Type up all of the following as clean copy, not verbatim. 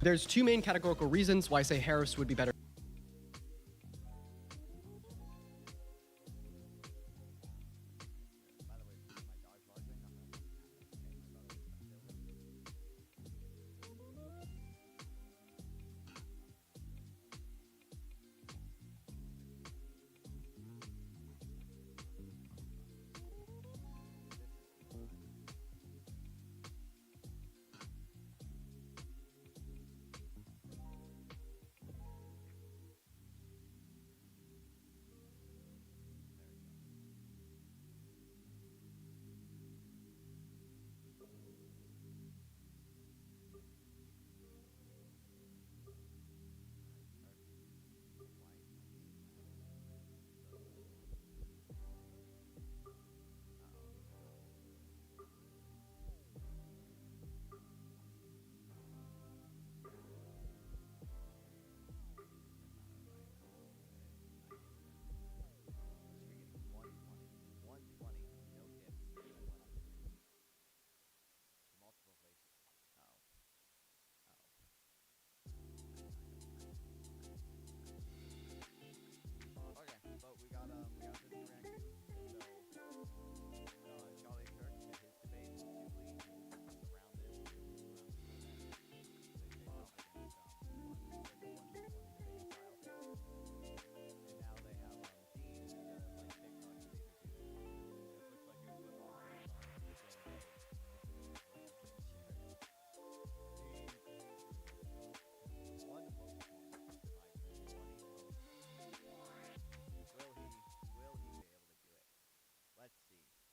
There's two main categorical reasons why I say Harris would be better.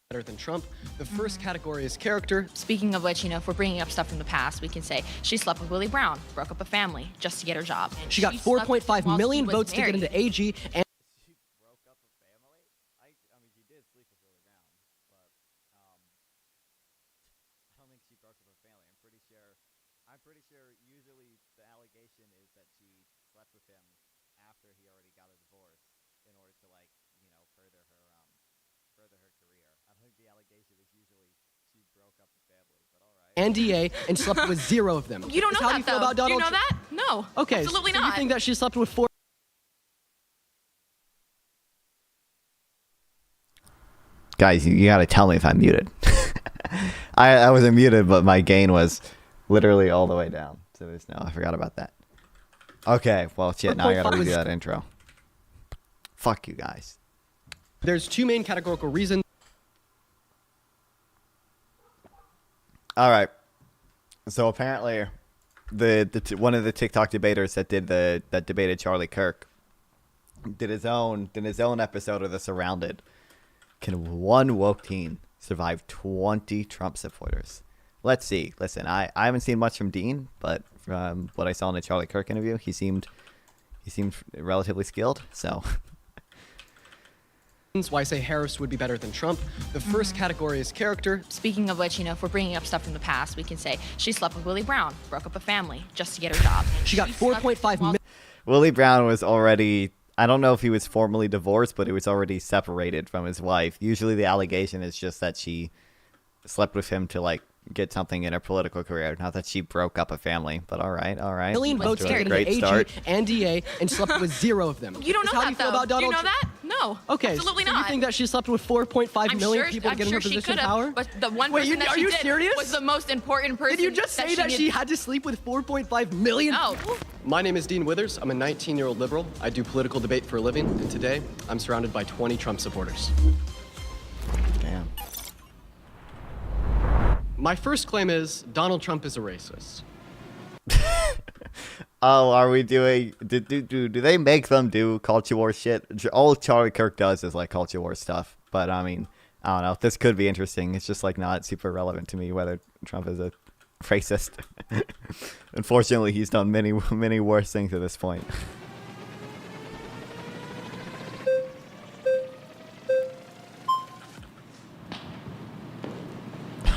Better than Trump. The first category is character. Speaking of which, if we're bringing up stuff from the past, we can say she slept with Willie Brown, broke up a family just to get her job. And She got 4.5 million votes to get into AG, and She broke up a family? I mean, she did sleep with Willie Brown, but I don't think she broke up a family. I'm pretty sure usually the allegation is that she slept with him after he already got a divorce in order to further her career. I don't think the allegation is usually she broke up a family, but all right. and DA and slept with 0 of them. You don't know How that, do you feel though. about Donald Do you know Trump? that? No. Okay, Absolutely so not. you think that she slept with 4? Guys, you gotta tell me if I'm muted. I wasn't muted, but my gain was literally all the way down. So there's no, I forgot about that. Okay, well, shit, now I gotta redo that intro. Fuck you guys. There's two main categorical reasons. All right. So apparently, one of the TikTok debaters that debated Charlie Kirk did his own episode of The Surrounded. Can one woke teen survive 20 Trump supporters? Let's see. Listen, I haven't seen much from Dean, but from what I saw in the Charlie Kirk interview, he seemed relatively skilled. So. Why I say Harris would be better than Trump. The first category is character. Speaking of which, if we're bringing up stuff from the past, we can say she slept with Willie Brown, broke up a family just to get her job. And She got 4.5 million. Willie Brown was already, I don't know if he was formally divorced, but he was already separated from his wife. Usually the allegation is just that she slept with him to get something in her political career, not that she broke up a family. But all right. Million votes to Doing a get into great AG start. and DA and slept with 0 of them. You don't know How that, do you feel though. about Donald Do you know Trump? that? No. Okay, Absolutely so not. you think that she slept with 4.5 million people to get in her she position of could've, power? But the one Wait, person that are she you did serious? was the most important person. Did you just say that she had to sleep with 4.5 million? No. My name is Dean Withers. I'm a 19-year-old liberal. I do political debate for a living, and today I'm surrounded by 20 Trump supporters. Damn. My first claim is Donald Trump is a racist. Oh, are we doing? Do they make them do culture war shit? All Charlie Kirk does is culture war stuff. But I mean, I don't know. This could be interesting. It's just not super relevant to me whether Trump is a racist. Unfortunately, he's done many worse things at this point.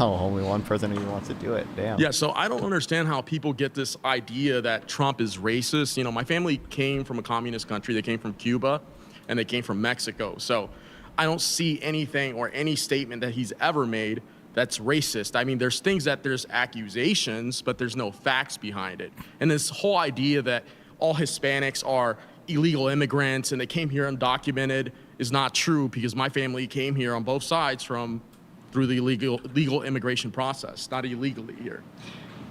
Oh, only one person who wants to do it. Damn. Yeah, so I don't understand how people get this idea that Trump is racist. My family came from a communist country. They came from Cuba, and they came from Mexico. So I don't see anything or any statement that he's ever made that's racist. I mean, there's accusations, but there's no facts behind it. And this whole idea that all Hispanics are illegal immigrants and they came here undocumented is not true, because my family came here on both sides through the legal immigration process, not illegally here.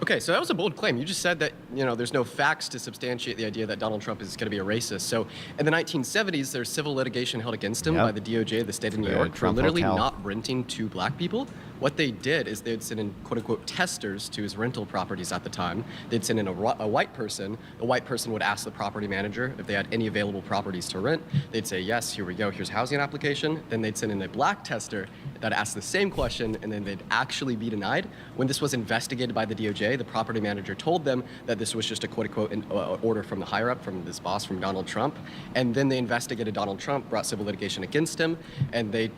Okay, so that was a bold claim. You just said that, there's no facts to substantiate the idea that Donald Trump is going to be a racist. So in the 1970s, there's civil litigation held against him by the DOJ, the state of New York, for Trump literally hotel. not renting to black people. What they did is they'd send in, quote unquote, testers to his rental properties at the time. They'd send in a white person. The white person would ask the property manager if they had any available properties to rent. They'd say, yes, here we go, here's a housing application. Then they'd send in a black tester that asked the same question, and then they'd actually be denied. When this was investigated by the DOJ, the property manager told them that this was just a quote unquote order from the higher up, from this boss, from Donald Trump. And then they investigated Donald Trump, brought civil litigation against him, and they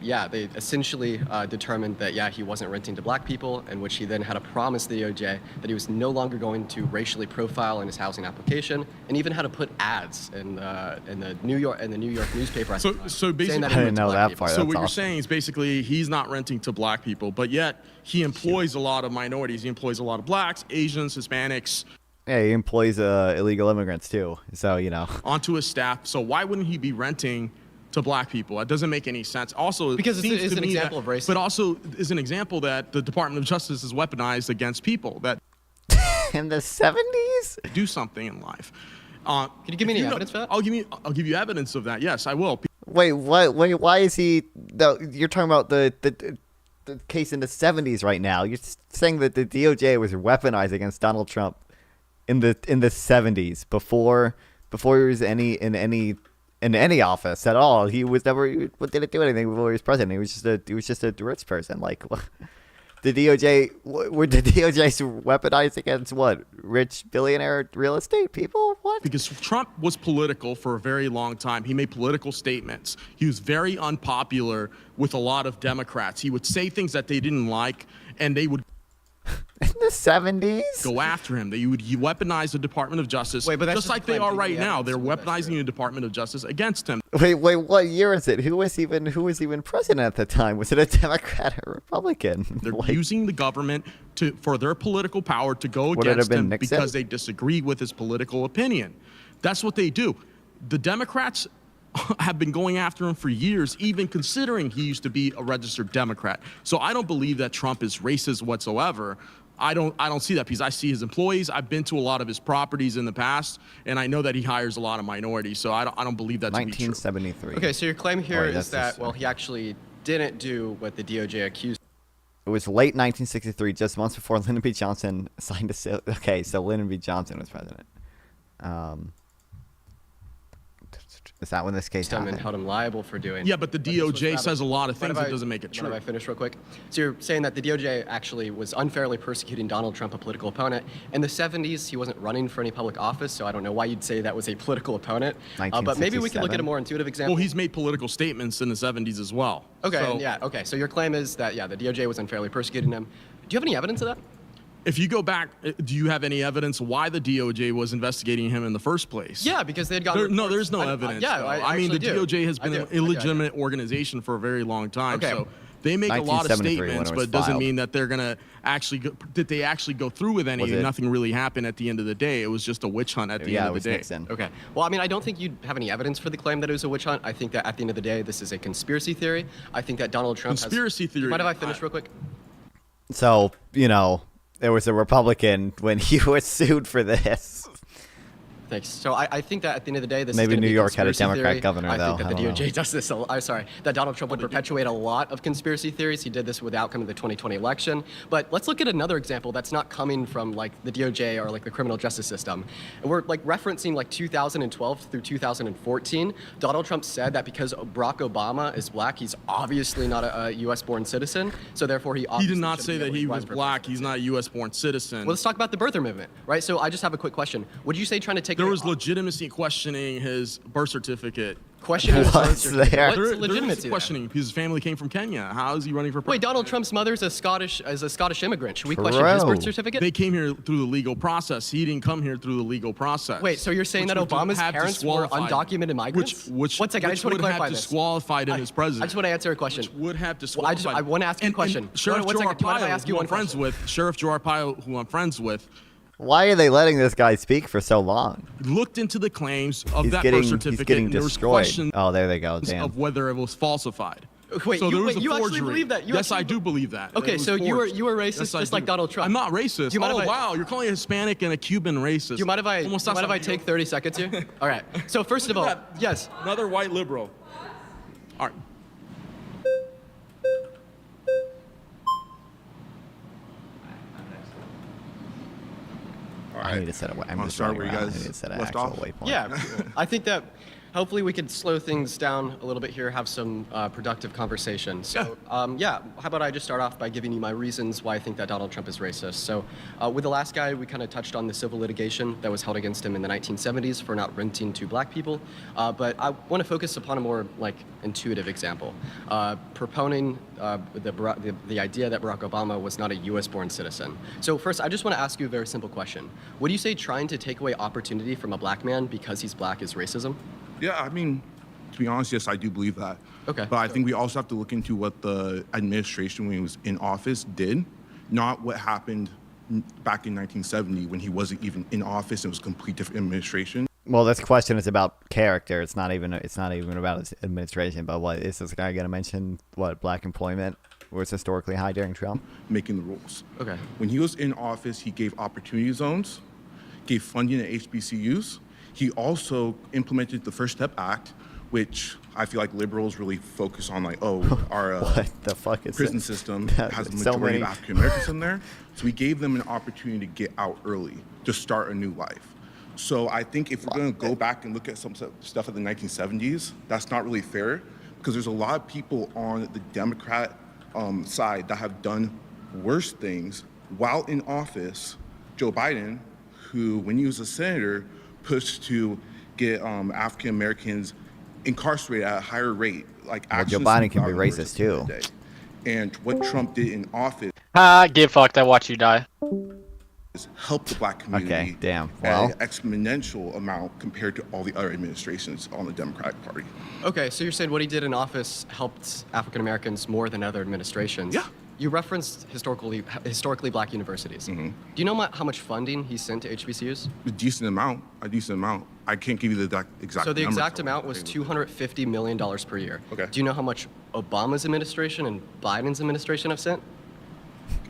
essentially determined that, he wasn't renting to black people, in which he then had to promise the DOJ that he was no longer going to racially profile in his housing application, and even had to put ads in the New York newspaper. So basically, saying that I didn't know that part. So That's what you're awesome. saying is basically he's not renting to black people, but yet he employs a lot of minorities. He employs a lot of blacks, Asians, Hispanics. Yeah, he employs illegal immigrants too. So onto his staff. So why wouldn't he be renting to black people? That doesn't make any sense. Also, Because it seems it's to an me example of racism. but also is an example that the Department of Justice is weaponized against people that in the 70s. do something in life. Can you give me any evidence for that? I'll give you evidence of that. Yes, I will. Wait, what? Wait, why is he? You're talking about the case in the 70s right now. You're saying that the DOJ was weaponized against Donald Trump in the 70s before he was in any office at all. He was never. What did it do anything before he was president? He was just a rich person. Like the DOJ were the DOJ weaponized against what? Rich billionaire real estate people? What? Because Trump was political for a very long time. He made political statements. He was very unpopular with a lot of Democrats. He would say things that they didn't like, and they would In the 70s? go after him. They would weaponize the Department of Justice, Wait, but that's just just like they claim are to right be now. evidence They're of that's weaponizing true. the Department of Justice against him. Wait, what year is it? Who was even president at the time? Was it a Democrat or Republican? They're Like, using the government for their political power to go Would it have against been him Nixon? because they disagree with his political opinion. That's what they do. The Democrats have been going after him for years, even considering he used to be a registered Democrat. So I don't believe that Trump is racist whatsoever. I don't see that, because I see his employees. I've been to a lot of his properties in the past, and I know that he hires a lot of minorities. So I don't believe that to be true. 1973. Okay, so your claim here that's is that, just- well, he actually didn't do what the DOJ accused. It was late 1963, just months before Lyndon B. Johnson signed a. Okay, so Lyndon B. Johnson was president. Is that when this case him and happened? held him liable for doing. Yeah, but the this was DOJ rather- says a lot of Mind things if that I- doesn't make it mind true. If I finish real quick? So you're saying that the DOJ actually was unfairly persecuting Donald Trump, a political opponent. In the 70s, he wasn't running for any public office, so I don't know why you'd say that was a political opponent. But maybe we can look at a more intuitive example. Well, he's made political statements in the 70s as well. Okay, So okay. So your claim is that, the DOJ was unfairly persecuting him. Do you have any evidence of that? if you go back, do you have any evidence why the DOJ was investigating him in the first place? Yeah, because they had gotten. There's no evidence. Yeah, though. I mean, the actually do. DOJ has I been do. an illegitimate organization for a very long time. Okay. So they make a lot of 1973 when statements, it but was it doesn't filed. mean that they're gonna actually go through with any. Was it- Nothing really happened at the end of the day. It was just a witch hunt at the Yeah, end it of was the day. Nixon. Okay. Well, I mean, I don't think you'd have any evidence for the claim that it was a witch hunt. I think that at the end of the day, this is a conspiracy theory. I think that Donald Trump Conspiracy theory. Mind if I finish real quick? So, there was a Republican when he was sued for this. Thanks. So I think that at the end of the day, this Maybe is gonna New be York had a conspiracy Democrat theory. governor, I though. think that I the don't DOJ know. does this. I'm sorry, that Donald Trump would perpetuate a lot of conspiracy theories. He did this with the outcome of the 2020 election. But let's look at another example that's not coming from like the DOJ or like the criminal justice system. And we're like referencing like 2012 through 2014. Donald Trump said that because Barack Obama is black, he's obviously not a U.S.-born citizen. So therefore, he He obviously did not shouldn't say be that able to he run was for black. president. He's not a U.S.-born citizen. Well, let's talk about the birther movement, right? So I just have a quick question. Would you say trying to take There away was legitimacy questioning his birth certificate questioning his birth What's certificate. there? What's There is legitimate to that? questioning. His family came from Kenya. How is he running for Wait, president? Donald Trump's mother is a Scottish immigrant. Should we question his True. birth certificate? They came here through the legal process. He didn't come here through the legal process. Wait, so you're saying Which that would Obama's have parents were disqualified him. undocumented migrants? Which One second, I just want to would clarify have this. disqualified him as president. I just want to answer a question. Which would have Well, I disqualified. want to ask you a And question. Sheriff One Joe second, do you mind if I Arpaio, ask you who one I'm friends question? with, Sheriff Joe Arpaio, who I'm friends with, Why are they letting this guy speak for so long? looked into the claims of He's that getting birth certificate, he's getting and there was destroyed. questions Oh, there they go. Damn. of whether it was falsified. Wait, so you- there was wait, a you actually forgery. believe that? You Yes, actually I do believe that. Okay, It was so you were forged. racist Yes, I just like do. Donald Trump. I'm not racist. Do you mind Oh if I- wow, you're calling a Hispanic and a Cuban racist. Do you mind if I Almost sounds like take 30 seconds here? All right. So first of Look all, at that. yes. Another white liberal. All right. I need to set a. I'm Wanna just start running where you around. I guys need to set an left actual off? waypoint. Yeah, I think that hopefully we could slow things down a little bit here, have some productive conversation. So, how about I just start off by giving you my reasons why I think that Donald Trump is racist. So, with the last guy, we kind of touched on the civil litigation that was held against him in the 1970s for not renting to black people. But I want to focus upon a more like intuitive example, proponing the idea that Barack Obama was not a U.S.-born citizen. So first, I just want to ask you a very simple question. Would you say trying to take away opportunity from a black man because he's black is racism? Yeah, I mean, to be honest, yes, I do believe that. Okay. But I think we also have to look into what the administration, when he was in office, did, not what happened back in 1970 when he wasn't even in office and it was a complete different administration. Well, this question is about character. It's not even about his administration. But what is this guy going to mention? What black employment was historically high during Trump? Making the rules. Okay. When he was in office, he gave opportunity zones, gave funding to HBCUs. He also implemented the First Step Act, which I feel like liberals really focus on, like, oh, our What the fuck is prison this? system That- has a so majority many- of African Americans in there. So we gave them an opportunity to get out early, to start a new life. So I think if we're going to go back and look at some stuff in the 1970s, that's not really fair, because there's a lot of people on the Democrat side that have done worse things while in office. Joe Biden, who, when he was a senator, pushed to get African Americans incarcerated at a higher rate. Like, Well, Joe actually Biden can be gotten worse racist, at the end too. of the day. And what Trump did in office Get fucked. I watch you die. is help the black community Okay, damn. at Well. an exponential amount compared to all the other administrations on the Democratic Party. Okay, so you're saying what he did in office helped African Americans more than other administrations. Yeah. You referenced historically black universities. Mm-hmm. Do you know how much funding he sent to HBCUs? A decent amount. I can't give you the exact So the number. exact amount was $250 million per year. Okay. Do you know how much Obama's administration and Biden's administration have sent?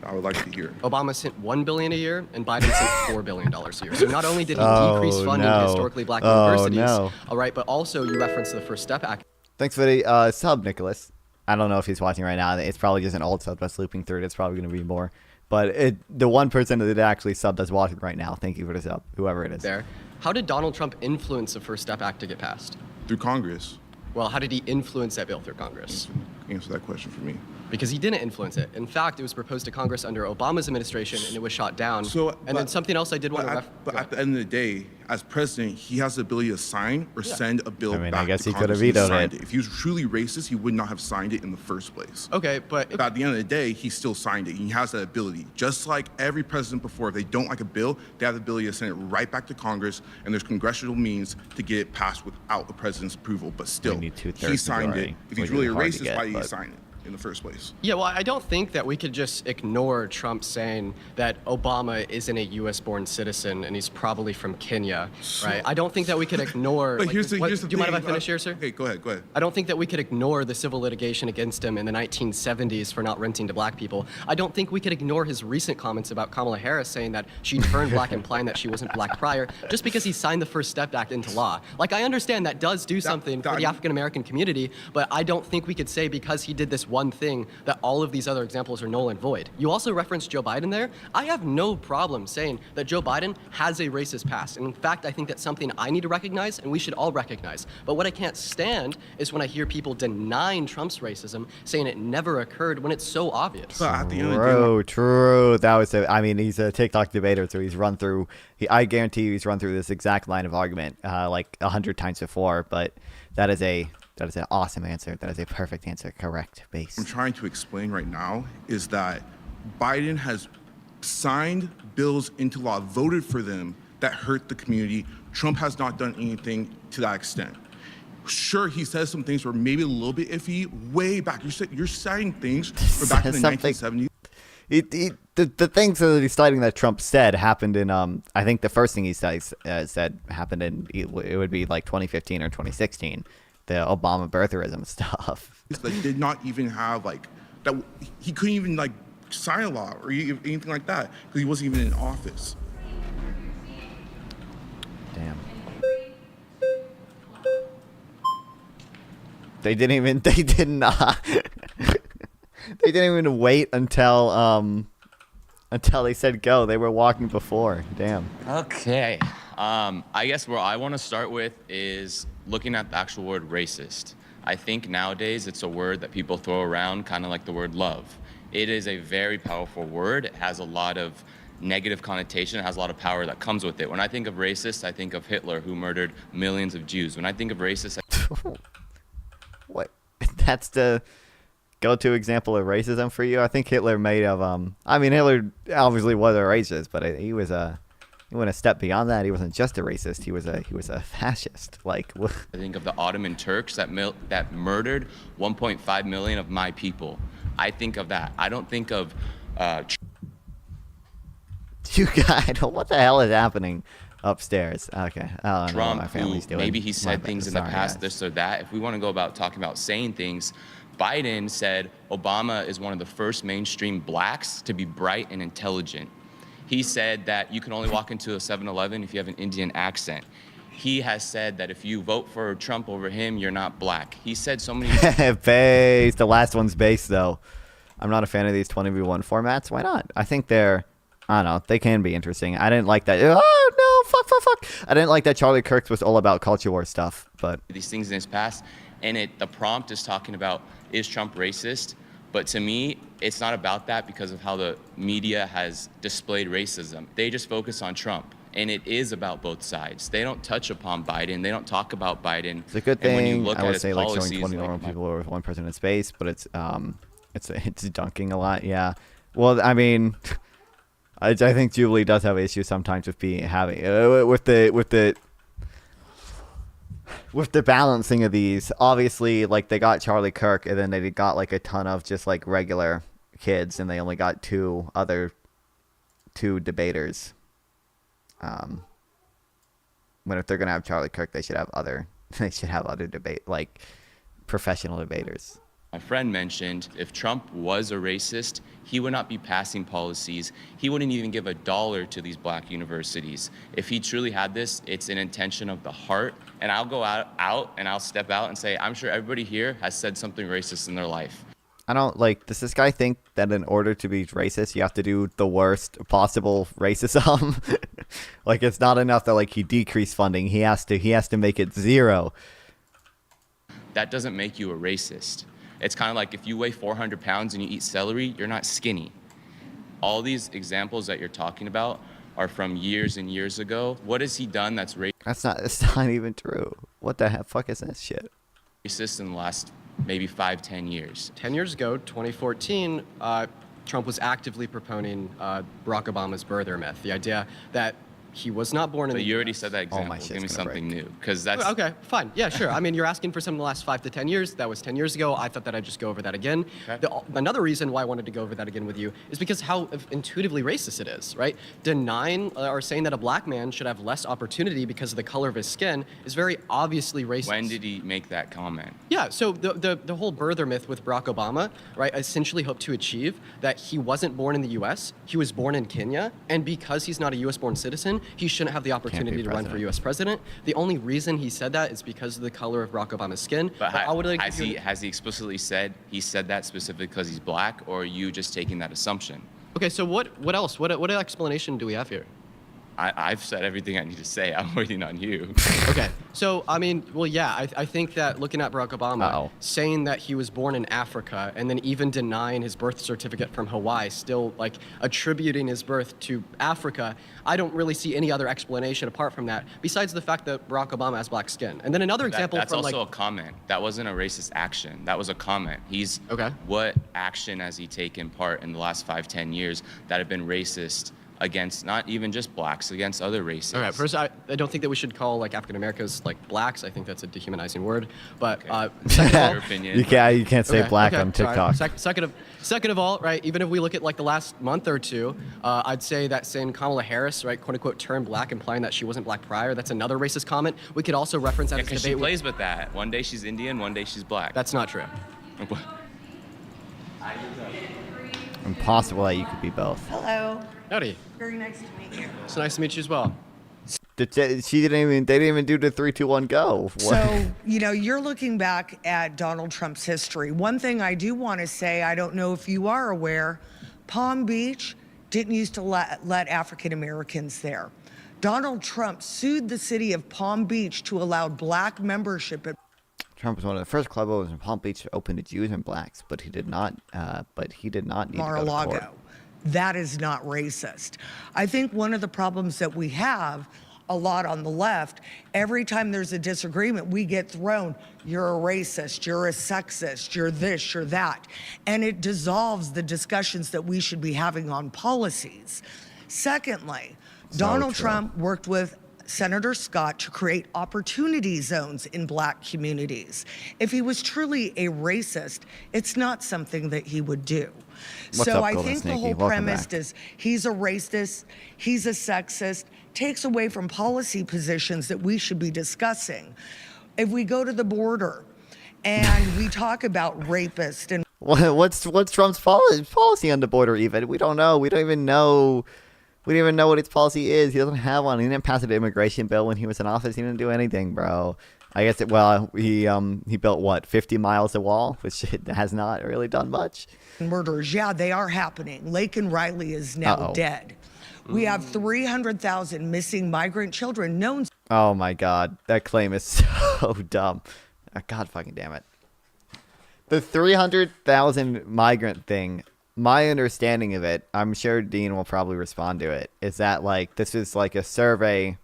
I would like to hear. Obama sent $1 billion a year, and Biden sent $4 billion a year. So not only did he Oh, decrease funding no. to historically black Oh, universities, no. all right, but also you referenced the First Step Act. Thanks for the sub, Nicholas. I don't know if he's watching right now. It's probably just an old sub that's looping through it. It's probably going to be more. But the one person that actually subbed that's watching right now, thank you for the sub, whoever it is. There. How did Donald Trump influence the First Step Act to get passed? Through Congress. Well, how did he influence that bill through Congress? Answer that question for me. Because he didn't influence it. In fact, it was proposed to Congress under Obama's administration, and it was shot down. So, and then but- something else I did want to But at the end of the day, as president, he has the ability to sign or send a bill I mean, I back guess to he could have Congress and vetoed signed it. If he was truly racist, he would not have signed it in the first place. Okay, but But at the end of the day, he still signed it. He has that ability. Just like every president before, if they don't like a bill, they have the ability to send it right back to Congress, and there's congressional means to get it passed without the president's approval. But still, need he two-thirds signed it. majority, If he's which really is a hard to racist, get, why did he but- sign it in the first place? yeah, well, I don't think that we could just ignore Trump saying that Obama isn't a U.S.-born citizen and he's probably from Kenya, right? I don't think that we could ignore. But like, here's the what- here's the do you mind if I thing, finish here, sir? Okay, go ahead. I don't think that we could ignore the civil litigation against him in the 1970s for not renting to black people. I don't think we could ignore his recent comments about Kamala Harris saying that she turned black, implying that she wasn't black prior, just because he signed the First Step Act into law. Like, I understand that does do something for the African American community, but I don't think we could say because he did this one thing that all of these other examples are null and void. You also referenced Joe Biden there. I have no problem saying that Joe Biden has a racist past. And in fact, I think that's something I need to recognize and we should all recognize. But what I can't stand is when I hear people denying Trump's racism, saying it never occurred when it's so obvious. But at the end of the day, True. That was I mean, he's a TikTok debater, so he's run through. I guarantee you he's run through this exact line of argument like 100 times before. But That is an awesome answer. That is a perfect answer. Correct. Base. I'm trying to explain right now is that Biden has signed bills into law, voted for them that hurt the community. Trump has not done anything to that extent. Sure, he says some things were maybe a little bit iffy way back. You're citing things from back in the 1970s. The things that he's citing that Trump said happened in I think the first thing he said happened in it would be like 2015 or 2016, the Obama birtherism stuff. That did not even have like that. He couldn't even like sign a law or anything like that because he wasn't even in office. Damn. They didn't they didn't even wait until they said go. They were walking before. Damn. Okay. I guess where I want to start with is looking at the actual word racist. I think nowadays it's a word that people throw around kind of like the word love. It is a very powerful word. It has a lot of negative connotation. It has a lot of power that comes with it. When I think of racist, I think of Hitler, who murdered millions of Jews. When I think of racist, What? That's the go-to example of racism for you? I think Hitler may have. I mean, Hitler obviously was a racist, but he went a step beyond that. He wasn't just a racist. He was a fascist. Like, I think of the Ottoman Turks that murdered 1.5 million of my people. I think of that. I don't think of. You guys, what the hell is happening upstairs? Okay, I don't know what Trump, my family's who doing. maybe he said My things bad. in the Sorry, past, guys. this or that. If we want to go about talking about saying things, Biden said Obama is one of the first mainstream blacks to be bright and intelligent. He said that you can only walk into a 7-Eleven if you have an Indian accent. He has said that if you vote for Trump over him, you're not black. He said so many. Base. The last one's base, though. I'm not a fan of these 20v1 formats. Why not? I think I don't know. They can be interesting. I didn't like that. Oh, no. Fuck. I didn't like that Charlie Kirk was all about culture war stuff, but. These things in his past, and the prompt is talking about, is Trump racist? But to me, it's not about that because of how the media has displayed racism. They just focus on Trump, and it is about both sides. They don't touch upon Biden. They don't talk about Biden. It's a good And when you thing. look I at would his say like showing policies, 20 normal like, people with one person in space, but it's dunking a lot. Yeah. Well, I mean, I think Jubilee does have issues sometimes with with the balancing of these. Obviously, like they got Charlie Kirk, and then they got like a ton of just like regular kids, and they only got two debaters. When if they're gonna have Charlie Kirk, they should have other debate like professional debaters. My friend mentioned, if Trump was a racist, he would not be passing policies. He wouldn't even give $1 to these black universities. If he truly had this, it's an intention of the heart. And I'll go out and I'll step out and say, I'm sure everybody here has said something racist in their life. I don't like. Does this guy think that in order to be racist, you have to do the worst possible racism? Like it's not enough that like he decreased funding. He has to make it zero. That doesn't make you a racist. It's kind of like if you weigh 400 pounds and you eat celery, you're not skinny. All these examples that you're talking about are from years and years ago. What has he done that's That's not even true. What the fuck is this shit? racist in the last maybe 5-10 years? 10 years ago, 2014, Trump was actively proponing Barack Obama's birther myth, the idea that he was not born in But the you already US. said that example. my shit's Give me gonna something break. new, because that's Okay, fine. Yeah, sure. I mean, you're asking for something in the last 5 to 10 years. That was 10 years ago. I thought that I'd just go over that again. Okay. Another reason why I wanted to go over that again with you is because how intuitively racist it is, right? Denying or saying that a black man should have less opportunity because of the color of his skin is very obviously racist. When did he make that comment? Yeah, so the whole birther myth with Barack Obama, right, essentially hoped to achieve that he wasn't born in the U.S., he was born in Kenya, and because he's not a U.S.-born citizen, he shouldn't have the opportunity to run for president. U.S. president. The only reason he said that is because of the color of Barack Obama's skin. But I would like has he explicitly said he said that specifically because he's black, or are you just taking that assumption? Okay, so what else? What explanation do we have here? I've said everything I need to say. I'm waiting on you. Okay. So, I mean, well, yeah, I think that looking at Barack Obama, Uh-oh. saying that he was born in Africa and then even denying his birth certificate from Hawaii, still like attributing his birth to Africa, I don't really see any other explanation apart from that, besides the fact that Barack Obama has black skin. And then another example That's from also like, a comment. That wasn't a racist action. That was a comment. Okay. What action has he taken part in the last 5-10 years that have been racist against not even just blacks, against other races? okay, first, I don't think that we should call like African Americans like blacks. I think that's a dehumanizing word. But second of all, Your opinion. You can't say Okay, black okay, on sorry. TikTok. Second of all, right, even if we look at like the last month or two, I'd say that saying Kamala Harris, right, quote unquote, turned black, implying that she wasn't black prior, that's another racist comment. We could also reference that as Because debate. she plays with that. One day she's Indian, one day she's black. That's not true. Impossible that you could be both. Hello. Howdy. Very nice to meet you. It's nice to meet you as well. They didn't even do the 3, 2, 1 go. What? So, you're looking back at Donald Trump's history. One thing I do want to say, I don't know if you are aware, Palm Beach didn't used to let African Americans there. Donald Trump sued the city of Palm Beach to allow black membership at Trump was one of the first club owners in Palm Beach open to Jews and blacks, but he did not. Need to go to Mar-a-Lago. court. That is not racist. I think one of the problems that we have a lot on the left, every time there's a disagreement, we get thrown, you're a racist, you're a sexist, you're this, you're that. And it dissolves the discussions that we should be having on policies. Secondly, Donald true. Trump worked with Senator Scott to create opportunity zones in black communities. If he was truly a racist, it's not something that he would do. What's So up, I Golden think the Snakey? whole Welcome premise back. is he's a racist, he's a sexist, takes away from policy positions that we should be discussing. If we go to the border and we talk about rapists and What's Trump's policy on the border? Even we don't know. We don't even know what his policy is. He doesn't have one. He didn't pass an immigration bill when he was in office. He didn't do anything, bro. I guess he built what 50 miles of wall, which has not really done much. murders, yeah, they are happening. Laken Riley is now Uh-oh. dead. We have 300,000 missing migrant children known. Oh my God, that claim is so dumb. God fucking damn it. The 300,000 migrant thing. My understanding of it, I'm sure Dean will probably respond to it, is that like this is like a survey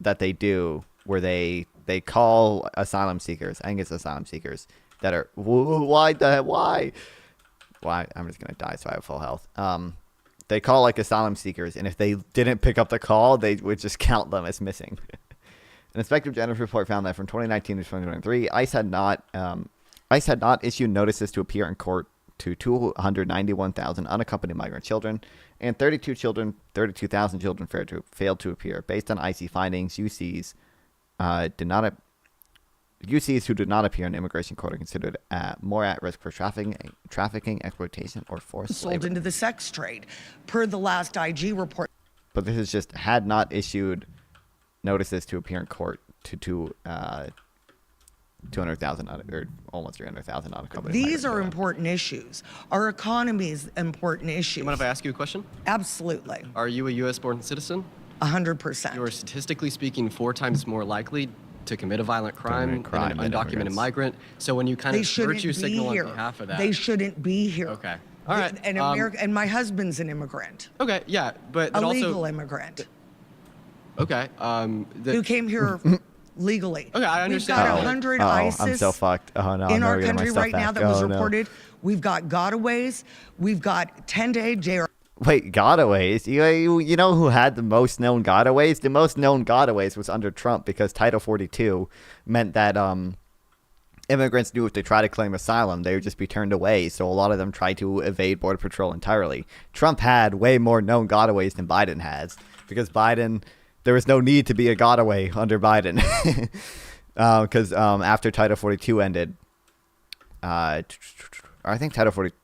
that they do where they call asylum seekers. I think it's asylum seekers that are why I'm just gonna die so I have full health. They call like asylum seekers, and if they didn't pick up the call, they would just count them as missing. An Inspector General's report found that from 2019 to 2023, ICE had not issued notices to appear in court to 291,000 unaccompanied migrant children, and 32,000 children failed to appear. Based on ICE findings, UCs who did not appear in immigration court are considered more at risk for trafficking, exploitation, or forced sold labor. into the sex trade, per the last IG report. But this is just had not issued notices to appear in court to 200,000 or almost 300,000 unaccompanied. These migrant are children. important issues. Our economy is important issue. You mind if I ask you a question? Absolutely, Are you a U.S. born citizen? 100%. You are statistically speaking 4 times more likely to commit a violent crime, crime than an than undocumented immigrants. migrant. So when you kind They of shouldn't virtue be signal here. on behalf of that. They shouldn't be here. Okay. All right. And and my husband's an immigrant, Okay. Yeah, but a then legal also. immigrant Okay. who came here legally. Okay, I understand. We've got 100 ISIS I'm so fucked. Oh no, in I'm our never getting my country stuff right now back. that was Oh, no. reported. We've got gotaways. We've got 10-day jail. Wait, gotaways? You know who had the most known gotaways? The most known gotaways was under Trump because Title 42 meant that immigrants knew if they tried to claim asylum, they would just be turned away. So a lot of them tried to evade Border Patrol entirely. Trump had way more known gotaways than Biden has because there was no need to be a gotaway under Biden because after Title 42 ended, I think Title 42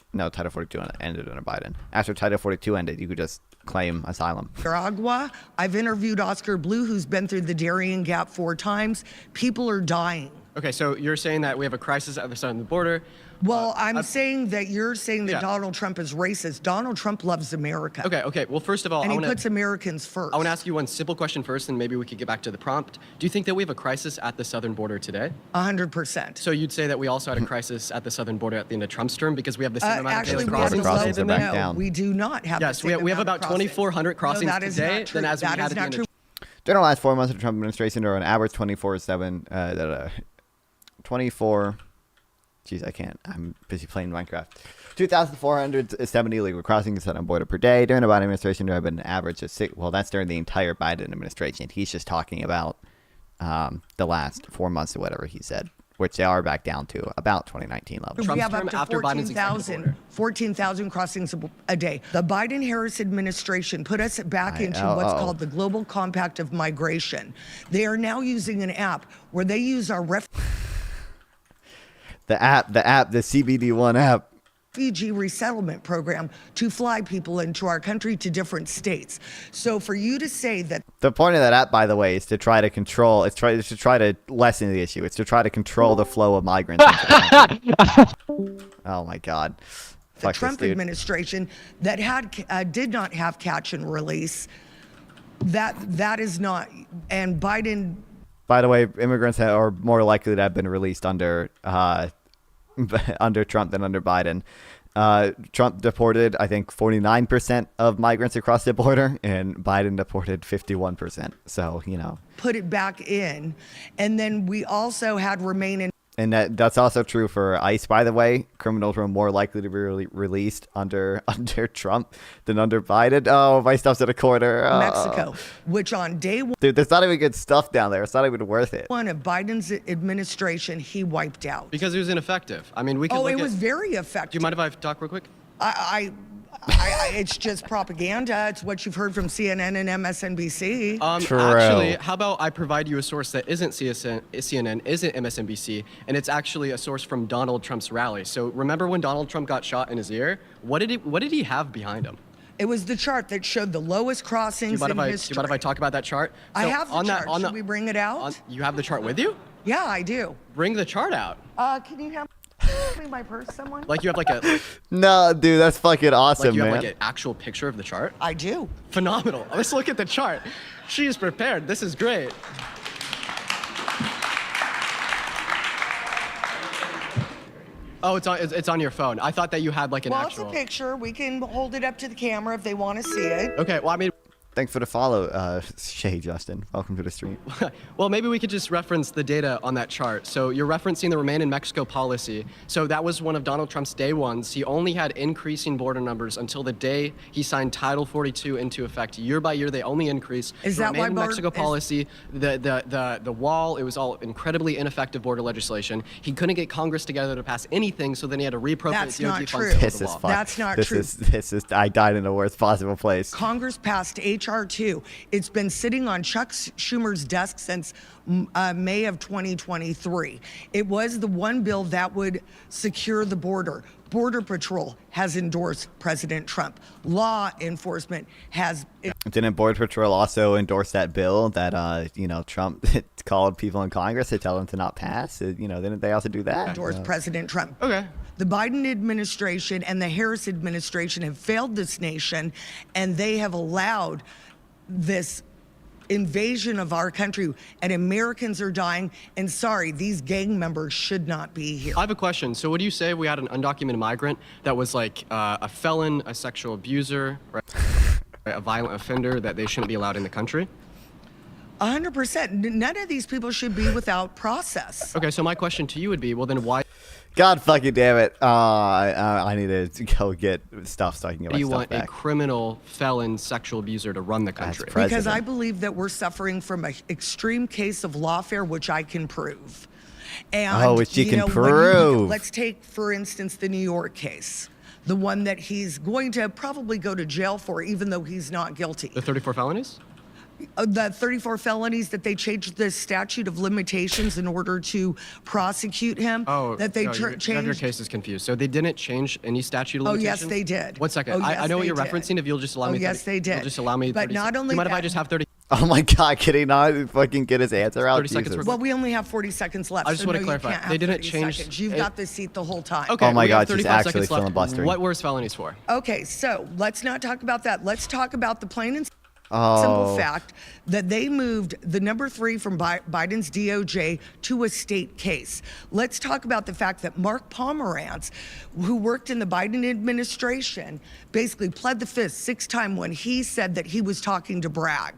ended under Biden. After Title 42 ended, you could just claim asylum. Nicaragua. I've interviewed Oscar Blue, who's been through the Darien Gap 4 times. People are dying. Okay, so you're saying that we have a crisis at the southern border. Well, I'm saying that you're saying that Yeah. Donald Trump is racist. Donald Trump loves America. Okay. Well, first of all, And I he want puts Americans first. I want to ask you one simple question first, and maybe we could get back to the prompt. Do you think that we have a crisis at the southern border today? 100%. So you'd say that we also had a crisis at the southern border at the end of Trump's term because we have the same amount of Actually, daily we have the crossings Crossings low, are back no, down. we do not have Yes, the we same have amount of about 2,400 crossings no, that is today not true. than as we That had is at the not end true. of During the last 4 months of the Trump administration, there were an average 24/7, 24. Jeez, I can't. I'm busy playing Minecraft. 2,470 illegal crossings the southern border per day. During the Biden administration, there have been an average of 6. Well, that's during the entire Biden administration. He's just talking about the last 4 months or whatever he said, which they are back down to about 2019 levels. Trump's We have term up to after Biden's executive 14,000 order. 14,000 crossings a day. The Biden-Harris administration put us back into what's called the Global Compact of Migration. They are now using an app where they use our The CBD1 app. refugee resettlement program to fly people into our country to different states. So for you to say that The point of that app, by the way, is to try to control. It's to try to lessen the issue. It's to try to control the flow of migrants. Into the country. Oh my God! the Fuck Trump this dude. administration that did not have catch and release, that is not, and Biden. By the way, immigrants are more likely to have been released under under Trump than under Biden. Trump deported, I think, 49% of migrants across the border, and Biden deported 51%. So, Put it back in, and then we also had remain in. And that's also true for ICE, by the way. Criminals were more likely to be released under Trump than under Biden. Oh, my stuff's at a corner. Oh. Mexico, which on day Dude, there's not even good stuff down there. It's not even worth it. one of Biden's administration, he wiped out. Because it was ineffective. I mean, we could Oh, look it at, was very Do effective. you mind if I talk real quick? It's just propaganda. It's what you've heard from CNN and MSNBC. True. Actually, how about I provide you a source that isn't CNN, isn't MSNBC, and it's actually a source from Donald Trump's rally. So remember when Donald Trump got shot in his ear? What did he have behind him? It was the chart that showed the lowest crossings in Do you history. mind if I talk about that chart? I So have the on chart. That, on Should the, we bring it out? You have the chart with you? Yeah, I do. Bring the chart out. Can you have me my purse, someone? Like you have like a No, dude, that's fucking awesome, like you have man. like an actual picture of the chart. I do. Phenomenal. Let's look at the chart. She is prepared. This is great. Oh, it's on your phone. I thought that you had like an Well, actual. it's a picture. We can hold it up to the camera if they want to see it. Okay. Well, I mean, Thanks for the follow, Shay Justin. Welcome to the stream. well, maybe we could just reference the data on that chart. So you're referencing the Remain in Mexico policy. So that was one of Donald Trump's day ones. He only had increasing border numbers until the day he signed Title 42 into effect. Year by year, they only increase. Is The that Remain why in border- Mexico is- policy, the wall, it was all incredibly ineffective border legislation. He couldn't get Congress together to pass anything, so then he had to reappropriate That's DOD not funds true. to build This the is wall. fun. That's not this true. This is. I died in the worst possible place. Congress passed H.R. 2. It's been sitting on Chuck Schumer's desk since May of 2023. It was the one bill that would secure the border. Border Patrol has endorsed President Trump. Law enforcement has Didn't Border Patrol also endorse that bill that Trump called people in Congress to tell them to not pass? Didn't they also do that? endorsed President Trump. Okay. The Biden administration and the Harris administration have failed this nation, and they have allowed this invasion of our country, and Americans are dying. And sorry, these gang members should not be here. I have a question. So, would you say if we had an undocumented migrant that was like a felon, a sexual abuser, right, a violent offender, that they shouldn't be allowed in the country? 100%. None of these people should be without process. Okay, so my question to you would be, well, then why God fucking damn it! I need to go get stuff so I can get do my you stuff want a back. criminal, felon, sexual abuser to run the country? president. Because I believe that we're suffering from an extreme case of lawfare, which I can prove. And, Oh, which you can when prove. let's take, for instance, the New York case. The one that he's going to probably go to jail for, even though he's not guilty. The 34 felonies? The 34 felonies that they changed the statute of limitations in order to prosecute him. Oh, that they no, you have your changed. cases confused. So they didn't change any statute of Oh, limitations? yes, they did. One second. Oh, I yes, know what they you're did. referencing. If you'll just allow Oh, me 30, yes, they did. You'll just allow me But 30 not seconds. only Do you mind if I that- just have 30? Oh my God, can he not fucking get his answer out? 30 seconds Jesus. Well, we only have 40 seconds left. I just so want no, to clarify. You can't have They didn't 30 change. seconds. You've got the seat the whole time. Okay. Oh my we have God, she's 35 actually seconds left. filibustering. What were his felonies for? Okay, so let's not talk about that. Let's talk about the plain and Oh. simple fact that they moved the number 3 from Biden's DOJ to a state case. Let's talk about the fact that Mark Pomerantz, who worked in the Biden administration, basically pled the fifth 6 times when he said that he was talking to Bragg.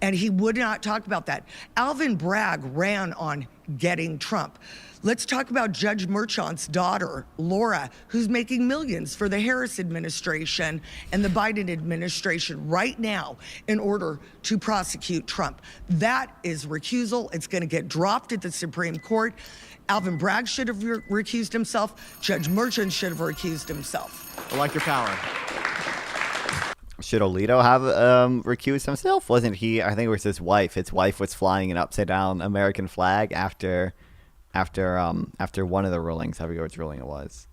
And he would not talk about that. Alvin Bragg ran on getting Trump. Let's talk about Judge Merchant's daughter, Laura, who's making millions for the Harris administration and the Biden administration right now in order to prosecute Trump. That is recusal. It's going to get dropped at the Supreme Court. Alvin Bragg should have recused himself. Judge Merchant should have recused himself. I like your power. Should Alito have recused himself? Wasn't he? I think it was his wife. His wife was flying an upside down American flag after one of the rulings. I forget which ruling it was.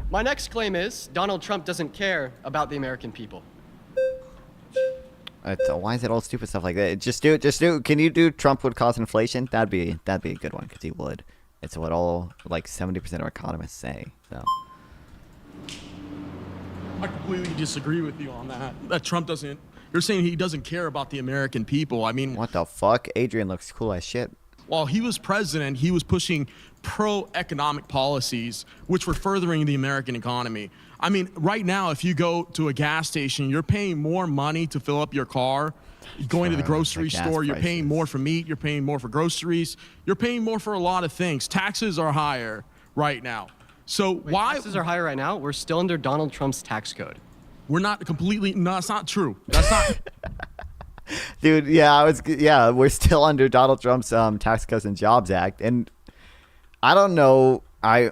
My next claim is Donald Trump doesn't care about the American people. Why is it all stupid stuff like that? Just do it. Can you do Trump would cause inflation? That'd be a good one because he would. It's what all like 70% of economists say. So. I completely disagree with you on that. That Trump doesn't. You're saying he doesn't care about the American people. I mean, What the fuck? Adrian looks cool as shit. while he was president, he was pushing pro-economic policies, which were furthering the American economy. I mean, right now, if you go to a gas station, you're paying more money to fill up your car. Going to the grocery gas store, you're paying prices. more for meat, you're paying more for groceries, you're paying more for a lot of things. Taxes are higher right now. So why Taxes are higher right now. We're still under Donald Trump's tax code. we're not completely? No, that's not true. That's not. Dude, we're still under Donald Trump's Tax Cuts and Jobs Act, and I don't know. I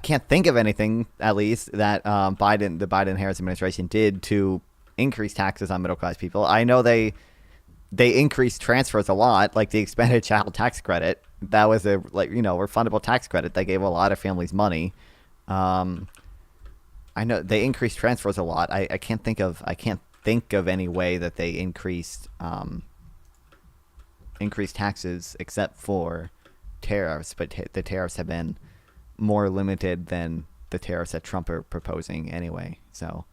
can't think of anything, at least, that the Biden-Harris administration did to increase taxes on middle-class people. I know they increased transfers a lot, like the expanded child tax credit. That was a refundable tax credit that gave a lot of families money. I know they increased transfers a lot. I can't think of any way that they increased taxes except for tariffs, but the tariffs have been more limited than the tariffs that Trump are proposing anyway. So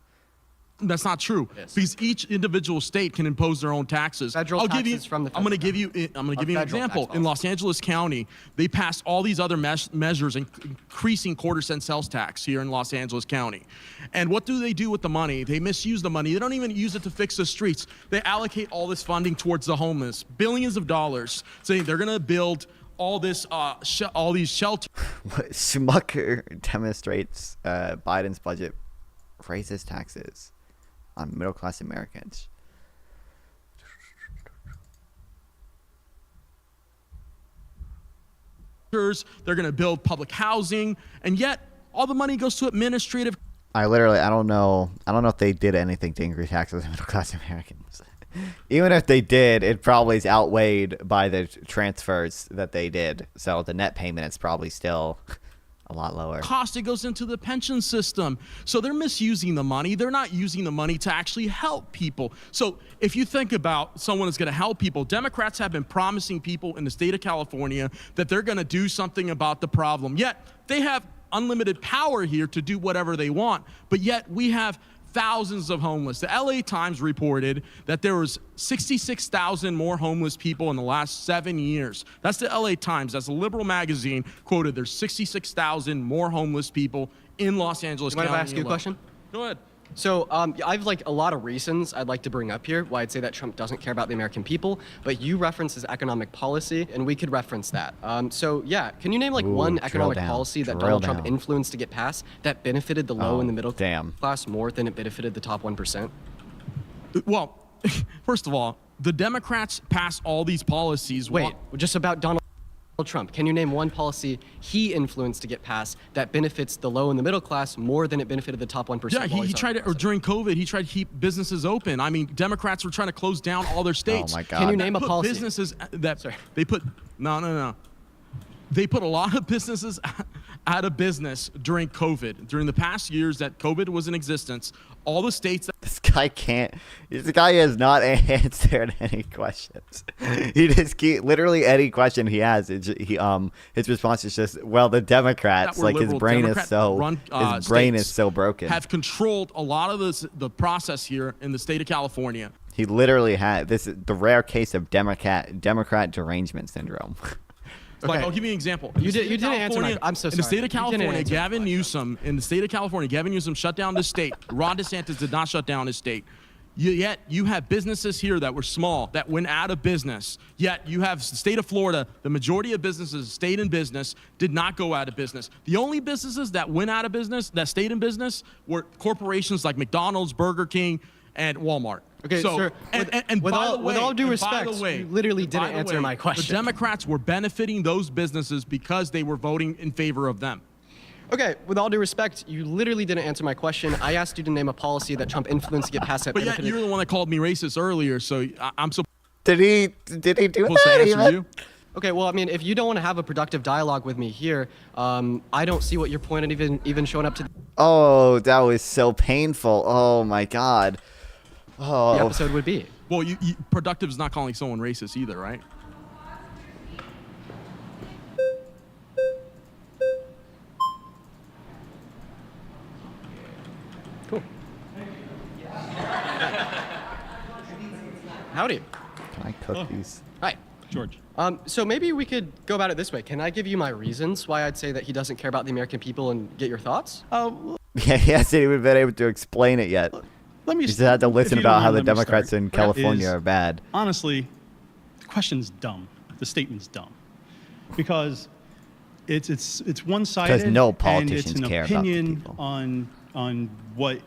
That's not true. Yes. Because each individual state can impose their own taxes. Federal taxes from the I'm going to federal give you an federal example. tax In policy. Los Angeles County, they passed all these other measures increasing quarter-cent sales tax here in Los Angeles County. And what do they do with the money? They misuse the money. They don't even use it to fix the streets. They allocate all this funding towards the homeless, billions of dollars, saying they're going to build all these shelters. Schmucker demonstrates Biden's budget raises taxes on middle-class Americans. They're going to build public housing, and yet all the money goes to administrative. I don't know if they did anything to increase taxes on middle-class Americans. Even if they did, it probably is outweighed by the transfers that they did. So the net payment is probably still a lot lower. Cost it goes into the pension system. So they're misusing the money. They're not using the money to actually help people. So if you think about someone that's going to help people, Democrats have been promising people in the state of California that they're going to do something about the problem. Yet they have unlimited power here to do whatever they want. But yet we have thousands of homeless. The LA Times reported that there was 66,000 more homeless people in the last 7 years. That's the LA Times. That's a liberal magazine quoted. There's 66,000 more homeless people in Los Angeles Mind County. if I ask you a alone. question? Go ahead. So I have like a lot of reasons I'd like to bring up here why I'd say that Trump doesn't care about the American people, but you reference his economic policy, and we could reference that. So yeah, can you name like one drill economic down, policy that drill Donald Trump down. influenced to get passed that benefited the low and the middle damn. class more than it benefited the top 1%? Well, first of all, the Democrats pass all these policies. Wait, just about Donald Trump. Can you name one policy he influenced to get passed that benefits the low and the middle class more than it benefited the top 1%? Yeah, while he he's tried to, or during COVID, he tried to keep businesses open. I mean, Democrats were trying to close down all their states. Oh my God. Can you name a Put policy? businesses that Sorry. they put no. They put a lot of businesses out of business during COVID. During the past years that COVID was in existence, all the states that This guy can't. This guy has not answered any questions. He just literally any question he has. His response is just, well, the Democrats, That were like his liberal brain Democrat is so run, his brain is states so broken. have controlled a lot of the process here in the state of California. He literally had this is the rare case of Democrat derangement syndrome. Like, Okay. I'll give you an example. You didn't answer my. I'm so In the sorry. state of You didn't California, answer my Gavin question. Newsom shut down the state. Ron DeSantis did not shut down his state. Yet you have businesses here that were small that went out of business. Yet you have the state of Florida, the majority of businesses stayed in business, did not go out of business. The only businesses that went out of business, that stayed in business, were corporations like McDonald's, Burger King, and Walmart. Okay, so, sir, and with by all- the with way, all due and by respect, the way- you literally and by didn't the answer way, my question. The Democrats were benefiting those businesses because they were voting in favor of them. Okay, with all due respect, you literally didn't answer my question. I asked you to name a policy that Trump influenced to get passed that But yet benefited. you're the one that called me racist earlier, so I'm supposed Did he do to that? answer even? you. Okay, well, I mean, if you don't want to have a productive dialogue with me here, I don't see what your point of even showing up to Oh, that was so painful. Oh my God. the Oh. episode would be. Well, productive is not calling someone racist either, right? Cool. Howdy. Can I cook these? Hi. George. So maybe we could go about it this way. Can I give you my reasons why I'd say that he doesn't care about the American people and get your thoughts? Yeah, he hasn't even been able to explain it yet. Let me He just had to if listen you don't about how mind, the let me Democrats start. in California Is, are bad. Honestly, the question's dumb. The statement's dumb. Because it's one-sided. Because no and politicians it's an care about the opinion people. on what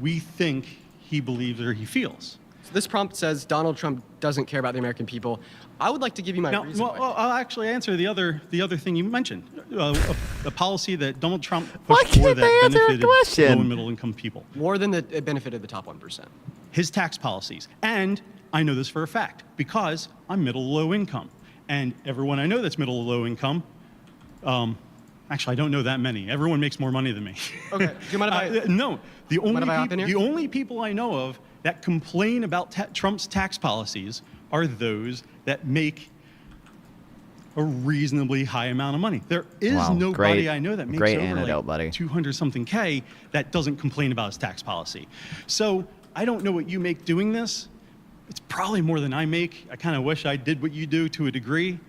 we think he believes or he feels. So this prompt says Donald Trump doesn't care about the American people. I would like to give you my Now, reason. well, why. I'll actually answer the other thing you mentioned. A policy that Donald Trump Why pushed for can't they that answer a benefited question? low and middle income people. More than it benefited the top 1%. His tax policies. And I know this for a fact because I'm middle to low income. And everyone I know that's middle to low income, actually, I don't know that many. Everyone makes more money than me. Okay. Do you mind if I? No, the mind if I hop in here? only people I know of that complain about Trump's tax policies are those that make a reasonably high amount of money. There is Wow, nobody great- I know that makes great over antidote, like buddy. 200 something K that doesn't complain about his tax policy. So I don't know what you make doing this. It's probably more than I make. I kind of wish I did what you do to a degree.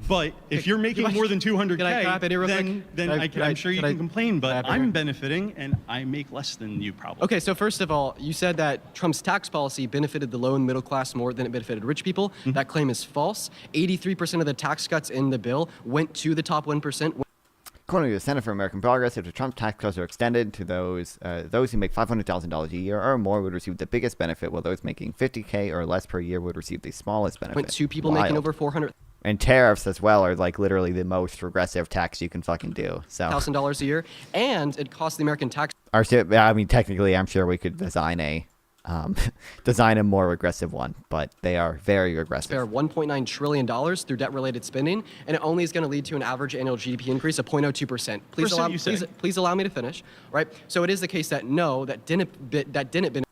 But if you're making more than 200K, Can I clap in here real then quick? I'm sure you can complain, but clap in I'm here? benefiting and I make less than you probably. Okay, so first of all, you said that Trump's tax policy benefited the low and middle class more than it benefited rich people. Mm-hmm. That claim is false. 83% of the tax cuts in the bill went to the top 1%. According to the Center for American Progress, if the Trump tax cuts are extended to those who make $500,000 a year or more would receive the biggest benefit, while those making $50K or less per year would receive the smallest benefit. Went to people making Wild. over $400,000 And tariffs as well are like literally the most regressive tax you can fucking do. So, a year, and it cost the American tax I mean, technically, I'm sure we could design a more regressive one, but they are very regressive. taxpayer $1.9 trillion through debt-related spending, and it only is going to lead to an average annual GDP increase of 0.02%. Please allow me to finish. Right. So it is the case that no, that didn't benefit.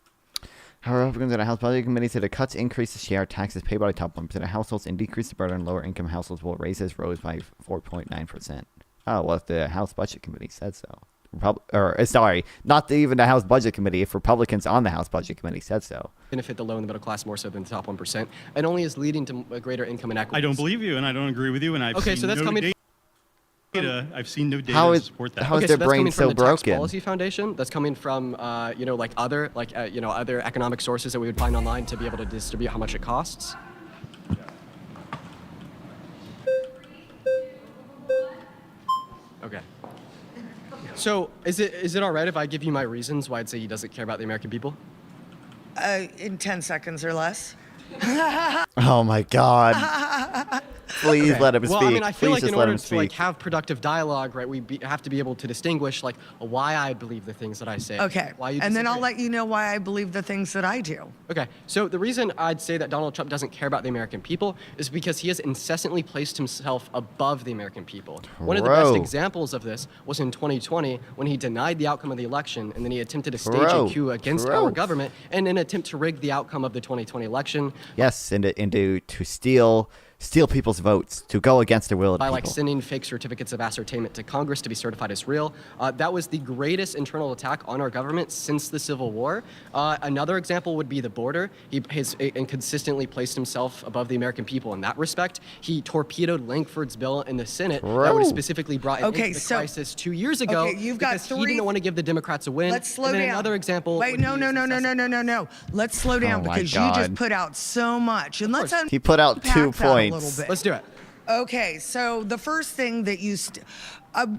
However, Republicans in the House Budget Committee said the cuts increase the share of taxes paid by the top 1% of households and decrease the burden on lower income households, while raises rose by 4.9%. Oh, well, if the House Budget Committee said so. Not even the House Budget Committee, if Republicans on the House Budget Committee said so. Benefit the low and the middle class more so than the top 1%, and only is leading to a greater income inequity. I don't believe you, and I don't agree with you, and I've Okay, seen so that's no coming. data. I've seen no data How to is- support that. how is Okay, their so that's brain coming so from the Tax broken? Policy Foundation. That's coming from other other economic sources that we would find online to be able to distribute how much it costs. Okay. So is it all right if I give you my reasons why I'd say he doesn't care about the American people? In 10 seconds or less. Oh my God. Please let him Well, speak. I mean, I feel Please like just in let order him to like speak. have productive dialogue, right, have to be able to distinguish like why I believe the things that I say. Okay. Why you And then I'll disagree. let you know why I believe the things that I do. Okay, so the reason I'd say that Donald Trump doesn't care about the American people is because he has incessantly placed himself above the American people. One of the best Bro. examples of this was in 2020 when he denied the outcome of the election and then he attempted to stage Bro. a coup against Bro. our government in an attempt to rig the outcome of the 2020 election Yes, and to steal people's votes, to go against the will of by people. like sending fake certificates of ascertainment to Congress to be certified as real. That was the greatest internal attack on our government since the Civil War. Another example would be the border. He has inconsistently placed himself above the American people in that respect. He torpedoed Langford's bill in the Senate that would Bro. have specifically brought an Okay, end to the so- crisis 2 years ago Okay, you've got because he three- didn't want to give the Democrats a win. Let's slow and then down. Another example. Wait, would no, be no, his no, no, no, successor. no, no. Let's slow down Oh my because you just God. put out so much. And let's He put out 2 unpack that a points. little bit. Let's do it. Okay, so the first thing that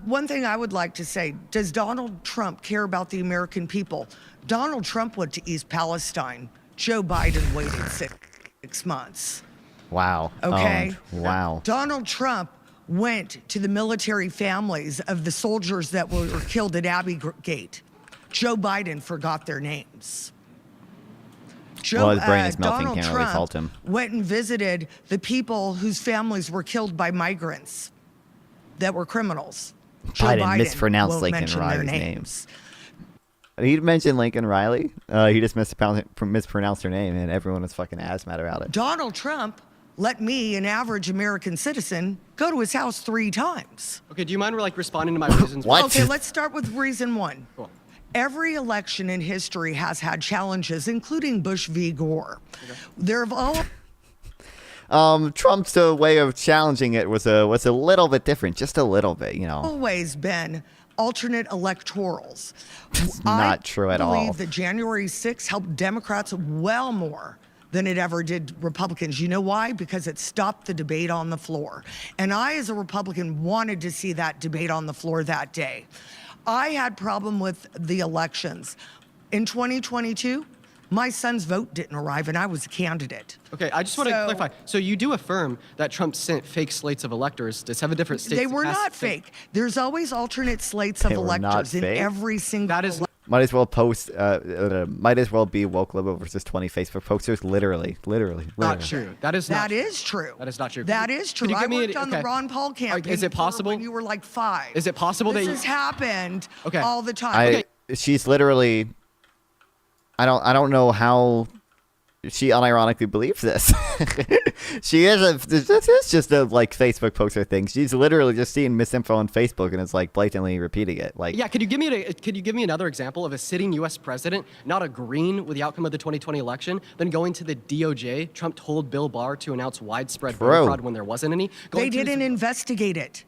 one thing I would like to say, does Donald Trump care about the American people? Donald Trump went to East Palestine. Joe Biden waited 6 months. Wow. Okay. Wow. Donald Trump went to the military families of the soldiers that were killed at Abbey Gate. Joe Biden forgot their names. Well, his brain is melting, Donald can't really Trump fault him. went and visited the people whose families were killed by migrants that were criminals. Joe Biden mispronounced won't Lincoln mention Riley's their name. names. He mentioned Lincoln Riley. He just mispronounced her name, and everyone was fucking ass mad about it. Donald Trump let me, an average American citizen, go to his house 3 times. Okay, do you mind like responding to my reasons? What? Okay, let's start with reason 1. Cool. Every election in history has had challenges, including Bush v. Gore. There have Trump's way of challenging it was a little bit different, just a little bit, you know. always been alternate electorals. not true at all. I believe that January 6th helped Democrats well more than it ever did Republicans. You know why? Because it stopped the debate on the floor. And I, as a Republican, wanted to see that debate on the floor that day. I had problem with the elections. In 2022, my son's vote didn't arrive, and I was a candidate. Okay, I just want to So- clarify. So you do affirm that Trump sent fake slates of electors to 7 different states? They to were cast not fake. There's always alternate slates of They were not electors in fake? every single That is Might as well might as well be woke liberal versus 20 Facebook posters. Literally. not true. That is not That is true. That is not true. That is Could true. you I give me worked on the okay. Ron Paul campaign. Is it possible? when you were like 5? Is it possible this that you has happened Okay. all the time? She's literally. I don't know how she unironically believes this. This is just a like Facebook poster thing. She's literally just seeing misinfo on Facebook and is like blatantly repeating it. Like, Yeah, could you give me another example of a sitting U.S. president not agreeing with the outcome of the 2020 election, then going to the DOJ? Trump told Bill Barr to announce widespread voter Bro. fraud when there wasn't any. They Going to his- didn't investigate it.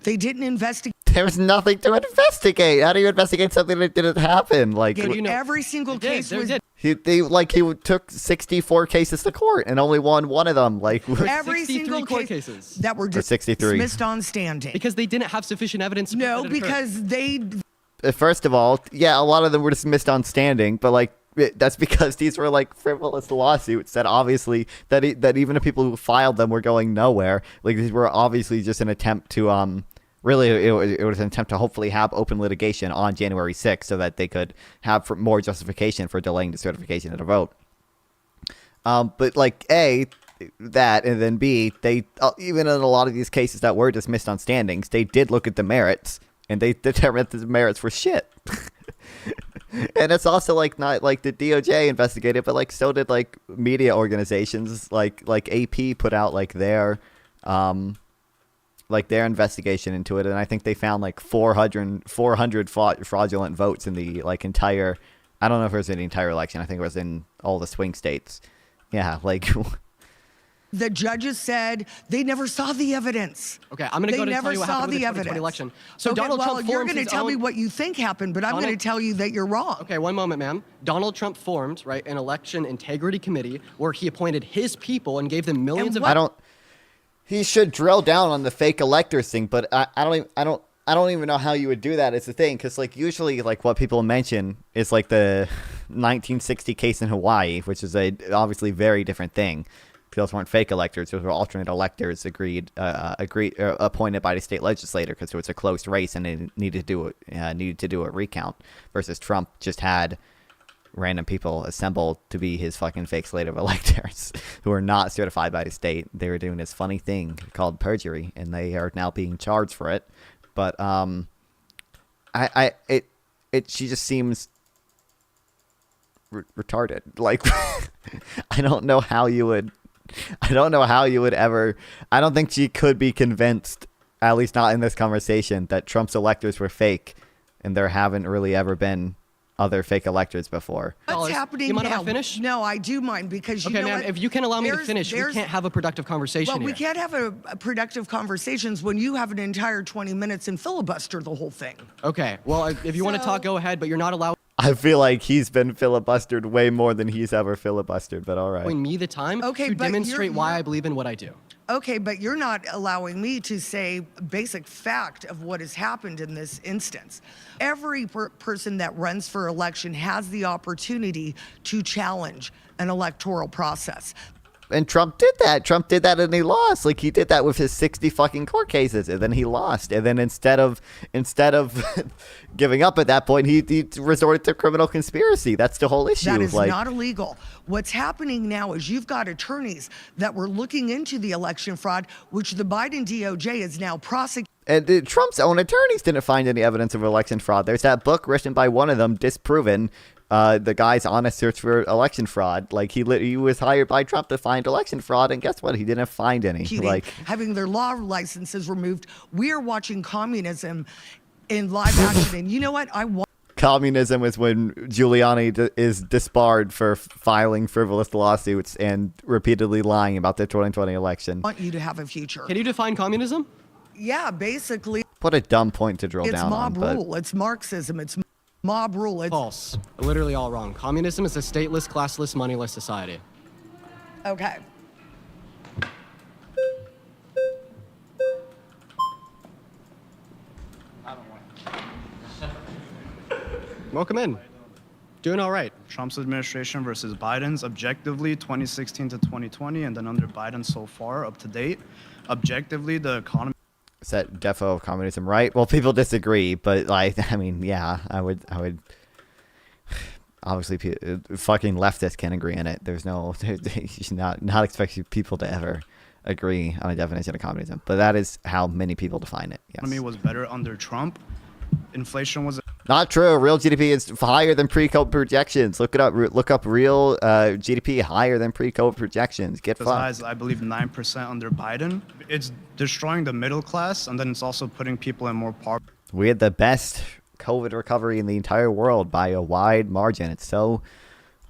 They didn't investigate there's nothing to investigate. How do you investigate something that didn't happen? Like, you know- every single They did, case they was did. he took 64 cases to court and only won one of them. Like, every 63 single court case cases. that were 63. dismissed on standing. Because they didn't have sufficient evidence. To No, prove that it occurred. because they first of all, yeah, a lot of them were dismissed on standing, but like that's because these were like frivolous lawsuits that obviously that even the people who filed them were going nowhere. Like these were obviously just an attempt to really it was an attempt to hopefully have open litigation on January 6th so that they could have more justification for delaying the certification of the vote. But like A, that, and then B, they even in a lot of these cases that were dismissed on standings, they did look at the merits and they determined that the merits were shit. And it's also like not like the DOJ investigated, but like so did like media organizations like AP put out like their investigation into it, and I think they found like 400 fraudulent votes in the like entire. I don't know if it was in the entire election. I think it was in all the swing states. Yeah, like the judges said they never saw the evidence. Okay, I'm going to They go to never tell you what saw happened in the the 2020 evidence. election. So Okay, Donald well, Trump you're formed going to his tell me own- what you think happened, but I'm going to Donald- tell you that you're wrong. Okay, one moment, ma'am. Donald Trump formed, right, an election integrity committee where he appointed his people and gave them millions And of. what- I don't. He should drill down on the fake electors thing, but I don't even know how you would do that. It's the thing, because like usually like what people mention is like the 1960 case in Hawaii, which is a obviously very different thing. those weren't fake electors; those were alternate electors appointed by the state legislature because it was a close race and they needed to do a recount. Versus Trump just had random people assembled to be his fucking fake slate of electors who are not certified by the state. They were doing this funny thing called perjury, and they are now being charged for it. But she just seems retarded. Like, I don't know how you would ever. I don't think she could be convinced, at least not in this conversation, that Trump's electors were fake, and there haven't really ever been other fake electors before. What's happening You mind now? if I finish? No, I do mind because you Okay, know ma'am, what? if you can allow me to There's- finish, we there's- can't have a productive conversation Well, here. we can't have a productive conversations when you have an entire 20 minutes and filibuster the whole thing. Okay, well, if you want to talk, go ahead, but you're not allowed I feel like he's been filibustered way more than he's ever filibustered, but all right. allowing me the time Okay, to but demonstrate why you're- I believe in what I do. Okay, but you're not allowing me to say basic fact of what has happened in this instance. Every person that runs for election has the opportunity to challenge an electoral process. And Trump did that. Trump did that and he lost. Like, he did that with his 60 fucking court cases, and then he lost. And then instead of giving up at that point, he resorted to criminal conspiracy. That's the whole issue. That is not illegal. What's happening now is you've got attorneys that were looking into the election fraud, which the Biden DOJ is now prosecuting. And Trump's own attorneys didn't find any evidence of election fraud. There's that book written by one of them, disproven, the guy's honest search for election fraud. Like, he was hired by Trump to find election fraud, and guess what? He didn't find any. Like, having their law licenses removed. We are watching communism in live action, and you know what? communism is when Giuliani is disbarred for filing frivolous lawsuits and repeatedly lying about the 2020 election. Want you to have a future. Can you define communism? Yeah, basically. What a dumb point to drill It's down mob on. rule. It's Marxism. It's mob rule. It's False. Literally all wrong. Communism is a stateless, classless, moneyless society. okay. Welcome in. Doing all right. Trump's administration versus Biden's, objectively 2016 to 2020, and then under Biden so far up to date. Objectively, the economy. Is that defo of communism, right? Well, people disagree, but like, I mean, yeah, I would. Obviously, fucking leftists can agree in it. You should not expect people to ever agree on a definition of communism, but that is how many people define it. Yes. Economy was better under Trump. Inflation was Not true. Real GDP is higher than pre-COVID projections. Look it up. Look up real GDP higher than pre-COVID projections. Get fucked. besides, I believe, 9% under Biden. It's destroying the middle class, and then it's also putting people in more poverty. We had the best COVID recovery in the entire world by a wide margin. It's so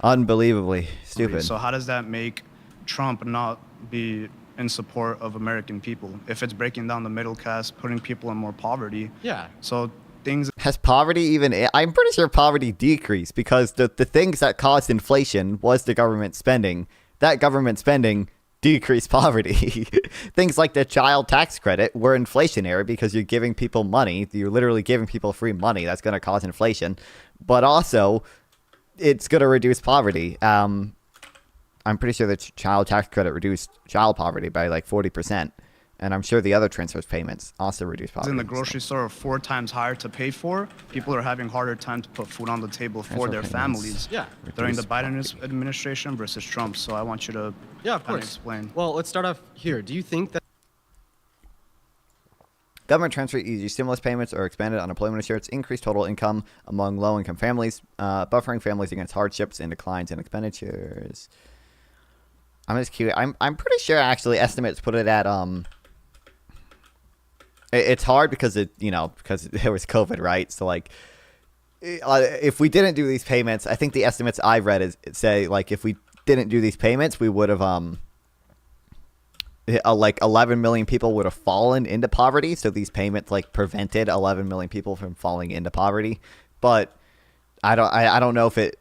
unbelievably stupid. So how does that make Trump not be in support of American people if it's breaking down the middle class, putting people in more poverty? Yeah. So things. Has poverty even... I'm pretty sure poverty decreased because the things that caused inflation was the government spending. That government spending decreased poverty. Things like the child tax credit were inflationary because you're giving people money. You're literally giving people free money. That's going to cause inflation. But also, it's going to reduce poverty. I'm pretty sure the child tax credit reduced child poverty by like 40%. And I'm sure the other transfer payments also reduce poverty. In the grocery store are 4 times higher to pay for. People are having harder time to put food on the table for their families. Yeah. During the Biden administration versus Trump. So I want you to Yeah, of kinda course. explain. Well, let's start off here. Do you think that Government transfer easy stimulus payments or expanded unemployment insurance increase total income among low-income families, buffering families against hardships and declines in expenditures? I'm just curious. I'm pretty sure actually estimates put it at It's hard because because there was COVID, right? So like, if we didn't do these payments, I think the estimates I've read say like if we didn't do these payments, we would have like 11 million people would have fallen into poverty. So these payments like prevented 11 million people from falling into poverty. But I don't know if it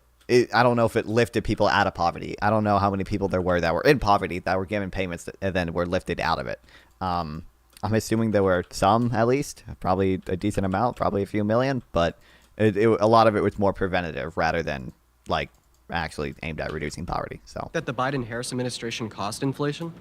lifted people out of poverty. I don't know how many people there were that were in poverty that were given payments and then were lifted out of it. I'm assuming there were some, at least, probably a decent amount, probably a few million, but a lot of it was more preventative rather than like actually aimed at reducing poverty. So That the Biden-Harris administration caused inflation?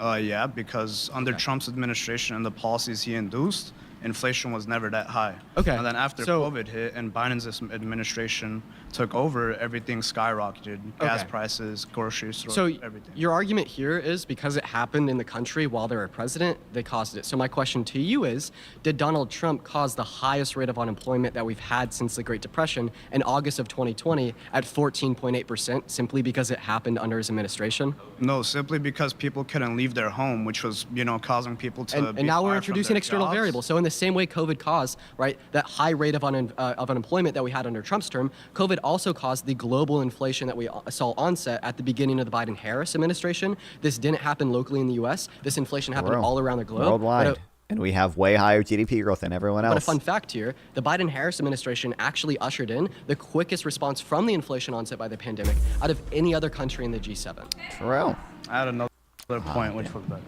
Yeah, because under Trump's administration and the policies he induced, inflation was never that high. Okay, And then after so- COVID hit and Biden's administration took over, everything skyrocketed. Gas Okay. prices, grocery stores, So everything. your argument here is because it happened in the country while they were president, they caused it. So my question to you is, did Donald Trump cause the highest rate of unemployment that we've had since the Great Depression in August of 2020 at 14.8% simply because it happened under his administration? No, simply because people couldn't leave their home, which was, causing people to And be now we're fired from introducing their external jobs. variables. So in the same way COVID caused, right, that high rate of unemployment that we had under Trump's term, COVID also caused the global inflation that we saw onset at the beginning of the Biden-Harris administration. This didn't happen locally in the U.S. This inflation happened all around the globe. worldwide. And we have way higher GDP growth than everyone else. But a fun fact here, the Biden-Harris administration actually ushered in the quickest response from the inflation onset by the pandemic out of any other country in the G7. True. I had another point, which was that.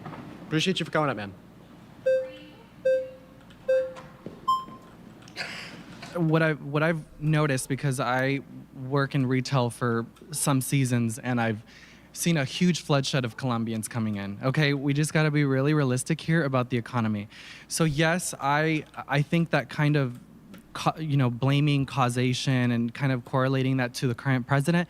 Appreciate you for coming up, man. What I've noticed, because I work in retail for some seasons and I've seen a huge bloodshed of Colombians coming in. Okay, we just got to be really realistic here about the economy. So yes, I think that kind of blaming causation and kind of correlating that to the current president,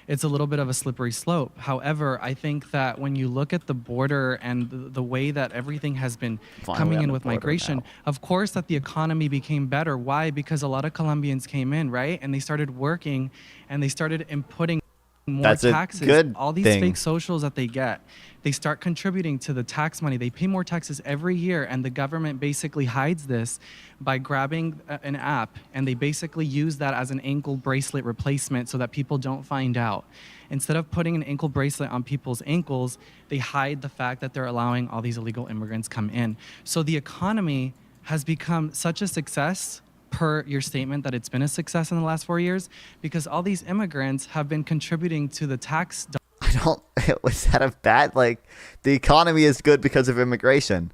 it's a little bit of a slippery slope. However, I think that when you look at the border and the way that everything has been coming in with migration, of course that the economy became better. Why? Because a lot of Colombians came in, right? And they started working and they started inputting more That's a taxes. good All these thing. fake socials that they get, they start contributing to the tax money. They pay more taxes every year, and the government basically hides this by grabbing an app, and they basically use that as an ankle bracelet replacement so that people don't find out. Instead of putting an ankle bracelet on people's ankles, they hide the fact that they're allowing all these illegal immigrants come in. So the economy has become such a success, per your statement that it's been a success in the last 4 years, because all these immigrants have been contributing to the tax. I don't. Was that a bad? Like, the economy is good because of immigration.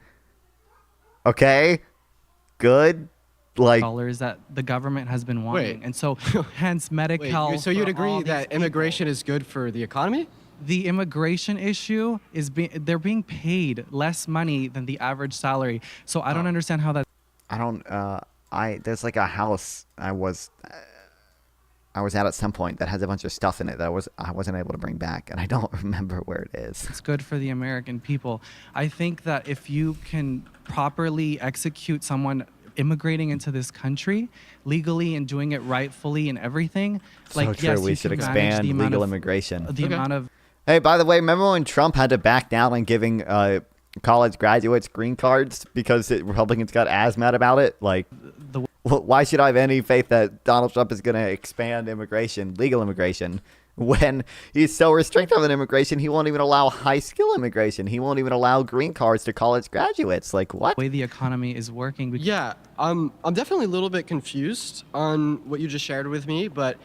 Okay, good. Like, dollars that the government has been wanting. Wait. And so hence Medi-Cal. Wait, so you'd for all agree that these immigration is good for the economy? the immigration issue is they're being paid less money than the average salary. So I don't understand how that. I don't. There's like a house I was at some point that has a bunch of stuff in it that I wasn't able to bring back, and I don't remember where it is. It's good for the American people. I think that if you can properly execute someone immigrating into this country legally and doing it rightfully and everything, So true. yes, We you should can manage expand the amount legal of- immigration. The amount of Hey, by the way, remember when Trump had to back down on giving college graduates green cards because Republicans got as mad about it? Like, why should I have any faith that Donald Trump is going to expand immigration, legal immigration, when he's so restrictive on immigration? He won't even allow high skill immigration. He won't even allow green cards to college graduates. Like, what? way the economy is working. Yeah, I'm definitely a little bit confused on what you just shared with me, but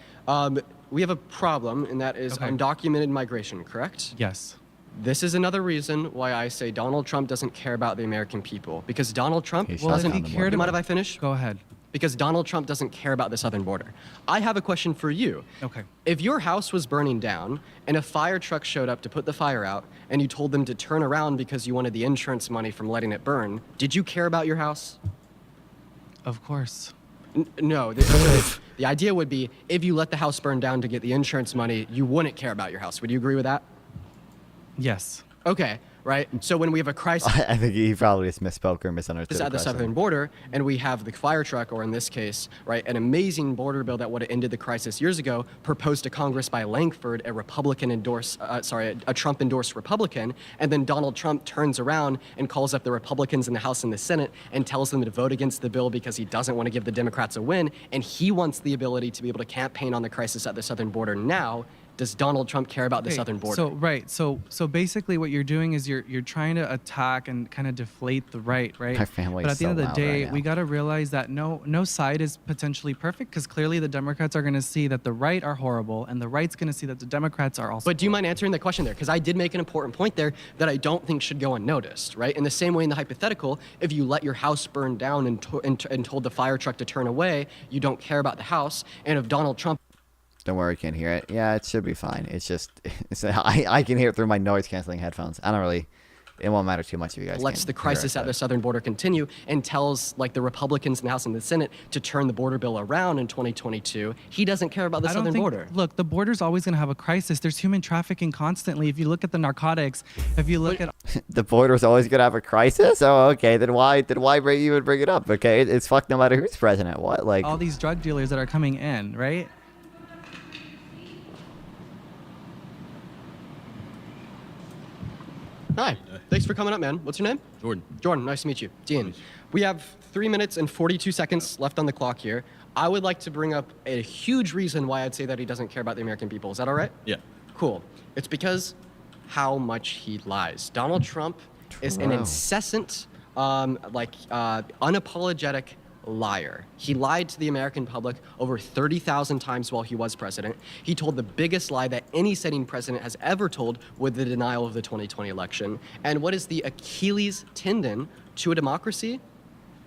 we have a problem, and that is Okay. undocumented migration, correct? Yes. This is another reason why I say Donald Trump doesn't care about the American people, because Donald Trump He Well, shut if down he the cared border. You mind about, if I finish? go ahead. Because Donald Trump doesn't care about the southern border. I have a question for you. Okay. If your house was burning down and a fire truck showed up to put the fire out and you told them to turn around because you wanted the insurance money from letting it burn, did you care about your house? Of course. No. The idea would be if you let the house burn down to get the insurance money, you wouldn't care about your house. Would you agree with that? Yes. Okay, right? So when we have a crisis I think he probably just misspoke or misunderstood. at the question. southern border and we have the fire truck, or in this case, right, an amazing border bill that would have ended the crisis years ago, proposed to Congress by Langford, a Trump-endorsed Republican, and then Donald Trump turns around and calls up the Republicans in the House and the Senate and tells them to vote against the bill because he doesn't want to give the Democrats a win, and he wants the ability to be able to campaign on the crisis at the southern border now. Does Donald Trump care about the Okay, southern border? So right. So basically, what you're doing is you're trying to attack and kind of deflate the right. My family But is at the so end of the loud day, right we now. got to realize that no side is potentially perfect, because clearly the Democrats are going to see that the right are horrible, and the right's going to see that the Democrats are also. But do you mind answering that question there? Because I did make an important point there that I don't think should go unnoticed, right? In the same way in the hypothetical, if you let your house burn down and told the fire truck to turn away, you don't care about the house. And if Donald Trump Don't worry, can't hear it. Yeah, it should be fine. It's just I can hear it through my noise canceling headphones. I don't really. It won't matter too much if you guys. Lets can't the hear crisis it, at the but- southern border continue and tells like the Republicans in the House and the Senate to turn the border bill around in 2022. He doesn't care about the I don't southern think, border. Look, the border's always going to have a crisis. There's human trafficking constantly. If you look at the narcotics, if you look at The border's always gonna have a crisis. Oh, okay. Then why even bring it up? Okay, it's fucked no matter who's president. What like? all these drug dealers that are coming in, right? Hi. Thanks for coming up, man. What's your name? Jordan. Jordan, nice to meet you. Dean. We have 3 minutes and 42 seconds left on the clock here. I would like to bring up a huge reason why I'd say that he doesn't care about the American people. Is that all right? Yeah. Cool. It's because how much he lies. Donald Trump is an Wow. incessant, unapologetic liar. He lied to the American public over 30,000 times while he was president. He told the biggest lie that any sitting president has ever told with the denial of the 2020 election. And what is the Achilles tendon to a democracy?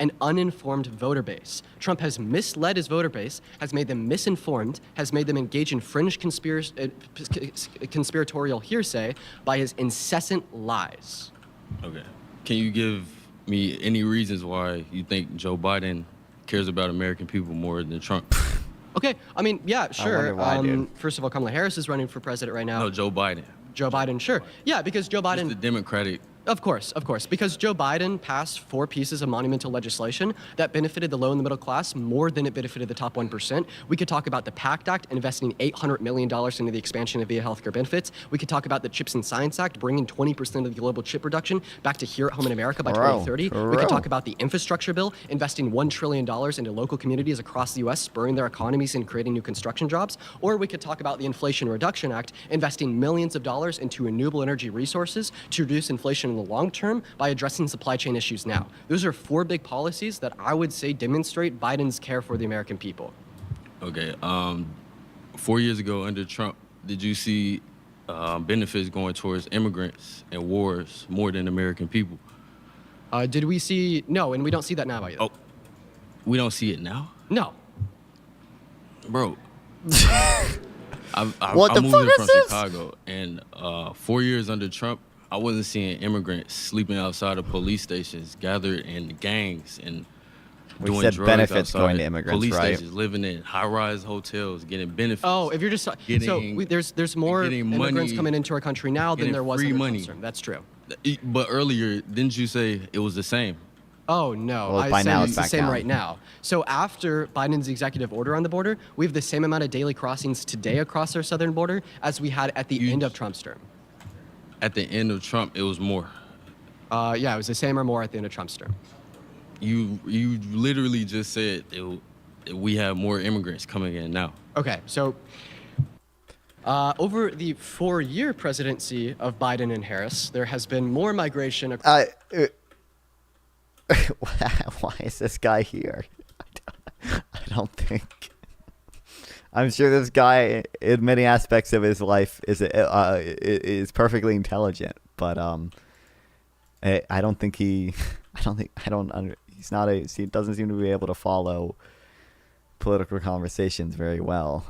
An uninformed voter base. Trump has misled his voter base, has made them misinformed, has made them engage in fringe conspiratorial hearsay by his incessant lies. Okay. Can you give me any reasons why you think Joe Biden cares about American people more than Trump? Okay, I mean, yeah, sure. wonder why, dude. First of all, Kamala Harris is running for president right now. No, Joe Biden. Joe Biden, sure. Yeah, because Joe It's Biden. the Democratic. Of course. Because Joe Biden passed 4 pieces of monumental legislation that benefited the low and the middle class more than it benefited the top 1%. We could talk about the PACT Act, investing $800 million into the expansion of VA healthcare benefits. We could talk about the CHIPS and Science Act, bringing 20% of the global chip production back to here at home in America by 2030. We could talk about the infrastructure bill, investing $1 trillion into local communities across the U.S., spurring their economies and creating new construction jobs. Or we could talk about the Inflation Reduction Act, investing millions of dollars into renewable energy resources to reduce inflation in the long term by addressing supply chain issues now. Those are 4 big policies that I would say demonstrate Biden's care for the American people. Okay. 4 years ago under Trump, did you see benefits going towards immigrants and wars more than American people? Did we see? No, and we don't see that now either. Oh, we don't see it now? No. Bro. I What the moved fuck in is from this? Chicago, and 4 years under Trump, I wasn't seeing immigrants sleeping outside of police stations, gathered in gangs, and We doing said drugs benefits outside going to immigrants, police right? stations, living in high-rise hotels, getting benefits. Oh, if you're just Getting- there's more getting immigrants money, coming into our country now than getting there was free under money. Trump's term. That's true. But earlier, didn't you say it was the same? Oh no, Well, I by said now it's it's the back same down. right now. So after Biden's executive order on the border, we have the same amount of daily crossings today across our southern border as we had at the end of Trump's term. At the end of Trump, it was more. Yeah, it was the same or more at the end of Trump's term. You literally just said we have more immigrants coming in now. Okay, so over the 4-year presidency of Biden and Harris, there has been more migration. Why is this guy here? I don't think. I'm sure this guy, in many aspects of his life, is perfectly intelligent, but I don't think he. He's not a. He doesn't seem to be able to follow political conversations very well.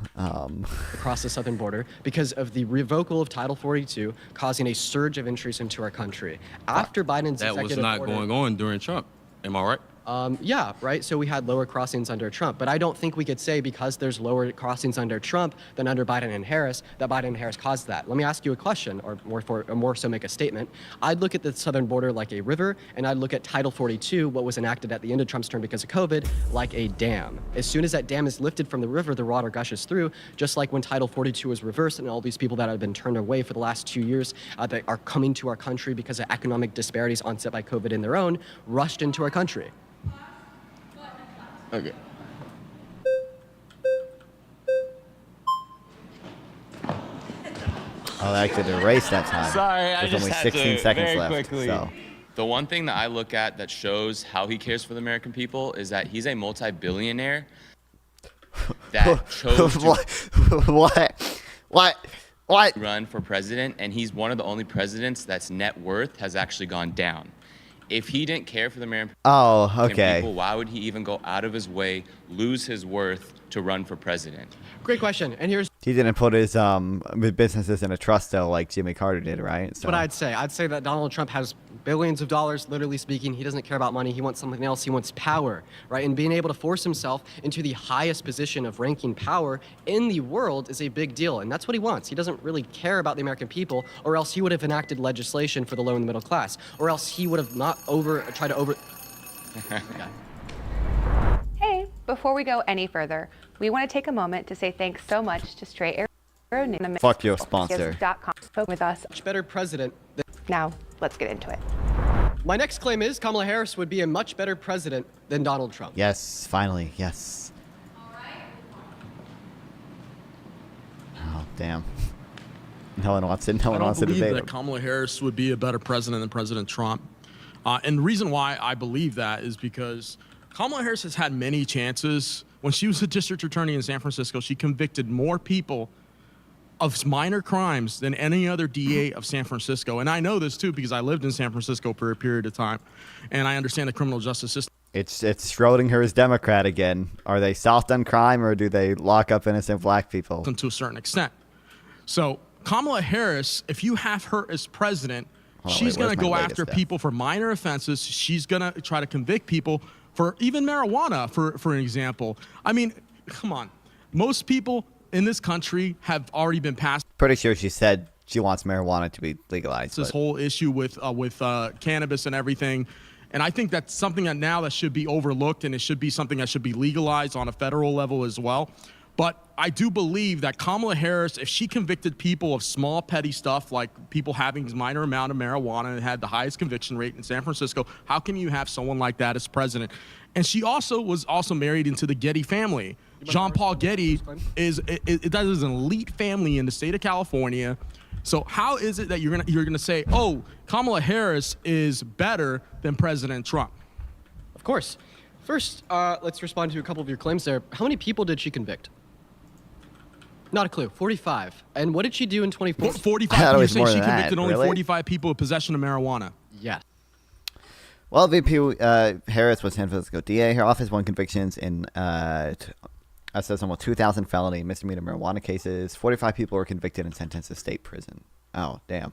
Across the southern border because of the revocal of Title 42, causing a surge of entries into our country. After Biden's That was executive not order, going on during Trump. Am I right? Yeah, right. So we had lower crossings under Trump, but I don't think we could say because there's lower crossings under Trump than under Biden and Harris that Biden and Harris caused that. Let me ask you a question, or more so make a statement. I'd look at the southern border like a river, and I'd look at Title 42, what was enacted at the end of Trump's term because of COVID, like a dam. As soon as that dam is lifted from the river, the water gushes through, just like when Title 42 was reversed and all these people that have been turned away for the last 2 years that are coming to our country because of economic disparities onset by COVID in their own, rushed into our country. Okay. Oh, I could erase that time. Sorry, I There's just only had 16 to seconds very left. quickly. So. The one thing that I look at that shows how he cares for the American people is that he's a multi-billionaire that chose to What? run for president, and he's one of the only presidents that's net worth has actually gone down. If he didn't care for the American Oh, okay. people, why would he even go out of his way, lose his worth to run for president? Great question. And here's He didn't put his businesses in a trust though, like Jimmy Carter did, right? That's what I'd say. I'd say that Donald Trump has billions of dollars, literally speaking. He doesn't care about money. He wants something else. He wants power, right? And being able to force himself into the highest position of ranking power in the world is a big deal. And that's what he wants. He doesn't really care about the American people, or else he would have enacted legislation for the low and the middle class, or else he would have not tried to over. Okay. Hey, before we go any further, we want to take a moment to say thanks so much to Stray Arrow News. Fuck your sponsor. Spoke with us. Much better president. Now, let's get into it. My next claim is Kamala Harris would be a much better president than Donald Trump. Yes, finally, yes. Oh, damn. No one wants it. No one wants to debate I don't believe him. that Kamala Harris would be a better president than President Trump. And the reason why I believe that is because Kamala Harris has had many chances. When she was a district attorney in San Francisco, she convicted more people of minor crimes than any other DA of San Francisco. And I know this too because I lived in San Francisco for a period of time, and I understand the criminal justice system. It's Schrodinger's Democrat again. Are they soft on crime or do they lock up innocent black people? To a certain extent. So Kamala Harris, if you have her as president, she's going to go after people for minor offenses. She's going to try to convict people for even marijuana, for an example. I mean, come on. Most people in this country have already been passed. Pretty sure she said she wants marijuana to be legalized. This whole issue with cannabis and everything. And I think that's something that now that should be overlooked, and it should be something that should be legalized on a federal level as well. But I do believe that Kamala Harris, if she convicted people of small, petty stuff like people having a minor amount of marijuana and had the highest conviction rate in San Francisco, how can you have someone like that as president? And she also was married into the Getty family. Jean-Paul Getty is an elite family in the state of California. So how is it that you're gonna say, oh, Kamala Harris is better than President Trump? Of course. First, let's respond to a couple of your claims there. How many people did she convict? Not a clue. 45. And what did she do in 2014? 45. You're saying she convicted only 45 people of possession of marijuana? Yes. Well, VP Harris was San Francisco DA. Her office won convictions in that says almost 2,000 felony misdemeanor marijuana cases. 45 people were convicted and sentenced to state prison. Oh, damn.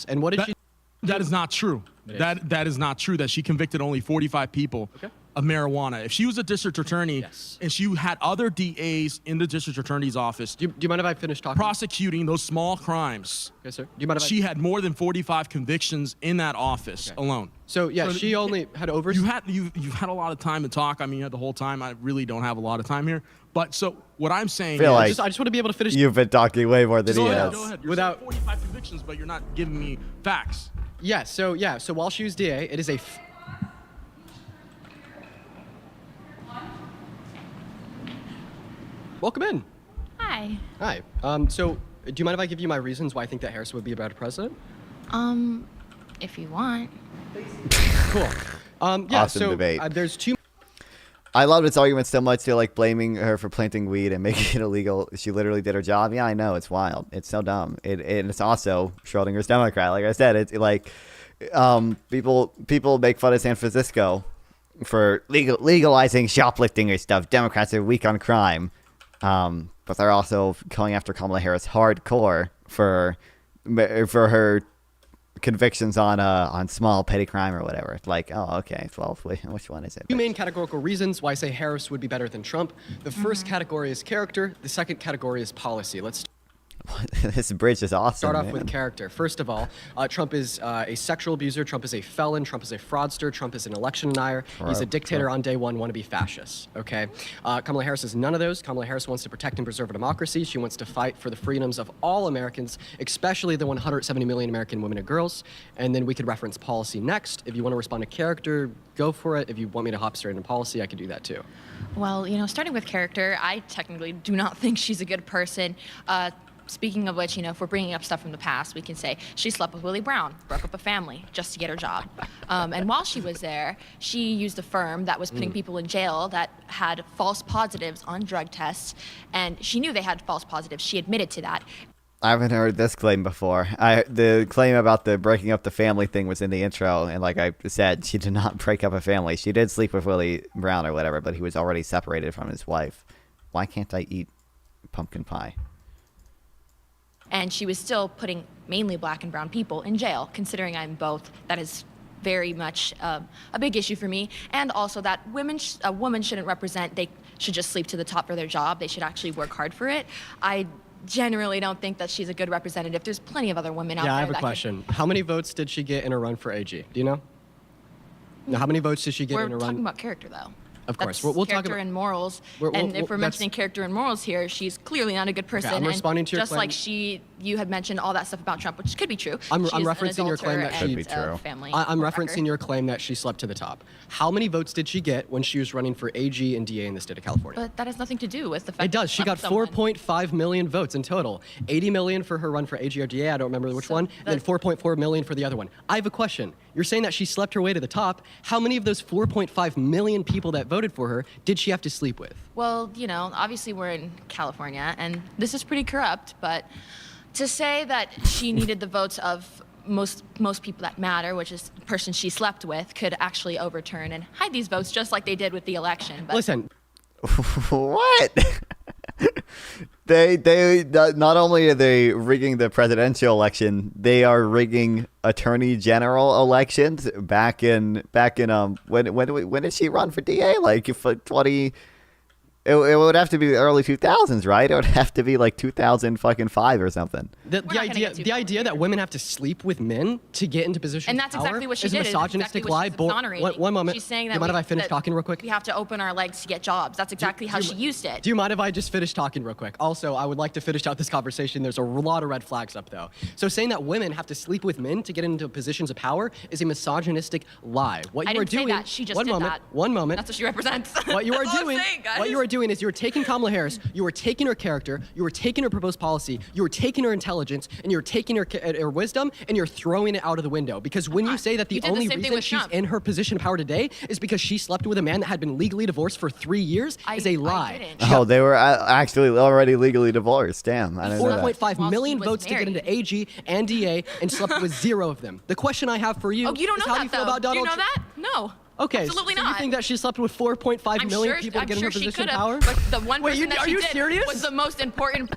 And what did she? That is not true. That is not true. That she convicted only 45 people of marijuana. If she was a district attorney and she had other DAs in the district attorney's office, do you mind if I finish talking? Prosecuting those small crimes. Yes, sir. Do you mind if she had more than 45 convictions in that office alone. So yeah, she only had over. You've had a lot of time to talk. I mean, you had the whole time. I really don't have a lot of time here. But so what I'm saying is, like I just want to be able to finish. You've been talking way more than he has. Go ahead. You're saying 45 convictions, but you're not giving me facts. Yeah. So while she was DA, it is a. Welcome in. Hi. Hi. So, do you mind if I give you my reasons why I think that Harris would be a better president? If you want. Cool. Yeah. Awesome so debate. There's two. I love this argument so much. They're like blaming her for planting weed and making it illegal. She literally did her job. Yeah, I know. It's wild. It's so dumb. And it's also Schrodinger's Democrat. Like I said, it's like people make fun of San Francisco for legalizing shoplifting or stuff. Democrats are weak on crime. But they're also going after Kamala Harris hardcore for her convictions on small petty crime or whatever. It's like, oh, okay, well, which one is it? Two main categorical reasons why I say Harris would be better than Trump. The first category is character. The second category is policy. Let's This bridge is awesome. start off man. with character. First of all, Trump is a sexual abuser. Trump is a felon. Trump is a fraudster. Trump is an election denier. He's a dictator on day one, wannabe fascist. Okay? Kamala Harris is none of those. Kamala Harris wants to protect and preserve a democracy. She wants to fight for the freedoms of all Americans, especially the 170 million American women and girls. And then we could reference policy next. If you want to respond to character, go for it. If you want me to hop straight into policy, I can do that too. Well, starting with character, I technically do not think she's a good person. Speaking of which, if we're bringing up stuff from the past, we can say she slept with Willie Brown, broke up a family just to get her job. And while she was there, she used a firm that was putting people in jail that had false positives on drug tests. And she knew they had false positives. She admitted to that. I haven't heard this claim before. The claim about the breaking up the family thing was in the intro, and like I said, she did not break up a family. She did sleep with Willie Brown or whatever, but he was already separated from his wife. Why can't I eat pumpkin pie. And she was still putting mainly black and brown people in jail, considering I'm both. That is very much a big issue for me. And also that a woman shouldn't represent, they should just sleep to the top for their job. They should actually work hard for it. I generally don't think that she's a good representative. There's plenty of other women out there. Yeah, I have a that question. How many votes did she get in a run for AG? Do you know? Now, how many votes did she get We're in a run? talking about character, though. Of course. That's We'll talk character about and morals. We're- And we'll- if we're that's- mentioning character and morals here, she's clearly not a good person. I'm And responding to your just claim. like you had mentioned all that stuff about Trump, which could be true. I'm She's an referencing your claim adulterer that she- and Could be true. a family I'm wrecker. referencing your claim that she slept to the top. How many votes did she get when she was running for AG and DA in the state of California? But that has nothing to do with the fact It does. that She got slept with someone. 4.5 million votes in total. 80 million for her run for AG or DA. I don't remember which So one. And then 4.4 million for the other one. I have a question. You're saying that she slept her way to the top. How many of those 4.5 million people that voted for her did she have to sleep with? Well, obviously we're in California, and this is pretty corrupt, but to say that she needed the votes of most people that matter, which is the person she slept with, could actually overturn and hide these votes just like they did with the election. But Listen, What? They not only are they rigging the presidential election, they are rigging attorney general elections. Back in when did she run for DA? Like for 20. It would have to be the early 2000s, right? It would have to be like 2005 or something. The not gonna idea get too the far idea that women have to sleep with men to get into positions And of that's power exactly what she is did. a It's exactly misogynistic what lie. she's exonerating. One moment. She's saying that Do you mind if I finish that talking real quick? we have to open our legs to get jobs. That's exactly how she used it. Do you mind if I just finish talking real quick? Also, I would like to finish out this conversation. There's a lot of red flags up, though. So saying that women have to sleep with men to get into positions of power is a misogynistic lie. What I you are didn't say doing? that. She just one did moment. that. One moment. That's what she represents. What you are That's all I'm doing? saying, guys. What you are doing is you are taking Kamala Harris. You are taking her character. You are taking her proposed policy. You are taking her intelligence, and you're taking her wisdom, and you're throwing it out of the window. Because when you say that the You did the only same thing reason with she's Trump. in her position of power today is because she slept with a man that had been legally divorced for 3 years is a I lie. didn't. Oh, they were actually already legally divorced. Damn, I didn't know that. 4.5 While million he was votes to get married. into AG and DA and slept with 0 of them. The question I have for you, Oh, you don't is know how that, do you feel though. about Do Donald you know Trump? that? No. Okay, Absolutely so not. you think that she slept with 4.5 million people to get in her she position could of power? have, but the one Wait, person that are she you did serious? was the most important.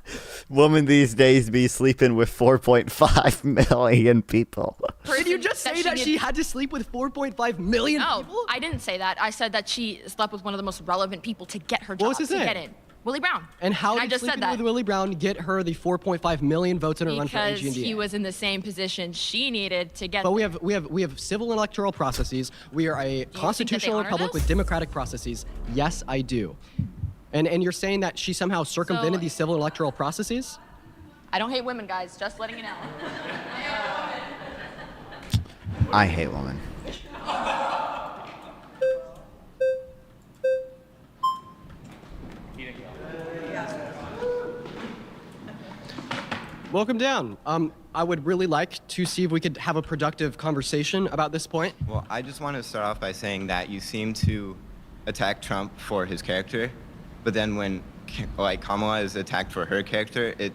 Women these days be sleeping with 4.5 million people. Did you just say that she had to sleep with 4.5 million No, people? I didn't say that. I said that she slept with one of the most relevant people to get her What job, was his to name? get in. Willie Brown. And how I did just said sleeping that with Willie Brown get her the 4.5 million votes in her run for because AG and DA? he was in the same position she needed to get. But we have civil and electoral processes. We are a constitutional honor republic those? with democratic processes. Yes, I do. And you're saying that she somehow circumvented So- these civil and electoral processes? I don't hate women, guys. Just letting you know. I hate women. Welcome down. I would really like to see if we could have a productive conversation about this point. Well, I just want to start off by saying that you seem to attack Trump for his character, but then when Kamala is attacked for her character, it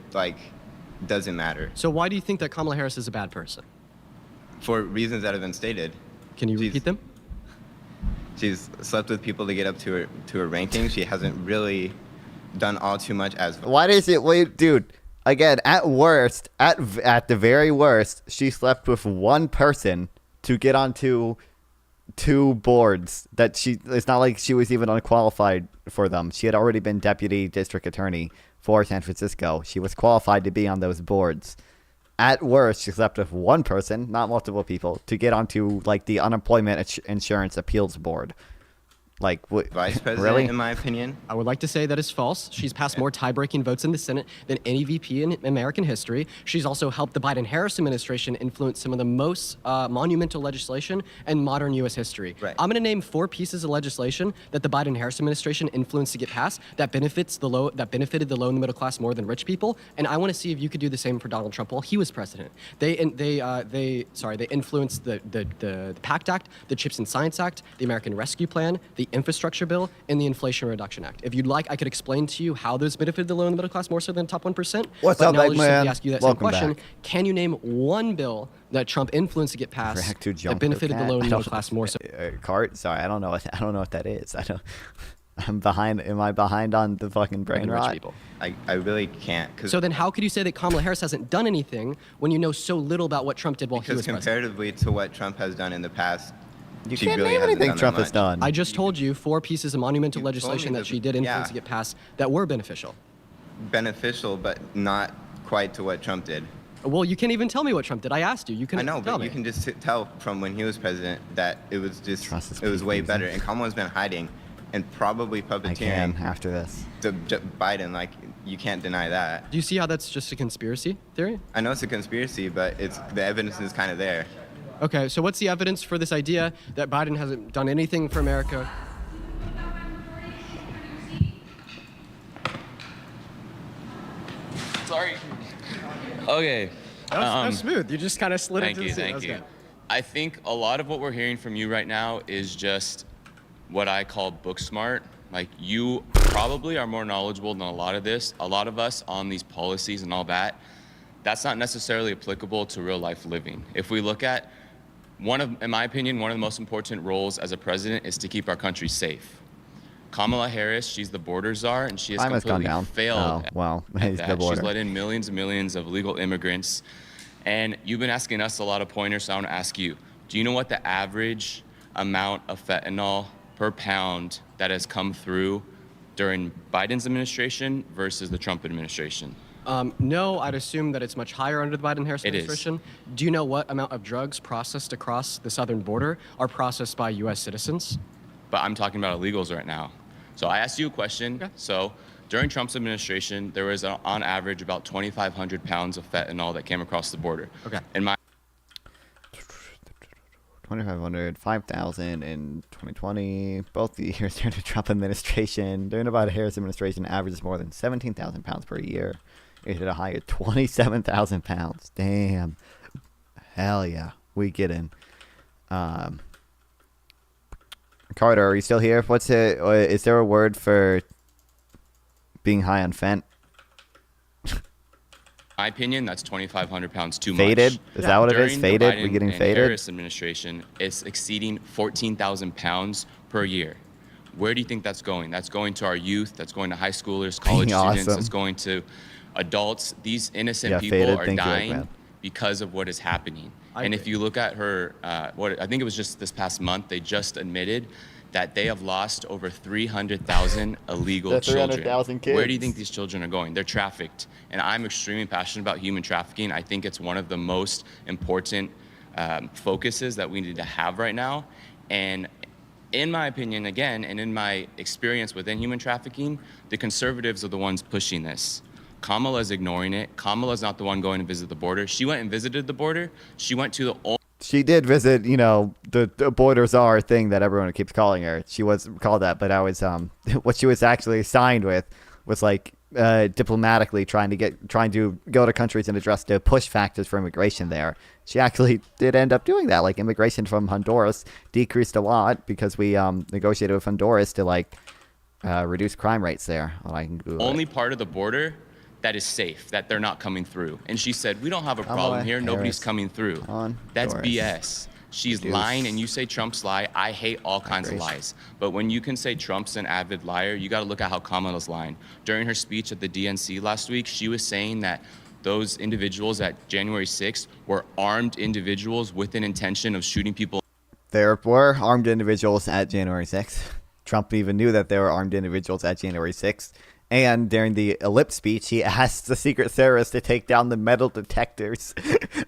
doesn't matter So why do you think that Kamala Harris is a bad person? for reasons that have been stated. Can you repeat them? She's slept with people to get up to her ranking. She hasn't really done all too much as. Why does it wait, dude? Again, at worst, at the very worst, she slept with one person to get onto 2 boards that it's not like she was even unqualified for them. She had already been deputy district attorney for San Francisco. She was qualified to be on those boards. At worst, she slept with one person, not multiple people, to get onto the unemployment insurance appeals board. Vice president, really? in my opinion. I would like to say that is false. She's passed more tie-breaking votes in the Senate than any VP in American history. She's also helped the Biden-Harris administration influence some of the most monumental legislation in modern U.S. history. Right. I'm going to name 4 pieces of legislation that the Biden-Harris administration influenced to get passed that benefited the low and the middle class more than rich people. And I want to see if you could do the same for Donald Trump while he was president. They influenced the PACT Act, the CHIPS and Science Act, the American Rescue Plan, the Infrastructure Bill, and the Inflation Reduction Act. If you'd like, I could explain to you how those benefited the low and the middle class more so than the top 1%. What's but up, now I'll big just simply man? ask you that Welcome same question. back. Can you name one bill that Trump influenced to get passed that benefited the low and middle class more so? Cart? Sorry, I don't know what that is. I I'm behind. Am I behind on the fucking brain Rich rot? people. I really can't. So then how could you say that Kamala Harris hasn't done anything when you know so little about what Trump did while he Because was president? comparatively to what Trump has done in the past, You she can't really name hasn't anything done Trump that has much. done. I just told you 4 pieces of monumental You told legislation me that she did influence to get passed that were beneficial. Beneficial, but not quite to what Trump did. Well, you can't even tell me what Trump did. I asked you. You can I know, tell but me. you can just tell from when he was president that it was just Trust is it was way pretty better. easy. And Kamala's been hiding and probably I can puppeteering after this. to Biden. Like, you can't deny that. Do you see how that's just a conspiracy theory? I know it's a conspiracy, but it's the evidence is kind of there. Okay, so what's the evidence for this idea that Biden hasn't done anything for America? Sorry. Okay. That's smooth. You just kind of slid Thank into you, the seat. That thank was you. good. I think a lot of what we're hearing from you right now is just what I call book smart. Like, you probably are more knowledgeable than a lot of this. A lot of us on these policies and all that, that's not necessarily applicable to real life living. If we look at in my opinion, one of the most important roles as a president is to keep our country safe. Kamala Harris, she's the border czar, and she has Time has gone completely down. failed Oh, well, at he's the that. border. She's let in millions and millions of illegal immigrants. And you've been asking us a lot of pointers, so I want to ask you, do you know what the average amount of fentanyl per pound that has come through during Biden's administration versus the Trump administration? No, I'd assume that it's much higher under the Biden-Harris It is. administration. Do you know what amount of drugs processed across the southern border are processed by U.S. citizens? But I'm talking about illegals right now. So I asked you a question. Okay. So during Trump's administration, there was on average about 2,500 pounds of fentanyl that came across the border. Okay. In my 2,500, 5,000 in 2020. Both the years during the Trump administration. During the Biden Harris administration, averages more than 17,000 pounds per year. It hit a high of 27,000 pounds. Damn. Hell yeah. We get in. Carter, are you still here? Is there a word for being high on fent? my opinion, that's 2,500 pounds too Faded? much. Is that what it is? During the Faded? Biden We getting and faded? Harris administration, it's exceeding 14,000 pounds per year. Where do you think that's going? That's going to our youth. That's going to high schoolers, college Being students. awesome. It's going to adults. These innocent Yeah, people faded. are Thank you, dying man. because of what is happening. I And agree. if you look at her, I think it was just this past month, they just admitted that they have lost over 300,000 illegal That's children. 300,000 Where do you kids. think these children are going? They're trafficked. And I'm extremely passionate about human trafficking. I think it's one of the most important focuses that we need to have right now. And in my opinion, again, and in my experience within human trafficking, the conservatives are the ones pushing this. Kamala's ignoring it. Kamala's not the one going to visit the border. She went and visited the border. She went to the only She did visit, the border czar thing that everyone keeps calling her. She was called that, but I was what she was actually signed with was like diplomatically trying to go to countries and address the push factors for immigration there. She actually did end up doing that. Like, immigration from Honduras decreased a lot because we negotiated with Honduras to reduce crime rates there. Well, I can Google only it. part of the border that is safe, that they're not coming through. And she said, we don't have a Kamala problem here. Nobody's Harris coming through. Honduras. That's BS. She's Reduce lying, and you say Trump's lie. I hate all kinds of migration. lies. But when you can say Trump's an avid liar, you got to look at how Kamala's lying. During her speech at the DNC last week, she was saying that those individuals at January 6th were armed individuals with an intention of shooting people. There were armed individuals at January 6th. Trump even knew that there were armed individuals at January 6th. And during the ellipse speech, he asked the Secret Service to take down the metal detectors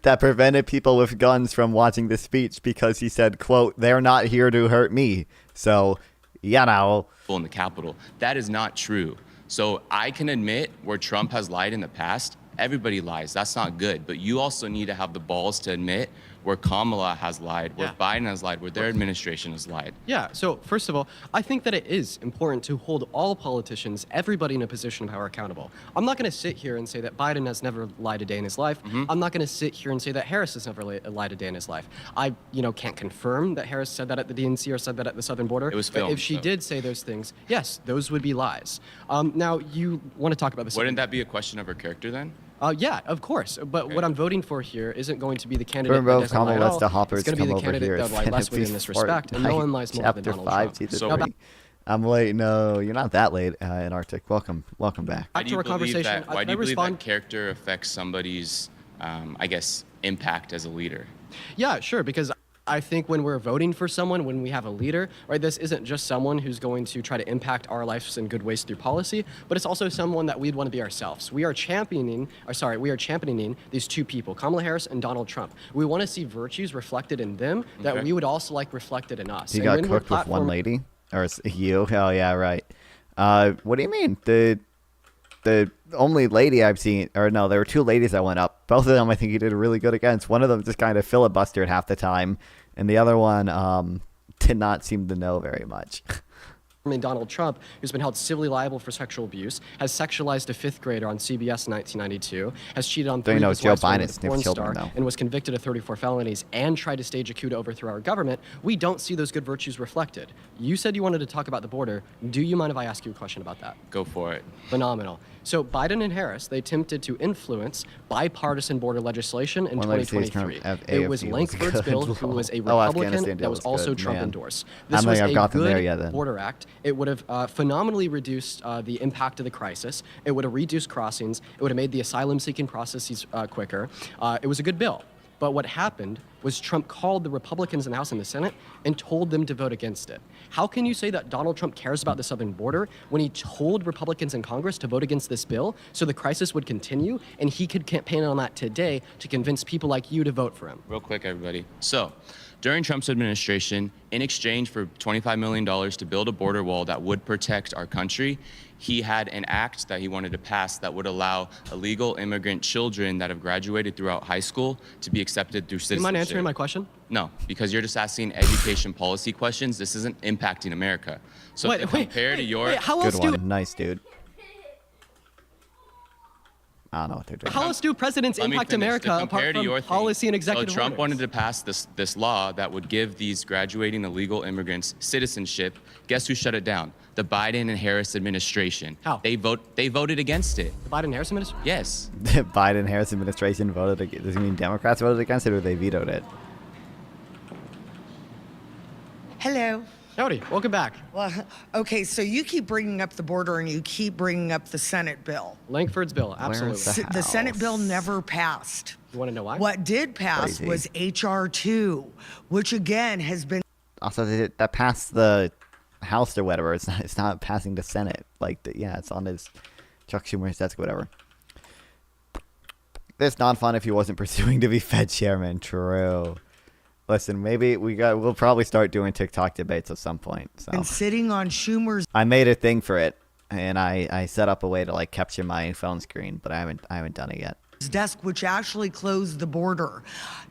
that prevented people with guns from watching the speech because he said, quote, "They're not here to hurt me." So, In the Capitol. That is not true. So I can admit where Trump has lied in the past. Everybody lies. That's not good. But you also need to have the balls to admit where Kamala has lied, where Biden has lied, where their administration has lied. Yeah, so first of all, I think that it is important to hold all politicians, everybody in a position of power, accountable. I'm not going to sit here and say that Biden has never lied a day in his life. I'm not going to sit here and say that Harris has never lied a day in his life. I, can't confirm that Harris said that at the DNC or said that at the southern border. It was but filmed, if she so- did say those things, yes, those would be lies. Now, you want to talk about this. Wouldn't that be a question of her character then? Yeah, of course. But Okay. what I'm voting for here isn't going to be the candidate Remember, that doesn't lie Kamala at lets all. the hoppers It's going to be come the over candidate here. that lied less within this respect, and no one lies more than Chapter Donald 5, Trump. Season So- 3. I'm late. No, you're not that late in Arctic. Welcome back. Why Back do to you our believe conversation. that? Why do you Can I believe respond? that character affects somebody's, I guess, impact as a leader? Yeah, sure, because I think when we're voting for someone, when we have a leader, right, this isn't just someone who's going to try to impact our lives in good ways through policy, but it's also someone that we'd want to be ourselves. We are championing these two people, Kamala Harris and Donald Trump. We want to see virtues reflected in them that we would also like reflected in us. You And got when we're cooked with one platform- lady, or is it you? Oh yeah, right. What do you mean? The only lady I've seen, or no, there were two ladies that went up. Both of them, I think he did really good against. One of them just kind of filibustered half the time, and the other one did not seem to know very much. Donald Trump, who's been held civilly liable for sexual abuse, has sexualized a 5th grader on CBS in 1992, has cheated on 3 you know of his Joe wives Biden with a sniffed porn children, star, though? and was convicted of 34 felonies and tried to stage a coup to overthrow our government. We don't see those good virtues reflected. You said you wanted to talk about the border. Do you mind if I ask you a question about that? Go for it. Phenomenal. So Biden and Harris, they attempted to influence bipartisan border legislation in One lady says 2023. Trump It was AFD was Langford's good. bill, who was a Oh, Republican Afghanistan that deal was was also good, Trump man. endorsed. I This don't was think I've a gotten there good yet then. border act. It would have phenomenally reduced the impact of the crisis. It would have reduced crossings. It would have made the asylum-seeking processes quicker. It was a good bill. But what happened was Trump called the Republicans in the House and the Senate and told them to vote against it. How can you say that Donald Trump cares about the southern border when he told Republicans in Congress to vote against this bill so the crisis would continue, and he could campaign on that today to convince people like you to vote for him? Real quick, everybody. So, during Trump's administration, in exchange for $25 million to build a border wall that would protect our country, he had an act that he wanted to pass that would allow illegal immigrant children that have graduated throughout high school to be accepted through Do you citizenship. mind answering my question? No, because you're just asking education policy questions. This isn't impacting America. So to compare to your... how Good else do one. Nice, dude. I don't know what they're doing. how else do presidents Let me impact finish. America To compare apart to your from policy and executive So Trump orders? wanted to pass this law that would give these graduating illegal immigrants citizenship. Guess who shut it down? The Biden and Harris administration. How? They voted against it. The Biden-Harris administration? Yes. The Biden-Harris administration voted against. Does it mean Democrats voted against it, or they vetoed it? Hello. Howdy, welcome back. Well, okay, so you keep bringing up the border and you keep bringing up the Senate bill. Langford's bill, absolutely. the The Senate House? bill never passed. You want to know why? What did pass Crazy. was H.R. 2, which again has been Also, that passed the House or whatever. It's not passing the Senate. Yeah, it's on his Chuck Schumer's desk or whatever. It's not fun if he wasn't pursuing to be Fed chairman. True. Listen, maybe we'll probably start doing TikTok debates at some point. So been sitting on Schumer's I made a thing for it, and I set up a way to capture my phone screen, but I haven't done it yet. desk, which actually closed the border.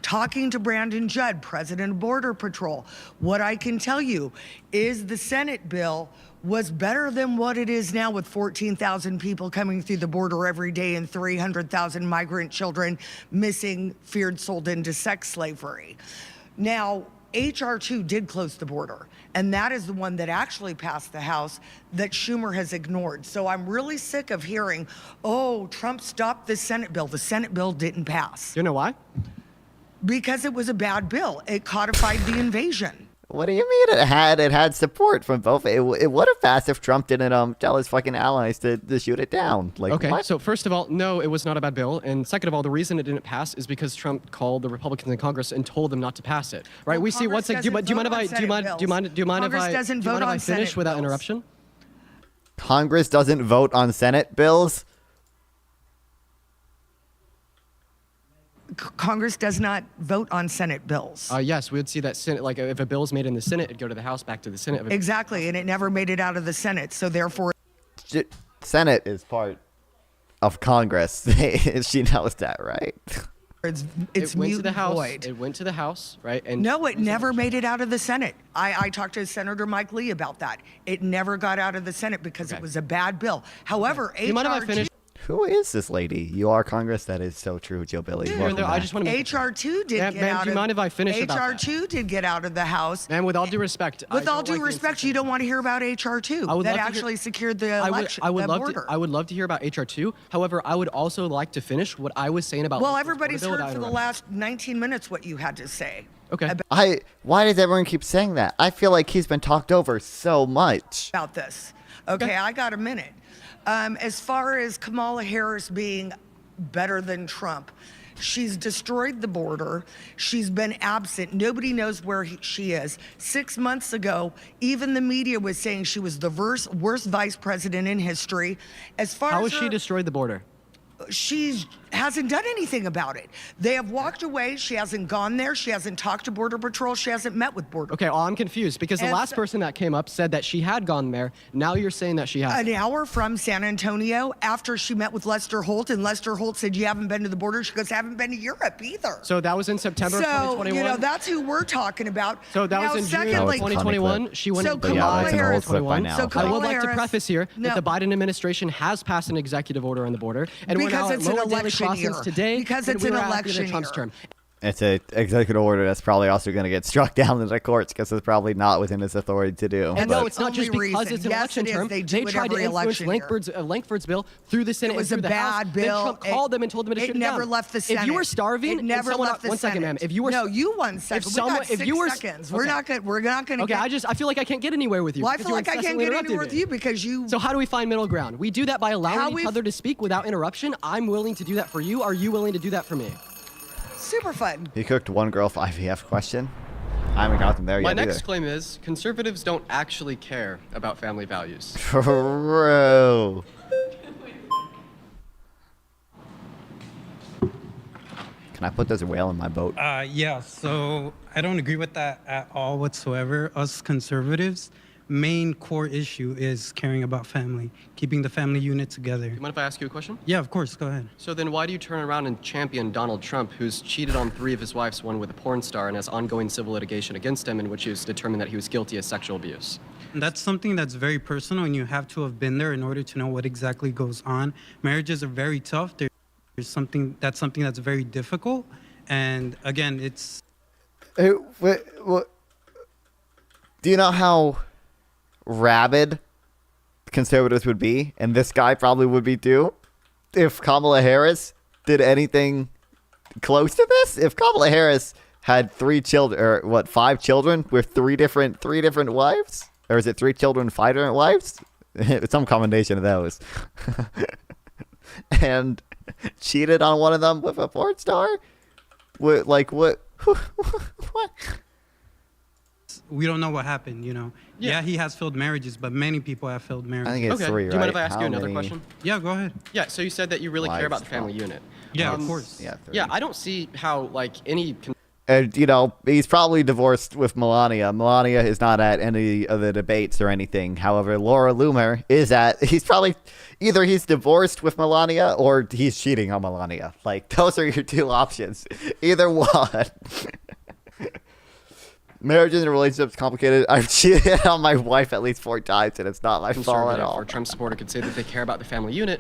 Talking to Brandon Judd, president of Border Patrol, what I can tell you is the Senate bill was better than what it is now, with 14,000 people coming through the border every day and 300,000 migrant children missing, feared, sold into sex slavery. Now, H.R. 2 did close the border, and that is the one that actually passed the House that Schumer has ignored. So I'm really sick of hearing, oh, Trump stopped the Senate bill. The Senate bill didn't pass. You know why? Because it was a bad bill. It codified the invasion. What do you mean it had support from both? It would have passed if Trump didn't tell his fucking allies to shoot it down. Okay, what? so first of all, no, it was not a bad bill. And second of all, the reason it didn't pass is because Trump called the Republicans in Congress and told them not to pass it. Right? Well, we see Congress what's like. Do you mind if I Congress doesn't vote on finish Senate without bills. interruption? Congress doesn't vote on Senate bills? Congress does not vote on Senate bills. Yes, we would see that Senate. Like if a bill is made in the Senate, it'd go to the House, back to the Senate. Exactly, and it never made it out of the Senate. So therefore, Senate is part of Congress. She knows that, right? it's it went mute to the and House. void. It went to the House, right? And No, it never made it out of the Senate. I talked to Senator Mike Lee about that. It never got out of the Senate because it was a bad bill. However, Do you mind if I HR finish? Who is this lady? You are Congress. That is so true, Jubilee. Even though I just want to make. HR 2 did Ma'am, get ma'am, out do you of mind if I finish about HR that? 2 did get out of the House. And with all due respect, With all don't due like the respect, you don't want to hear about HR 2 I would that love to hear- actually secured the election, I would the love border. to. I would love to hear about HR 2. However, I would also like to finish what I was saying about. Well, Langford's everybody's border bill heard without for the interrupting. last 19 minutes what you had to say. Okay. Why does everyone keep saying that? I feel like he's been talked over so much. About this. Okay, I got a minute. As far as Kamala Harris being better than Trump, she's destroyed the border. She's been absent. Nobody knows where she is. 6 months ago, even the media was saying she was the worst vice president in history. As far How as has she destroyed the border? she hasn't done anything about it. They have walked away. She hasn't gone there. She hasn't talked to Border Patrol. She hasn't met with Border Okay, well, I'm confused because the And last so- person that came up said that she had gone there. Now you're saying that she hasn't. An hour from San Antonio after she met with Lester Holt, and Lester Holt said, "You haven't been to the border?" She goes, "I haven't been to Europe either." So that was in September of So, 2021? you know, that's who we're talking about. So that Now, was in June secondly- of 2021. She went So in Kamala that's an old Harris, clip by now. So I Kamala would like to Harris- preface here No. that the Biden administration has passed an executive order on the border, and we're Because now at it's an lower daily election crossings year. today Because than it's we an were at the end election of Trump's year. term. It's an executive order that's probably also going to get struck down in the courts because it's probably not within his authority to do. And but- no, it's not just Only because reason. it's an Yes, election it is. term. They do it tried to every influence election year. Langford's bill through the Senate It was and through a the House. bad bill. Then Trump called them and told them to It shoot it never down. left the If you Senate. were starving, It never and someone, left the one second, Senate. ma'am. If you were No, you 1 second. We someone, got 6 if you were seconds. We're okay. not going to Okay, I feel like I can't get anywhere with you. Well, I because feel you're like I can't incessantly get interrupting anywhere with me. you because you. So how do we find middle ground? We do that by How allowing we- each other to speak without interruption. I'm willing to do that for you. Are you willing to do that for me? Super fun. He cooked one girl for IVF question. I haven't got them there My yet next either. claim is conservatives don't actually care about family values. Bro. Can I put this whale in my boat? Yeah, so I don't agree with that at all whatsoever. Us conservatives, main core issue is caring about family, keeping the family unit together. You mind if I ask you a question? Yeah, of course, go ahead. So then why do you turn around and champion Donald Trump, who's cheated on 3 of his wives, one with a porn star, and has ongoing civil litigation against him in which he was determined that he was guilty of sexual abuse? That's something that's very personal, and you have to have been there in order to know what exactly goes on. Marriages are very tough. There's something that's very difficult, and again, it's. What? Do you know how rabid conservatives would be, and this guy probably would be too, if Kamala Harris did anything close to this? If Kamala Harris had 3 children, or 5 children with three different wives, or is it 3 children, 5 different wives? It's some combination of those, and cheated on one of them with a porn star. What? What? We don't know what happened, you know. Yeah, he has failed marriages, but many people have failed marriages. I think it's Okay. 3, Do you mind if right? I ask How you another many- question? Yeah, go ahead. Yeah, so you said that you really care about the family Livestock. unit. Yeah, of course. Yeah, 3. Yeah, I don't see how, any And, you know, he's probably divorced with Melania. Melania is not at any of the debates or anything. However, Laura Loomer is at. He's probably either he's divorced with Melania or he's cheating on Melania. Like, those are your 2 options. Either one. Marriage and relationships complicated. I've cheated on my wife at least 4 times, and it's not my fault at conservative all. or Trump supporter could say that they care about the family unit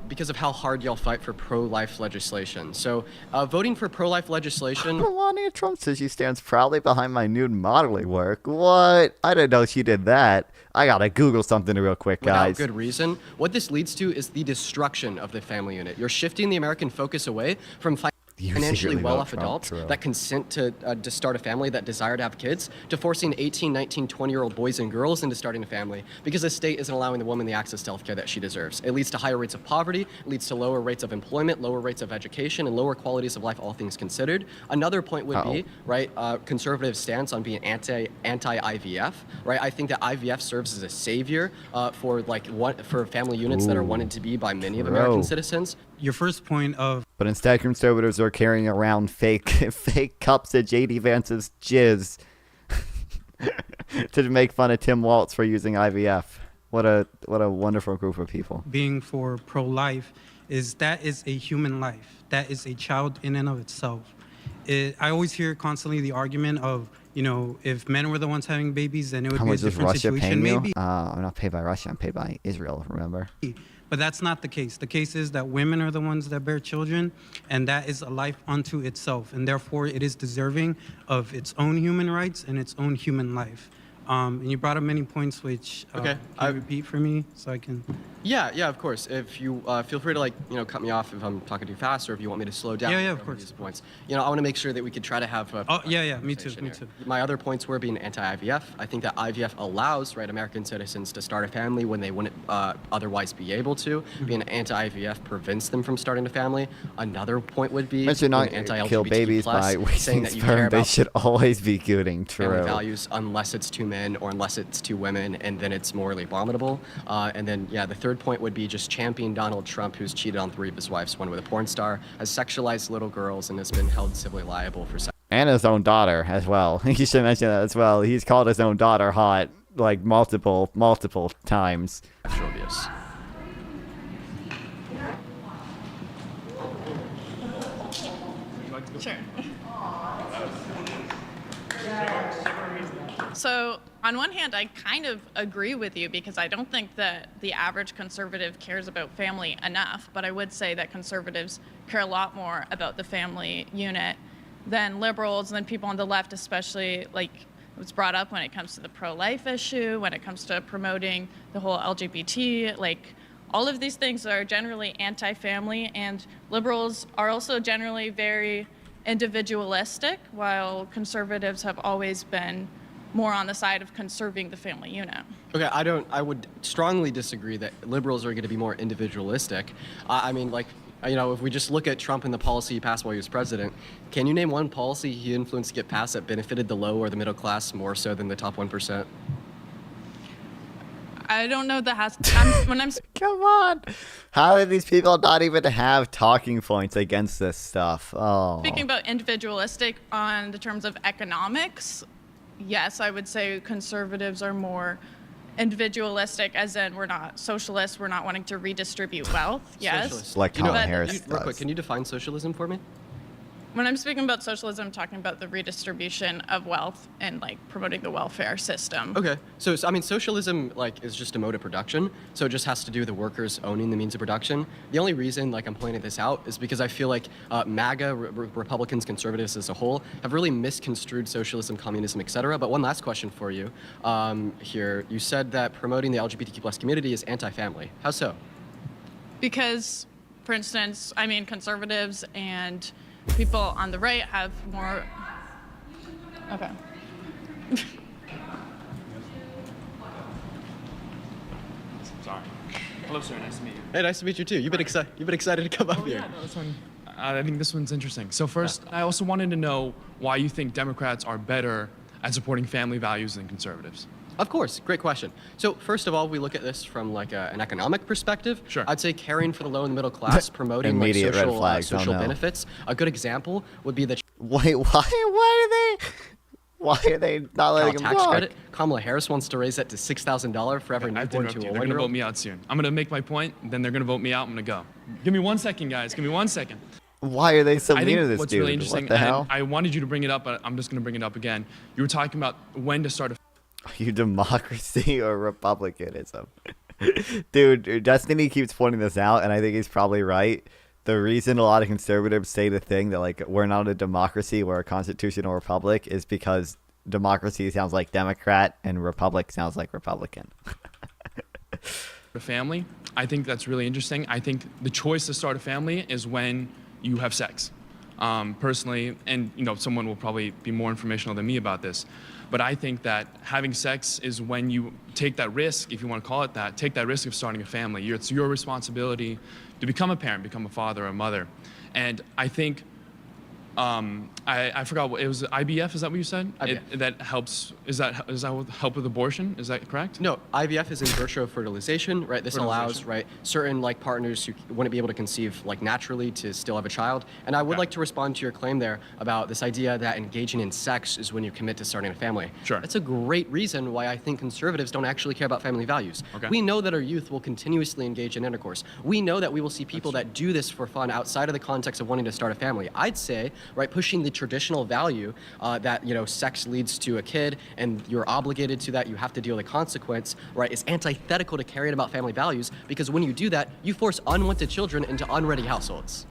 because of how hard y'all fight for pro-life legislation. So voting for pro-life legislation... Melania Trump says she stands proudly behind my nude modeling work. What? I didn't know she did that. I gotta Google something real quick, Without guys. good reason. What this leads to is the destruction of the family unit. You're shifting the American focus away from You financially secretly vote well-off Trump, adults true. that consent to start a family, that desire to have kids, to forcing 18, 19, 20-year-old boys and girls into starting a family because the state isn't allowing the woman the access to healthcare that she deserves. It leads to higher rates of poverty, it leads to lower rates of employment, lower rates of education, and lower qualities of life, all things considered. Another point would be, right, conservative stance on being anti-IVF, right? I think that IVF serves as a savior for family units that are wanted to be by many of American citizens. Your first point of But instead, conservatives are carrying around fake cups of J.D. Vance's jizz to make fun of Tim Waltz for using IVF. What a wonderful group of people. being for pro-life is that is a human life. That is a child in and of itself. I always hear constantly the argument of, you know, if men were the ones having babies, then it would How be a much is different Russia situation. paying you? Maybe. I'm not paid by Russia. I'm paid by Israel, remember? But that's not the case. The case is that women are the ones that bear children, and that is a life unto itself, and therefore it is deserving of its own human rights and its own human life. And you brought up many points, which Okay, can you repeat for me so I can. Yeah, of course. If you feel free to cut me off if I'm talking too fast, or if you want me to slow down. Yeah, of over course. these points. I want to make sure that we could try to have. Me too. My other points were being anti-IVF. I think that IVF allows American citizens to start a family when they wouldn't otherwise be able to. Being anti-IVF prevents them from starting a family. Another point would be Mention not anti-LGBTQ+, kill babies by saying wasting that you care sperm. They about should always be gooting. family True. values unless it's two men or unless it's two women, and then it's morally abominable. And then, the third point would be just champion Donald Trump, who's cheated on 3 of his wives, one with a porn star, has sexualized little girls, and has been held civilly liable for sex. And his own daughter as well. You should mention that as well. He's called his own daughter hot like multiple times. Sexual abuse. Sure. So, on one hand, I kind of agree with you because I don't think that the average conservative cares about family enough, but I would say that conservatives care a lot more about the family unit than liberals and then people on the left, especially like it was brought up when it comes to the pro-life issue, when it comes to promoting the whole LGBT, like all of these things are generally anti-family, and liberals are also generally very individualistic, while conservatives have always been more on the side of conserving the family unit. Okay, I would strongly disagree that liberals are going to be more individualistic. If we just look at Trump and the policy he passed while he was president, can you name one policy he influenced to get passed that benefited the low or the middle class more so than the top 1%? I don't know that Come on. How did these people not even have talking points against this stuff? Oh. Speaking about individualistic on the terms of economics, yes, I would say conservatives are more individualistic, as in we're not socialists, we're not wanting to redistribute wealth. Yes. Socialist. Like Kamala But Harris Real quick, does. can you define socialism for me? when I'm speaking about socialism, I'm talking about the redistribution of wealth and like promoting the welfare system. Okay, so socialism is just a mode of production, so it just has to do with the workers owning the means of production. The only reason I'm pointing this out is because I feel like MAGA, Republicans, conservatives as a whole, have really misconstrued socialism, communism, etc. But one last question for you here. You said that promoting the LGBTQ+ community is anti-family. How so? Because, for instance, conservatives and people on the right have more. Okay. Sorry. Hello, sir. Nice to meet you. Hey, nice to meet you too. You've been excited to come up here. Yeah, no, this one. I think this one's interesting. So first, I also wanted to know why you think Democrats are better at supporting family values than conservatives. Of course, great question. So first of all, we look at this from an economic perspective. Sure. I'd say caring for the low and the middle class, promoting Immediate red social, flags, social oh no. benefits. A good example would be the Wait, why are they not letting him tax talk? credit. Kamala Harris wants to raise that to $6,000 for every I have to newborn interrupt to a you. They're going to 1-year-old. vote me out soon. I'm going to make my point, then they're going to vote me out. I'm going to go. Give me 1 second, guys. Give me 1 second. Why are they so I mean think to this what's dude? really interesting, What the hell? I wanted you to bring it up, but I'm just going to bring it up again. You were talking about when to start a Are you democracy or republicanism? Dude, Destiny keeps pointing this out, and I think he's probably right. The reason a lot of conservatives say the thing that we're not a democracy, we're a constitutional republic, is because democracy sounds like Democrat and republic sounds like Republican. family. I think that's really interesting. I think the choice to start a family is when you have sex. Personally, and someone will probably be more informational than me about this, but I think that having sex is when you take that risk, if you want to call it that, take that risk of starting a family. It's your responsibility to become a parent, become a father or a mother. And I think, I forgot what it was. IVF, is that what you said? IVF. That helps. Is that help with abortion? Is that correct? No, IVF is in vitro fertilization, right? This allows, certain partners who wouldn't be able to conceive naturally to still have a child. And I would like to respond to your claim there about this idea that engaging in sex is when you commit to starting a family. Sure. That's a great reason why I think conservatives don't actually care about family values. Okay. We know that our youth will continuously engage in intercourse. We know that we will see people that do this for fun outside of the context of wanting to start a family. I'd say, pushing the traditional value that sex leads to a kid and you're obligated to that, you have to deal with the consequence, is antithetical to caring about family values, because when you do that, you force unwanted children into unready households.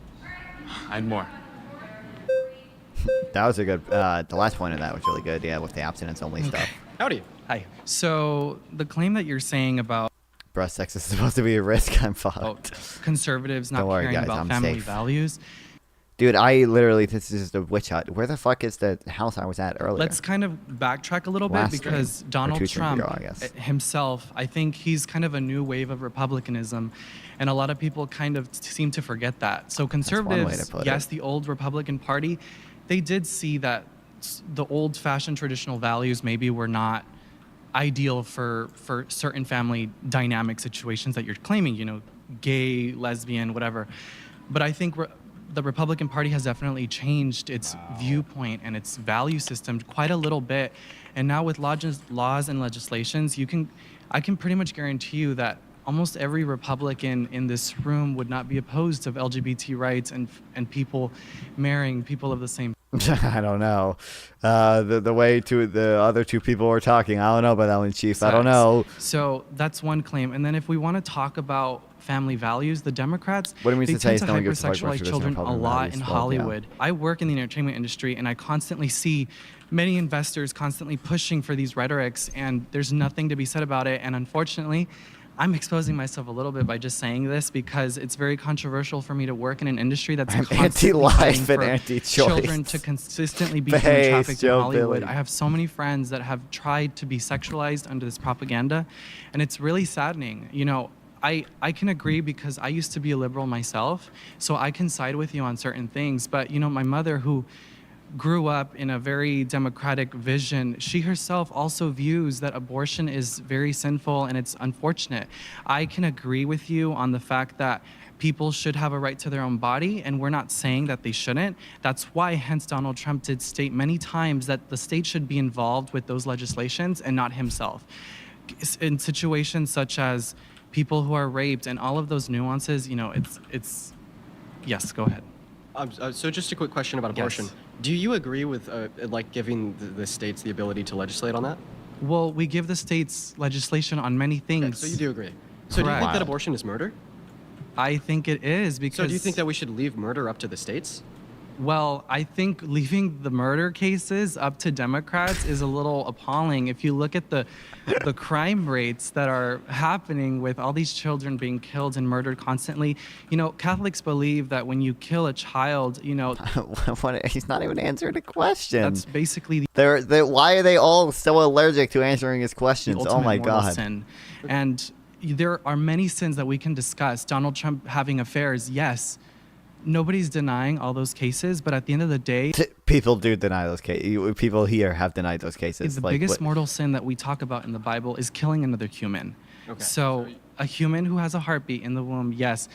I had more. That was a good, the last point of that was really good, yeah, with the abstinence only stuff. Howdy. Hi. So the claim that you're saying about Breast sex is supposed to be a risk. I'm fucked. conservatives not Don't worry, caring guys, about I'm family safe. values, Dude, I literally, this is just a witch hunt. Where the fuck is the house I was at earlier? let's kind of backtrack a little bit Last because stream. Or Donald two streams Trump ago, I guess. himself, I think he's kind of a new wave of republicanism, and a lot of people kind of seem to forget that. So one way conservatives, to put yes, it. the old Republican Party, they did see that the old-fashioned traditional values maybe were not ideal for certain family dynamic situations that you're claiming, you know, gay, lesbian, whatever. But I think the Republican Party has definitely changed its viewpoint and its value system quite a little bit. And now with laws and legislations, I can pretty much guarantee you that almost every Republican in this room would not be opposed to LGBT rights and people marrying people of the same. I don't know. The way the other two people were talking, I don't know about that one, Chief. I don't know. So that's one claim. And then if we want to talk about family values, the Democrats, What it means they to say tend is to no one gives a fuck about hypersexualize traditional children a Republican lot values. in Well, yeah. Hollywood. I work in the entertainment industry, and I constantly see many investors constantly pushing for these rhetorics, and there's nothing to be said about it. And unfortunately, I'm exposing myself a little bit by just saying this because it's very controversial for me to work in an industry that's I'm constantly anti-life fighting and for anti-choice. children to consistently be human Base, trafficked in Joe Hollywood. Billy. I have so many friends that have tried to be sexualized under this propaganda, and it's really saddening. You know, I can agree because I used to be a liberal myself, so I can side with you on certain things. But, you know, my mother, who grew up in a very democratic vision, she herself also views that abortion is very sinful and it's unfortunate. I can agree with you on the fact that people should have a right to their own body, and we're not saying that they shouldn't. That's why, hence, Donald Trump did state many times that the state should be involved with those legislations and not himself. In situations such as people who are raped and all of those nuances, you know, it's yes, go ahead. So just a quick question about abortion. Yes. Do you agree with like giving the states the ability to legislate on that? Well, we give the states legislation on many things. Okay, so you do agree. So do you think that abortion is murder? I think it is because. So do you think that we should leave murder up to the states? Well, I think leaving the murder cases up to Democrats is a little appalling. If you look at the crime rates that are happening with all these children being killed and murdered constantly, you know, Catholics believe that when you kill a child, you know, He's not even answering the question. that's basically Why are they all so allergic to answering his the questions? ultimate Oh my mortal God. sin. And there are many sins that we can discuss. Donald Trump having affairs, yes. Nobody's denying all those cases, but at the end of the day, People do deny those cases. People here have denied those cases. the Like, biggest what- mortal sin that we talk about in the Bible is killing another human. Okay. So a human who has a heartbeat in the womb, yes,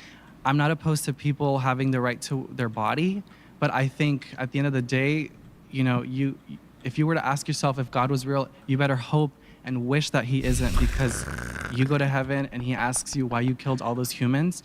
I'm not opposed to people having the right to their body, but I think at the end of the day, you know, if you were to ask yourself if God was real, you better hope and wish that he isn't, because you go to heaven and he asks you why you killed all those humans.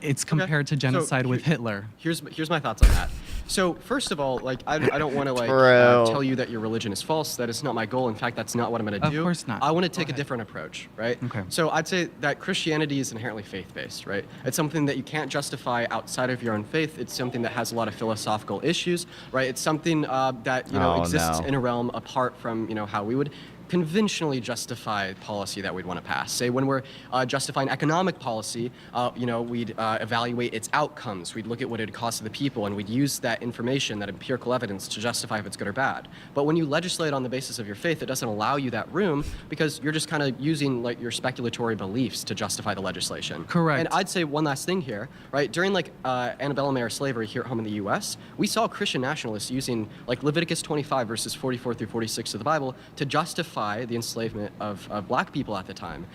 It's compared to genocide with Hitler. Here's my thoughts on that. So first of all, like I don't want to like True. tell you that your religion is false. That is not my goal. In fact, that's not what I'm going to do. Of course not. I want to take a different approach, right? Okay. So I'd say that Christianity is inherently faith-based, right? It's something that you can't justify outside of your own faith. It's something that has a lot of philosophical issues, right? It's something that exists in a realm apart from how we would conventionally justify policy that we'd want to pass. Say when we're justifying economic policy, we'd evaluate its outcomes. We'd look at what it costs the people, and we'd use that information, that empirical evidence, to justify if it's good or bad. But when you legislate on the basis of your faith, it doesn't allow you that room because you're just kind of using like your speculatory beliefs to justify the legislation. Correct. And I'd say one last thing here, right? During like antebellum era slavery here at home in the U.S., we saw Christian nationalists using like Leviticus 25 verses 44 through 46 of the Bible to justify the enslavement of black people at the time,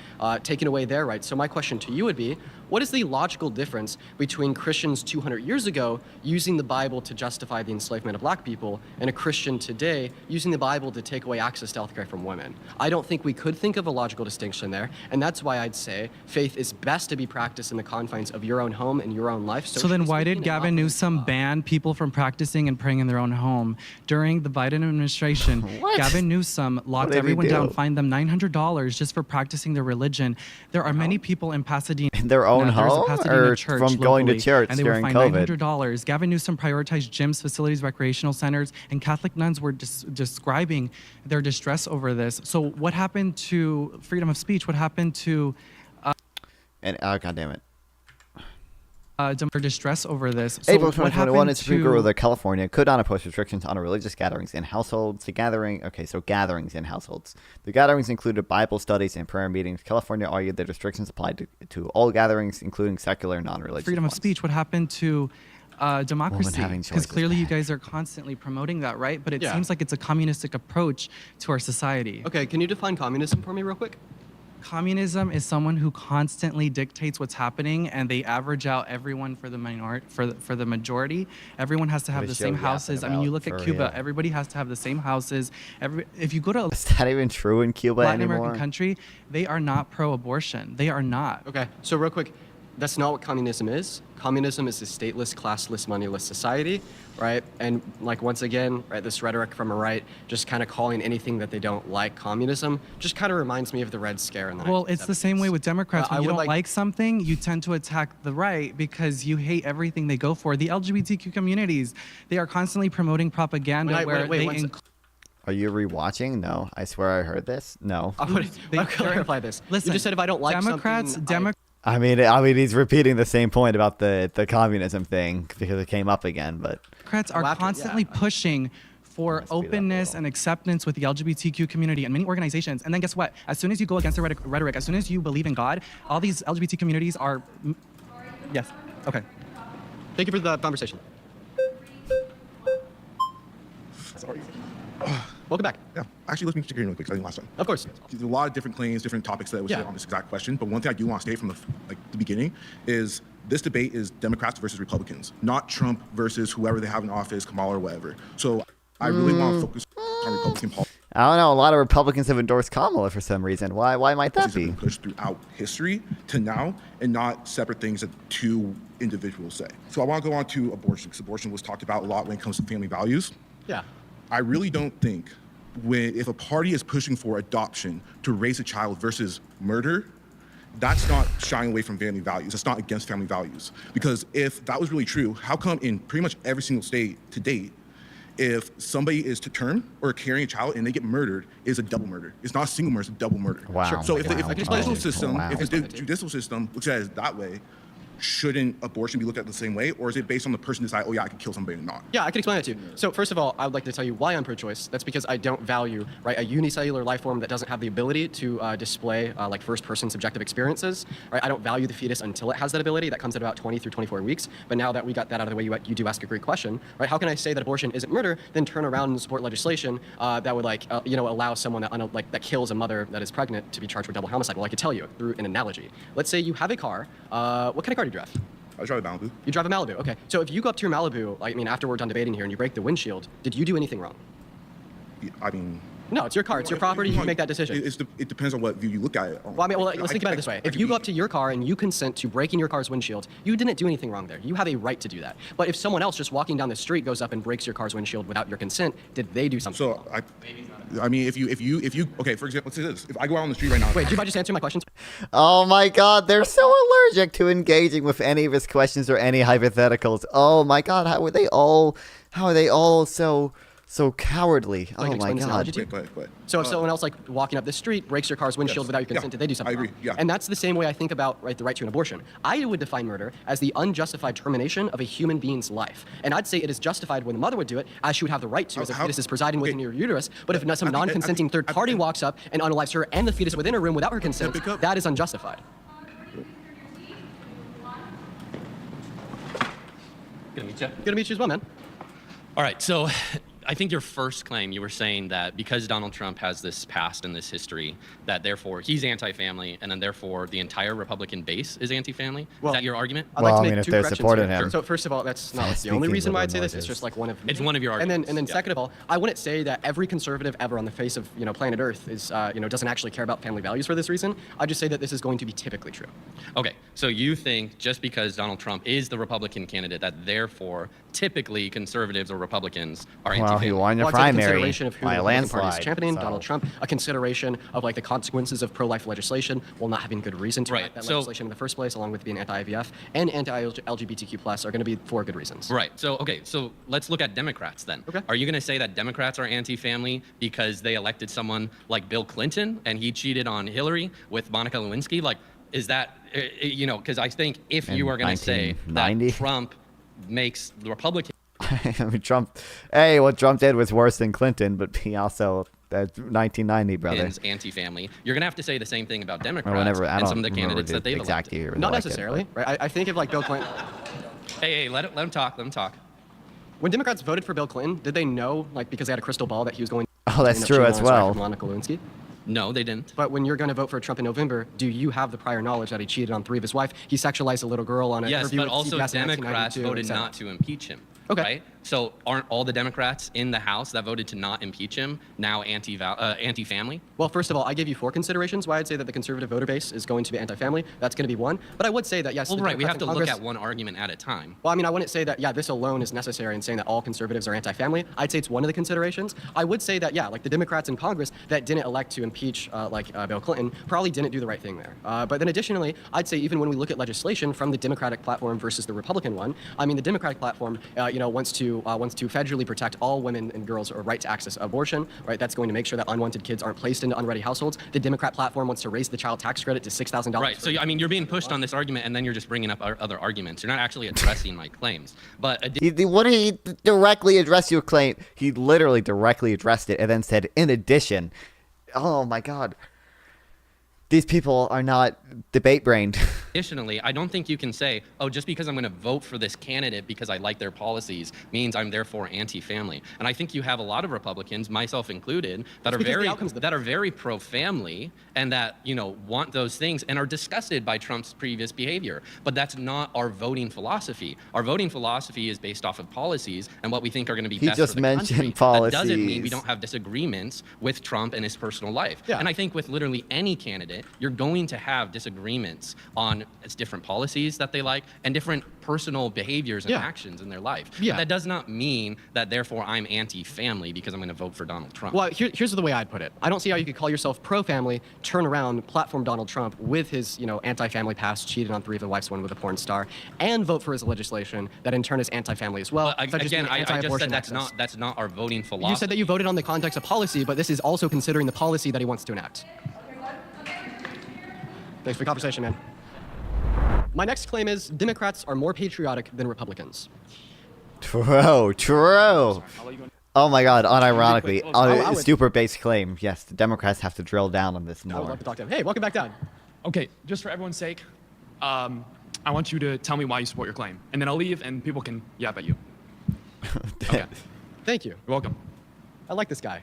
taking away their rights. So my question to you would be, what is the logical difference between Christians 200 years ago using the Bible to justify the enslavement of black people and a Christian today using the Bible to take away access to healthcare from women? I don't think we could think of a logical distinction there, and that's why I'd say faith is best to be practiced in the confines of your own home and your own life. So then why did Gavin Newsom ban people from practicing and praying in their own home? During the Biden administration, Gavin Newsom locked What do they everyone down, do? fined them $900 just for practicing their religion. There are many people in Pasadena. In their own there's a home Pasadena or church from going to locally, church and they were during fined COVID? $900. Gavin Newsom prioritized gyms, facilities, recreational centers, and Catholic nuns were describing their distress over this. So what happened to freedom of speech? What happened to And God damn it. their distress over this? So April what 2021, happened the Supreme Court ruled to that California could not impose restrictions on religious gatherings in households. Gatherings in households. The gatherings included Bible studies and prayer meetings. California argued that restrictions applied to all gatherings, including secular, non-religious freedom of ones. speech? What happened to democracy? having Because choice is clearly you guys are constantly promoting that, right? But it Yeah. seems like it's a communistic approach to our society. Okay, can you define communism for me real quick? Communism is someone who constantly dictates what's happening, and they average out everyone for the for the majority. Everyone has to have What the is same Joe yapping houses. I mean, you about, look at for Cuba. real? Everybody has to have the same houses. If you go to a Is that even true in Cuba Latin anymore? American country, they are not pro-abortion. They are not. Okay, so real quick, that's not what communism is. Communism is a stateless, classless, moneyless society, right? And like once again, right, this rhetoric from a right, just kind of calling anything that they don't like communism, just kind of reminds me of the Red Scare in the Well, it's the same way with Democrats. When I you would don't like something, you tend to attack the right because you hate everything they go for. The LGBTQ communities, they are constantly promoting propaganda where they include. Are you rewatching? No, I swear I heard this. No. I would clarify this. Listen, you just said if I don't like Democrats, something, I mean, he's repeating the same point about the communism thing because it came up again. But Democrats are constantly pushing for openness and acceptance with the LGBTQ community and many organizations. And then guess what? As soon as you go against the rhetoric, as soon as you believe in God, all these LGBT communities are. Yes. Okay. Thank you for the conversation. Sorry. Welcome back. Yeah, actually, let me check in really quick. I think last time. Of course. There's a lot of different claims, different topics that was said on this exact question. But one thing I do want to state from the beginning is this debate is Democrats versus Republicans, not Trump versus whoever they have in office, Kamala or whatever. So I really want to focus on Republican politics. I don't know. A lot of Republicans have endorsed Kamala for some reason. Why might that be? Pushed throughout history to now, and not separate things that two individuals say. So I want to go on to abortion, because abortion was talked about a lot when it comes to family values. Yeah. I really don't think if a party is pushing for adoption to raise a child versus murder, that's not shying away from family values. That's not against family values. Because if that was really true, how come in pretty much every single state to date, if somebody is to term or carrying a child and they get murdered, is a double murder. It's not a single murder, it's a double murder. Wow. Sure. So if the Wow. judicial Oh, system, wow. if the judicial system looks at it that way, shouldn't abortion be looked at the same way? Or is it based on the person decide, oh yeah, I can kill somebody or not? Yeah, I can explain that to you. So first of all, I would like to tell you why I'm pro-choice. That's because I don't value a unicellular life form that doesn't have the ability to display like first-person subjective experiences. Right? I don't value the fetus until it has that ability. That comes at about 20 through 24 weeks. But now that we got that out of the way, you do ask a great question. Right? How can I say that abortion isn't murder, then turn around and support legislation that would allow someone that kills a mother that is pregnant to be charged with double homicide? Well, I could tell you through an analogy. Let's say you have a car. What kind of car do you drive? I drive a Malibu. You drive a Malibu, okay. So if you go up to your Malibu, after we're done debating here, and you break the windshield, did you do anything wrong? I mean... No, it's your car, it's your property, you make that decision. It depends on what view you look at it. Let's think about it this way. If you go up to your car and you consent to breaking your car's windshield, you didn't do anything wrong there. You have a right to do that. But if someone else just walking down the street goes up and breaks your car's windshield without your consent, did they do something wrong? I mean, if you okay, for example, let's say this. If I go out on the street right now... Wait, do you mind just answering my questions? Oh my God, they're so allergic to engaging with any of his questions or any hypotheticals. Oh my God, how are they all so cowardly? Oh my God. So if someone else walking up the street breaks your car's windshield without your consent, did they do something I agree, wrong? yeah. And that's the same way I think about the right to an abortion. I would define murder as the unjustified termination of a human being's life. And I'd say it is justified when the mother would do it, as she would have the right to, as the fetus is presiding within your uterus. But if some non-consenting third party walks up and unalives her and the fetus within her room without her consent, that is unjustified. Good to meet you. Good to meet you as well, man. All right, so I think your first claim, you were saying that because Donald Trump has this past and this history, that therefore he's anti-family, and then therefore the entire Republican base is anti-family. Is that your argument? I'd like to make two corrections here. So first of all, that's not the only reason why I'd say this. It's just one of It's one of your arguments. And then second of all, I wouldn't say that every conservative ever on the face of planet Earth is doesn't actually care about family values for this reason. I'd just say that this is going to be typically true. Okay, so you think just because Donald Trump is the Republican candidate, that therefore typically conservatives or Republicans are anti-family? he family. won the Well, I'd say primary consideration of who by the a Republican Party is landslide, championing, so- Donald Trump, a consideration of like the consequences of pro-life legislation while not having good reason to Right, write that so- legislation in the first place, along with being anti-IVF and anti-LGBTQ+ are going to be for good reasons. Right. So, okay, so let's look at Democrats then. Okay. Are you going to say that Democrats are anti-family because they elected someone like Bill Clinton and he cheated on Hillary with Monica Lewinsky? Like, is that, you know, because I think if you In are going to say 1990? that Trump makes the Republicans I mean, Trump. Hey, what Trump did was worse than Clinton, but he also that's 1990, brother. anti-family, you're going to have to say the same thing about Democrats whenever- I and don't some of the remember candidates the that they've exact elected. year Not elected, necessarily, right? I think if like Bill Clinton. Hey, let him talk. Let him talk. When Democrats voted for Bill Clinton, did they know, like, because they had a crystal ball that he was going Oh, that's end up true cheating as on his wife well. with Monica Lewinsky? No, they didn't. But when you're going to vote for Trump in November, do you have the prior knowledge that he cheated on 3 of his wife? He sexualized a little girl on an Yes, interview but with also CBS in Democrats 1992, voted et cetera. not to impeach him. Okay. Right? So aren't all the Democrats in the House that voted to not impeach him now anti-family? Well, first of all, I gave you 4 considerations why I'd say that the conservative voter base is going to be anti-family. That's going to be one. But I would say that, yes, Well, the right. We have Democrats to in look Congress- at one argument at a time. Well, I mean, I wouldn't say that, yeah, this alone is necessary in saying that all conservatives are anti-family. I'd say it's one of the considerations. I would say that, yeah, like the Democrats in Congress that didn't elect to impeach Bill Clinton probably didn't do the right thing there. But then additionally, I'd say even when we look at legislation from the Democratic platform versus the Republican one, I mean, the Democratic platform, wants to federally protect all women and girls' right to access abortion, right? That's going to make sure that unwanted kids aren't placed into unready households. The Democrat platform wants to raise the child tax credit to $6,000. Right. So I mean, you're being pushed on this argument, and then you're just bringing up other arguments. You're not actually addressing my claims. But What did he directly address your claim? He literally directly addressed it and then said, in addition, oh my God. These people are not debate-brained. additionally, I don't think you can say, oh, just because I'm going to vote for this candidate because I like their policies means I'm therefore anti-family. And I think you have a lot of Republicans, myself included, that are very pro-family and that want those things and are disgusted by Trump's previous behavior. But that's not our voting philosophy. Our voting philosophy is based off of policies and what we think are going to be He best just for the mentioned country. policies. That doesn't mean we don't have disagreements with Trump and his personal life. Yeah. And I think with literally any candidate, you're going to have disagreements on different policies that they like and different personal behaviors and actions in their life. Yeah. But that does not mean that therefore I'm anti-family because I'm going to vote for Donald Trump. Well, here's the way I'd put it. I don't see how you could call yourself pro-family, turn around, platform Donald Trump with his, anti-family past, cheated on 3 of the wives, one with a porn star, and vote for his legislation that in turn is anti-family as well. But such as again, being I just anti-abortion said access. that's not our voting philosophy. You said that you voted on the context of policy, but this is also considering the policy that he wants to enact. Thanks for the conversation, man. My next claim is Democrats are more patriotic than Republicans. True. Oh my God, unironically, I would- super base claim. Yes, the Democrats have to drill down on this I would more. love to talk to him. Hey, welcome back, Dad. Okay, just for everyone's sake, I want you to tell me why you support your claim, and then I'll leave, and people can yap at you. Okay. Thank you. You're welcome. I like this guy.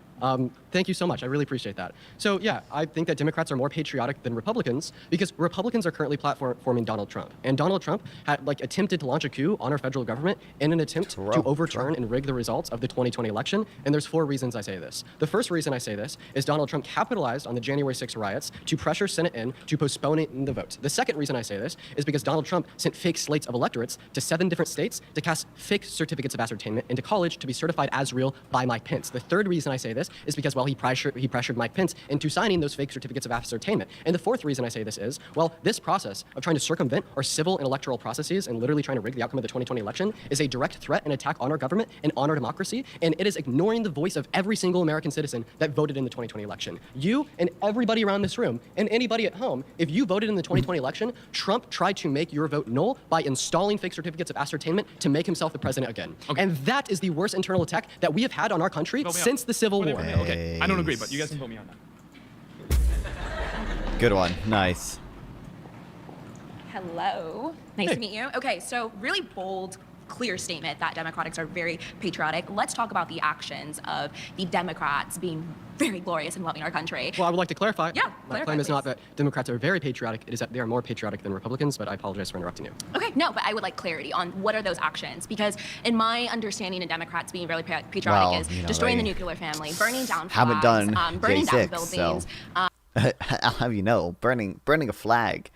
Thank you so much. I really appreciate that. So yeah, I think that Democrats are more patriotic than Republicans because Republicans are currently platforming Donald Trump. And Donald Trump had attempted to launch a coup on our federal government in an attempt to overturn and rig the results of the 2020 election. And there's 4 reasons I say this. The first reason I say this is Donald Trump capitalized on the January 6 riots to pressure Senate to postpone the vote. The second reason I say this is because Donald Trump sent fake slates of electorates to 7 different states to cast fake certificates of ascertainment into college to be certified as real by Mike Pence. The third reason I say this is because, well, he pressured Mike Pence into signing those fake certificates of ascertainment. And the fourth reason I say this is, well, this process of trying to circumvent our civil and electoral processes and literally trying to rig the outcome of the 2020 election is a direct threat and attack on our government and on our democracy, and it is ignoring the voice of every single American citizen that voted in the 2020 election. You and everybody around this room and anybody at home, if you voted in the 2020 election, Trump tried to make your vote null by installing fake certificates of ascertainment to make himself the president again. Okay. And that is the worst internal attack that we have had on our country since the Civil War. Okay, I don't agree, but you guys can vote me on that. Good one. Nice. Hello. Nice to meet you. Okay, so really bold, clear statement that Democrats are very patriotic. Let's talk about the actions of the Democrats being very glorious and loving our country. Well, I would like to clarify. Yeah, My claim is not that Democrats are very patriotic. It is that they are more patriotic than Republicans, but I apologize for interrupting you. Okay, no, but I would like clarity on what are those actions, because in my understanding of Democrats being really patriotic Well, is you know, destroying the they nuclear family, burning down haven't flags, done burning down J6, buildings. so I'll have you know, burning a flag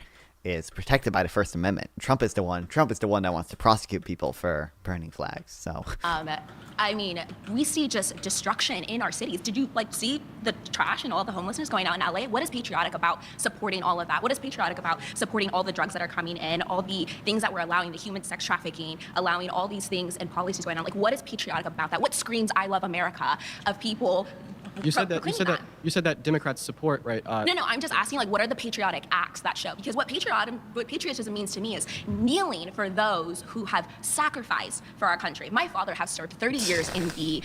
is protected by the First Amendment. Trump is the one that wants to prosecute people for burning flags. So I mean, we see just destruction in our cities. Did you see the trash and all the homelessness going on in LA? What is patriotic about supporting all of that? What is patriotic about supporting all the drugs that are coming in, all the things that we're allowing, the human sex trafficking, allowing all these things and policies going on? What is patriotic about that? What screams "I love America" of people? You said that Democrats support, right? No, I'm just asking, what are the patriotic acts that show? Because what patriotism means to me is kneeling for those who have sacrificed for our country. My father has served 30 years in the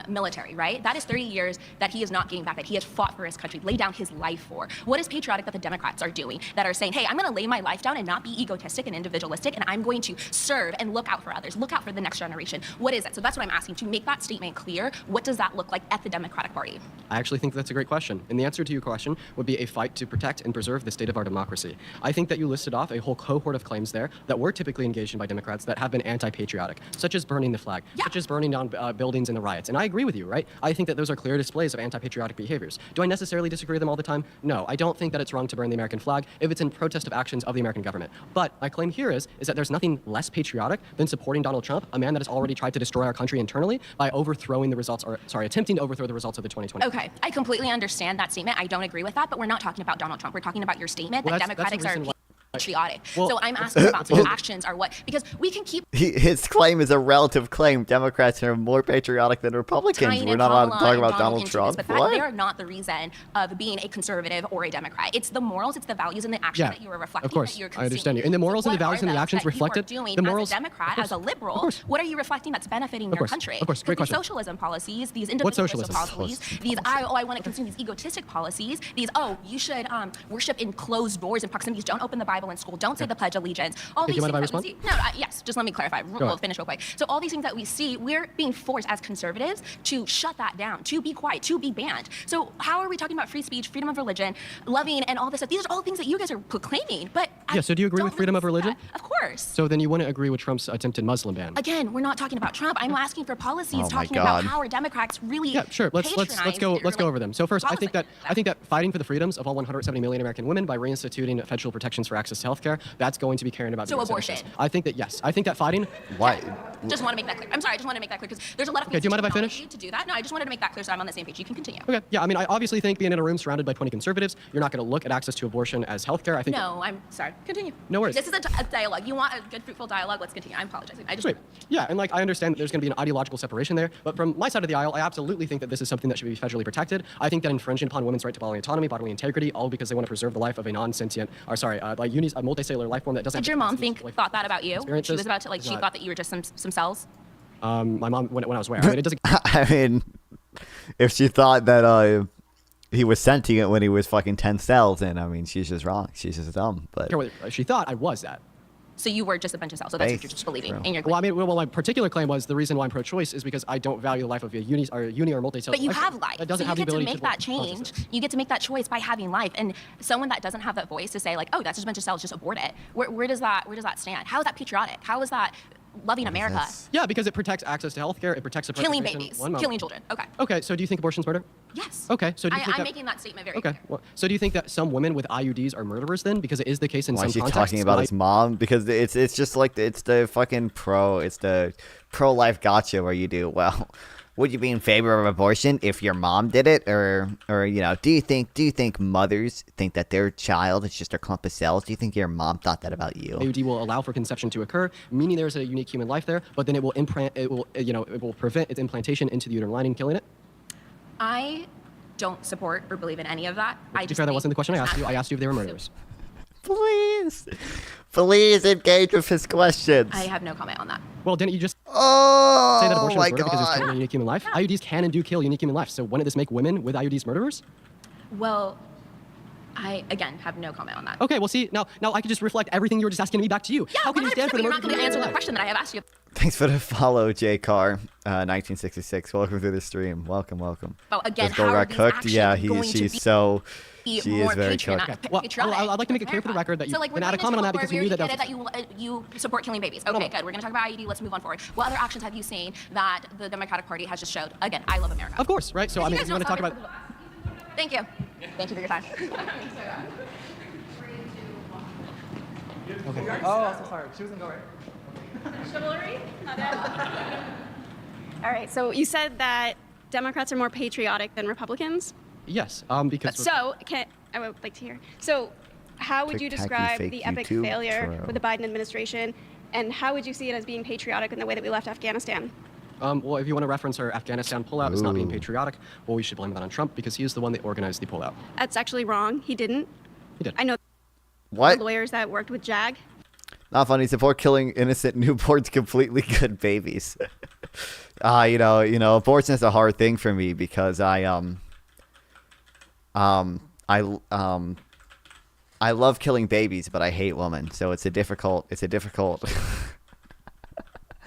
military, right? That is 30 years that he is not getting back, that he has fought for his country, laid down his life for. What is patriotic that the Democrats are doing, that are saying, hey, I'm going to lay my life down and not be egotistic and individualistic, and I'm going to serve and look out for others, look out for the next generation. What is it? So that's what I'm asking. To make that statement clear, what does that look like at the Democratic Party? I actually think that's a great question. And the answer to your question would be a fight to protect and preserve the state of our democracy. I think that you listed off a whole cohort of claims there that were typically engaged in by Democrats that have been anti-patriotic, such as burning the flag, such as burning down buildings in the riots. And I agree with you, right? I think that those are clear displays of anti-patriotic behaviors. Do I necessarily disagree with them all the time? No, I don't think that it's wrong to burn the American flag if it's in protest of actions of the American government. But my claim here is that there's nothing less patriotic than supporting Donald Trump, a man that has already tried to destroy our country internally by attempting to overthrow the results of the 2020. Okay, I completely understand that statement. I don't agree with that, but we're not talking about Donald Trump. We're talking about your statement that Democrats are patriotic. So I'm asking about the actions are what, because we can keep. His claim is a relative claim. Democrats are more patriotic than Republicans. We're not allowed to talk about Donald Trump. But they are not the reason of being a conservative or a Democrat. It's the morals, it's the values, and the action that you are reflecting. Of course, that you're I understand you. And the morals and the values and the actions reflected. Doing the morals, as a Democrat, as a liberal, what are you reflecting that's benefiting your country? Of course, great question. These socialism policies, these individualism policies, these I want to consume these egotistic policies, these you should worship in closed doors and proximities. Don't open the Bible in school. Don't say the Pledge of Allegiance. All these things that we see. No, yes. Just let me clarify. We'll finish real quick. So all these things that we see, we're being forced as conservatives to shut that down, to be quiet, to be banned. So how are we talking about free speech, freedom of religion, loving, and all this stuff? These are all things that you guys are proclaiming. But so do you agree with freedom of religion? Of course. So then you wouldn't agree with Trump's attempted Muslim ban? Again, we're not talking about Trump. I'm asking for policies talking about how are Democrats really. Yeah, sure. Let's go over them. So first, I think that fighting for the freedoms of all 170 million American women by reinstituting federal protections for access to health care, that's going to be caring about. So abortion. I think that yes. I think that fighting. Why? Just want to make that clear. I'm sorry. I just want to make that clear because there's a lot of. Okay. Do you mind if I finish? To do that? No, I just wanted to make that clear so I'm on the same page. You can continue. Okay. Yeah. I mean, I obviously think being in a room surrounded by 20 conservatives, you're not going to look at access to abortion as healthcare. I think. No, I'm sorry. Continue. No worries. This is a dialogue. You want a good, fruitful dialogue? Let's continue. I'm apologizing. Sweet. Yeah, and I understand that there's going to be an ideological separation there, but from my side of the aisle, I absolutely think that this is something that should be federally protected. I think that infringing upon women's right to bodily autonomy, bodily integrity, all because they want to preserve the life of a non-sentient, a multicellular life form that doesn't. Did your mom thought that about you? She was about to she thought that you were just some cells. My mom when I was where? I mean, it doesn't. I mean, if she thought that he was sentient when he was fucking 10 cells, and I mean, she's just wrong. She's just dumb. But she thought I was that. So you were just a bunch of cells. So that's what you're just believing in your claim. My particular claim was the reason why I'm pro-choice is because I don't value the life of a uni or multicellular. But you have life. That doesn't so have you the get ability to make that change. You get to make that choice by having life. And someone that doesn't have that voice to say oh, that's just a bunch of cells, just abort it. Where does that stand? How is that patriotic? How is that loving America? Yeah, because it protects access to healthcare. It protects killing babies, killing children. Okay. Okay. So do you think abortion's murder? Yes. Okay. So do you think I'm making that statement very clear. Well, so do you think that some women with IUDs are murderers then? Because it is the case in some contexts. Why is she talking about his mom? Because it's just it's the fucking pro-life gotcha where you do, well, would you be in favor of abortion if your mom did it? Or do you think mothers think that their child is just a clump of cells? Do you think your mom thought that about you? IUD will allow for conception to occur, meaning there's a unique human life there, but then it will prevent its implantation into the uterine lining, killing it? I don't support or believe in any of that. To be fair, that wasn't the question I asked you. I asked you if they were murderers. Please engage with his questions. I have no comment on that. Well, didn't you just say that abortion is murder because it's killing a unique human life? IUDs can and do kill unique human life. So wouldn't this make women with IUDs murderers? Well, I, again, have no comment on that. Okay, well, see, now I can just reflect everything you were just asking me back to you. Yeah, how can you stand for the you're murder? Not going to answer the question that I have asked you. Thanks for the follow, J Car, 1966. Welcome to the stream. Welcome. Well, again, this girl got cooked. Yeah, she's very cooked. Well, I'd like to make it clear for the record that you can add a comment on that because we knew that you support killing babies. Okay, good. We're going to talk about IUD. Let's move on forward. What other actions have you seen that the Democratic Party has just showed? Again, I love America. Of course, right? So I mean, if you want to talk about. Thank you. Thank you for your time. Okay. Oh, so sorry. She was gonna go right. Chivalry? Not it. All right, so you said that Democrats are more patriotic than Republicans. Yes, because I would like to hear. So, how would you Tic-tac, you describe fake the epic YouTube failure troll. with the Biden administration, and how would you see it as being patriotic in the way that we left Afghanistan? Well, if you want to reference our Afghanistan pullout as not being Ooh. patriotic, well, we should blame that on Trump because he is the one that organized the pullout. That's actually wrong. He didn't. He did. I know What? the lawyers that worked with JAG. Not funny. Support killing innocent newborns, completely good babies. You know, abortion is a hard thing for me because I love killing babies, but I hate women. So it's a difficult.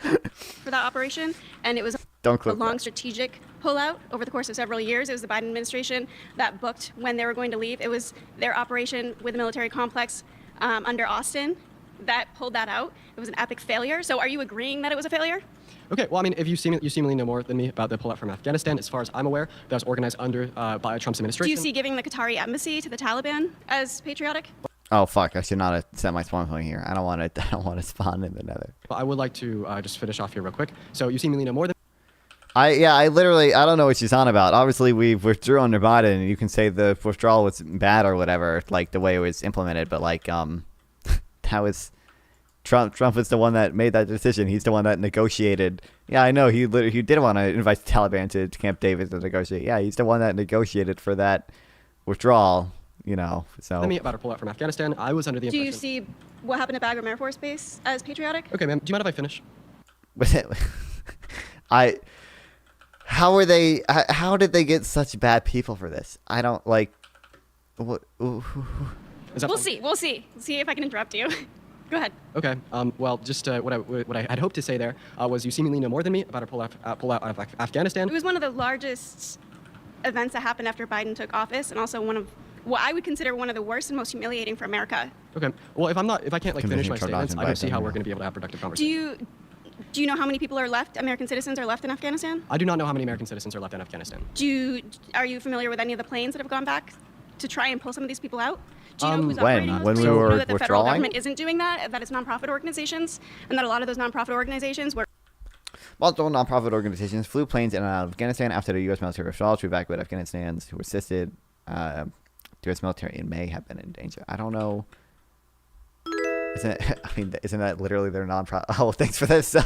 For that operation, and it was Don't a clip long that. strategic pullout over the course of several years. It was the Biden administration that booked when they were going to leave. It was their operation with the military complex under Austin that pulled that out. It was an epic failure. So are you agreeing that it was a failure? Okay, well, I mean, if you seemingly know more than me about the pullout from Afghanistan, as far as I'm aware, that was organized under by Trump's Do administration. you see giving the Qatari embassy to the Taliban as patriotic? Oh fuck! I should not have set my spawn point here. I don't want to. I don't want to spawn in the Nether. Well, I would like to just finish off here real quick. So you seemingly know more than. I don't know what she's on about. Obviously, we withdrew under Biden, and you can say the withdrawal was bad or whatever, like the way it was implemented. But like, that was Trump. Trump was the one that made that decision. He's the one that negotiated. Yeah, I know. He did want to invite the Taliban to Camp David to negotiate. Yeah, he's the one that negotiated for that withdrawal. You know, so. Than me about our pullout from Afghanistan. I was under the Do impression. you see what happened at Bagram Air Force Base as patriotic? Okay, ma'am. Do you mind if I finish? How did they get such bad people for this? I don't like. What? We'll see. We'll see. See if I can interrupt you. Go ahead. Okay. Well, just what I had hoped to say there was you seemingly know more than me about our pullout out of Afghanistan. It was one of the largest events that happened after Biden took office, and also one of what I would consider one of the worst and most humiliating for America. Okay. Well, if I can't like finish my statements, I don't see how we're Biden. going to be able to have productive Do conversation. you know how many people are left? American citizens are left in Afghanistan? I do not know how many American citizens are left in Afghanistan. Are you familiar with any of the planes that have gone back to try and pull some of these people out? Do you know who's When? operating those When we planes? Do you were know that the federal withdrawing? government isn't doing that? That it's nonprofit organizations, and that a lot of those nonprofit organizations were. Multiple nonprofit organizations flew planes in and out of Afghanistan after the U.S. military withdrawal to evacuate Afghanistans who assisted the U.S. military in May have been in danger. I don't know. Isn't that literally their nonprofit? Oh, thanks for this sub.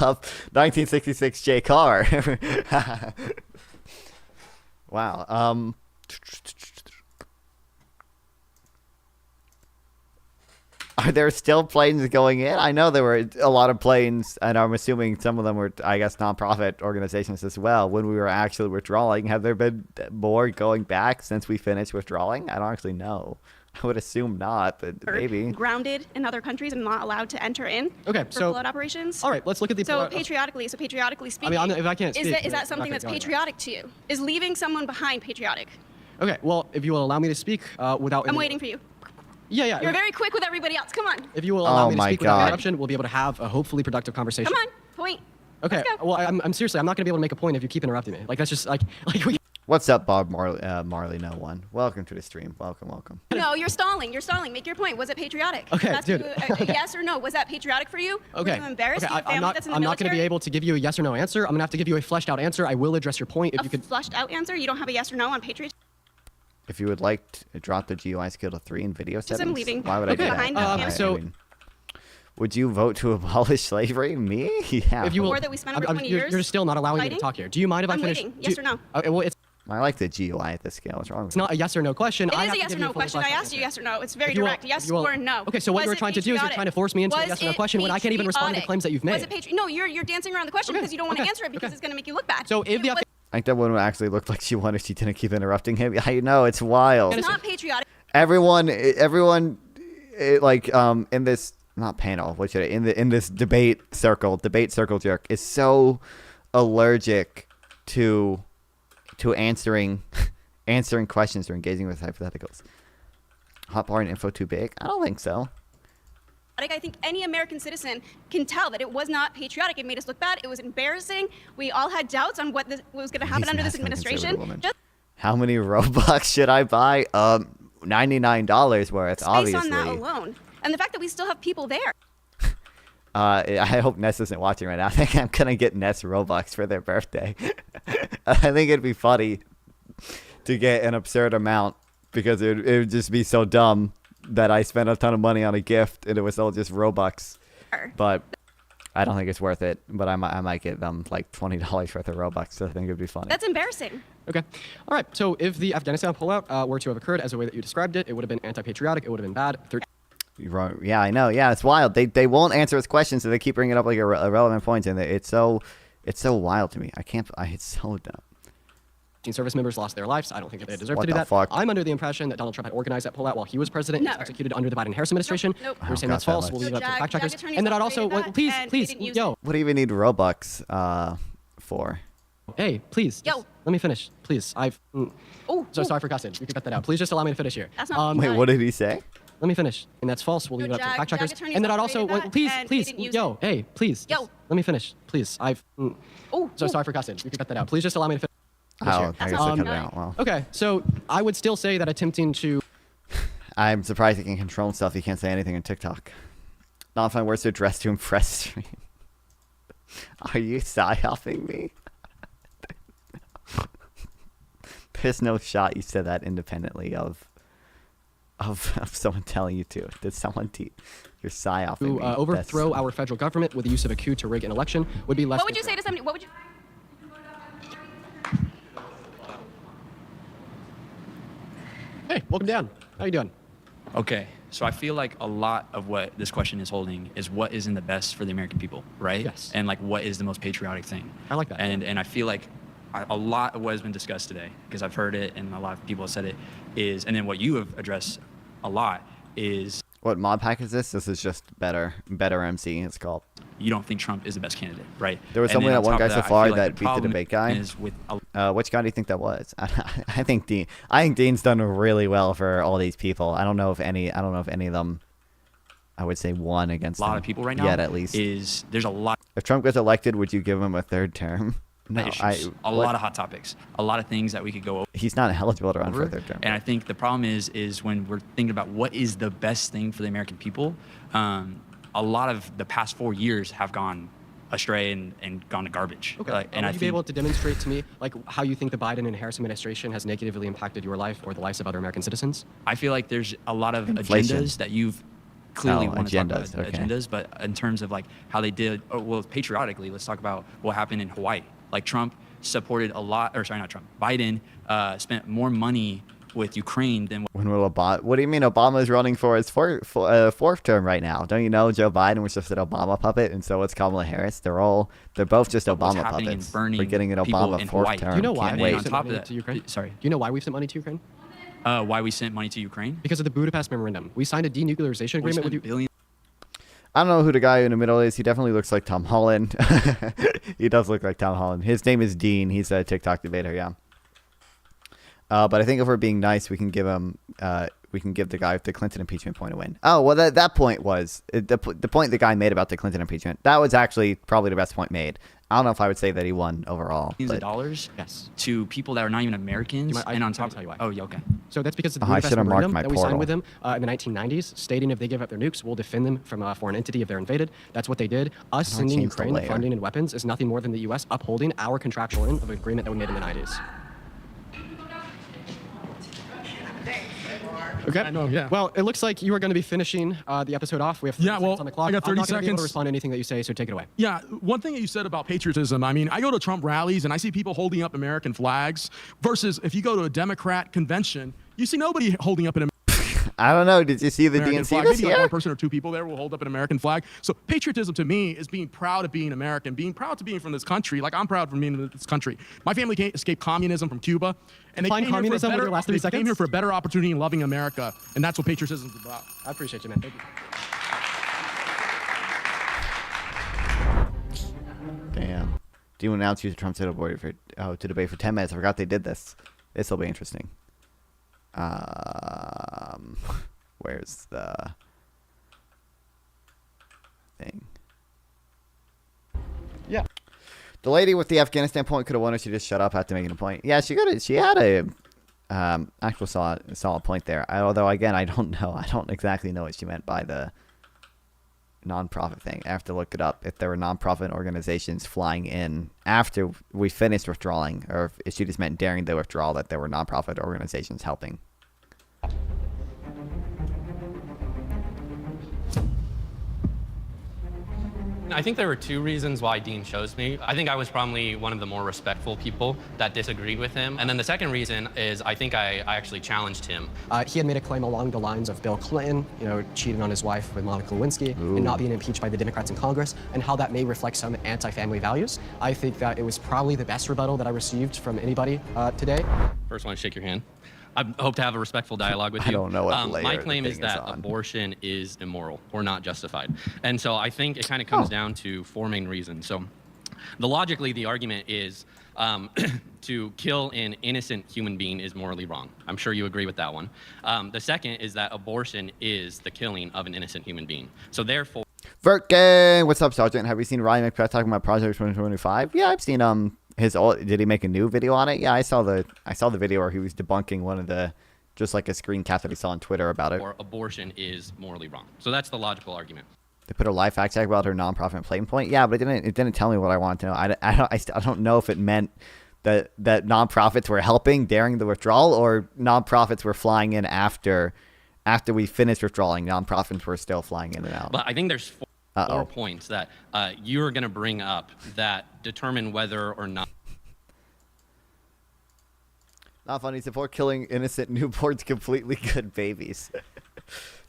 1966 J Carr. Wow. Are there still planes going in? I know there were a lot of planes, and I'm assuming some of them were, I guess, nonprofit organizations as well. When we were actually withdrawing, have there been more going back since we finished withdrawing? I don't actually know. I would assume not, but maybe. Grounded in other countries and not allowed to enter in. Okay, for so flood operations. all right, let's look at the. So patriotically I speaking. mean, if I can't is speak, that something okay, that's go ahead. patriotic to you? Is leaving someone behind patriotic? Okay, well, if you will allow me to speak without. I'm waiting for you. Yeah. You're very quick with everybody else. Come on. If you will allow me to my speak without God. interruption, we'll be able to have a hopefully productive conversation. Come on. Point. Okay. Let's go. Well, I'm seriously, I'm not going to be able to make a point if you keep interrupting me. Like that's just like we. What's up, Bob Marley? No one. Welcome to the stream. Welcome. No, you're stalling. You're stalling. Make your point. Was it patriotic? Okay, That's dude. Yes or no? Was that patriotic for you? Okay. Were you embarrassed? Okay, Do you have family that's in the I'm not going to be military? able to give you a yes or no answer. I'm going to have to give you a fleshed out answer. I will address your point if you could. Flushed out answer. You don't have a yes or no on patriot. If you would like to drop the GUI skill to 3 in video Just settings, I'm leaving. why would I do Behind that? Afghanistan. Would you vote to abolish slavery? Me? Yeah. If you will, War that we spent over 20 years you're still not allowing me to fighting? talk here. Do you mind if I I'm finish? waiting. Yes or no? Okay, well, it's I like the GUI at this scale. What's wrong with it's not a yes or no question. It I is have a to yes give or you a no fully question. I fleshed out asked you answer. yes or no. It's very If you will- direct. Yes if you will- or no. Okay, so what Was you're it trying to do is you're patriotic? trying to force me into a Was yes or no it question when I can't even respond to the patriotic? claims that you've Was made. it no, you're dancing around the question because you don't want to answer it because it's going to make you look bad. So if the I think that one actually looked like she wanted. She didn't keep interrupting him. I know it's wild. It's not patriotic. Everyone, like in this not panel, what should I in this debate circle jerk is so allergic to answering questions or engaging with hypotheticals. Hot bar and info too big? I don't think so. I think any American citizen can tell that it was not patriotic. It made us look bad. It was embarrassing. We all had doubts on what was going to happen He's under this masculine conservative administration. woman. Just How many Robux should I buy? $99 worth, based obviously. on that alone. And the fact that we still have people there. I hope Ness isn't watching right now. I think I'm gonna get Ness Robux for their birthday. I think it'd be funny to get an absurd amount because it would just be so dumb that I spent a ton of money on a gift and it was all just Robux. But I don't think it's worth it. But I might get them like $20 worth of Robux. So I think it'd be funny. That's embarrassing. Okay. All right. So if the Afghanistan pullout were to have occurred as the way that you described it, it would have been anti-patriotic. It would have been bad. Yeah, I know. Yeah, it's wild. They won't answer his questions, so they keep bringing up like a relevant point, and it's so wild to me. It's so dumb. Service members lost their lives. I don't think that they deserve What to do the that. fuck? I'm under the impression that Donald Trump had organized that pullout while he was president. He was Never. executed under the Biden-Harris administration. Nope. We're saying that's God, that false. much. We'll leave it up to the fact Jag checkers. attorneys And then I'd all also, created that, please, and please, they didn't use yo. What do you even need Robux for? Hey, please. Yo. just let me finish, please. Oh, sorry for cussing. You can cut that out. Please just allow me to finish here. That's not Wait, what did he say? Let me finish. And that's false. We'll leave it up to the Jag fact checkers. attorneys And then all I'd also, created that, please, and please, they didn't use yo, hey, please. Yo. just let me finish, please. Sorry for cussing. You can cut that out. Please just allow me to finish. Oh, I guess I cut it out. Well, Okay, so I would still say that attempting to... I'm surprised he can control himself. He can't say anything on TikTok. Not find words to address to impress stream. Are you psy-hopping me? There's no shot you said that independently of someone telling you to. Did someone you're psy-hopping me? overthrow our federal government with the use of a coup to rig an election would be less... What would you say to somebody? What would you? Hey, welcome down. How you doing? Okay, so I feel like a lot of what this question is holding is what is in the best for the American people, right? Yes. And like what is the most patriotic thing. I like that. And I feel like a lot of what has been discussed today, because I've heard it and a lot of people have said it, is, and then what you have addressed a lot is... What mod pack is this? This is just better MC. It's called. You don't think Trump is the best candidate, right? There was And only then that on one top guy of so I far feel like that the beat the problem debate guy. is with Which guy do you think that was? I think Dean. I think Dean's done really well for all these people. I don't know if any of them. I would say won against a lot him of people right now. yet, at least. There's a lot. If Trump gets elected, would you give him a third term? No, issues, a lot of hot topics, a lot of things that we could go over. He's not eligible to run for a third term. And I think the problem is when we're thinking about what is the best thing for the American people, a lot of the past 4 years have gone astray and gone to garbage. Okay. And would you be able to demonstrate to me like how you think the Biden and Harris administration has negatively impacted your life or the lives of other American citizens? I feel like there's a lot of Inflation. agendas that you've clearly want to talk about agendas, okay. agendas, but in terms of like how they did, patriotically, let's talk about what happened in Hawaii. Like Trump supported a lot, or sorry, not Trump, Biden spent more money with Ukraine than... When will Obama? What do you mean Obama is running for his fourth term right now? Don't you know Joe Biden was just an Obama puppet, and so is Kamala Harris? They're both just Obama puppets. We're getting an Obama fourth term. Do you know why Can't we wait. sent money to Ukraine? Sorry. Do you know why we've sent money to Ukraine? Why we sent money to Ukraine? Because of the Budapest Memorandum. We signed a denuclearization agreement with you. I don't know who the guy in the middle is. He definitely looks like Tom Holland. He does look like Tom Holland. His name is Dean. He's a TikTok debater, yeah. But I think if we're being nice, we can give him, we can give the guy with the Clinton impeachment point a win. Oh, well, that point was, the point the guy made about the Clinton impeachment, that was actually probably the best point made. I don't know if I would say that he won overall. Millions of dollars yes. to people that are not even Americans, and on top of why. Oh, yeah, okay. So that's because of the I Budapest should have marked Memorandum my that we signed portal. with them in the 1990s, stating if they give up their nukes, we'll defend them from a foreign entity if they're invaded. That's what they did. Us How do I sending change the Ukraine layer? funding and weapons is nothing more than the U.S. upholding our contractual end of an agreement that we made in the 90s. Okay. I know, yeah. Well, it looks like you are going to be finishing the episode off. We have 30 seconds on the clock. I got 30 I'm not going to be able seconds. to respond to anything that you say, so take it away. Yeah, one thing that you said about patriotism, I mean, I go to Trump rallies and I see people holding up American flags versus if you go to a Democrat convention, you see nobody holding up an I don't know. Did you see the American DNC flag. this Maybe like year? one person or two people there will hold up an American flag. So patriotism to me is being proud of being American, being proud to being from this country. Like I'm proud from being in this country. My family escaped communism from Cuba, and Define they came communism here with for a your last better, 30 they came seconds? here for a better opportunity in loving America, and that's what patriotism is about. I appreciate you, man. Thank you. Damn. Do you announce use Trump to debate for 10 minutes? I forgot they did this. This will be interesting. Where's the thing? Yeah. The lady with the Afghanistan point could have won if she just shut up after making a point. Yeah, she had a actual solid point there. Although again, I don't know. I don't exactly know what she meant by the nonprofit thing. I have to look it up. If there were nonprofit organizations flying in after we finished withdrawing, or if she just meant during the withdrawal that there were nonprofit organizations helping. I think there were two reasons why Dean chose me. I think I was probably one of the more respectful people that disagreed with him. And then the second reason is I think I actually challenged him. He had made a claim along the lines of Bill Clinton, cheating on his wife with Monica Lewinsky and not being impeached by the Democrats in Congress, and how that may reflect some anti-family values. I think that it was probably the best rebuttal that I received from anybody today. First, I want to shake your hand. I hope to have a respectful dialogue with you. I don't know what layer my claim the is thing that on. abortion is immoral or not justified. And so I think it kind of comes down to four main reasons. So logically, the argument is to kill an innocent human being is morally wrong. I'm sure you agree with that one. The second is that abortion is the killing of an innocent human being. So therefore... Vert Gang! What's up, Sergeant? Have you seen Ryan McPeth talking about Project 2025? Yeah, I've seen did he make a new video on it? Yeah, I saw the video where he was debunking one of the, just like a screen cap that he saw on Twitter about it. Or abortion is morally wrong. So that's the logical argument. They put a live fact check about her nonprofit playing point. Yeah, but it didn't tell me what I wanted to know. I don't know if it meant that nonprofits were helping during the withdrawal, or nonprofits were flying in after we finished withdrawing. Nonprofits were still flying in and out. But I think there's four points that you're going to bring up that determine whether or not. Not funny. Support killing innocent newborns, completely good babies.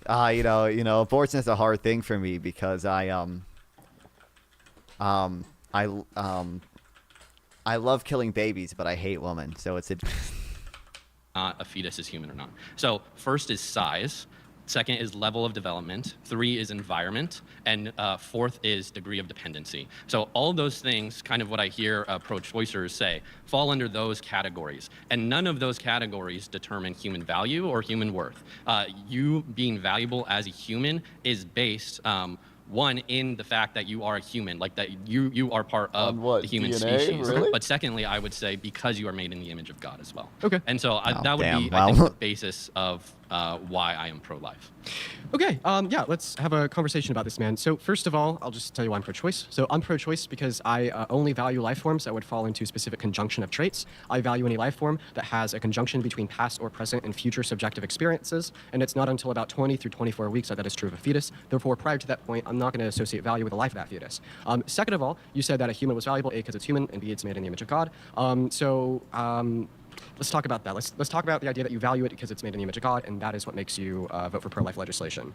Abortion is a hard thing for me because I love killing babies, but I hate women. So it's A fetus is human or not. So first is size. Second is level of development. 3 is environment. And 4th is degree of dependency. So all of those things, kind of what I hear pro-choicers say, fall under those categories. And none of those categories determine human value or human worth. You being valuable as a human is based, one, in the fact that you are a human, like that you are part of the human DNA? species. Really? But secondly, I would say because you are made in the image of God as well. Okay. And so that would damn. be, I think, the basis of why I am pro-life. Okay, let's have a conversation about this, man. So first of all, I'll just tell you why I'm pro-choice. So I'm pro-choice because I only value life forms that would fall into a specific conjunction of traits. I value any life form that has a conjunction between past or present and future subjective experiences, and it's not until about 20 through 24 weeks that is true of a fetus. Therefore, prior to that point, I'm not going to associate value with the life of that fetus. Second of all, you said that a human was valuable, A, because it's human, and B, it's made in the image of God. Let's talk about that. Let's talk about the idea that you value it because it's made in the image of God, and that is what makes you vote for pro-life legislation.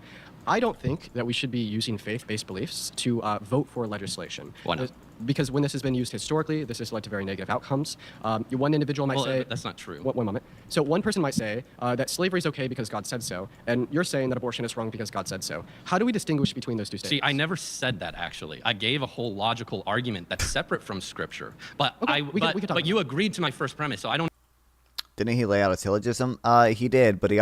I don't think that we should be using faith-based beliefs to vote for legislation. Why not? Because when this has been used historically, this has led to very negative outcomes. One individual might say... that's not true. One moment. So one person might say that slavery is okay because God said so, and you're saying that abortion is wrong because God said so. How do we distinguish between those two statements? See, I never said that, actually. I gave a whole logical argument that's separate from Scripture. But we can talk about you agreed to my first premise, so I don't... Didn't he lay out a syllogism? He did, but he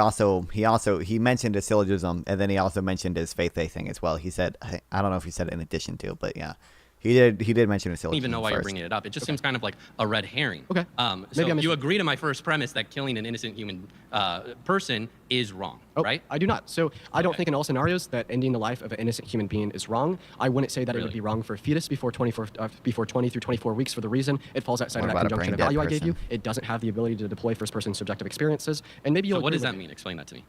mentioned a syllogism, and then he also mentioned his faith thing as well. He said, I don't know if he said it in addition to, but yeah. He did mention a syllogism. I don't even know why you're first. bringing it up. It just seems kind of like a red herring. Okay. So you agree to my first premise that killing an innocent human person is wrong, right? I do not. So I don't think in all scenarios that ending the life of an innocent human being is wrong. I wouldn't say that it would be wrong for a fetus before 20 through 24 weeks for the reason it falls outside What of that about a conjunction of brain-dead value I gave you. person? It doesn't have the ability to deploy first-person subjective experiences. And maybe you'll So what agree does with that me. mean? Explain that to me.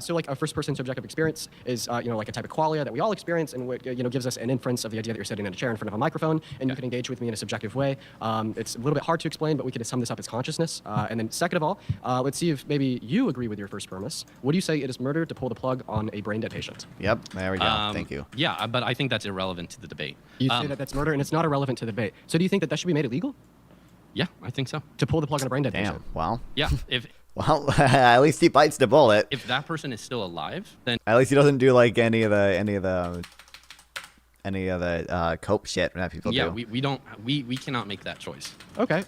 So like a first-person subjective experience is like a type of qualia that we all experience, and gives us an inference of the idea that you're sitting in a chair in front of a microphone, and you can engage with me in a subjective way. It's a little bit hard to explain, but we could sum this up as consciousness. And then second of all, let's see if maybe you agree with your first premise. Would you say it is murder to pull the plug on a brain-dead patient? Yep, there we go. Thank you. Yeah, but I think that's irrelevant to the debate. You say that that's murder, and it's not irrelevant to the debate. So do you think that should be made illegal? Yeah, I think so. To pull the plug on a brain-dead Damn. patient? Well. Yeah, if Well, at least he bites the bullet. if that person is still alive, then At least he doesn't do like any of the cope shit that people yeah, do. we cannot make that choice. Okay.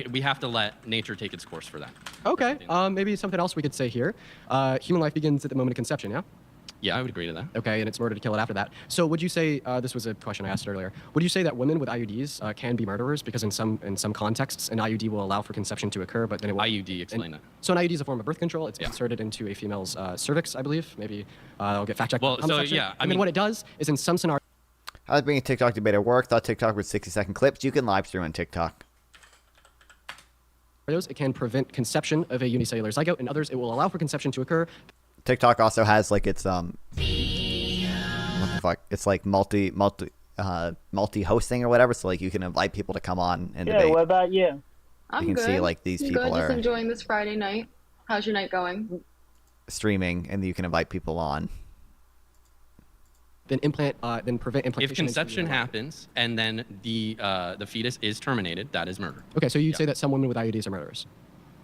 We have to let nature take its course for that. Okay. Maybe something else we could say here. Human life begins at the moment of conception, yeah? Yeah, I would agree to that. Okay, and it's murder to kill it after that. So would you say, this was a question I asked earlier, would you say that women with IUDs can be murderers because in some contexts an IUD will allow for conception to occur, but then it will... IUD, explain that. So an IUD is a form of birth control. It's inserted into a female's cervix, I believe. Maybe I'll get fact-checked. Well, so yeah, I mean, what it does is in some scenarios... How does being a TikTok debater work? Thought TikTok was 60-second clips. You can live stream on TikTok. It can prevent conception of a unicellular zygote. In others, it will allow for conception to occur. TikTok also has like its what the fuck? It's like multi hosting or whatever. So like you can invite people to come on and debate. What about you? You can see like these people good. are Just enjoying this Friday night. How's your night going? streaming, and you can invite people on. Then prevent implantation. If conception happens and then the fetus is terminated, that is murder. Okay, so you'd say that some women with IUDs are murderers.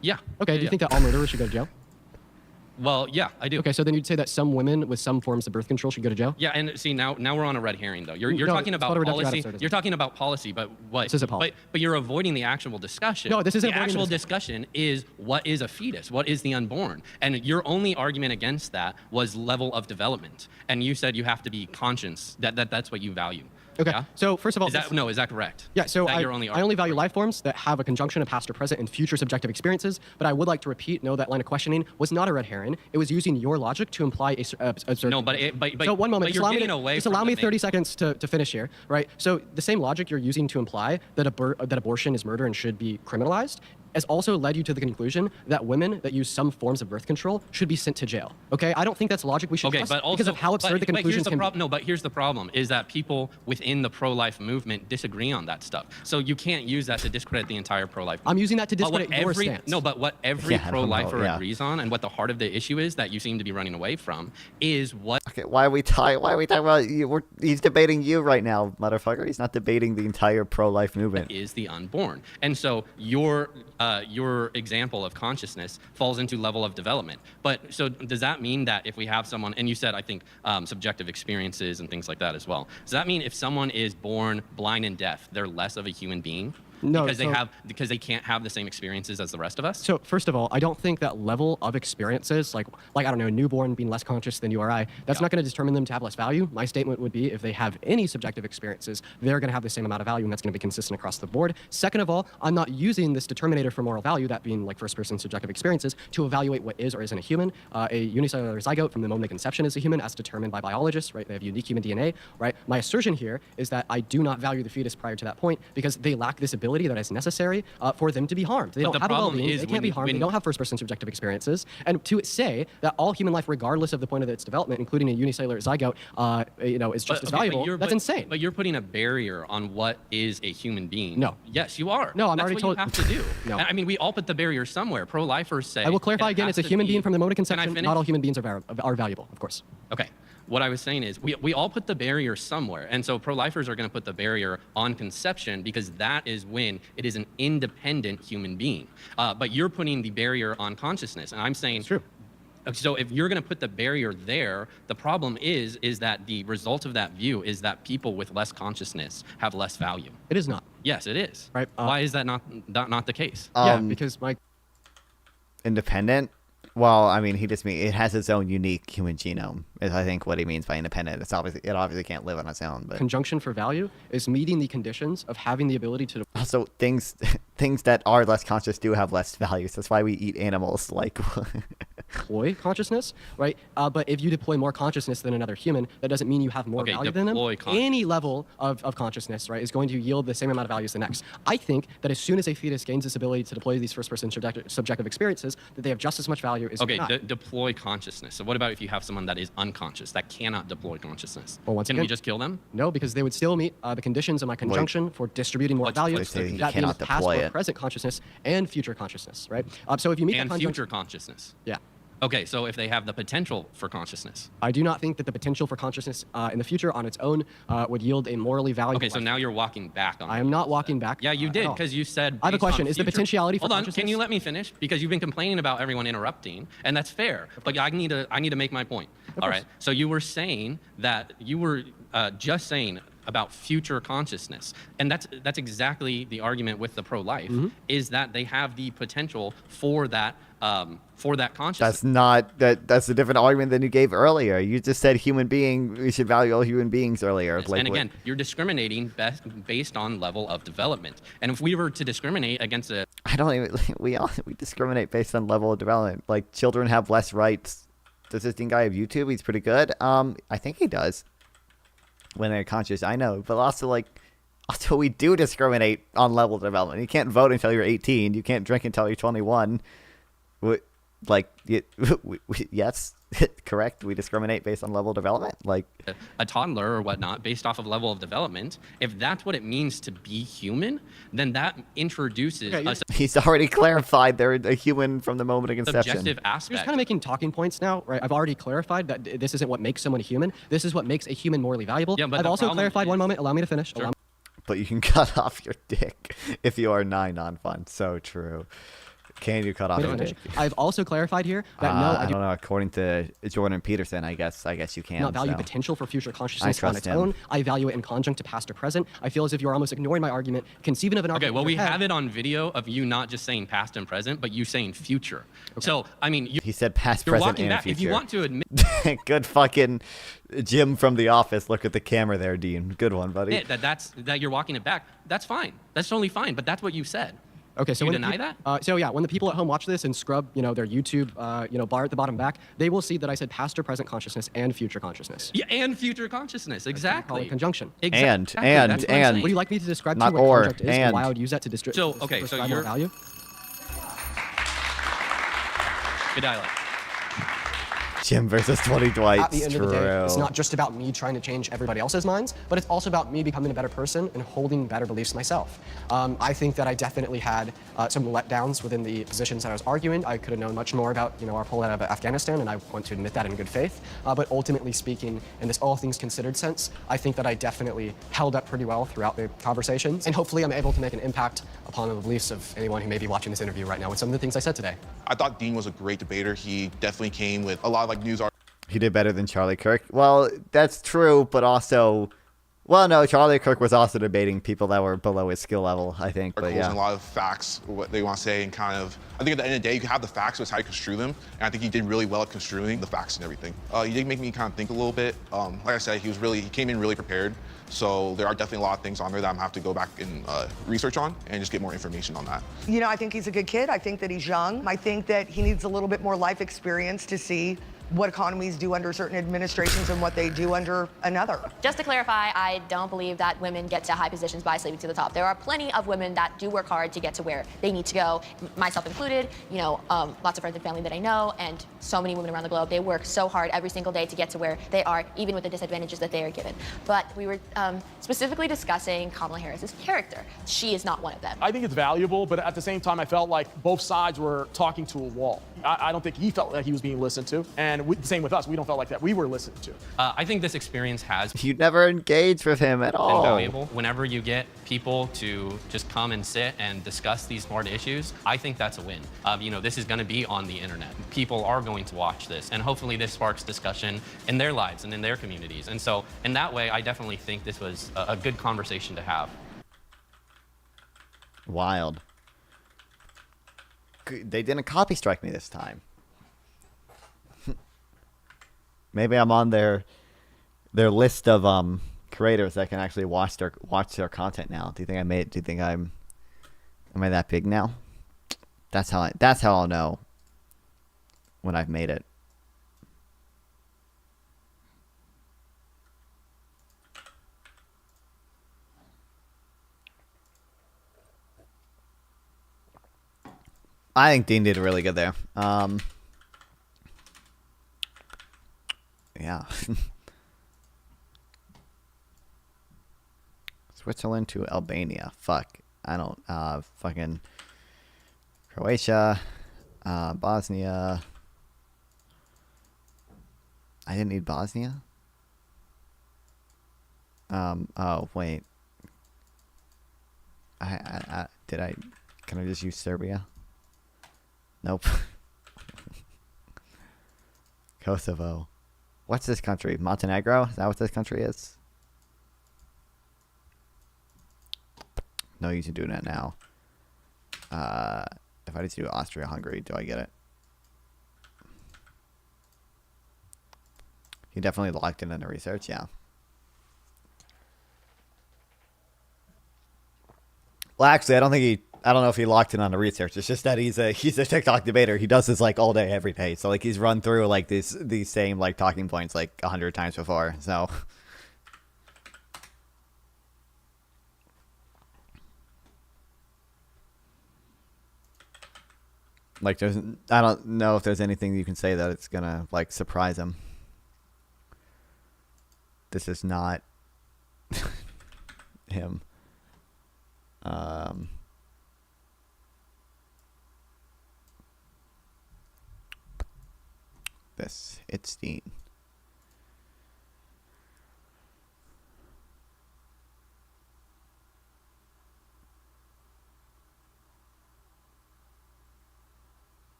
Yeah. Okay. Do you think that all murderers should go to jail? Well, yeah, I do. Okay, so then you'd say that some women with some forms of birth control should go to jail? Yeah, and see now we're on a red herring though. You're No, talking it's about called a reductive policy. absurdism. You're talking about policy, but what? This isn't policy. But you're avoiding the actual discussion. No, this isn't the avoiding actual the discussion. Is what is a fetus? What is the unborn? And your only argument against that was level of development. And you said you have to be conscious that's what you value. Okay. Yeah? So first of all, is that correct? Yeah. So Is that I your only only argument? value life forms that have a conjunction of past or present and future subjective experiences. But I would like to repeat, no, that line of questioning was not a red herring. It was using your logic to imply a certain. No, but so one moment. But you're getting away just from allow me the 30 seconds to finish here, right? So the same logic you're using to imply that that abortion is murder and should be criminalized has also led you to the conclusion that women that use some forms of birth control should be sent to jail. Okay, I don't think that's logic we should trust but also, because of how absurd the conclusions can be. No, but here's the problem: is that people within the pro-life movement disagree on that stuff. So you can't use that to discredit the entire pro-life movement. I'm using that to But what discredit your every, stance. No, but what every Yeah, I don't know, pro-lifer yeah. agrees on, and what the heart of the issue is that you seem to be running away from, is what. Okay, why are we talking about you? He's debating you right now, motherfucker. He's not debating the entire pro-life movement. Is the unborn. And so your example of consciousness falls into level of development. But so does that mean that if we have someone, and you said, I think, subjective experiences and things like that as well, does that mean if someone is born blind and deaf, they're less of a human being? No, because they can't have the same experiences as the rest of us? So first of all, I don't think that level of experiences, like I don't know, a newborn being less conscious than you or I, that's not going to determine them to have less value. My statement would be if they have any subjective experiences, they're going to have the same amount of value, and that's going to be consistent across the board. Second of all, I'm not using this determinator for moral value, that being like first-person subjective experiences, to evaluate what is or isn't a human. A unicellular zygote from the moment of conception is a human, as determined by biologists, right? They have unique human DNA, right? My assertion here is that I do not value the fetus prior to that point because they lack this ability that is necessary for them to be harmed. They But don't the have a problem well-being. is They can't be harmed. They don't have first-person subjective experiences. And to say that all human life, regardless of the point of its development, including a unicellular zygote, is just as valuable, that's insane. But you're putting a barrier on what is a human being. No. Yes, you are. No, I'm That's already what told- you have to do. No. I mean, we all put the barrier somewhere. Pro-lifers say. I will clarify again, it's a human being from the moment of Can I conception. finish? Not all human beings are valuable, of course. Okay. What I was saying is we all put the barrier somewhere. And so pro-lifers are going to put the barrier on conception because that is when it is an independent human being. But you're putting the barrier on consciousness. And I'm saying... It's true. So if you're going to put the barrier there, the problem is that the result of that view is that people with less consciousness have less value. It is not. Yes, it is. Right. Why is that not the case? Yeah, because my... Independent? Well, I mean, it has its own unique human genome, is I think what he means by independent. It obviously can't live on its own, but Conjunction for value is meeting the conditions of having the ability to... also things that are less conscious do have less values. That's why we eat animals, like... deploy consciousness, right? But if you deploy more consciousness than another human, that doesn't mean you have more Okay, value than them. deploy consciousness. Any level of consciousness, right, is going to yield the same amount of value as the next. I think that as soon as a fetus gains this ability to deploy these first-person subjective experiences, that they have just as much value as Okay, not. deploy consciousness. So what about if you have someone that is unconscious, that cannot deploy consciousness? Well, once Can again, we just kill them? No, because they would still meet the conditions of my conjunction for distributing more value. what's the That cannot means past deploy or it. present consciousness and future consciousness, right? So if you meet And that conjunction, future consciousness. yeah. Okay, so if they have the potential for consciousness. I do not think that the potential for consciousness in the future on its own would yield a morally valuable Okay, so life. now you're walking back on I am not walking back. Yeah, you at did, all. because you said. I have a based on question. Is the future- potentiality for Hold on, consciousness? can you let me finish? Because you've been complaining about everyone interrupting, and that's fair. But I need to make my point. All right. So you were saying that you were just saying about future consciousness. And that's exactly the argument with the pro-life, is that they have the potential for that consciousness. That's not that's a different argument than you gave earlier. You just said we should value all human beings earlier. Yes, and again, you're discriminating based on level of development. And if we were to discriminate against I don't even we discriminate based on level of development. Like, children have less rights. Does this guy have YouTube? He's pretty good. I think he does. When they're conscious, I know, but also we do discriminate on level of development. You can't vote until you're 18. You can't drink until you're 21. Yes, correct. We discriminate based on level of development. Like a toddler or whatnot, based off of level of development. If that's what it means to be human, then that introduces he's already clarified they're a human from the moment of conception. Subjective aspect. You're just kind of making talking points now, right? I've already clarified that this isn't what makes someone a human. This is what makes a human morally valuable. Yeah, but I've also clarified, one moment, allow me to finish. Sure. But you can cut off your dick if you are 9 on fun. So true. Can you cut off your dick? I've also clarified here that no, I don't know. According to Jordan Peterson, I guess you can. Not value so. potential for future consciousness on its him. own. I value it in conjunct to past or present. I feel as if you're almost ignoring my argument, conceiving of an argument. Okay, well, in we your head. have it on video of you not just saying past and present, but you saying future. So, I mean, he said past, you're present, walking and back. future. If you want to admit Good fucking Jim from The Office. Look at the camera there, Dean. Good one, buddy. that you're walking it back, that's fine. That's totally fine. But that's what you said. Okay, so you when deny that? So yeah, when the people at home watch this and scrub, their YouTube, bar at the bottom back, they will see that I said past or present consciousness and future consciousness. Yeah, and future consciousness, exactly. Conjunction. And. Would you like me to describe to you what conjunct is and why I would use that to describe more value? Good dialogue. Jim versus 20 Dwight. At the end of the day, it's not just about me trying to change everybody else's minds, but it's also about me becoming a better person and holding better beliefs myself. I think that I definitely had some letdowns within the positions that I was arguing. I could have known much more about, our pull out of Afghanistan, and I want to admit that in good faith. But ultimately speaking, in this all things considered sense, I think that I definitely held up pretty well throughout the conversations, and hopefully I'm able to make an impact upon the beliefs of anyone who may be watching this interview right now with some of the things I said today. I thought Dean was a great debater. He definitely came with a lot of news articles. He did better than Charlie Kirk. Well, that's true, but also, well, no, Charlie Kirk was also debating people that were below his skill level, I think. But yeah, and a lot of facts, what they want to say, and kind of, I think at the end of the day, you can have the facts, but it's how you construe them. And I think he did really well at construing the facts and everything. He did make me kind of think a little bit. Like I said, he came in really prepared. So there are definitely a lot of things on there that I'm gonna have to go back and research on and just get more information on that. I think he's a good kid. I think that he's young. I think that he needs a little bit more life experience to see what economies do under certain administrations and what they do under another. Just to clarify, I don't believe that women get to high positions by sleeping to the top. There are plenty of women that do work hard to get to where they need to go, myself included. Lots of friends and family that I know, and so many women around the globe, they work so hard every single day to get to where they are, even with the disadvantages that they are given. But we were specifically discussing Kamala Harris's character. She is not one of them. I think it's valuable, but at the same time, I felt like both sides were talking to a wall. I don't think he felt like he was being listened to, and same with us. We don't feel like that. We were listened to. I think this experience has you never engaged with him at all. Valuable. Whenever you get people to just come and sit and discuss these hard issues, I think that's a win. This is going to be on the internet. People are going to watch this, and hopefully this sparks discussion in their lives and in their communities. And so, in that way, I definitely think this was a good conversation to have. Wild. They didn't copy strike me this time. Maybe I'm on their list of creators that can actually watch their content now. Do you think am I that big now? That's how I'll know when I've made it. I think Dean did really good there. Yeah. Switzerland to Albania. Fuck. I don't, fucking Croatia, Bosnia. I didn't need Bosnia. Oh, wait. Can I just use Serbia? Nope. Kosovo. What's this country? Montenegro? Is that what this country is? No use in doing that now. If I just do Austria-Hungary, do I get it? He definitely locked in the research, yeah. Well, actually, I don't know if he locked in on the research. It's just that he's a TikTok debater. He does this like all day, every day. So like he's run through like these same like talking points like 100 times before. So like I don't know if there's anything you can say that it's gonna like surprise him. This is not him. It's Dean.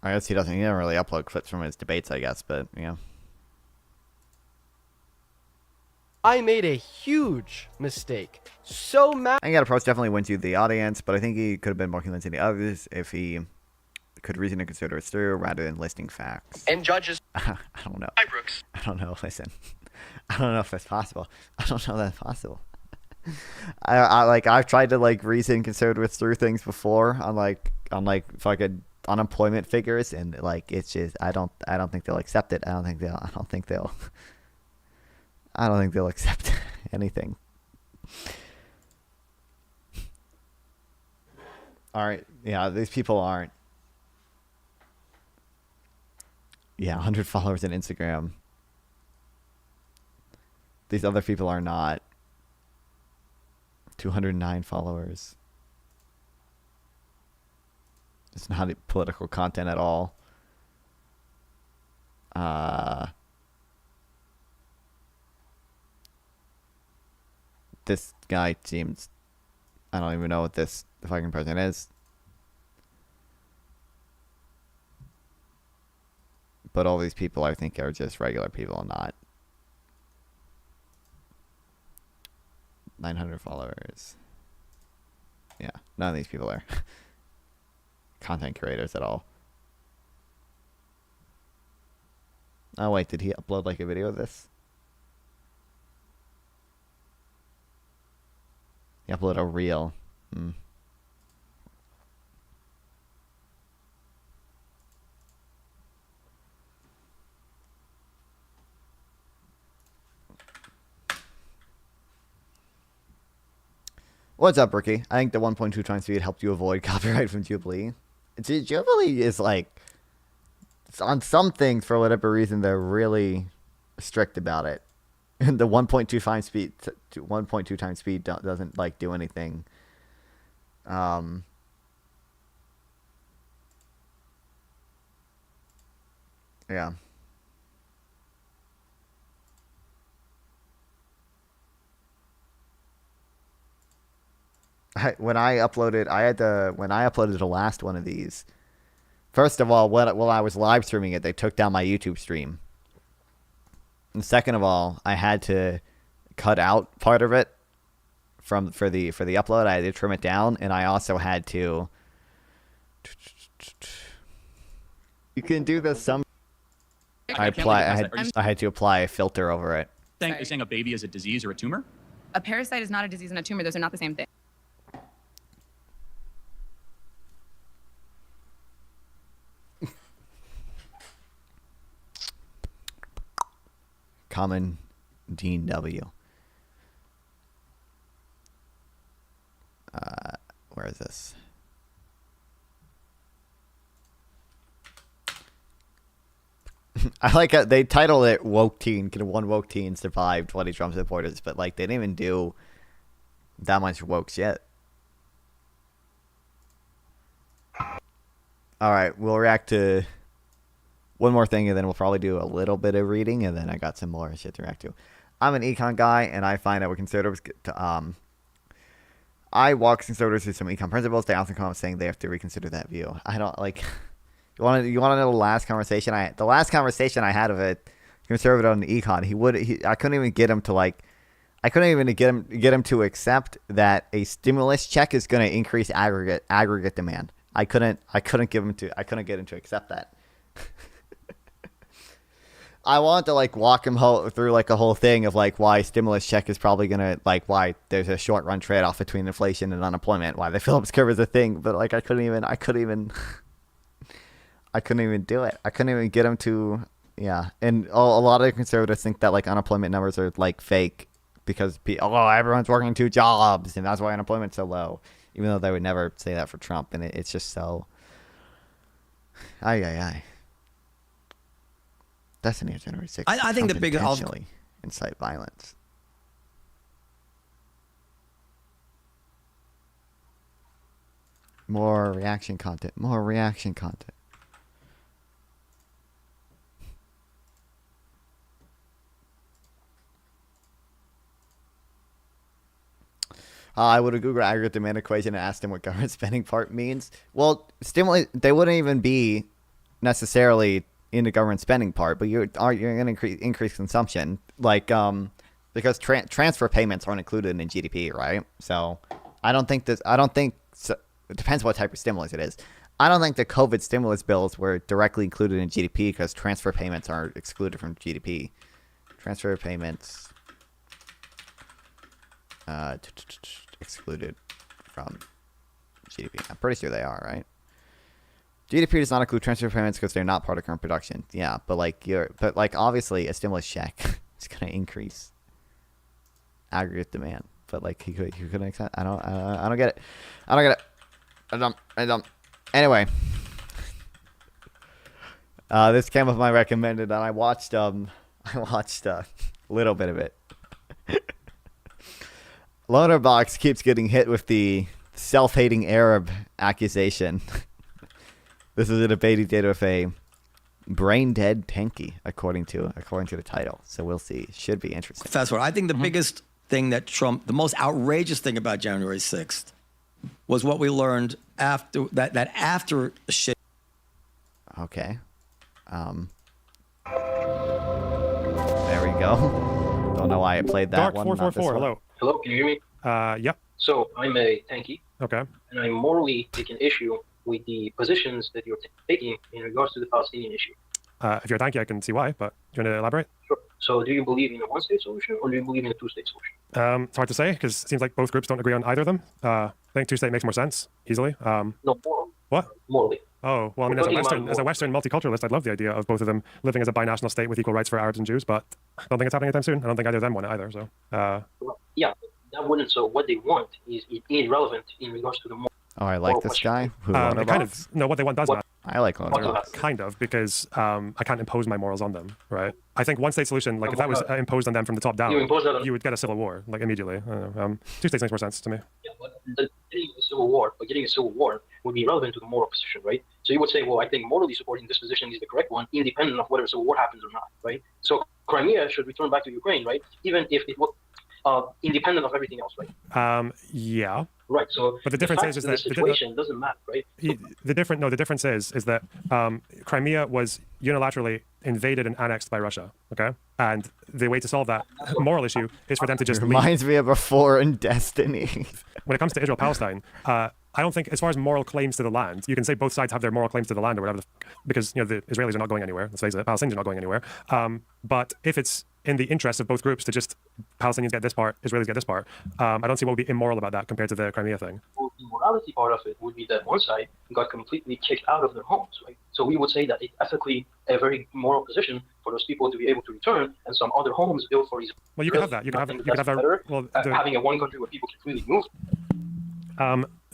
I guess he doesn't really upload clips from his debates, I guess, but yeah. I made a huge mistake. So mad. I think that approach definitely wins you the audience, but I think he could have been more convincing than the others if he could reason and consider it through rather than listing facts. And judges. I don't know. Hi, Brooks. I don't know. Listen, I don't know if that's possible. I don't know that's possible. I've tried to like reason conservatives through things before on fucking unemployment figures, and like it's just I don't think they'll accept it. I don't think they'll accept anything. All right, yeah, these people aren't. Yeah, 100 followers on Instagram. These other people are not. 209 followers. It's not political content at all. This guy seems... I don't even know what this fucking person is. But all these people, I think, are just regular people, not 900 followers. Yeah, none of these people are content creators at all. Oh, wait, did he upload, like, a video of this? He uploaded a reel. What's up, Ricky? I think the 1.2 times speed helped you avoid copyright from Jubilee. Jubilee is like, on some things, for whatever reason, they're really strict about it. And the 1.2 times speed doesn't like do anything. Yeah. When I uploaded the last one of these, first of all, while I was live streaming it, they took down my YouTube stream. And second of all, I had to cut out part of it for the upload. I had to trim it down, and I also had to. You can do this some. I had to apply a filter over it. You're saying a baby is a disease or a tumor? A parasite is not a disease and a tumor. Those are not the same thing. Common Dean W. Where is this? I like it. They titled it "Woke Teen." Can one woke teen survive 20 Trump supporters? But like, they didn't even do that much woke shit. All right, we'll react to one more thing, and then we'll probably do a little bit of reading, and then I got some more shit to react to. I'm an econ guy, and I find that with conservatives, I walk conservatives through some econ principles. They often come up saying they have to reconsider that view. I don't like. You want to know the last conversation I had of a conservative on the econ? I couldn't even get him to like. I couldn't even get him to accept that a stimulus check is going to increase aggregate demand. I couldn't get him to accept that. I want to like walk him through like a whole thing of like why stimulus check is probably gonna like why there's a short run trade off between inflation and unemployment, why the Phillips curve is a thing, but like I couldn't even do it. I couldn't even get him to and a lot of conservatives think that like unemployment numbers are like fake because everyone's working 2 jobs and that's why unemployment's so low, even though they would never say that for Trump, and it's just so That's the near January 6th. I think the biggest intentionally incite violence. More reaction content. More reaction content. I would have Googled aggregate demand equation and asked him what government spending part means. Well, they wouldn't even be necessarily in the government spending part, but you're going to increase consumption, like because transfer payments aren't included in GDP, right? So I don't think so. It depends what type of stimulus it is. I don't think the COVID stimulus bills were directly included in GDP because transfer payments are excluded from GDP. Transfer payments excluded from GDP. I'm pretty sure they are, right? GDP does not include transfer payments because they're not part of current production. Yeah, but obviously a stimulus check is going to increase aggregate demand. But like he couldn't accept. I don't get it. I don't. Anyway, this came up my recommended, and I watched a little bit of it. Lonerbox keeps getting hit with the self-hating Arab accusation. This is a debate he did with a brain-dead tanky, according to the title. So we'll see. Should be interesting. Fast forward. I think the biggest thing that Trump, the most outrageous thing about January 6th was what we learned after after shit. Okay. There we go. Don't know why I played that Dark one. 444. Hello. Hello, can you hear me? Yep. So I'm a tanky. Okay. And I morally take an issue with the positions that you're taking in regards to the Palestinian issue. If you're a tanky, I can see why, but do you want to elaborate? Sure. So do you believe in a one-state solution or do you believe in a two-state solution? It's hard to say because it seems like both groups don't agree on either of them. I think two-state makes more sense easily. No, morally. What? Morally. Oh, well, I mean, as a Western multiculturalist, I'd love the idea of both of them living as a binational state with equal rights for Arabs and Jews, but I don't think it's happening anytime soon. I don't think either of them want it either. So. Yeah, that wouldn't. So what they want is irrelevant in regards to the moral. Oh, I like this guy. What they want does matter. I like Lonerbox. Kind of, because I can't impose my morals on them, right? I think one-state solution, like if that was imposed on them from the top down, you would get a civil war, like immediately. I don't know. Two states makes more sense to me. Yeah, but getting a civil war would be relevant to the moral position, right? So you would say, well, I think morally supporting this position is the correct one, independent of whether a civil war happens or not, right? So Crimea should return back to Ukraine, right? Even if it was independent of everything else, right? Yeah. Right. So, but the difference is that the situation doesn't matter, right? The difference is that Crimea was unilaterally invaded and annexed by Russia. Okay, and the way to solve that moral issue is for them to just reminds me of a foreign destiny. When it comes to Israel-Palestine, I don't think, as far as moral claims to the land, you can say both sides have their moral claims to the land or whatever, because the Israelis are not going anywhere. Let's face it, Palestinians are not going anywhere. But if it's in the interest of both groups to just Palestinians get this part, Israelis get this part, I don't see what would be immoral about that compared to the Crimea thing. Well, the morality part of it would be that one side got completely kicked out of their homes, right? So we would say that it's ethically a very moral position for those people to be able to return, and some other homes built for Israel. Well, you can have that. You can have having a one country where people can freely move.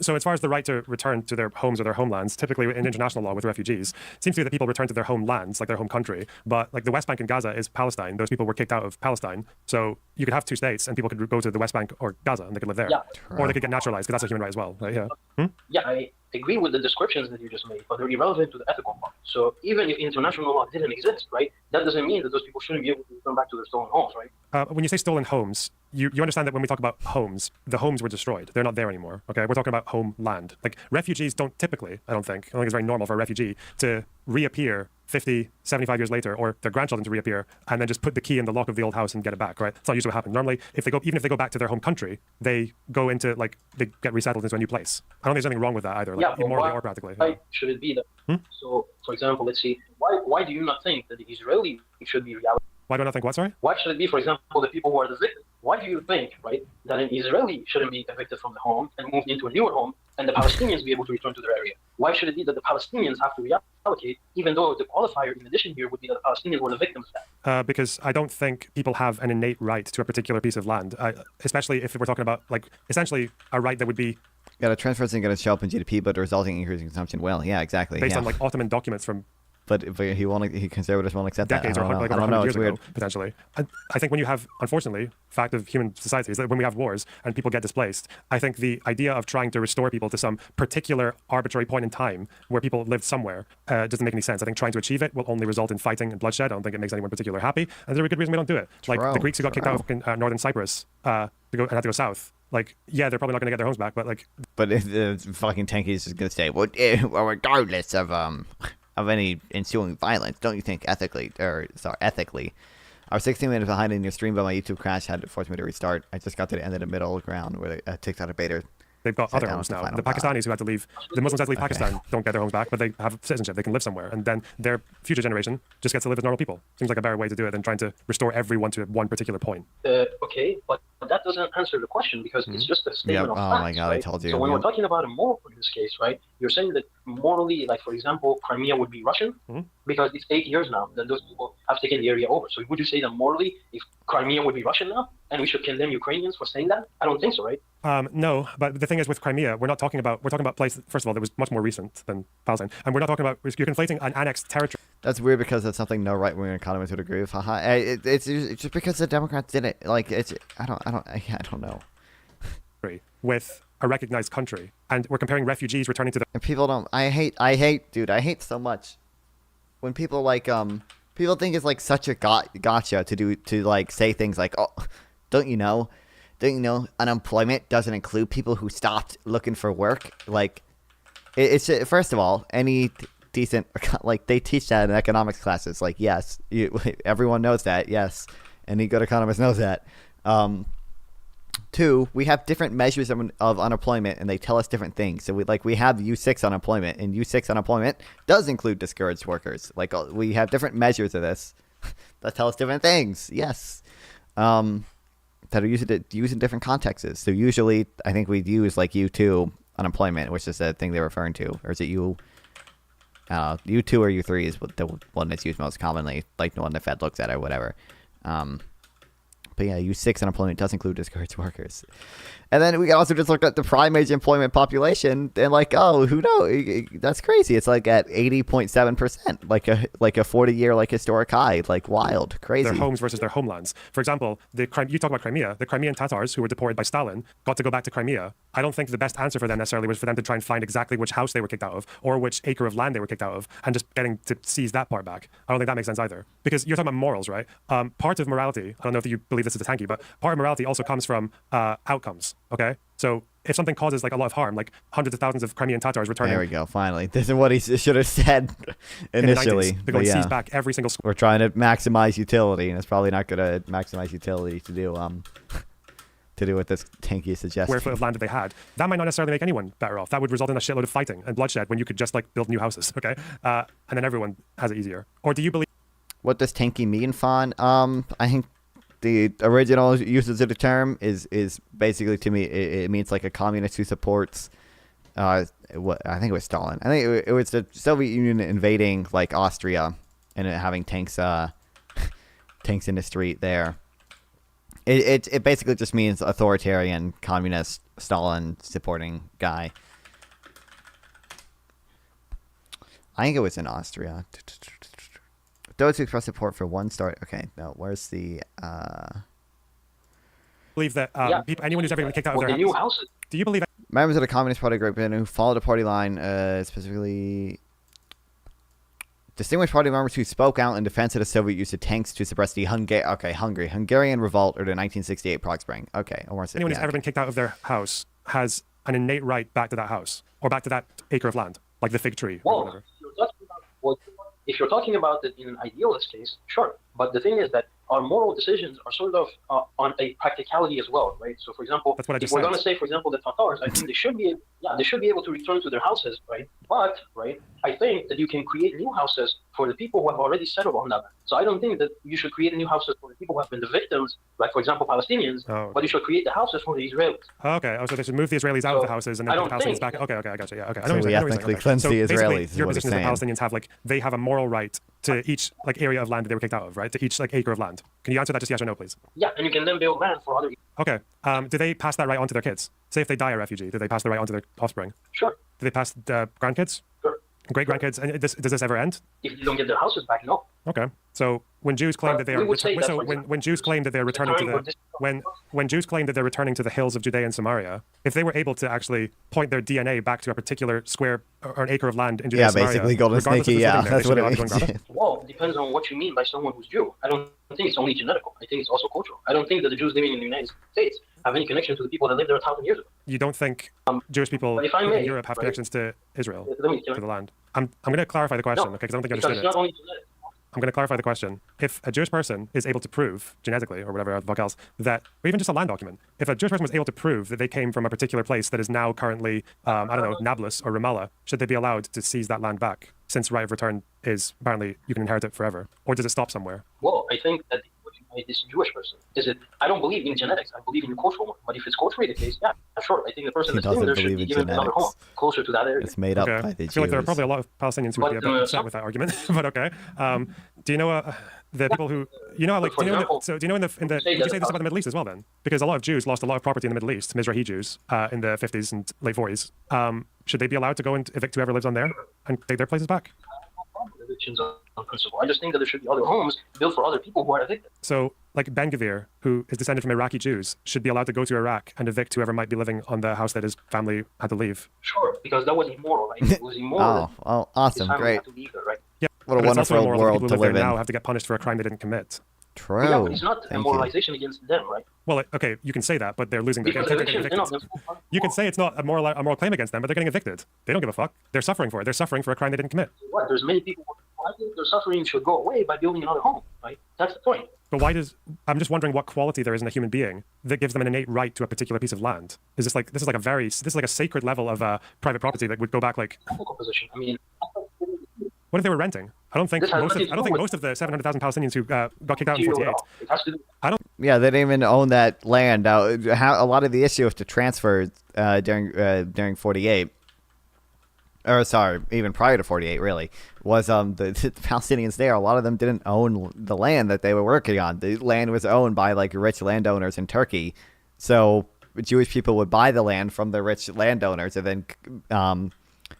So as far as the right to return to their homes or their homelands, typically in international law with refugees, it seems to be that people return to their homelands, like their home country. But like the West Bank and Gaza is Palestine. Those people were kicked out of Palestine. So you could have two states and people could go to the West Bank or Gaza and they could live there. Yeah. Or they could get naturalized because that's a human right as well. Right? Yeah. Yeah, I agree with the descriptions that you just made, but they're irrelevant to the ethical part. So even if international law didn't exist, right, that doesn't mean that those people shouldn't be able to return back to their stolen homes, right? When you say stolen homes, you understand that when we talk about homes, the homes were destroyed. They're not there anymore. Okay, we're talking about homeland. Like refugees don't typically, I don't think it's very normal for a refugee to reappear 50, 75 years later, or their grandchildren to reappear, and then just put the key in the lock of the old house and get it back, right? It's not usually what happens. Normally, even if they go back to their home country, they go into, like, they get resettled into a new place. I don't think there's anything wrong with that either, like, morally or practically. Why should it be that? So, for example, let's see, why do you not think that the Israeli should be reality? Why do I not think what, sorry? Why should it be, for example, the people who are the victims? Why do you think, right, that an Israeli shouldn't be evicted from the home and moved into a newer home, and the Palestinians be able to return to their area? Why should it be that the Palestinians have to reallocate, even though the qualifier in addition here would be that the Palestinians were the victims of that? Because I don't think people have an innate right to a particular piece of land, especially if we're talking about, like, essentially a right that would be... Yeah, the transfer isn't going to show up in GDP, but the resulting increase in consumption will. Yeah, exactly. Based on, like, Ottoman documents from... But conservatives won't accept decades that. or like over 100 years ago, potentially. I think when you have, unfortunately, fact of human society is that when we have wars and people get displaced, I think the idea of trying to restore people to some particular arbitrary point in time where people lived somewhere doesn't make any sense. I think trying to achieve it will only result in fighting and bloodshed. I don't think it makes anyone particularly happy, and there's a good reason we don't do it. Like the Greeks who got kicked out of northern Cyprus to go and had to go south. Like, yeah, they're probably not going to get their homes back, but like... But if the fucking tanky is going to say, well, regardless of any ensuing violence, don't you think ethically, I was 16 minutes behind in your stream, but my YouTube crash had to force me to restart. I just got to the end of the middle ground where a TikTok debater. They've got other homes now. The Pakistanis who had to leave, the Muslims had to leave Pakistan, don't get their homes back, but they have citizenship. They can live somewhere. And then their future generation just gets to live as normal people. Seems like a better way to do it than trying to restore everyone to one particular point. Okay, but that doesn't answer the question because it's just a statement of facts. Oh my God, right? I told you. So when we're talking about a moral in this case, right, you're saying that morally, like, for example, Crimea would be Russian because it's 8 years now that those people have taken the area over. So would you say that morally, if Crimea would be Russian now, and we should condemn Ukrainians for saying that? I don't think so, right? No, but the thing is with Crimea, we're talking about place, first of all, that was much more recent than Palestine. And we're not talking about, you're conflating an annexed territory. That's weird because that's something no right-wing economist would agree with. It's just because the Democrats did it. Like, I don't know. With a recognized country. And we're comparing refugees returning to the... And people don't, I hate so much when people like, people think it's like such a gotcha to like say things like, oh, don't you know unemployment doesn't include people who stopped looking for work? Like, it's first of all, any decent, like, they teach that in economics classes. Like, yes, everyone knows that. Yes, any good economist knows that. Two, we have different measures of unemployment, and they tell us different things. So we have U6 unemployment, and U6 unemployment does include discouraged workers. Like, we have different measures of this that tell us different things. Yes. That are used in different contexts. So usually, I think we'd use like U2 unemployment, which is the thing they're referring to, or is it U2 or U3 is the one that's used most commonly, like the one the Fed looks at or whatever. But yeah, U6 unemployment does include discouraged workers. And then we can also just look at the prime age employment population and like, oh, who knows? That's crazy. It's like at 80.7%, like a 40-year like historic high, like wild, crazy. Their homes versus their homelands. For example, you talk about Crimea. The Crimean Tatars who were deported by Stalin got to go back to Crimea. I don't think the best answer for them necessarily was for them to try and find exactly which house they were kicked out of or which acre of land they were kicked out of and just getting to seize that part back. I don't think that makes sense either. Because you're talking about morals, right? Part of morality, I don't know if you believe this is a tanky, but part of morality also comes from outcomes. Okay, so if something causes like a lot of harm, like hundreds of thousands of Crimean Tatars returning. There we go. Finally, this is what he should have said initially. They're going to seize back every single school. We're trying to maximize utility, and it's probably not going to maximize utility to do what this tanky suggests. Square foot of land that they had, that might not necessarily make anyone better off. That would result in a shitload of fighting and bloodshed when you could just like build new houses. Okay, and then everyone has it easier. Or do you believe? What does tanky mean, Fawn? I think the original usage of the term is basically, to me, it means like a communist who supports what I think it was Stalin. I think it was the Soviet Union invading like Austria and having tanks in the street there. It basically just means authoritarian communist Stalin supporting guy. I think it was in Austria. Those who express support for one star. Okay, now where's the? Believe that anyone who's ever been kicked out of their houses. Do you believe that members of the Communist Party group who followed the party line, specifically distinguished party members who spoke out in defense of the Soviet use of tanks to suppress the Hungarian revolt or the 1968 Prague Spring? Okay, anyone who's ever been kicked out of their house has an innate right back to that house or back to that acre of land, like the fig tree or whatever. If you're talking about it in an idealist case, sure. But the thing is that our moral decisions are sort of on a practicality as well, right? So, for example, if we're going to say, for example, the Tatars, I think they should be able to return to their houses, right? But, right, I think that you can create new houses for the people who have already settled on that land. So I don't think that you should create new houses for the people who have been the victims, like, for example, Palestinians, but you should create the houses for the Israelis. Okay. Oh, so they should move the Israelis out of the houses and then put the Palestinians back. Okay, I got you. Yeah, okay. So we ethnically cleanse the Israelis. Your is what position it's is that saying. Palestinians have they have a moral right to each area of land that they were kicked out of, right? To each acre of land. Can you answer that just yes or no, please? Yeah, and you can then build land for other. Okay. Do they pass that right on to their kids? Say if they die a refugee, do they pass the right on to their offspring? Sure. Do they pass the grandkids? Sure. Great grandkids? And does this ever end? If you don't get their houses back, no. Okay. So when Jews claim that they are when Jews claim that they're returning to the when Jews claim that they're returning to the hills of Judea and Samaria, if they were able to actually point their DNA back to a particular square or an acre of land in Judea and Samaria, basically Golden Sneaky, that's what it means. Well, it depends on what you mean by someone who's Jew. I don't think it's only genetical. I think it's also cultural. I don't think that the Jews living in the United States have any connection to the people that lived there 1,000 years ago. You don't think Jewish people in Europe have connections to Israel, to the land? I'm going to clarify the question, okay, because I don't think you understood it's not only genetic. I'm going to clarify the question. If a Jewish person is able to prove genetically or whatever the fuck else that, or even just a land document, if a Jewish person was able to prove that they came from a particular place that is now currently, I don't know, Nablus or Ramallah, should they be allowed to seize that land back? Since right of return is apparently you can inherit it forever, or does it stop somewhere? Well, I think that this Jewish person is it. I don't believe in genetics. I believe in the cultural one. But if it's culturally the case, yeah, sure. I think the person that's living there should be given another home closer to that area. It's made up by the Jews. I feel like there are probably a lot of Palestinians who would be a bit upset with that argument, but okay. Do you know the people who do you know in the did you say this about the Middle East as well then? Because a lot of Jews lost a lot of property in the Middle East, Mizrahi Jews, in the 50s and late 40s. Should they be allowed to go and evict whoever lives on there and take their places back? Evictions on principle. I just think that there should be other homes built for other people who are evicted. So, like Ben Gvir, who is descended from Iraqi Jews, should be allowed to go to Iraq and evict whoever might be living on the house that his family had to leave. Sure, because that was immoral, right? It was immoral. Awesome, great. Had to leave there, right? Yeah, what a wonderful world to live in. Now have to get punished for a crime they didn't commit. True. Yeah, but it's not a moralization against them, right? Well, okay, you can say that, but they're losing. Because you can say it's not a moral claim against them, but they're getting evicted. They don't give a fuck. They're suffering for it. They're suffering for a crime they didn't commit. What? There's many people. I think their suffering should go away by building another home, right? That's the point. But I'm just wondering what quality there is in a human being that gives them an innate right to a particular piece of land. This is like a sacred level of private property that would go back like. Position. I mean. What if they were renting? I don't think most of the 700,000 Palestinians who got kicked out in 48. Yeah, they didn't even own that land. A lot of the issue was to transfer during 48. Or sorry, even prior to 48, really, was the Palestinians there. A lot of them didn't own the land that they were working on. The land was owned by like rich landowners in Turkey, so Jewish people would buy the land from the rich landowners and then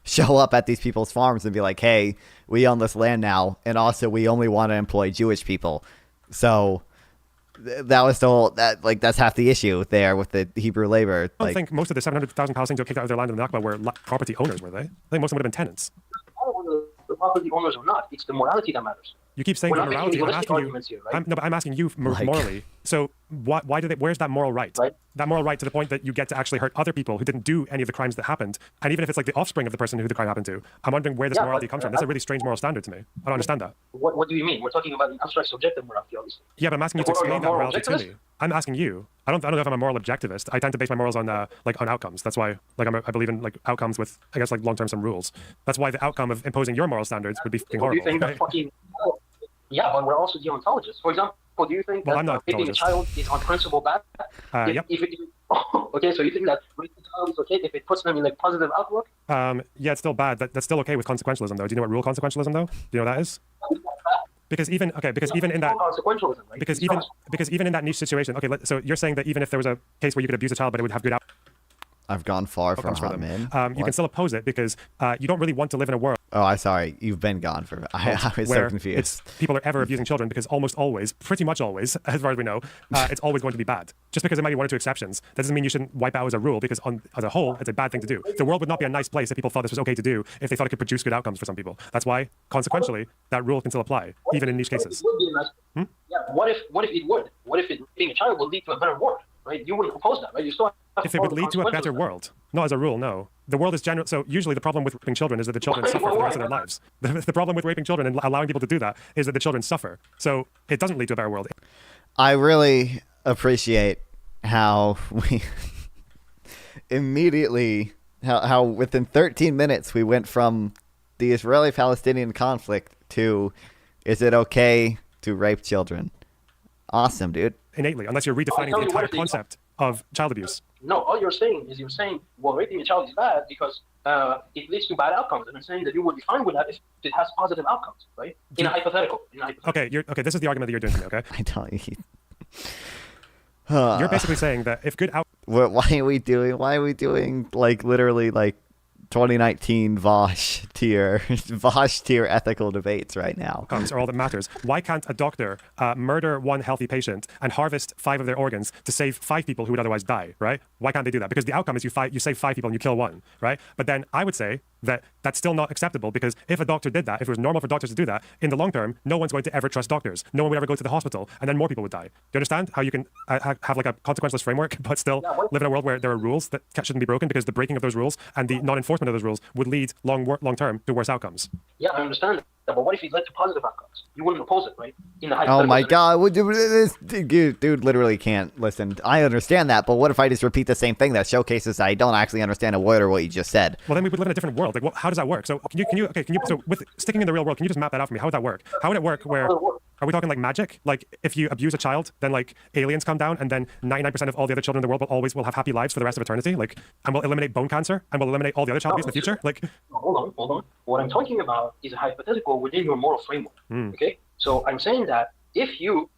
show up at these people's farms and be like, "Hey, we own this land now, and also we only want to employ Jewish people." So that was the whole that's half the issue there with the Hebrew labor. I don't think most of the 700,000 Palestinians who kicked out of their land in the Nakba were property owners, were they? I think most of them would have been tenants. I don't know the property owners or not. It's the morality that matters. You keep saying morality. I'm asking you. Here, right? I'm asking you morally. So why do they? Where's that moral right? That moral right to the point that you get to actually hurt other people who didn't do any of the crimes that happened, and even if it's like the offspring of the person who the crime happened to, I'm wondering where this morality comes from. That's a really strange moral standard to me. I don't understand that. What do you mean? We're talking about an abstract subjective morality, obviously. Yeah, but I'm asking you to explain that morality to me. I'm asking you. I don't know if I'm a moral objectivist. I tend to base my morals on on outcomes. That's why I believe in outcomes with long-term some rules. That's why the outcome of imposing your moral standards would be horrible. Do you think that fucking? Yeah, but we're also deontologists. For example, do you think that raping a child is on principle bad? Yep. Okay, so you think that raping a child is okay if it puts them in a positive outlook? Yeah, it's still bad. That's still okay with consequentialism, though. Do you know what rule consequentialism, though? Do you know what that is? Because even in that because even in that niche situation, okay. So you're saying that even if there was a case where you could abuse a child, but it would have good outcomes. I've gone far from hot men. You can still oppose it because you don't really want to live in a world. Oh, I'm sorry. You've been gone for. I was so confused. People are ever abusing children because almost always, pretty much always, as far as we know, it's always going to be bad. Just because there might be one or two exceptions, that doesn't mean you shouldn't wipe out as a rule because as a whole, it's a bad thing to do. The world would not be a nice place if people thought this was okay to do if they thought it could produce good outcomes for some people. That's why, consequentially, that rule can still apply, even in niche cases. Yeah, what if it would? What if being a child would lead to a better world? Right? You wouldn't oppose that, right? You still if it would lead to a better world. Not as a rule, no. The world is general. So usually the problem with raping children is that the children suffer for the rest of their lives. The problem with raping children and allowing people to do that is that the children suffer. So it doesn't lead to a better world. I really appreciate how we immediately, how within 13 minutes we went from the Israeli-Palestinian conflict to, is it okay to rape children? Awesome, dude. Innately, unless you're redefining the entire concept of child abuse. No, all you're saying is well, raping a child is bad because it leads to bad outcomes. And I'm saying that you would be fine with that if it has positive outcomes, right? In a hypothetical. Okay, this is the argument that you're doing to me, okay? I don't. You're basically saying that if good why are we doing like literally like 2019 Vosh tier ethical debates right now? Outcomes are all that matters. Why can't a doctor murder one healthy patient and harvest 5 of their organs to save 5 people who would otherwise die, right? Why can't they do that? Because the outcome is you save 5 people and you kill 1, right? But then I would say that that's still not acceptable, because if a doctor did that, if it was normal for doctors to do that, in the long term, no one's going to ever trust doctors. No one would ever go to the hospital, and then more people would die. Do you understand how you can have like a consequenceless framework, but still live in a world where there are rules that shouldn't be broken, because the breaking of those rules and the non-enforcement of those rules would lead long term to worse outcomes? Yeah, I understand that, but what if it led to positive outcomes? You wouldn't oppose it, right? In the Oh my God, this dude literally can't listen. I understand that, but what if I just repeat the same thing that showcases I don't actually understand a word or what you just said? Well, then we would live in a different world. Like, how does that work? So can you so with sticking in the real world, can you just map that out for me? How would that work? How would it work where, are we talking like magic? Like if you abuse a child, then like aliens come down and then 99% of all the other children in the world will have happy lives for the rest of eternity? Like, and we'll eliminate bone cancer and we'll eliminate all the other child abuse in the future? Like, hold on. What I'm talking about is a hypothetical within your moral framework. Okay? So I'm saying that if you,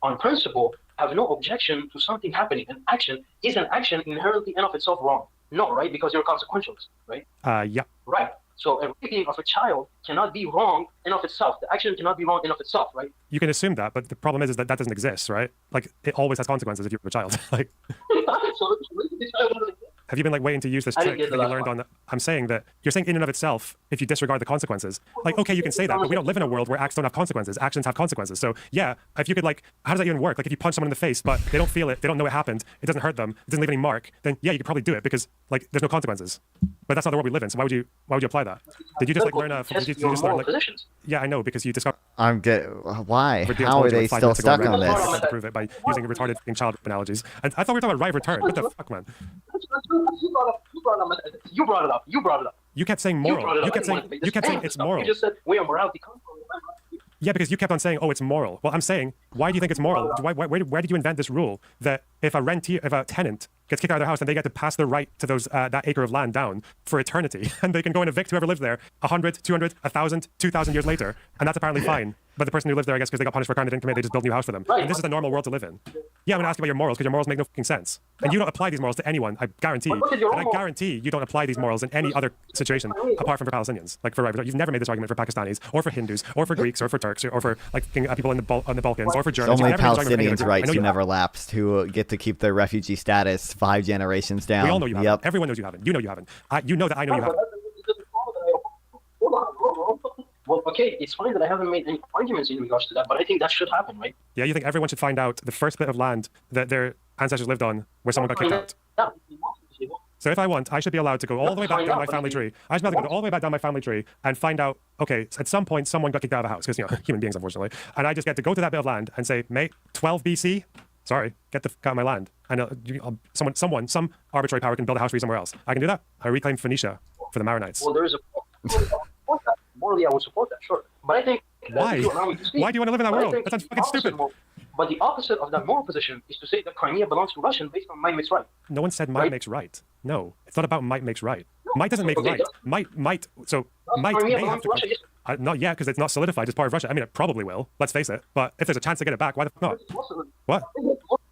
on principle, have no objection to something happening, an action is an action inherently in of itself wrong. No, right? Because you're consequentialist, right? Yeah. Right. So a raping of a child cannot be wrong in of itself. The action cannot be wrong in of itself, right? You can assume that, but the problem is that doesn't exist, right? Like, it always has consequences if you're a child. Like, so the child doesn't exist. have you been like waiting to use this trick that you learned on? I'm saying that you're saying in and of itself, if you disregard the consequences, like, okay, you can say that, but we don't live in a world where acts don't have consequences. Actions have consequences. So yeah, if you could like, how does that even work? Like if you punch someone in the face, but they don't feel it, they don't know it happened, it doesn't hurt them, it doesn't leave any mark, then yeah, you could probably do it because like there's no consequences. But that's not the world we live in. So why would you apply that? Did you just like learn did you just learn like? Yeah, I know, because you discovered. Why? How are they still stuck on this? To prove it by using retarded child analogies. And I thought we were talking about right return. What the fuck, man? You brought it up. You kept saying moral. You kept saying it's moral. You just said where morality comes from. Yeah, because you kept on saying, oh, it's moral. Well, I'm saying, why do you think it's moral? Where did you invent this rule that if a tenant gets kicked out of their house and they get to pass their right to those that acre of land down for eternity, and they can go and evict whoever lives there 100, 200, 1,000, 2,000 years later, and that's apparently fine. But the person who lived there, I guess, because they got punished for a crime they didn't commit, they just built a new house for them. And this is the normal world to live in. Yeah, I'm going to ask you about your morals, because your morals make no fucking sense. And you don't apply these morals to anyone, I guarantee. And I guarantee you don't apply these morals in any other situation apart from for Palestinians. Like for right, you've never made this argument for Pakistanis, or for Hindus, or for Greeks, or for Turks, or for like people in the Balkans, or for Germans. Only Palestinians' rights who never lapsed, who get to keep their refugee status 5 generations down. We all know you haven't. Everyone knows you haven't. You know you haven't. You know that I know you haven't. Well, okay, it's fine that I haven't made any arguments in regards to that, but I think that should happen, right? Yeah, you think everyone should find out the first bit of land that their ancestors lived on where someone got kicked out? Yeah. So if I want, I should be allowed to go all the way back down my family tree. I should be able to go all the way back down my family tree and find out, okay, at some point someone got kicked out of a house, because, human beings, unfortunately. And I just get to go to that bit of land and say, mate, 12 BC, sorry, get the fuck out of my land. And some arbitrary power can build a house for you somewhere else. I can do that. I reclaim Phoenicia for the Maronites. Well, there is morally, I would support that, sure. But I think... Why? Why do you want to live in that world? That sounds fucking stupid. But the opposite of that moral position is to say that Crimea belongs to Russian based on might makes right. No one said might makes right. No, it's not about might makes right. No. Might doesn't make right. Might may have to... Russia, yes. Not yet, because it's not solidified as part of Russia. I mean, it probably will. Let's face it. But if there's a chance to get it back, why the fuck not? What?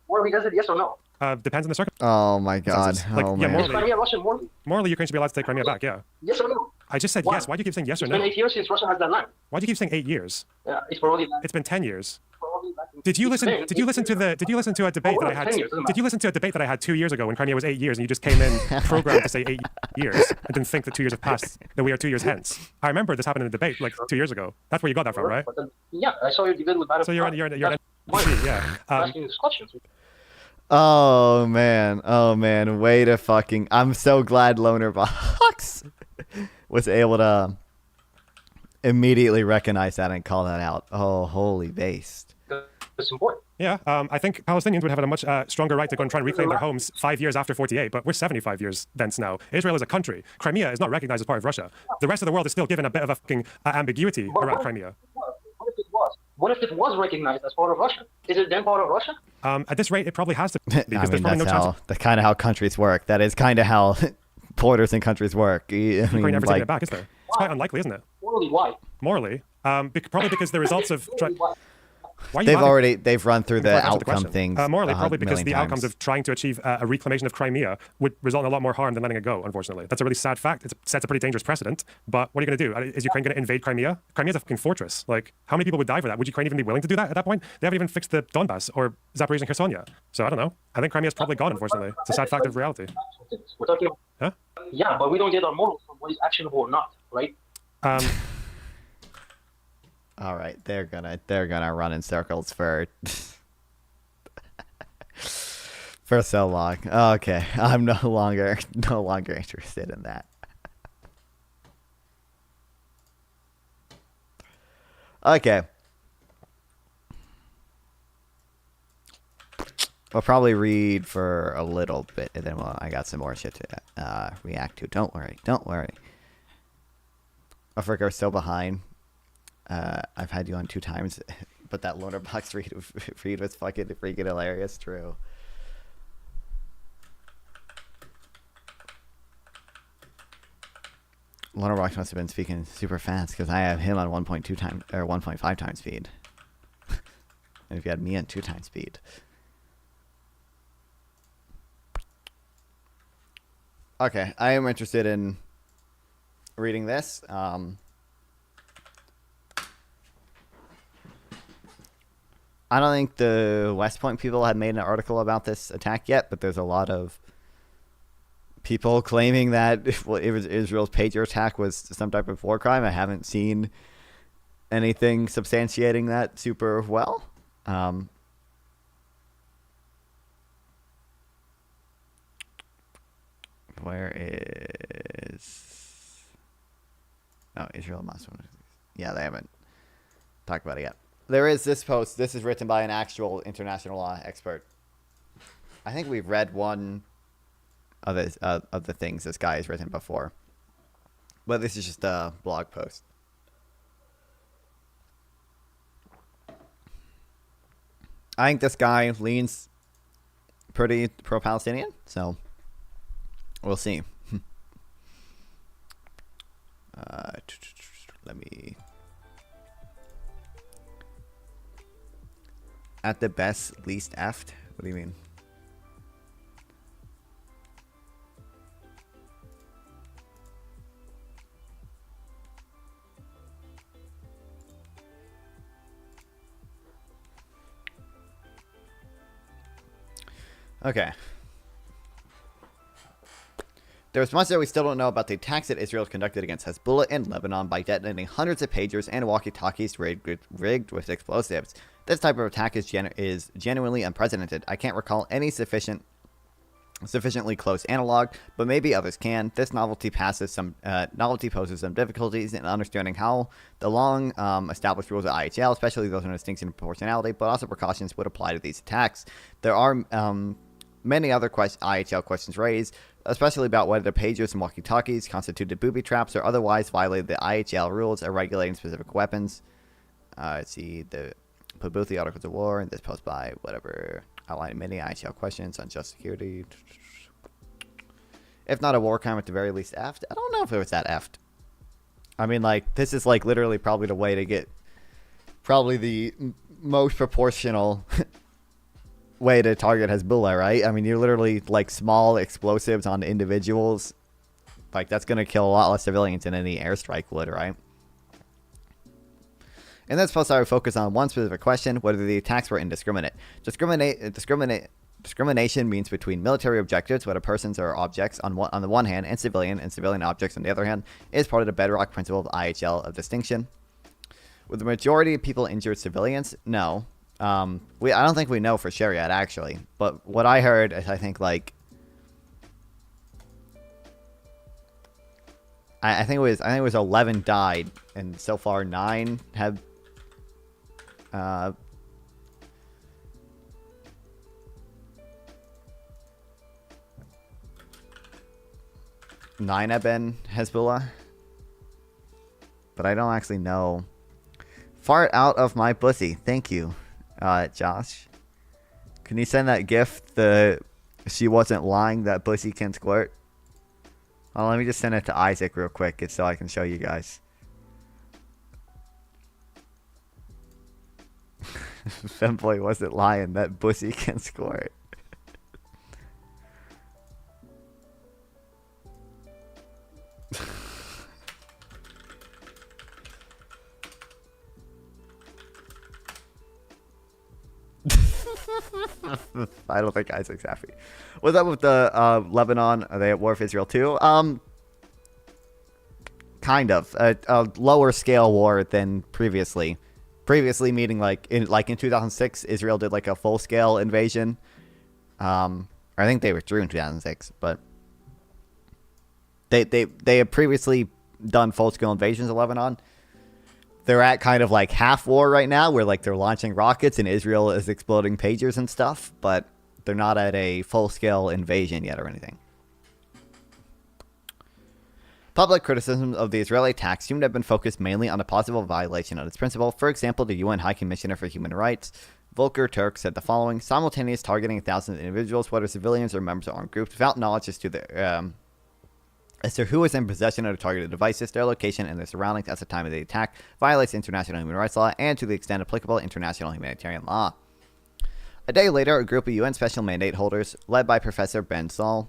Morally, does it yes or no? Depends on the circumstances. Oh my God. Like, oh, yeah, man. Is Crimea Russian morally? Morally, Ukraine should be allowed to take Crimea back, yeah. Yes or no? I just said yes. Why do you keep saying yes or no? It's been 8 years since Russia has that land. Why do you keep saying 8 years? Yeah, it's been 10 years. Did you listen to a debate that I had? Did you listen to a debate that I had 2 years ago when Crimea was 8 years, and you just came in programmed to say 8 years and didn't think that 2 years have passed, that we are 2 years hence? I remember this happened in a debate like 2 years ago. That's where you got that from, right? Yeah, I saw your debate with that. So you're yeah. Asking these questions. Oh man. Oh man. Way to fucking. I'm so glad Loner Box was able to immediately recognize that and call that out. Oh, holy based. It's important. Yeah, I think Palestinians would have a much stronger right to go and try and reclaim their homes 5 years after 48, but we're 75 years thence now. Israel is a country. Crimea is not recognized as part of Russia. The rest of the world is still given a bit of a fucking ambiguity around Crimea. What if it was? What if it was recognized as part of Russia? Is it then part of Russia? At this rate, it probably has to be, because I mean, there's probably no chance. that's kind of how countries work. That is kind of how borders in countries work. I mean, Ukraine never taking like, it back, is there? It's quite unlikely, isn't it? Morally, why? Morally, probably because the results of. Why are you they've run through the Before I answer outcome question. things. Morally, probably because million the outcomes times. of trying to achieve a reclamation of Crimea would result in a lot more harm than letting it go, unfortunately. That's a really sad fact. It sets a pretty dangerous precedent. But what are you going to do? Is Ukraine going to invade Crimea? Crimea's a fucking fortress. Like, how many people would die for that? Would Ukraine even be willing to do that at that point? They haven't even fixed the Donbass or Zaporizhzhia and Khersonia. So I don't know. I think Crimea's probably gone, unfortunately. It's a sad fact of reality. We're talking about, Huh? yeah, but we don't get our morals from what is actionable or not, right? All right, they're gonna run in circles for for so long. Okay, I'm no longer interested in that. Okay. I'll probably read for a little bit, and then I got some more shit to react to. Don't worry. I forgot we're still behind. I've had you on 2 times, but that loaner box read was fucking freaking hilarious. True. Loaner box must have been speaking super fast because I have him on 1.2 times or 1.5 times speed, and if you had me on 2 times speed. Okay, I am interested in reading this. I don't think the West Point people have made an article about this attack yet, but there's a lot of people claiming that if Israel's Patriot attack was some type of war crime. I haven't seen anything substantiating that super well. Where is... Oh, Israel must... Yeah, they haven't talked about it yet. There is this post. This is written by an actual international law expert. I think we've read one of the things this guy has written before. But this is just a blog post. I think this guy leans pretty pro-Palestinian, so we'll see. Let me... At the best, least effed? What do you mean? Okay. There's much that we still don't know about the attacks that Israel conducted against Hezbollah in Lebanon by detonating hundreds of pagers and walkie-talkies rigged with explosives. This type of attack is genuinely unprecedented. I can't recall any sufficiently close analog, but maybe others can. This novelty poses some difficulties in understanding how the long established rules of IHL, especially those on distinction and proportionality, but also precautions, would apply to these attacks. There are many other IHL questions raised, especially about whether the pagers and walkie-talkies constituted booby traps or otherwise violated the IHL rules of regulating specific weapons. Let's see, put both the articles of war in this post by whatever, outlining many IHL questions on just security. If not a war crime, at the very least effed. I don't know if it was that effed. I mean, like, this is like literally probably the way to get probably the most proportional way to target Hezbollah, right? I mean, you're literally like small explosives on individuals. Like, that's going to kill a lot less civilians than any airstrike would, right? In this post, I would focus on one specific question: whether the attacks were indiscriminate. Discrimination means between military objectives, whether persons or objects on the one hand, and civilian objects on the other hand, is part of the bedrock principle of IHL of distinction. Were the majority of people injured civilians? No. I don't think we know for sure yet, actually. But what I heard is I think like I think it was 11 died, and so far 9 have 9 have been Hezbollah, but I don't actually know. Fart out of my pussy. Thank you, Josh. Can you send that gift? She wasn't lying. That pussy can squirt. Oh, let me just send it to Isaac real quick, so I can show you guys. Femboy wasn't lying. That pussy can squirt. I don't think Isaac's happy. What's up with the Lebanon? Are they at war with Israel too? Kind of a lower scale war than previously. Previously, meaning like in 2006, Israel did like a full scale invasion. I think they withdrew in 2006, but they had previously done full scale invasions of Lebanon. They're at kind of like half war right now, where like they're launching rockets and Israel is exploding pagers and stuff, but they're not at a full scale invasion yet or anything. Public criticism of the Israeli attacks seem to have been focused mainly on a possible violation of its principle. For example, the UN High Commissioner for Human Rights, Volker Turk, said the following: simultaneous targeting of thousands of individuals, whether civilians or members of armed groups, without knowledge as to who is in possession of the targeted devices, their location, and their surroundings at the time of the attack, violates international human rights law and, to the extent applicable, international humanitarian law. A day later, a group of UN special mandate holders, led by Professor Ben Saul,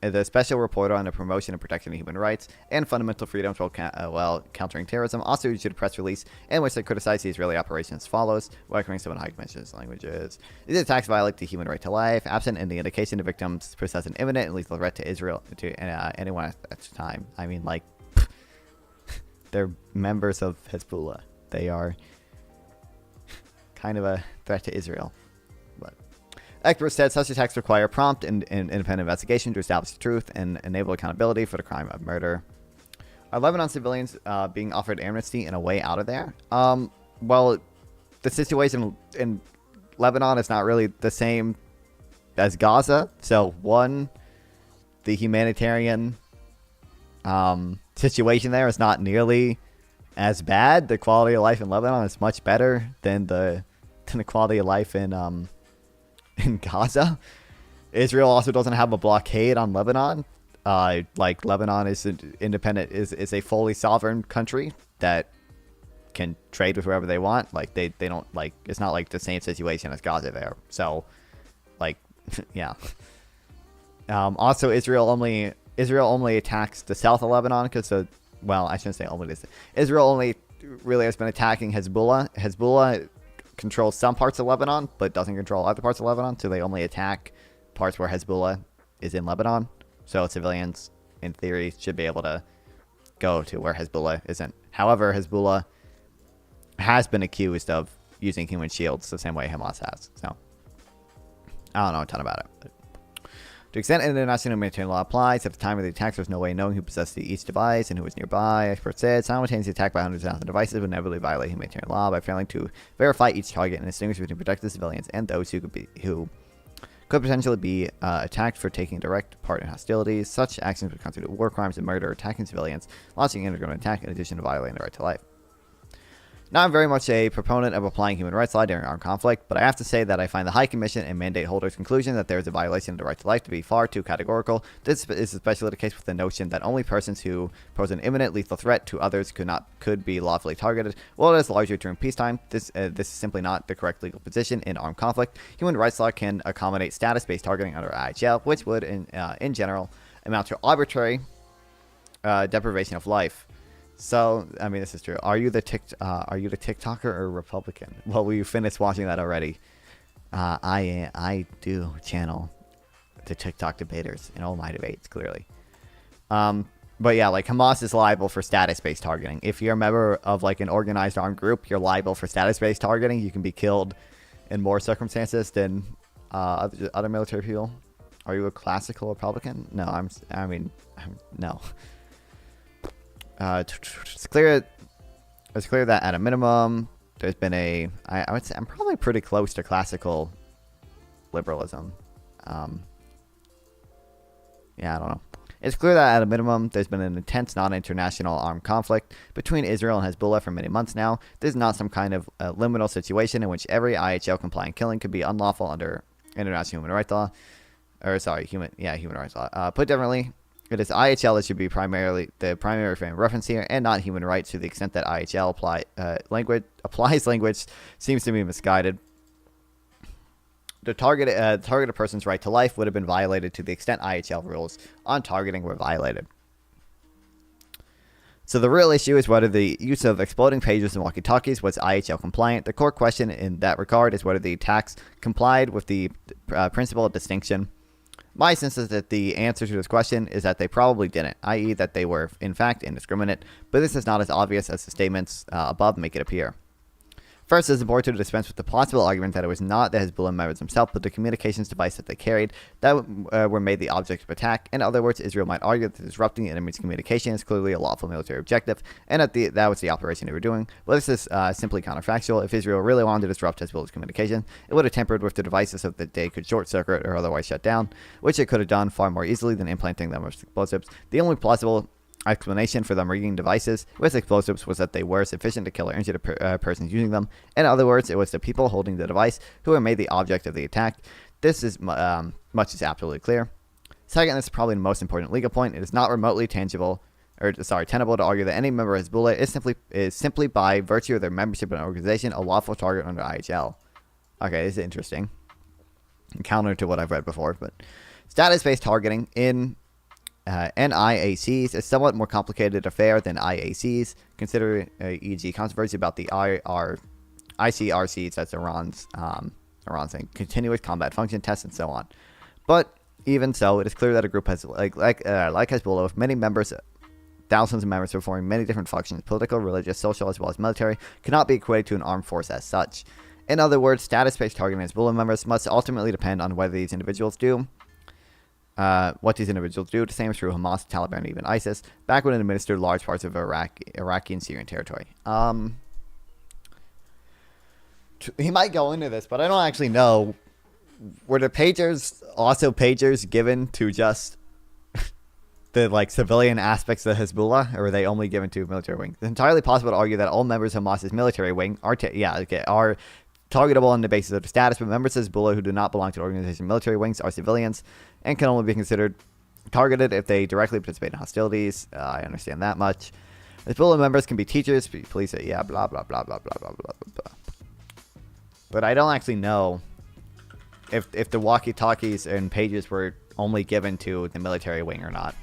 the special reporter on the promotion and protection of human rights and fundamental freedoms while countering terrorism, also issued a press release in which they criticized the Israeli operation as follows, welcoming some of the High Commission's languages. These attacks violate the human right to life, absent any indication the victims possess an imminent and lethal threat to Israel, to anyone at the time. I mean, like, they're members of Hezbollah. They are kind of a threat to Israel. Experts said such attacks require prompt and independent investigation to establish the truth and enable accountability for the crime of murder. Are Lebanon civilians being offered amnesty and a way out of there? Well, the situation in Lebanon is not really the same as Gaza. So, one, the humanitarian situation there is not nearly as bad. The quality of life in Lebanon is much better than the quality of life in Gaza. Israel also doesn't have a blockade on Lebanon. Like, Lebanon is independent, is a fully sovereign country that can trade with whoever they want. Like, they don't, like, it's not like the same situation as Gaza there. So, like, yeah. Also, Israel only attacks the south of Lebanon because well, I shouldn't say only this. Israel only really has been attacking Hezbollah. Hezbollah controls some parts of Lebanon, but doesn't control other parts of Lebanon, so they only attack parts where Hezbollah is in Lebanon. So civilians, in theory, should be able to go to where Hezbollah isn't. However, Hezbollah has been accused of using human shields the same way Hamas has. So, I don't know a ton about it. But to the extent international humanitarian law applies, at the time of the attacks, there was no way of knowing who possessed each device and who was nearby. Experts said simultaneous attack by hundreds of thousands of devices would inevitably violate humanitarian law by failing to verify each target and distinguish between protected civilians and those who could potentially be attacked for taking direct part in hostilities. Such actions would constitute war crimes and murder, attacking civilians, launching an underground attack, in addition to violating the right to life. Now, I'm very much a proponent of applying human rights law during armed conflict, but I have to say that I find the High Commission and mandate holders' conclusion that there is a violation of the right to life to be far too categorical. This is especially the case with the notion that only persons who pose an imminent lethal threat to others could be lawfully targeted. While it is largely during peacetime, this is simply not the correct legal position in armed conflict. Human rights law can accommodate status-based targeting under IHL, which would, in general, amount to arbitrary deprivation of life. So, I mean, this is true. Are you the TikToker or Republican? Well, we finished watching that already. I do channel the TikTok debaters in all my debates, clearly. But yeah, like, Hamas is liable for status-based targeting. If you're a member of, like, an organized armed group, you're liable for status-based targeting. You can be killed in more circumstances than other military people. Are you a classical Republican? No, no. It's clear that at a minimum, there's been I would say I'm probably pretty close to classical liberalism. Yeah, I don't know. It's clear that at a minimum, there's been an intense non-international armed conflict between Israel and Hezbollah for many months now. This is not some kind of liminal situation in which every IHL-compliant killing could be unlawful under international human rights law. Human rights law. Put differently, it is IHL that should be the primary frame of reference here, and not human rights, to the extent that IHL applies language seems to be misguided. The targeted person's right to life would have been violated to the extent IHL rules on targeting were violated. So the real issue is whether the use of exploding pagers and walkie-talkies was IHL compliant. The core question in that regard is whether the attacks complied with the principle of distinction. My sense is that the answer to this question is that they probably didn't, i.e. that they were, in fact, indiscriminate, but this is not as obvious as the statements above make it appear. First, it is important to dispense with the possible argument that it was not the Hezbollah members themselves, but the communications device that they carried that were made the object of attack. In other words, Israel might argue that disrupting the enemy's communication is clearly a lawful military objective, and that was the operation they were doing. But this is simply counterfactual. If Israel really wanted to disrupt Hezbollah's communication, it would have tampered with the devices so that they could short-circuit or otherwise shut down, which it could have done far more easily than implanting them with explosives. The only plausible explanation for them rigging devices with explosives was that they were sufficient to kill or injure the persons using them. In other words, it was the people holding the device who were made the object of the attack. This is much is absolutely clear. Second, this is probably the most important legal point. It is not remotely tenable to argue that any member of Hezbollah is simply by virtue of their membership in an organization a lawful target under IHL. Okay, this is interesting. Counter to what I've read before, but status-based targeting in NIACs is somewhat more complicated affair than IACs. Consider e.g. controversy about the ICRCs, that's Iran's thing, continuous combat function tests and so on. But even so, it is clear that a group has like Hezbollah, with many members, thousands of members performing many different functions, political, religious, social, as well as military, cannot be equated to an armed force as such. In other words, status-based targeting Hezbollah members must ultimately depend on whether these individuals do. What these individuals do. The same is true of Hamas, Taliban, and even ISIS, back when it administered large parts of Iraqi and Syrian territory. He might go into this, but I don't actually know. Were the pagers also pagers given to just the civilian aspects of Hezbollah, or were they only given to military wing? It's entirely possible to argue that all members of Hamas's military wing are targetable on the basis of their status, but members of Hezbollah who do not belong to the organization's military wings are civilians and can only be considered targeted if they directly participate in hostilities. I understand that much. Hezbollah members can be teachers, police, blah, blah, blah, blah, blah, blah, blah, blah. But I don't actually know if the walkie-talkies and pages were only given to the military wing or not.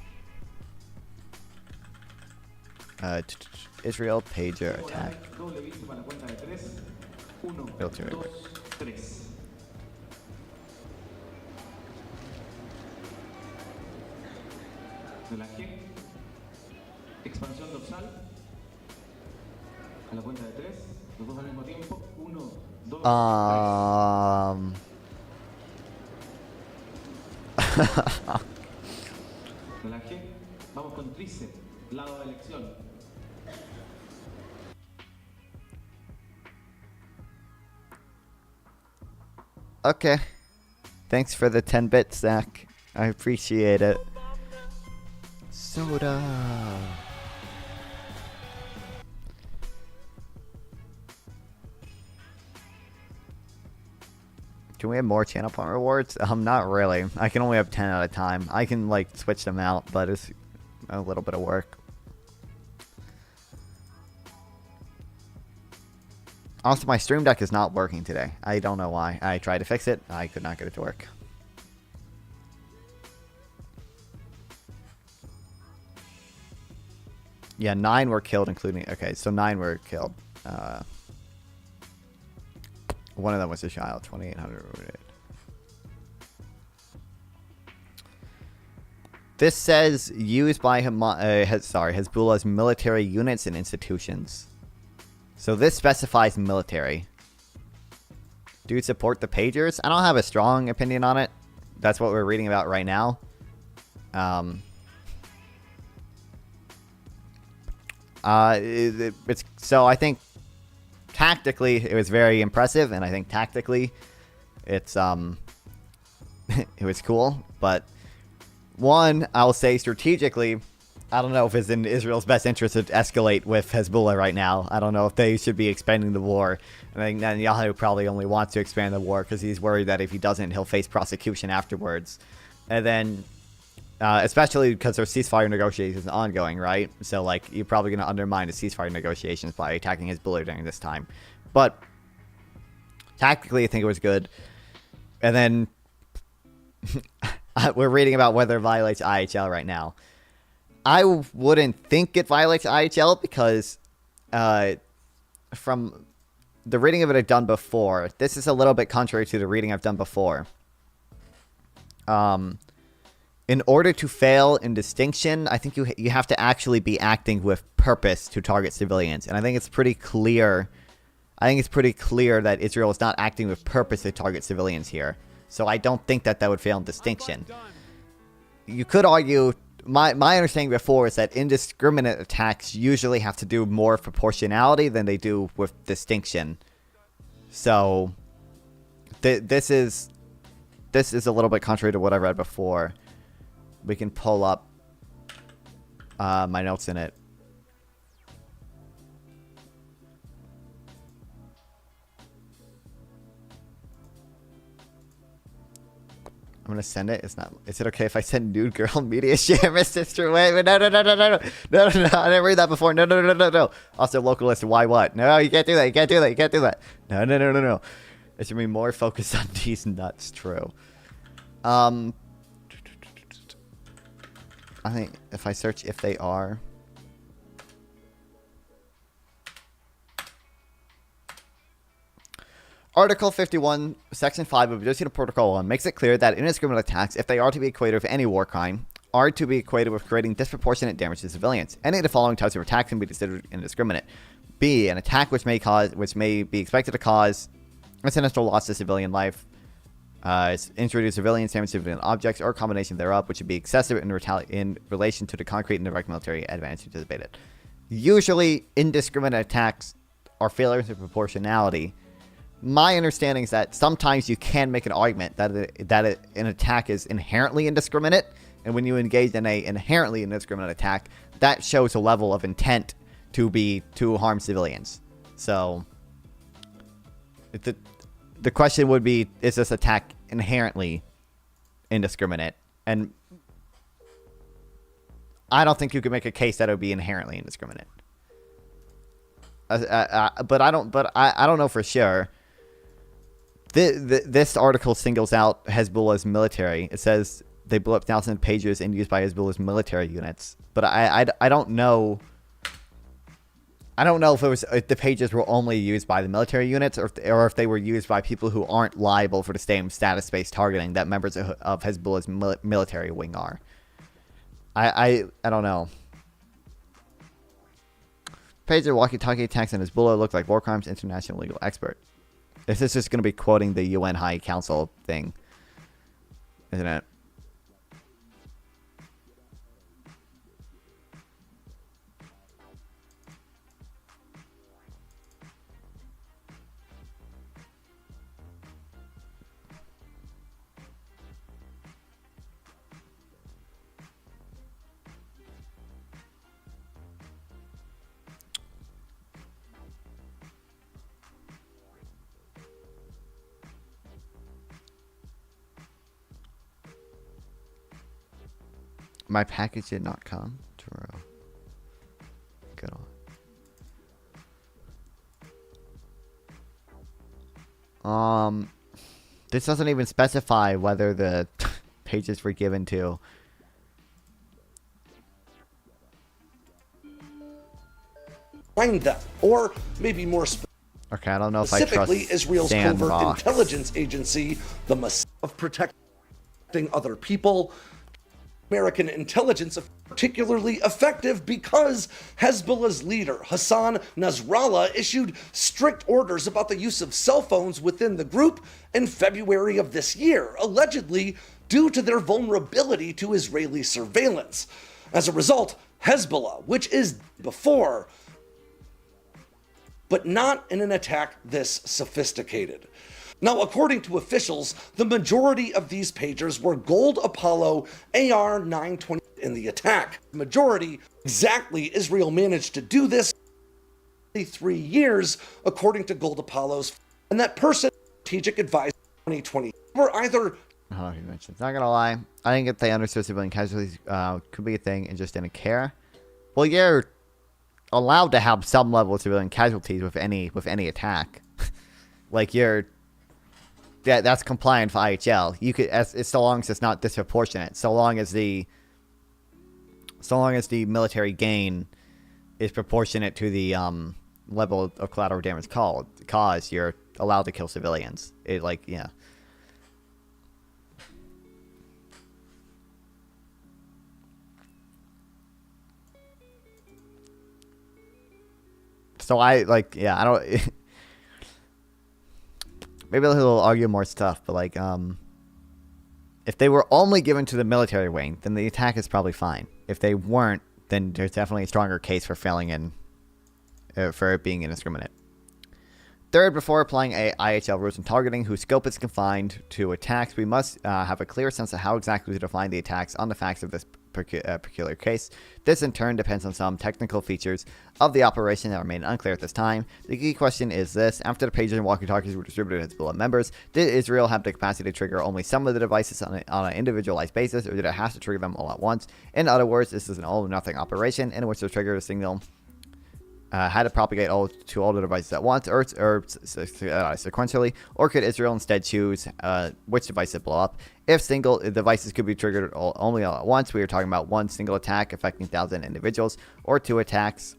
Israel pager attack. Military wing. Relajé. Expansión dorsal. A la cuenta de 3. Los dos al mismo tiempo. 1, 2, 3. Relajé. Vamos con tríceps. Lado de elección. Okay. Thanks for the 10 bits, Zach. I appreciate it. Soda. Can we have more channel point rewards? Not really. I can only have 10 at a time. I can switch them out, but it's a little bit of work. Also, my Stream Deck is not working today. I don't know why. I tried to fix it. I could not get it to work. Yeah, 9 were killed, including... Okay, so 9 were killed. One of them was a child. 2,800 wounded. This says used by Hezbollah's military units and institutions. So this specifies military. do support the pagers. I don't have a strong opinion on it. That's what we're reading about right now. So I think tactically it was very impressive, and I think tactically it's it was cool. But one, I'll say strategically, I don't know if it's in Israel's best interest to escalate with Hezbollah right now. I don't know if they should be expanding the war. I think Netanyahu probably only wants to expand the war because he's worried that if he doesn't, he'll face prosecution afterwards. And then, especially because there's ceasefire negotiations ongoing, right? So, like, you're probably going to undermine the ceasefire negotiations by attacking Hezbollah during this time. But tactically, I think it was good. And then we're reading about whether it violates IHL right now. I wouldn't think it violates IHL because from the reading of it I've done before, this is a little bit contrary to the reading I've done before. In order to fail in distinction, I think you have to actually be acting with purpose to target civilians. And I think it's pretty clear. I think it's pretty clear that Israel is not acting with purpose to target civilians here. So I don't think that would fail in distinction. You could argue, my understanding before is that indiscriminate attacks usually have to do more with proportionality than they do with distinction. So this is a little bit contrary to what I read before. We can pull up my notes in it. I'm gonna send it. It's not. Is it okay if I send nude girl media share, my sister? Wait, no. I didn't read that before. No. Also, localist. Why what? No, you can't do that. You can't do that. No. It should be more focused on these nuts. True. I think if I search if they are. Article 51, Section 5 of Negotiated Protocol 1 makes it clear that indiscriminate attacks, if they are to be equated with any war crime, are to be equated with creating disproportionate damage to civilians. Any of the following types of attacks can be considered indiscriminate. B, an attack which may be expected to cause incidental loss to civilian life, injury to civilians, damage to civilian objects, or a combination thereof, which would be excessive in relation to the concrete and direct military advantage anticipated. Usually, indiscriminate attacks are failures of proportionality. My understanding is that sometimes you can make an argument that an attack is inherently indiscriminate, and when you engage in an inherently indiscriminate attack, that shows a level of intent to harm civilians. So the question would be, is this attack inherently indiscriminate? And I don't think you could make a case that it would be inherently indiscriminate. But I don't know for sure. This article singles out Hezbollah's military. It says they blew up thousands of pagers and used by Hezbollah's military units. But I don't know. I don't know if the pagers were only used by the military units or if they were used by people who aren't liable for the same status-based targeting that members of Hezbollah's military wing are. I don't know. Pager walkie-talkie attacks on Hezbollah look like war crimes. International legal expert. This is just going to be quoting the UN High Council thing, isn't it? My package did not come. True. Good on. This doesn't even specify whether the pages were given to. Find them, or maybe more okay, I don't know if I trust specifically Israel's Dan covert Ross. intelligence agency, the Mossad, of protecting other people. American intelligence of particularly effective because Hezbollah's leader, Hassan Nasrallah, issued strict orders about the use of cell phones within the group in February of this year, allegedly due to their vulnerability to Israeli surveillance. As a result, Hezbollah, which is before, but not in an attack this sophisticated. Now, according to officials, the majority of these pagers were Gold Apollo AR-920 in the attack. The majority, exactly, Israel managed to do this in 3 years, according to Gold Apollo's, and that person, strategic advisor 2020, were either... Oh, you mentioned. Not gonna lie, I think if they understood civilian casualties could be a thing and just didn't care. Well, you're allowed to have some level of civilian casualties with any attack. Like that's compliant for IHL. You could, as so long as it's not disproportionate, so long as the military gain is proportionate to the level of collateral damage caused, you're allowed to kill civilians. So I don't. Maybe they'll argue more stuff, but if they were only given to the military wing, then the attack is probably fine. If they weren't, then there's definitely a stronger case for for it being indiscriminate. Third, before applying IHL rules and targeting, whose scope is confined to attacks, we must have a clear sense of how exactly to define the attacks on the facts of this peculiar case. This in turn depends on some technical features of the operation that remain unclear at this time. The key question is this: after the pagers and walkie-talkies were distributed to Hezbollah members, did Israel have the capacity to trigger only some of the devices on an individualized basis, or did it have to trigger them all at once? In other words, this is an all-or-nothing operation in which the trigger signal had to propagate to all the devices at once, or sequentially, or could Israel instead choose which device to blow up? If single devices could be triggered only all at once, we are talking about one single attack affecting 1,000 individuals, or 2 attacks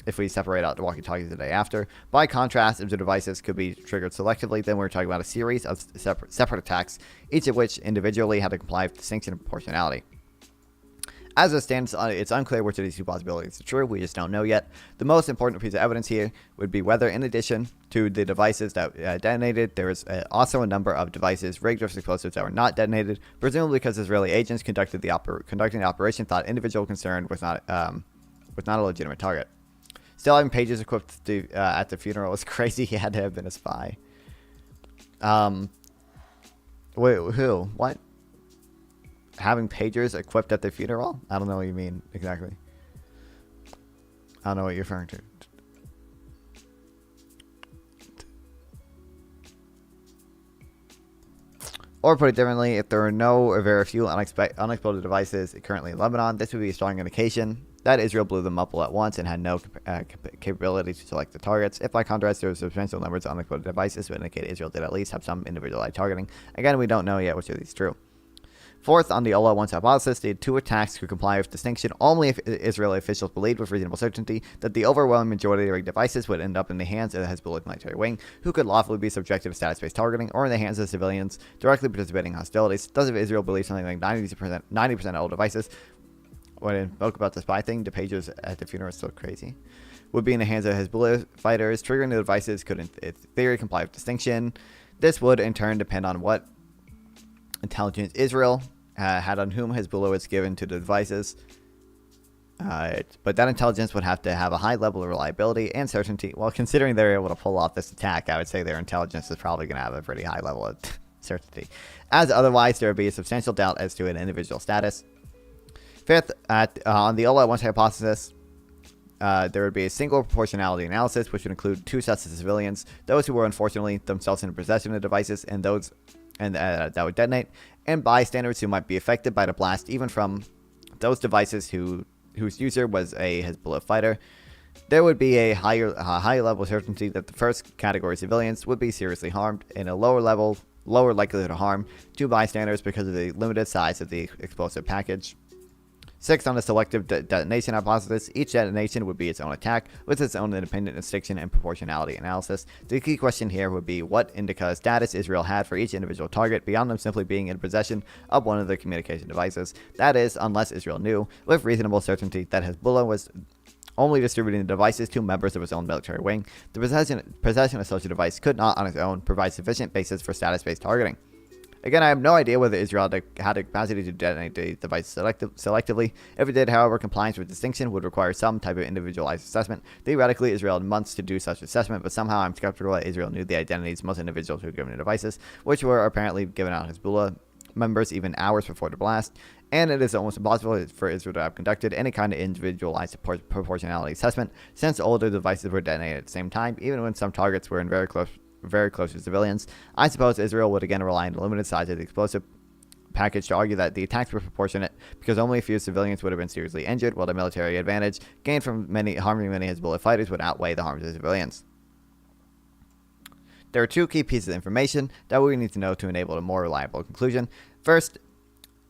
if we separate out the walkie-talkies the day after. By contrast, if the devices could be triggered selectively, then we're talking about a series of separate attacks, each of which individually had to comply with distinction and proportionality. As it stands, it's unclear which of these two possibilities are true. We just don't know yet. The most important piece of evidence here would be whether, in addition to the devices that detonated, there was also a number of devices rigged with explosives that were not detonated, presumably because Israeli agents conducting the operation thought individual concern was not a legitimate target. Still having pages equipped at the funeral is crazy. He had to have been a spy. Wait, who? What? Having pagers equipped at the funeral? I don't know what you mean exactly. I don't know what you're referring to. Or put it differently, if there are no or very few unexploded devices currently in Lebanon, this would be a strong indication that Israel blew them up all at once and had no capability to select the targets. If by contrast there were substantial numbers of unexploded devices, it would indicate Israel did at least have some individualized targeting. Again, we don't know yet which of these is true. Fourth, on the all at once hypothesis, the 2 attacks could comply with distinction only if Israeli officials believed with reasonable certainty that the overwhelming majority of the rigged devices would end up in the hands of the Hezbollah military wing, who could lawfully be subjected to status-based targeting, or in the hands of civilians directly participating in hostilities. Thus, if Israel believes something like 90% of all devices, when it spoke about the spy thing, the pagers at the funeral is so crazy, would be in the hands of Hezbollah fighters, triggering the devices could, in theory, comply with distinction. This would, in turn, depend on what intelligence Israel had on whom Hezbollah was given to the devices. But that intelligence would have to have a high level of reliability and certainty. Well, considering they're able to pull off this attack, I would say their intelligence is probably going to have a pretty high level of certainty. As otherwise, there would be a substantial doubt as to an individual status. Fifth, on the all-at-once hypothesis, there would be a single proportionality analysis, which would include 2 sets of civilians, those who were unfortunately themselves in possession of devices, and those that would detonate, and bystanders who might be affected by the blast, even from those devices whose user was a Hezbollah fighter. There would be a higher level of certainty that the first category civilians would be seriously harmed, and a lower likelihood of harm to bystanders because of the limited size of the explosive package. 6. On the selective detonation hypothesis, each detonation would be its own attack with its own independent distinction and proportionality analysis. The key question here would be what indica status Israel had for each individual target beyond them simply being in possession of one of their communication devices. That is, unless Israel knew with reasonable certainty that Hezbollah was only distributing the devices to members of its own military wing. The possession of such a device could not on its own provide sufficient basis for status-based targeting. Again, I have no idea whether Israel had the capacity to detonate the device selectively. If it did, however, compliance with distinction would require some type of individualized assessment. Theoretically, Israel had months to do such assessment, but somehow I'm skeptical that Israel knew the identities of most individuals who were given the devices, which were apparently given out Hezbollah members even hours before the blast, and it is almost impossible for Israel to have conducted any kind of individualized proportionality assessment, since all the devices were detonated at the same time, even when some targets were in very close to civilians. I suppose Israel would again rely on the limited size of the explosive package to argue that the attacks were proportionate because only a few civilians would have been seriously injured, while the military advantage gained from harming many Hezbollah fighters would outweigh the harms of civilians. There are two key pieces of information that we need to know to enable a more reliable conclusion. First,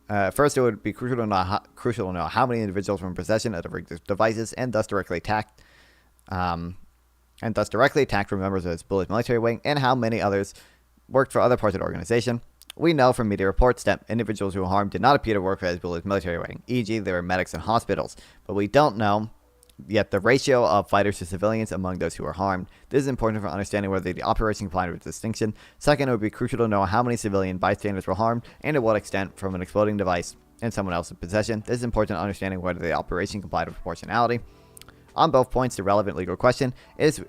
it would be crucial to know how many individuals were in possession of the devices and thus directly attacked from members of Hezbollah's military wing, and how many others worked for other parts of the organization. We know from media reports that individuals who were harmed did not appear to work for Hezbollah's military wing, e.g. they were medics in hospitals, but we don't know yet the ratio of fighters to civilians among those who were harmed. This is important for understanding whether the operation complied with distinction. Second, it would be crucial to know how many civilian bystanders were harmed and to what extent from an exploding device in someone else's possession. This is important to understanding whether the operation complied with proportionality. On both points, the relevant legal question is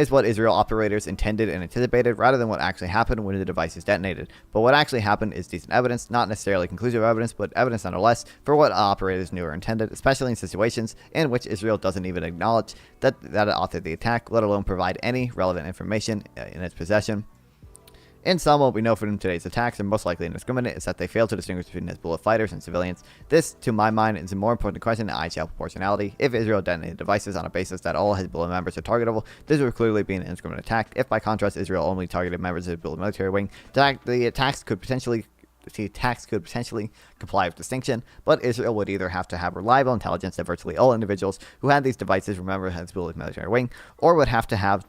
what Israel operators intended and anticipated rather than what actually happened when the device is detonated. But what actually happened is decent evidence, not necessarily conclusive evidence, but evidence nonetheless for what operators knew or intended, especially in situations in which Israel doesn't even acknowledge that it authored the attack, let alone provide any relevant information in its possession. In sum, what we know from today's attacks, and most likely indiscriminate, is that they failed to distinguish between Hezbollah fighters and civilians. This, to my mind, is a more important question than IHL proportionality. If Israel detonated devices on a basis that all Hezbollah members are targetable, this would clearly be an indiscriminate attack. If, by contrast, Israel only targeted members of Hezbollah military wing, the attacks could potentially comply with distinction, but Israel would either have to have reliable intelligence that virtually all individuals who had these devices were members of Hezbollah's military wing, or would have to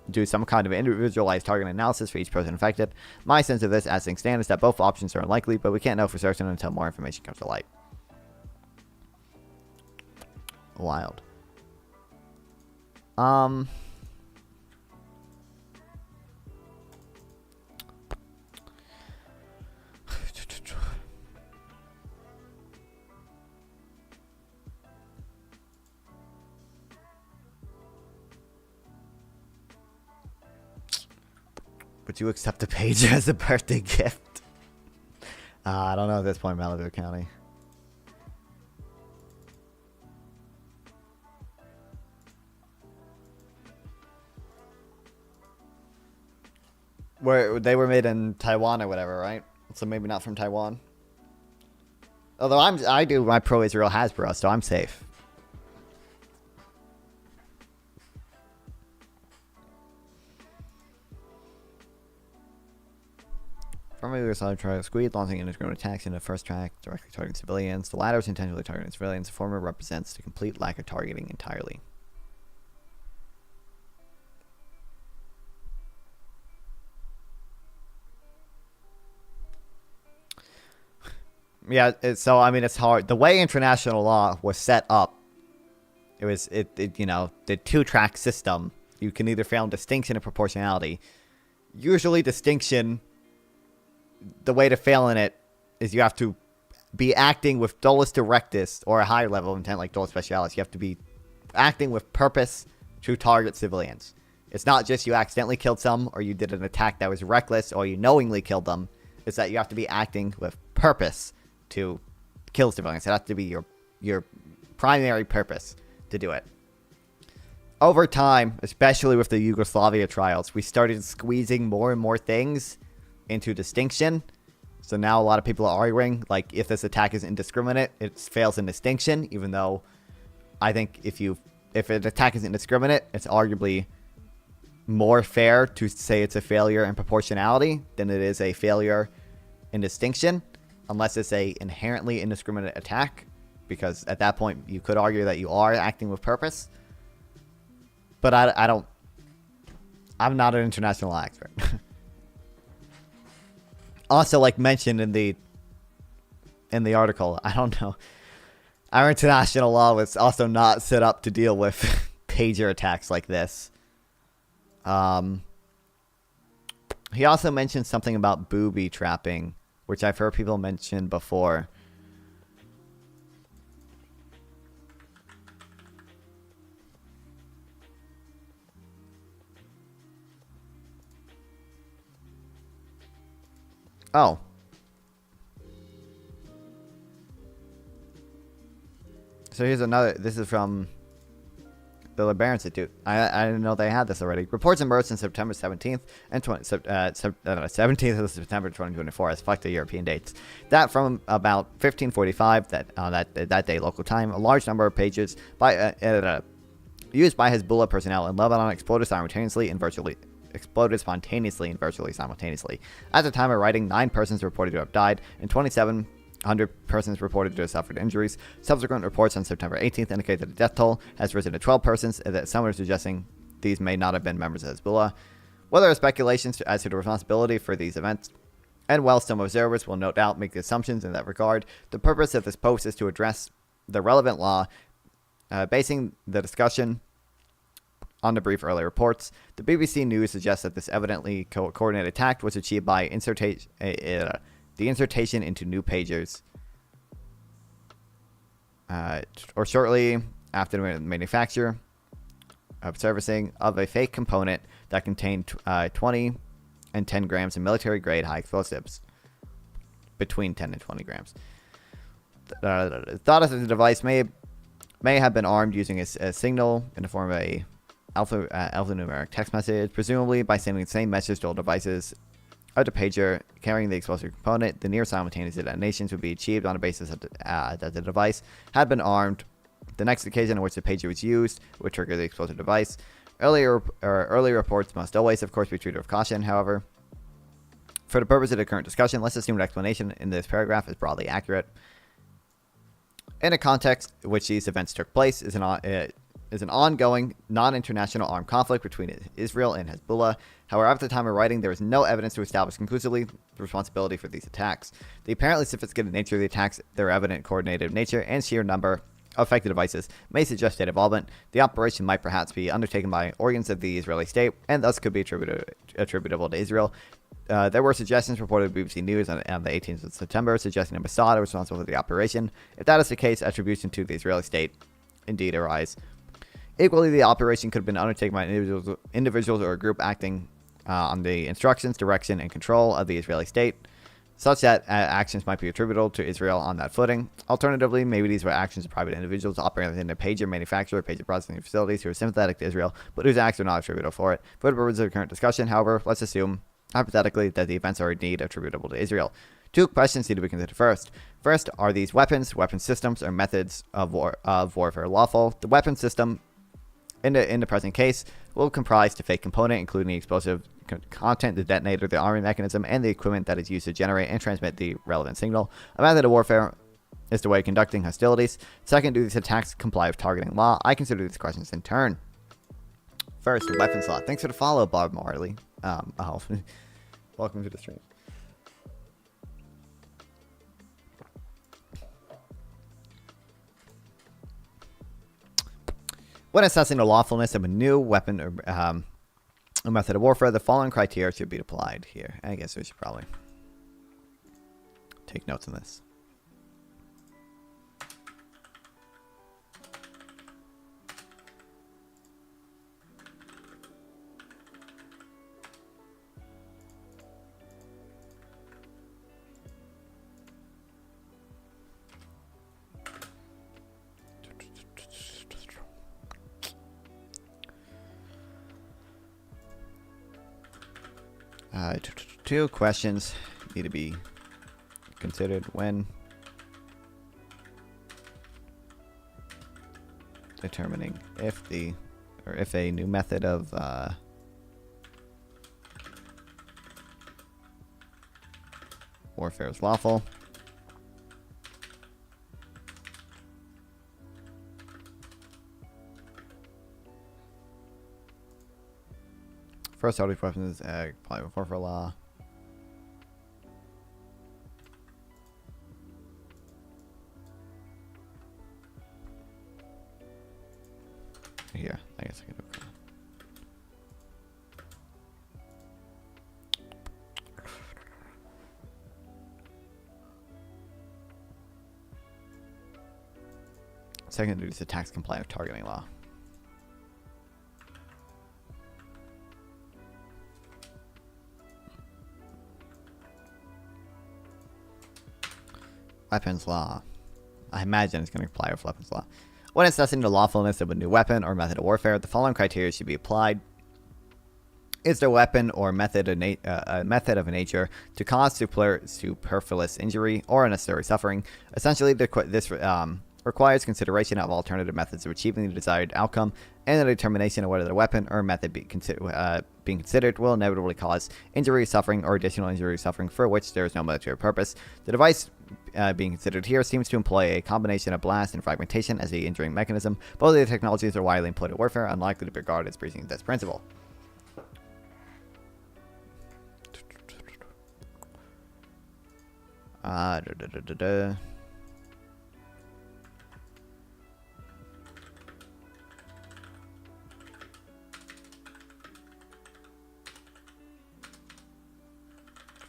do some kind of individualized target analysis for each person infected. My sense of this, as things stand, is that both options are unlikely, but we can't know for certain until more information comes to light. Wild. Would you accept a pager as a birthday gift? I don't know at this point, Malibu County. They were made in Taiwan or whatever, right? So maybe not from Taiwan. Although I do my pro-Israel Hasbro, so I'm safe. Formerly, we saw try to squeeze, launching indiscriminate attacks in the first track, directly targeting civilians. The latter is intentionally targeting civilians. The former represents the complete lack of targeting entirely. Yeah, so I mean, it's hard. The way international law was set up, the two-track system. You can either fail in distinction or proportionality. Usually, distinction. The way to fail in it is you have to be acting with dolus directus or a higher level of intent like dolus specialis. You have to be acting with purpose to target civilians. It's not just you accidentally killed some or you did an attack that was reckless or you knowingly killed them. It's that you have to be acting with purpose to kill civilians. It has to be your primary purpose to do it. Over time, especially with the Yugoslavia trials, we started squeezing more and more things into distinction. So now a lot of people are arguing, like, if this attack is indiscriminate, it fails in distinction, even though I think if an attack is indiscriminate, it's arguably more fair to say it's a failure in proportionality than it is a failure in distinction. unless it's a inherently indiscriminate attack, because at that point you could argue that you are acting with purpose. But I'm not an international law expert. Also, like mentioned in the article, I don't know. Our international law was also not set up to deal with pager attacks like this. He also mentioned something about booby trapping, which I've heard people mention before. Oh. So here's another. This is from the LeBaron Institute. I didn't know they had this already. Reports emerged on September 17th and 17th of September 2024 as fuck the European dates. That from about 1545 that day local time, a large number of pages used by Hezbollah personnel in Lebanon exploded spontaneously and virtually simultaneously. At the time of writing, 9 persons reported to have died and 2,700 persons reported to have suffered injuries. Subsequent reports on September 18th indicate that the death toll has risen to 12 persons, and that some are suggesting these may not have been members of Hezbollah. While there are speculations as to the responsibility for these events, and while some observers will no doubt make assumptions in that regard, the purpose of this post is to address the relevant law, basing the discussion on the brief early reports. The BBC News suggests that this evidently coordinated attack was achieved by the insertion into new pagers, or shortly after the manufacture of servicing of a fake component that contained 20 and 10 grams of military-grade high explosives, between 10 and 20 grams. Thought that the device may have been armed using a signal in the form of a alphanumeric text message, presumably by sending the same message to all devices of the pager carrying the explosive component. The near simultaneous detonations would be achieved on the basis that the device had been armed. The next occasion in which the pager was used would trigger the explosive device. Early reports must always, of course, be treated with caution. However, for the purpose of the current discussion, let's assume the explanation in this paragraph is broadly accurate. In a context in which these events took place is an ongoing, non-international armed conflict between Israel and Hezbollah. However, at the time of writing, there is no evidence to establish conclusively the responsibility for these attacks. The apparently sophisticated nature of the attacks, their evident coordinated nature, and sheer number of affected devices may suggest state involvement. The operation might perhaps be undertaken by organs of the Israeli state, and thus could be attributable to Israel. There were suggestions reported by BBC News on the 18th of September suggesting that Mossad was responsible for the operation. If that is the case, attribution to the Israeli state indeed arise. Equally, the operation could have been undertaken by individuals or a group acting on the instructions, direction, and control of the Israeli state, such that actions might be attributable to Israel on that footing. Alternatively, maybe these were actions of private individuals operating within a pager manufacturer or pager processing facilities who are sympathetic to Israel, but whose acts are not attributable for it. For the purposes of the current discussion, however, let's assume, hypothetically, that the events are indeed attributable to Israel. 2 questions need to be considered first. First, are these weapon systems, or methods of warfare lawful? The weapon system in the present case will comprise the fake component, including the explosive content, the detonator, the arming mechanism, and the equipment that is used to generate and transmit the relevant signal. A method of warfare is the way of conducting hostilities. Second, do these attacks comply with targeting law? I consider these questions in turn. First, the weapon slot. Thanks for the follow, Bob Marley. Welcome to the stream. When assessing the lawfulness of a new weapon or a method of warfare, the following criteria should be applied here. I guess we should probably take notes on this. Two questions need to be considered when determining if a new method of warfare is lawful. First auto weapons probably before for law. Here, I guess I can do it. Second duty is a tax compliant targeting law. Weapons law. I imagine it's going to apply with weapons law. When assessing the lawfulness of a new weapon or method of warfare, the following criteria should be applied. Is the weapon or method of a nature to cause superfluous injury or unnecessary suffering? Essentially, this requires consideration of alternative methods of achieving the desired outcome and the determination of whether the weapon or method being considered will inevitably cause injury, suffering, or additional injury, suffering for which there is no military purpose. The device being considered here seems to employ a combination of blast and fragmentation as the injuring mechanism. Both of the technologies are widely employed in warfare, unlikely to be regarded as breaching this principle.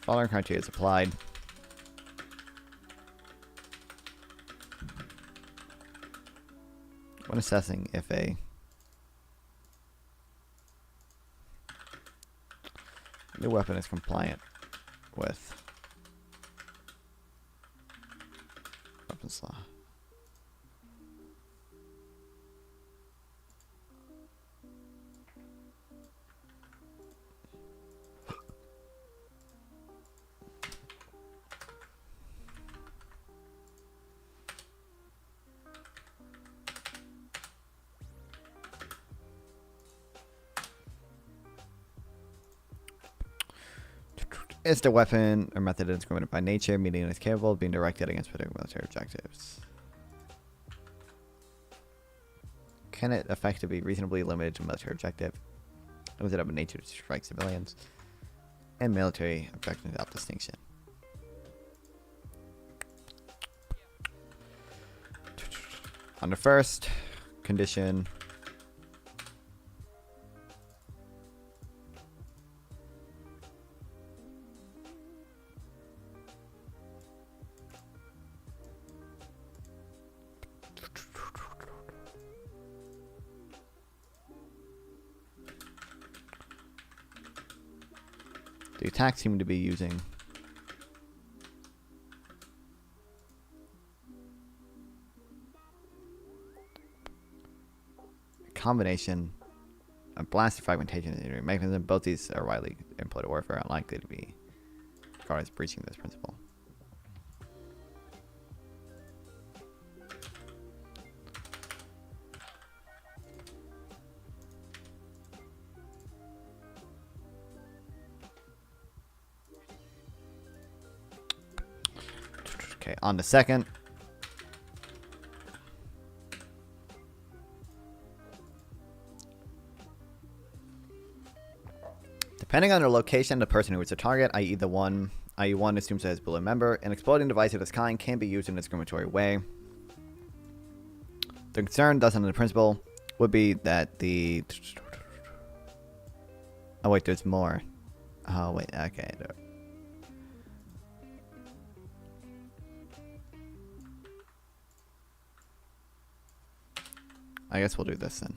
Following criteria is applied. When assessing if a new weapon is compliant with weapons law. Is the weapon or method indiscriminate by nature, meaning it is capable of being directed against particular military objectives? Can it effectively reasonably limited to military objective? Was it of a nature to strike civilians? And military objectives without distinction. On the first condition, the attack seemed to be using a combination of blast fragmentation and injury mechanism. Both these are widely employed in warfare, unlikely to be regarded as breaching this principle. Okay, on the second. Depending on the location of the person who is the target, i.e. one assumes it has a member, an exploding device of this kind can be used in a discriminatory way. The concern, thus under the principle, would be that the... Oh wait, there's more. Oh wait, okay. I guess we'll do this then.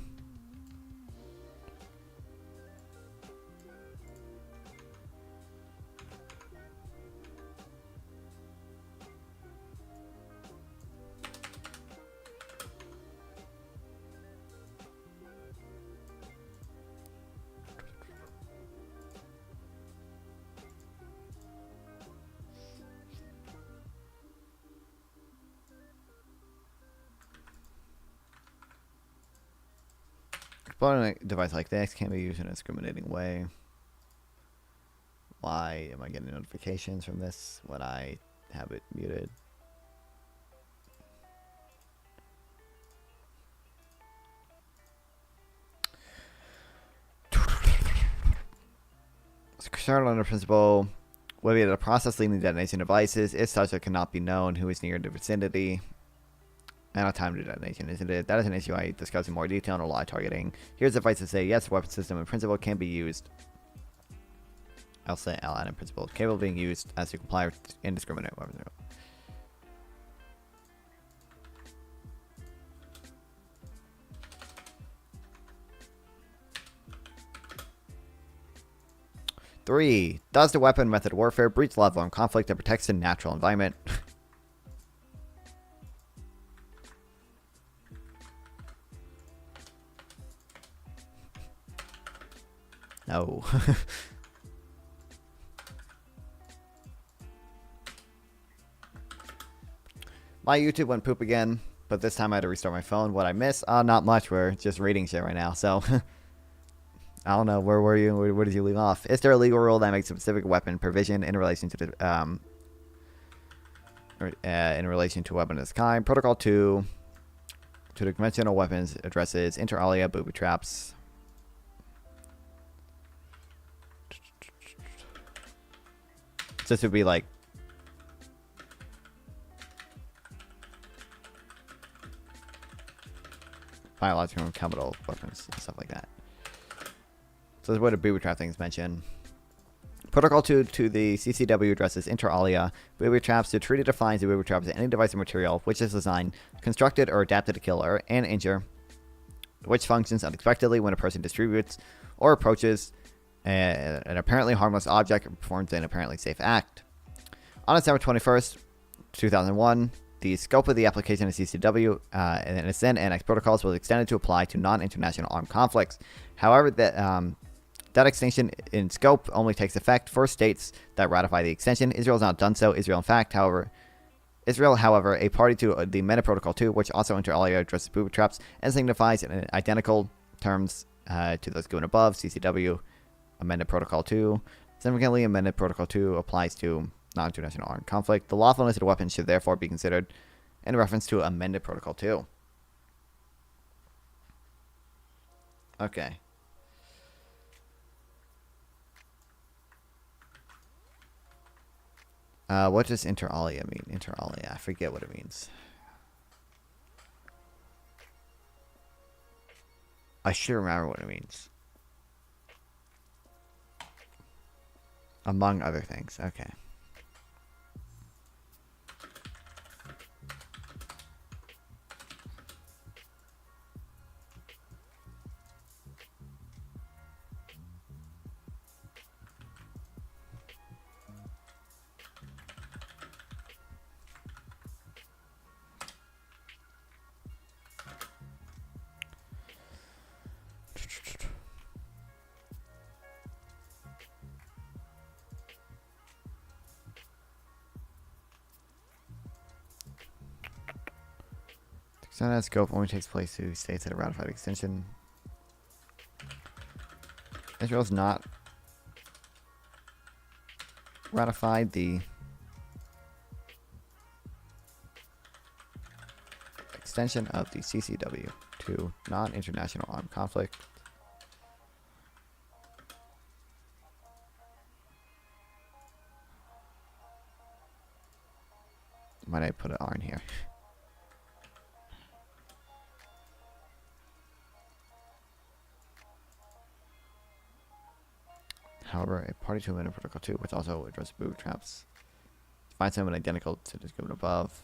Exploding a device like this can be used in a discriminating way. Why am I getting notifications from this when I have it muted? Concerned under principle will be the process leading to detonation devices. If such, it cannot be known who is near the vicinity. And a time to detonation, isn't it? That is an issue I discuss in more detail in a lot of targeting. Here's advice to say, yes, weapon system in principle can be used. I'll add in principle, capable of being used as to comply with indiscriminate weapons. Three, does the weapon method of warfare breach law of armed conflict that protects the natural environment? No. My YouTube went poop again, but this time I had to restart my phone. What I miss? Not much. We're just reading shit right now, so I don't know. Where were you? Where did you leave off? Is there a legal rule that makes a specific weapon provision in relation to the in relation to a weapon of this kind? Protocol 2 to the conventional weapons addresses inter alia booby traps. This would be like biological and chemical weapons and stuff like that. So this is what a booby trap thing is mentioned. Protocol 2 to the CCW addresses inter alia booby traps. The treaty defines a booby trap as any device or material which is designed, constructed, or adapted to kill or and injure, which functions unexpectedly when a person distributes or approaches an apparently harmless object or performs an apparently safe act. On December 21st, 2001, the scope of the application of CCW and its then annex protocols was extended to apply to non-international armed conflicts. However, that extension in scope only takes effect for states that ratify the extension. Israel has not done so. Israel, however, a party to the amended Protocol 2, which also inter alia addresses booby traps and signifies in identical terms to those given above. CCW amended Protocol 2. Significantly, amended Protocol 2 applies to non-international armed conflict. The lawfulness of the weapon should therefore be considered in reference to amended Protocol 2. Okay. What does inter alia mean? Inter alia, I forget what it means. I should remember what it means. Among other things. Okay. That scope only takes place to states that have ratified extension. Israel's not ratified the extension of the CCW to non-international armed conflict. Might I put an R in here? However, a party to amendment Protocol 2, which also addresses booby traps, finds them identical to the given above.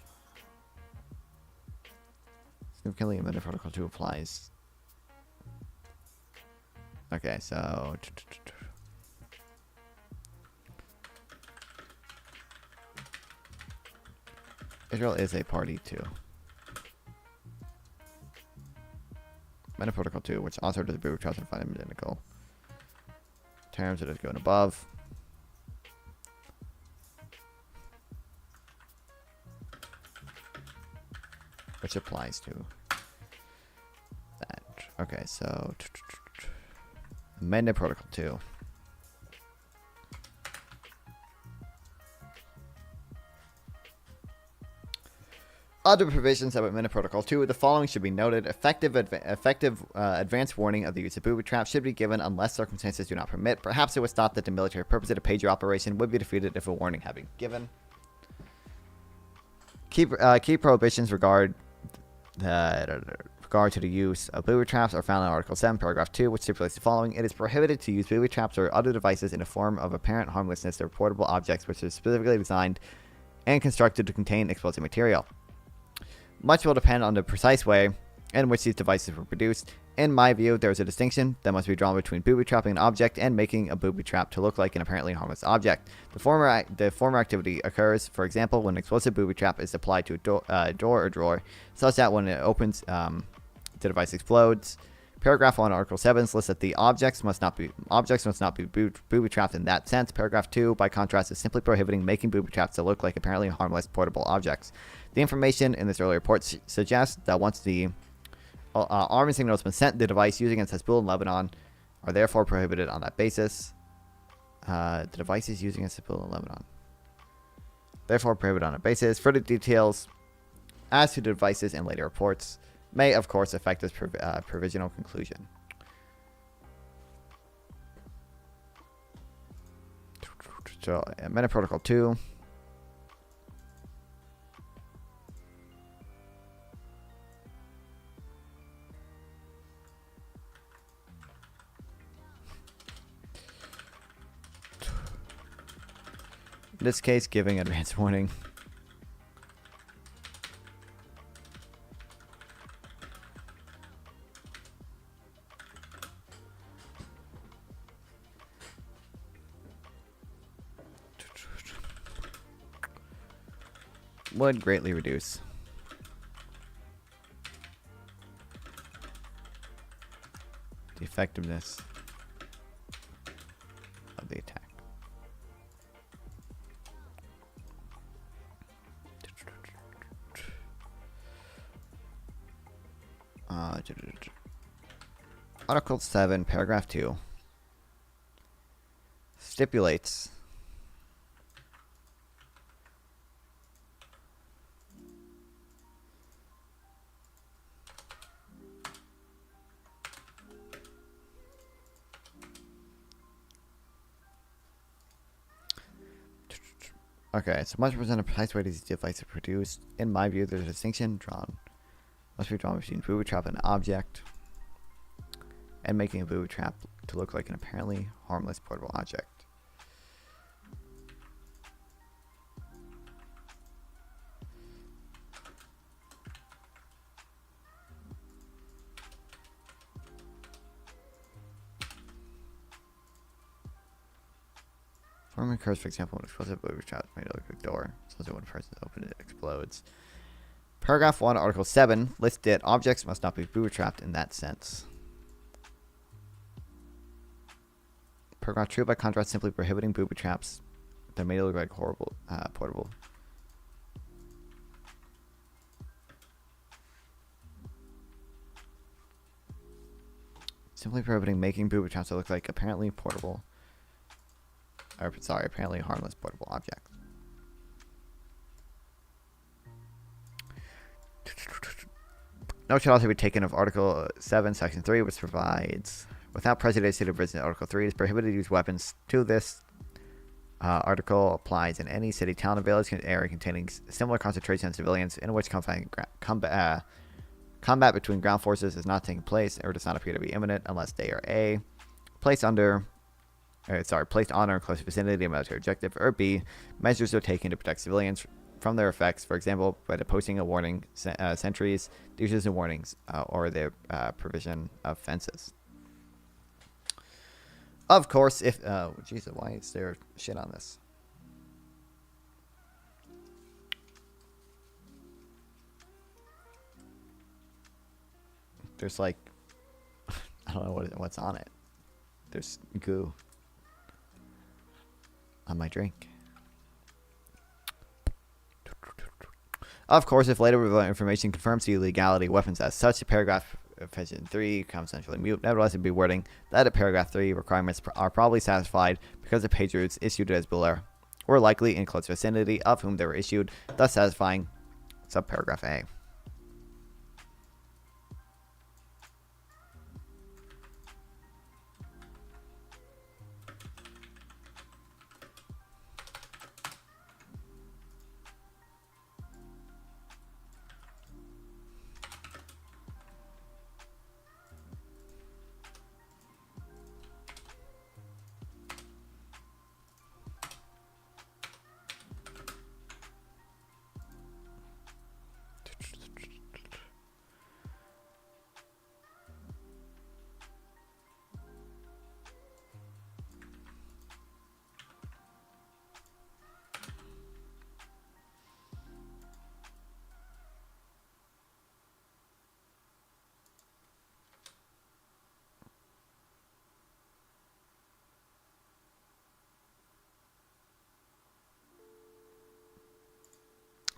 Significantly amended Protocol 2 applies. Okay, so Israel is a party to amended Protocol 2, which also does booby traps and find them identical terms that is going above. Which applies to that. Okay, so amended Protocol 2. Other provisions of Admin Protocol 2, the following should be noted. Effective advance warning of the use of booby traps should be given unless circumstances do not permit. Perhaps it was thought that the military purpose of the pager operation would be defeated if a warning had been given. Key prohibitions regard to the use of booby traps are found in Article 7, Paragraph 2, which stipulates the following. It is prohibited to use booby traps or other devices in a form of apparent harmlessness to reportable objects which are specifically designed and constructed to contain explosive material. Much will depend on the precise way in which these devices were produced. In my view, there is a distinction that must be drawn between booby trapping an object and making a booby trap to look like an apparently harmless object. The former activity occurs, for example, when an explosive booby trap is applied to a door or drawer, such that when it opens, the device explodes. Paragraph 1, Article 7 lists that the objects must not be booby trapped in that sense. Paragraph 2, by contrast, is simply prohibiting making booby traps to look like apparently harmless portable objects. The information in this early report suggests that once the arming signal has been sent, the device using it as Hezbollah in Lebanon are therefore prohibited on that basis. The devices using it as Hezbollah in Lebanon, therefore prohibited on that basis. Further details as to the devices in later reports may, of course, affect this provisional conclusion. So, Amendment Protocol 2. In this case, giving advance warning. Would greatly reduce the effectiveness of the attack. Article 7, Paragraph 2 stipulates okay, so must represent a precise way these devices are produced. In my view, there's a distinction must be drawn between booby trap and object and making a booby trap to look like an apparently harmless portable object. Form occurs, for example, when explosive booby trap made to look like a door, so that when a person opens it explodes. Paragraph 1, Article 7 lists that objects must not be booby trapped in that sense. Paragraph 2, by contrast, simply prohibiting booby traps that made it look like horrible portable. Simply prohibiting making booby traps that look like apparently portable. Or, sorry, apparently harmless portable objects. Note should also be taken of Article 7, Section 3, which provides, without prejudice to the provisions of Article 3, it is prohibited to use weapons. To this article applies in any city, town, or village area containing similar concentration of civilians in which combat between ground forces is not taking place or does not appear to be imminent unless they are A, placed on or in close vicinity of a military objective, or B, measures are taken to protect civilians from their effects, for example, by the posting of warning sentries, the uses of warnings, or the provision of fences. Of course, if Jesus, why is there shit on this? There's like, I don't know what's on it. There's goo on my drink. Of course, if later information confirms the illegality of weapons as such, the paragraph of Section 3 comes essentially mute. Nevertheless, it would be wording that paragraph 3 requirements are probably satisfied because the pagers issued as Hezbollah were likely in close vicinity of whom they were issued, thus satisfying subparagraph A.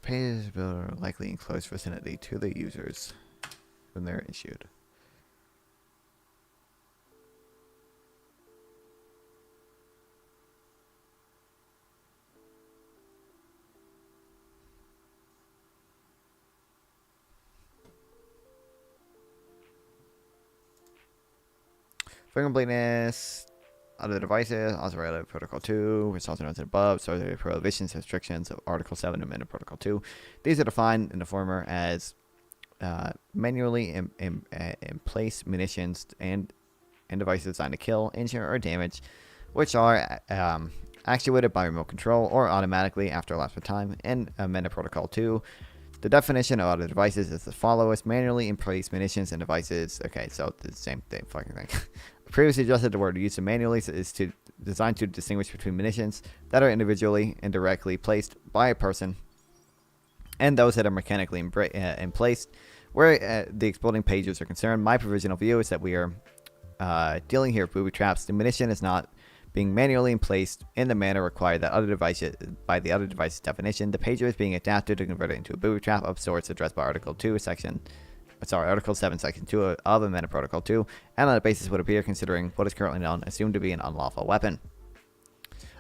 Pages are likely in close vicinity to the users when they're issued. Fingerprintness. Other devices, also related to Protocol 2, which is also known as above, so the prohibitions and restrictions of Article 7 Amendment Protocol 2. These are defined in the former as manually in place munitions and devices designed to kill, injure, or damage, which are actuated by remote control or automatically after a lapse of time in Amendment Protocol 2. The definition of other devices is as follows: manually in place munitions and devices. Okay, so the same thing, fucking thing. Previously adjusted, the word used manually is designed to distinguish between munitions that are individually and directly placed by a person and those that are mechanically placed. Where the exploding pages are concerned, my provisional view is that we are dealing here with booby traps. The munition is not being manually placed in the manner required that other devices by the other device's definition. The pager is being adapted to convert it into a booby trap of sorts addressed by Article 7, Section 2 of Amendment Protocol 2, and on the basis would appear considering what is currently known assumed to be an unlawful weapon.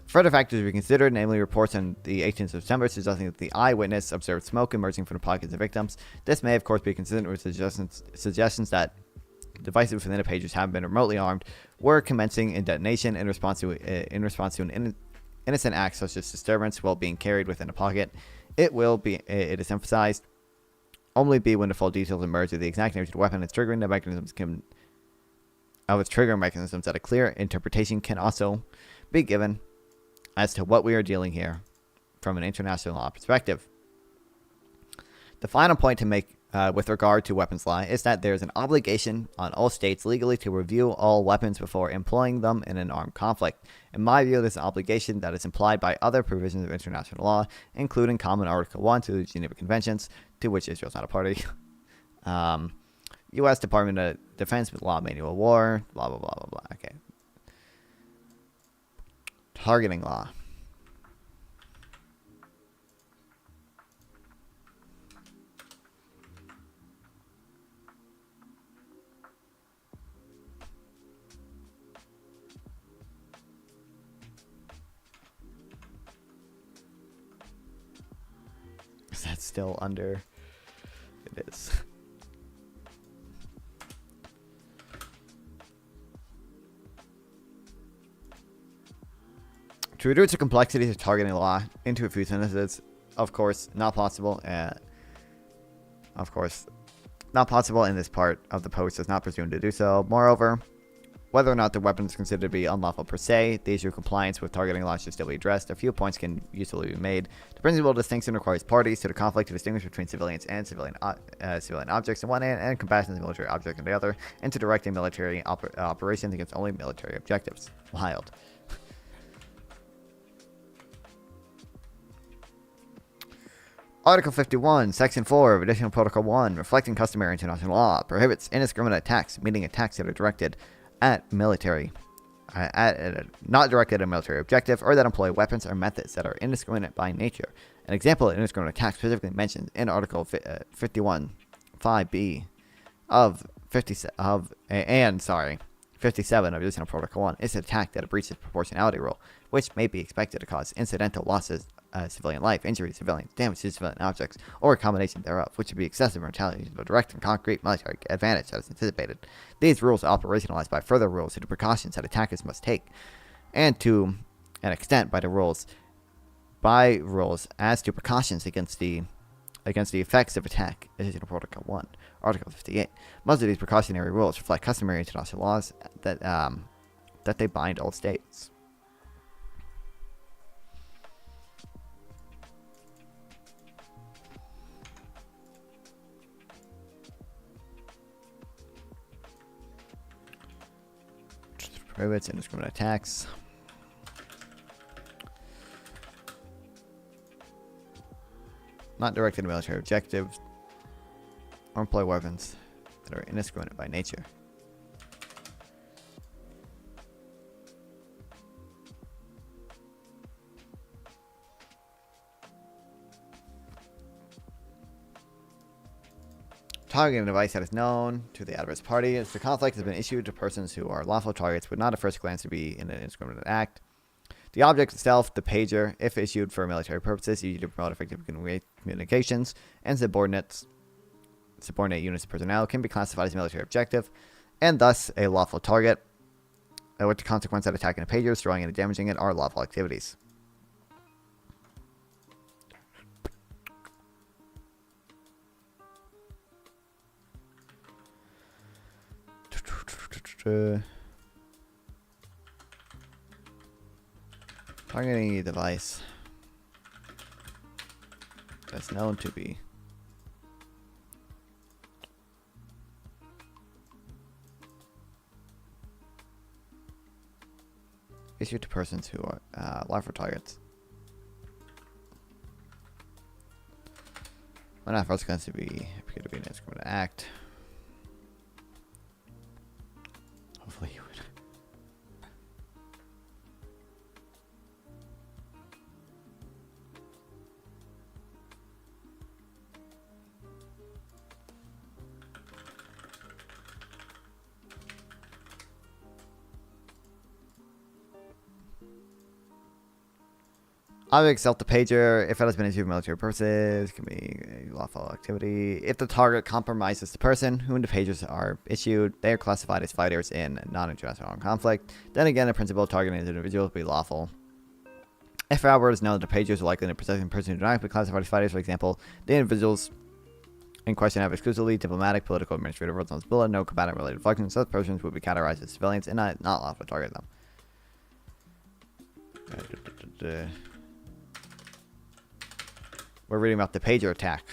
Further factors to be considered, namely reports on the 18th of September suggesting that the eyewitness observed smoke emerging from the pockets of victims. This may, of course, be considered with suggestions that devices within the pagers have been remotely armed, were commencing in detonation in response to an innocent act such as disturbance while being carried within a pocket. It is emphasized, only be when the full details emerge of the exact nature of the weapon and its triggering mechanisms that a clear interpretation can also be given as to what we are dealing here from an international law perspective. The final point to make with regard to weapons law is that there is an obligation on all states legally to review all weapons before employing them in an armed conflict. In my view, this is an obligation that is implied by other provisions of international law, including Common Article 1 to the Geneva Conventions, to which Israel is not a party. U.S. Department of Defense Law Manual of War, blah, blah, blah, blah, blah. Okay. Targeting law. Is that still under? It is. To reduce the complexities of targeting law into a few sentences, of course, not possible. Of course, not possible in this part of the post is not presumed to do so. Moreover, whether or not the weapon is considered to be unlawful per se, the issue of compliance with targeting law should still be addressed. A few points can usefully be made. The principal distinction requires parties to the conflict to distinguish between civilians and civilian objects on one hand and combatants and military objects on the other, and to direct military operations against only military objectives. Wild. Article 51, Section 4 of Additional Protocol 1, reflecting customary international law, prohibits indiscriminate attacks, meaning attacks that are directed at military, not directed at a military objective, or that employ weapons or methods that are indiscriminate by nature. An example of indiscriminate attack specifically mentioned in Article 51, 5b of 57 of Additional Protocol 1 is an attack that breaches the proportionality rule, which may be expected to cause incidental losses civilian life, injury to civilians, damage to civilian objects, or a combination thereof, which would be excessive retaliation to a direct and concrete military advantage that is anticipated. These rules are operationalized by further rules to the precautions that attackers must take, and to an extent by rules as to precautions against the effects of attack. Additional Protocol 1, Article 58. Most of these precautionary rules reflect customary international laws that they bind all states. Prohibits indiscriminate attacks. Not directed at military objectives or employ weapons that are indiscriminate by nature. Targeting a device that is known to the adverse party. If the conflict has been issued to persons who are lawful targets, would not at first glance to be in an indiscriminate act. The object itself, the pager, if issued for military purposes, used to promote effective communications, and subordinate units of personnel, can be classified as a military objective, and thus a lawful target, with the consequence that attacking a pager, destroying it, and damaging it are lawful activities. Targeting a device that's known to be issued to persons who are lawful targets. Why not first glance to be appear to be an indiscriminate act? Hopefully you would. Object itself, the pager, if it has been issued for military purposes, can be a lawful activity. If the target compromises the person whom the pagers are issued, they are classified as fighters in non-international conflict. Then again, the principle of targeting an individual will be lawful. If however it is known that the pagers are likely to protect a person who do not be classified as fighters, for example, the individuals in question have exclusively diplomatic, political, administrative responsibility, no combatant-related functions, such persons would be categorized as civilians and not lawful to target them. We're reading about the pager attack.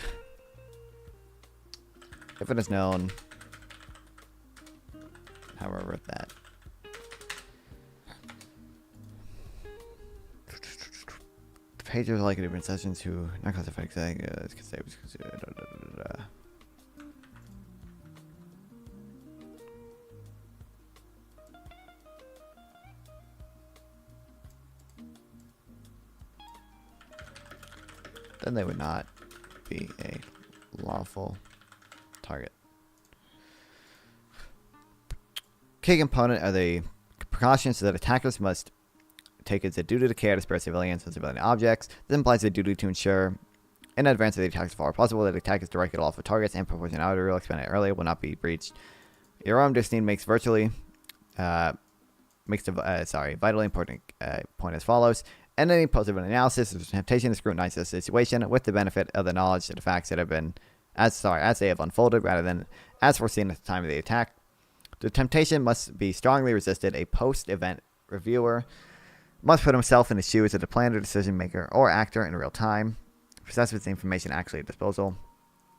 If it is known, however, that the pagers are likely to be in sessions who not classified then they would not be a lawful target. Key component are the precautions that attackers must take as a duty to care to spare civilians and civilian objects. This implies a duty to ensure in advance of the attack as far as possible that the attack is directed at lawful targets and proportionality rule explained earlier will not be breached. Your own Disney makes vitally important point as follows. And any positive analysis is a temptation to scrutinize the situation with the benefit of the knowledge of the facts that have been as they have unfolded rather than as foreseen at the time of the attack. The temptation must be strongly resisted. A post-event reviewer must put himself in the shoes of the planner, decision maker, or actor in real time, possessed with the information actually at disposal.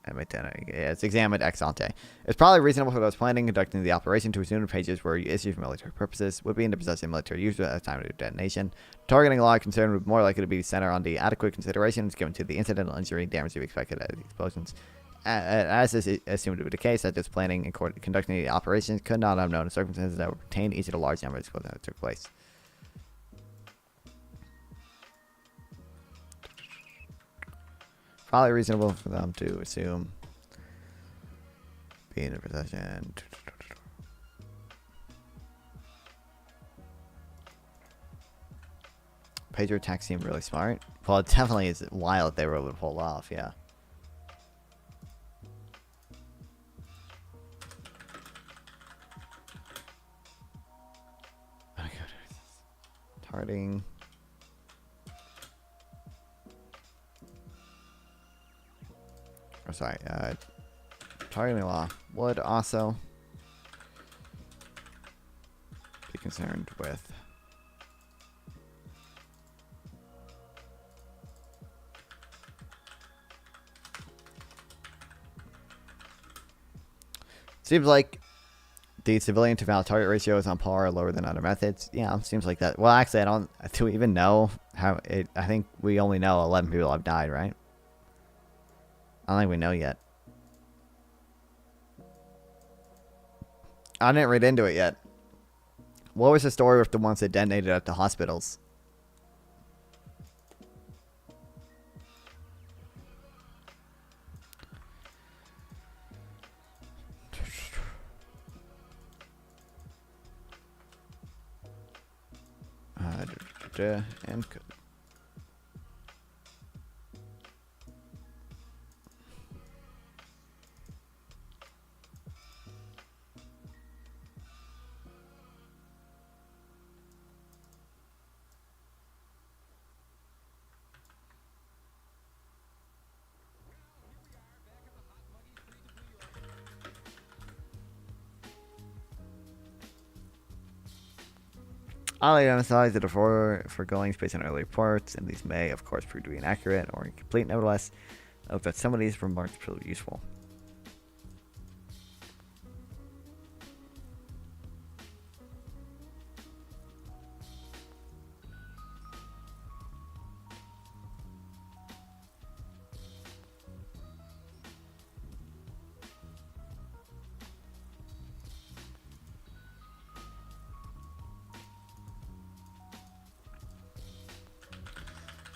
It's examined ex ante. It's probably reasonable for those planning and conducting the operation to assume the pages were issued for military purposes would be in the possession of military user at the time of the detonation. Targeting law concern would be more likely to be centered on the adequate considerations given to the incidental injury and damage to be expected at the explosions. As is assumed to be the case, that this planning and conducting the operations could not have known the circumstances that would pertain each of the large number of explosions that took place. Probably reasonable for them to assume being in possession. pager attack seemed really smart. Well, it definitely is wild they were able to pull off, yeah. Oh my god. Targeting. Or sorry, targeting law would also be concerned with. Seems like the civilian to valid target ratio is on par or lower than other methods. Yeah, seems like that. Well, actually, do we even know how it? I think we only know 11 people have died, right? I don't think we know yet. I didn't read into it yet. What was the story with the ones that detonated at the hospitals? And I'll emphasize that the foregoing based on early reports, and these may, of course, prove to be inaccurate or incomplete. Nevertheless, I hope that some of these remarks prove useful.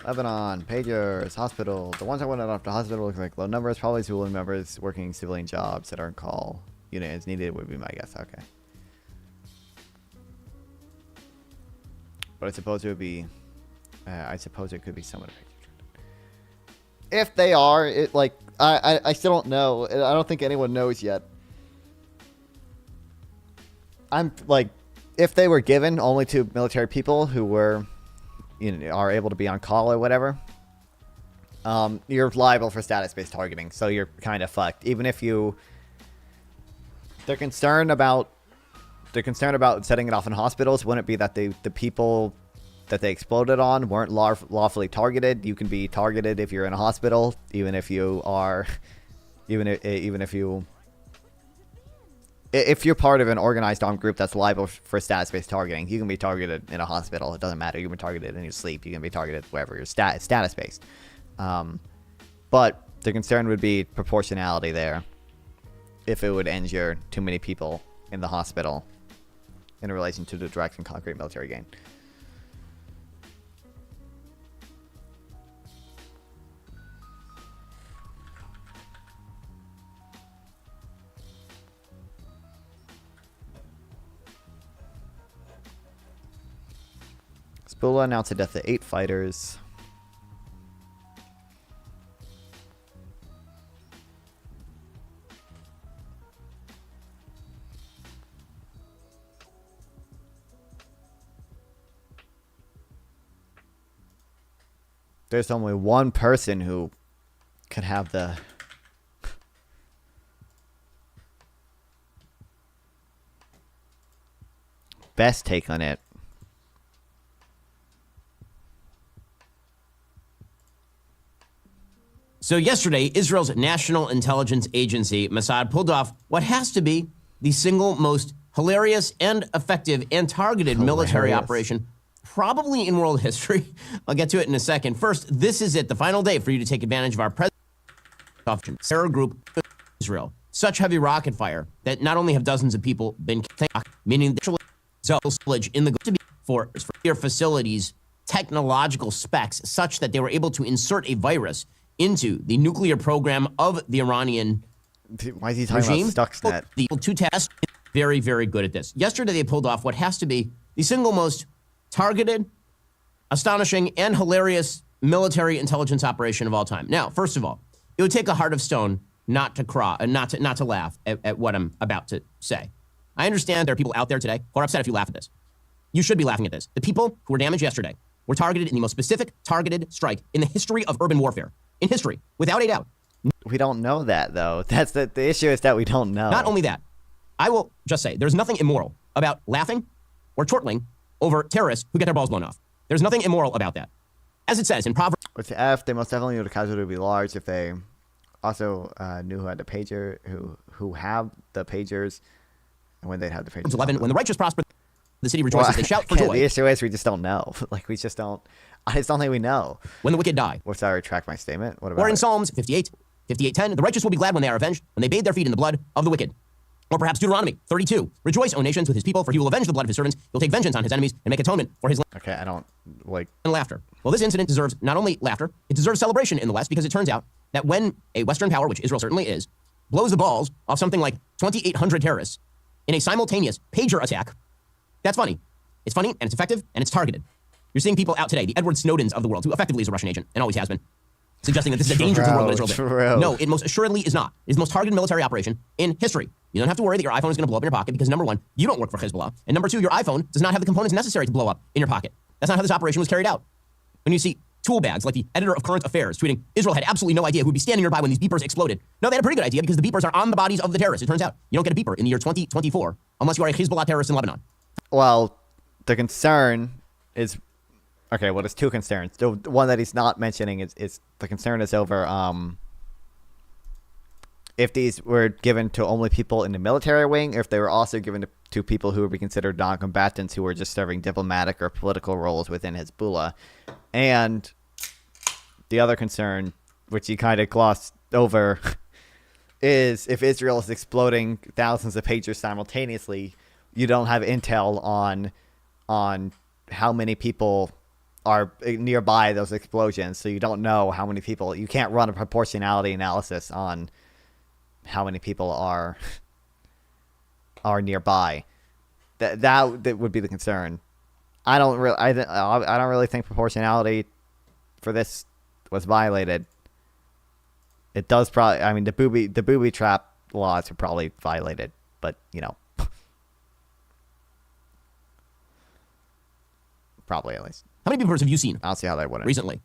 Lebanon, pagers, hospital. The ones that went out of the hospital look like low numbers. Probably civilian members working civilian jobs that aren't call unit as needed would be my guess. Okay. But I suppose it would be. I suppose it could be someone. If they are, it like I still don't know. I don't think anyone knows yet. I'm like, if they were given only to military people who were, are able to be on call or whatever, you're liable for status-based targeting, so you're kind of fucked. Even if they're concerned about setting it off in hospitals. Wouldn't it be that the people that they exploded on weren't lawfully targeted? You can be targeted if you're in a hospital, even if you are, if you're part of an organized armed group that's liable for status-based targeting. You can be targeted in a hospital. It doesn't matter. You can be targeted in your sleep. You can be targeted wherever you're status-based. But the concern would be proportionality there. If it would injure too many people in the hospital in relation to the direct and concrete military gain. Spula announced the death of 8 fighters. There's only one person who could have the best take on it. So yesterday, Israel's National Intelligence Agency, Mossad, pulled off what has to be the single most hilarious and effective and targeted military operation probably in world history. I'll get to it in a second. First, this is it, the final day for you to take advantage of our president's terror group, Israel. Such heavy rocket fire that not only have dozens of people been killed, meaning the village in the for their facilities, technological specs such that they were able to insert a virus into the nuclear program of the Iranian Why is he talking regime. about Stuxnet? The two tests, very, very good at this. Yesterday, they pulled off what has to be the single most targeted, astonishing, and hilarious military intelligence operation of all time. Now, first of all, it would take a heart of stone not to laugh at what I'm about to say. I understand there are people out there today who are upset if you laugh at this. You should be laughing at this. The people who were damaged yesterday were targeted in the most specific targeted strike in the history of urban warfare. In history, without a doubt. We don't know that, though. That's the issue is that we don't know. Not only that, I will just say there's nothing immoral about laughing or chortling over terrorists who get their balls blown off. There's nothing immoral about that. As it says in Proverbs. With the F, they most definitely knew the casualty would be large if they also knew who had the pager, who have the pagers, and when they'd have the pagers. 11, when the righteous prosper, the city rejoices. They shout for joy. The issue is we just don't know. Like, we just don't. I just don't think we know. When the wicked die. Or sorry, retract my statement. What about Or in Psalms 58:10, the righteous will be glad when they are avenged, when they bathe their feet in the blood of the wicked. Or perhaps Deuteronomy 32, rejoice, O nations, with his people, for he will avenge the blood of his servants. He'll take vengeance on his enemies and make atonement for his Okay, I don't like. And laughter. Well, this incident deserves not only laughter, it deserves celebration in the West, because it turns out that when a Western power, which Israel certainly is, blows the balls off something like 2,800 terrorists in a simultaneous pager attack, that's funny. It's funny, and it's effective, and it's targeted. You're seeing people out today, the Edward Snowdens of the world, who effectively is a Russian agent, and always has been, suggesting that this is a danger to the world when Israel's there. No, it most assuredly is not. It is the most targeted military operation in history. You don't have to worry that your iPhone is going to blow up in your pocket because, number one, you don't work for Hezbollah, and number two, your iPhone does not have the components necessary to blow up in your pocket. That's not how this operation was carried out. When you see tool bags like the editor of Current Affairs tweeting, Israel had absolutely no idea who would be standing nearby when these beepers exploded. No, they had a pretty good idea because the beepers are on the bodies of the terrorists. It turns out you don't get a beeper in the year 2024 unless you are a Hezbollah terrorist in Lebanon. Well, the concern is, okay, well, there's two concerns. The one that he's not mentioning is the concern is over if these were given to only people in the military wing, or if they were also given to people who would be considered non-combatants who were just serving diplomatic or political roles within Hezbollah. And the other concern, which he kind of glossed over, is if Israel is exploding thousands of pagers simultaneously, you don't have intel on how many people are nearby those explosions, so you don't know how many people. You can't run a proportionality analysis on how many people are nearby. That would be the concern. I don't really think proportionality for this was violated. It does probably. I mean, the booby trap laws are probably violated, but you know, probably at least. How many beepers have you seen? I don't see how that would recently.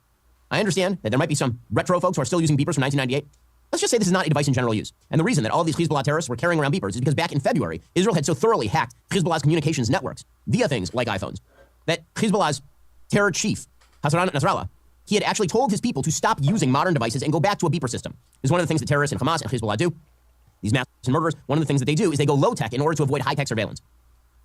I understand that there might be some retro folks who are still using beepers from 1998. Let's just say this is not a device in general use. And the reason that all these Hezbollah terrorists were carrying around beepers is because back in February, Israel had so thoroughly hacked Hezbollah's communications networks via things like iPhones that Hezbollah's terror chief, Hassan Nasrallah, he had actually told his people to stop using modern devices and go back to a beeper system. This is one of the things that terrorists in Hamas and Hezbollah do. These mass murderers, one of the things that they do is they go low-tech in order to avoid high-tech surveillance.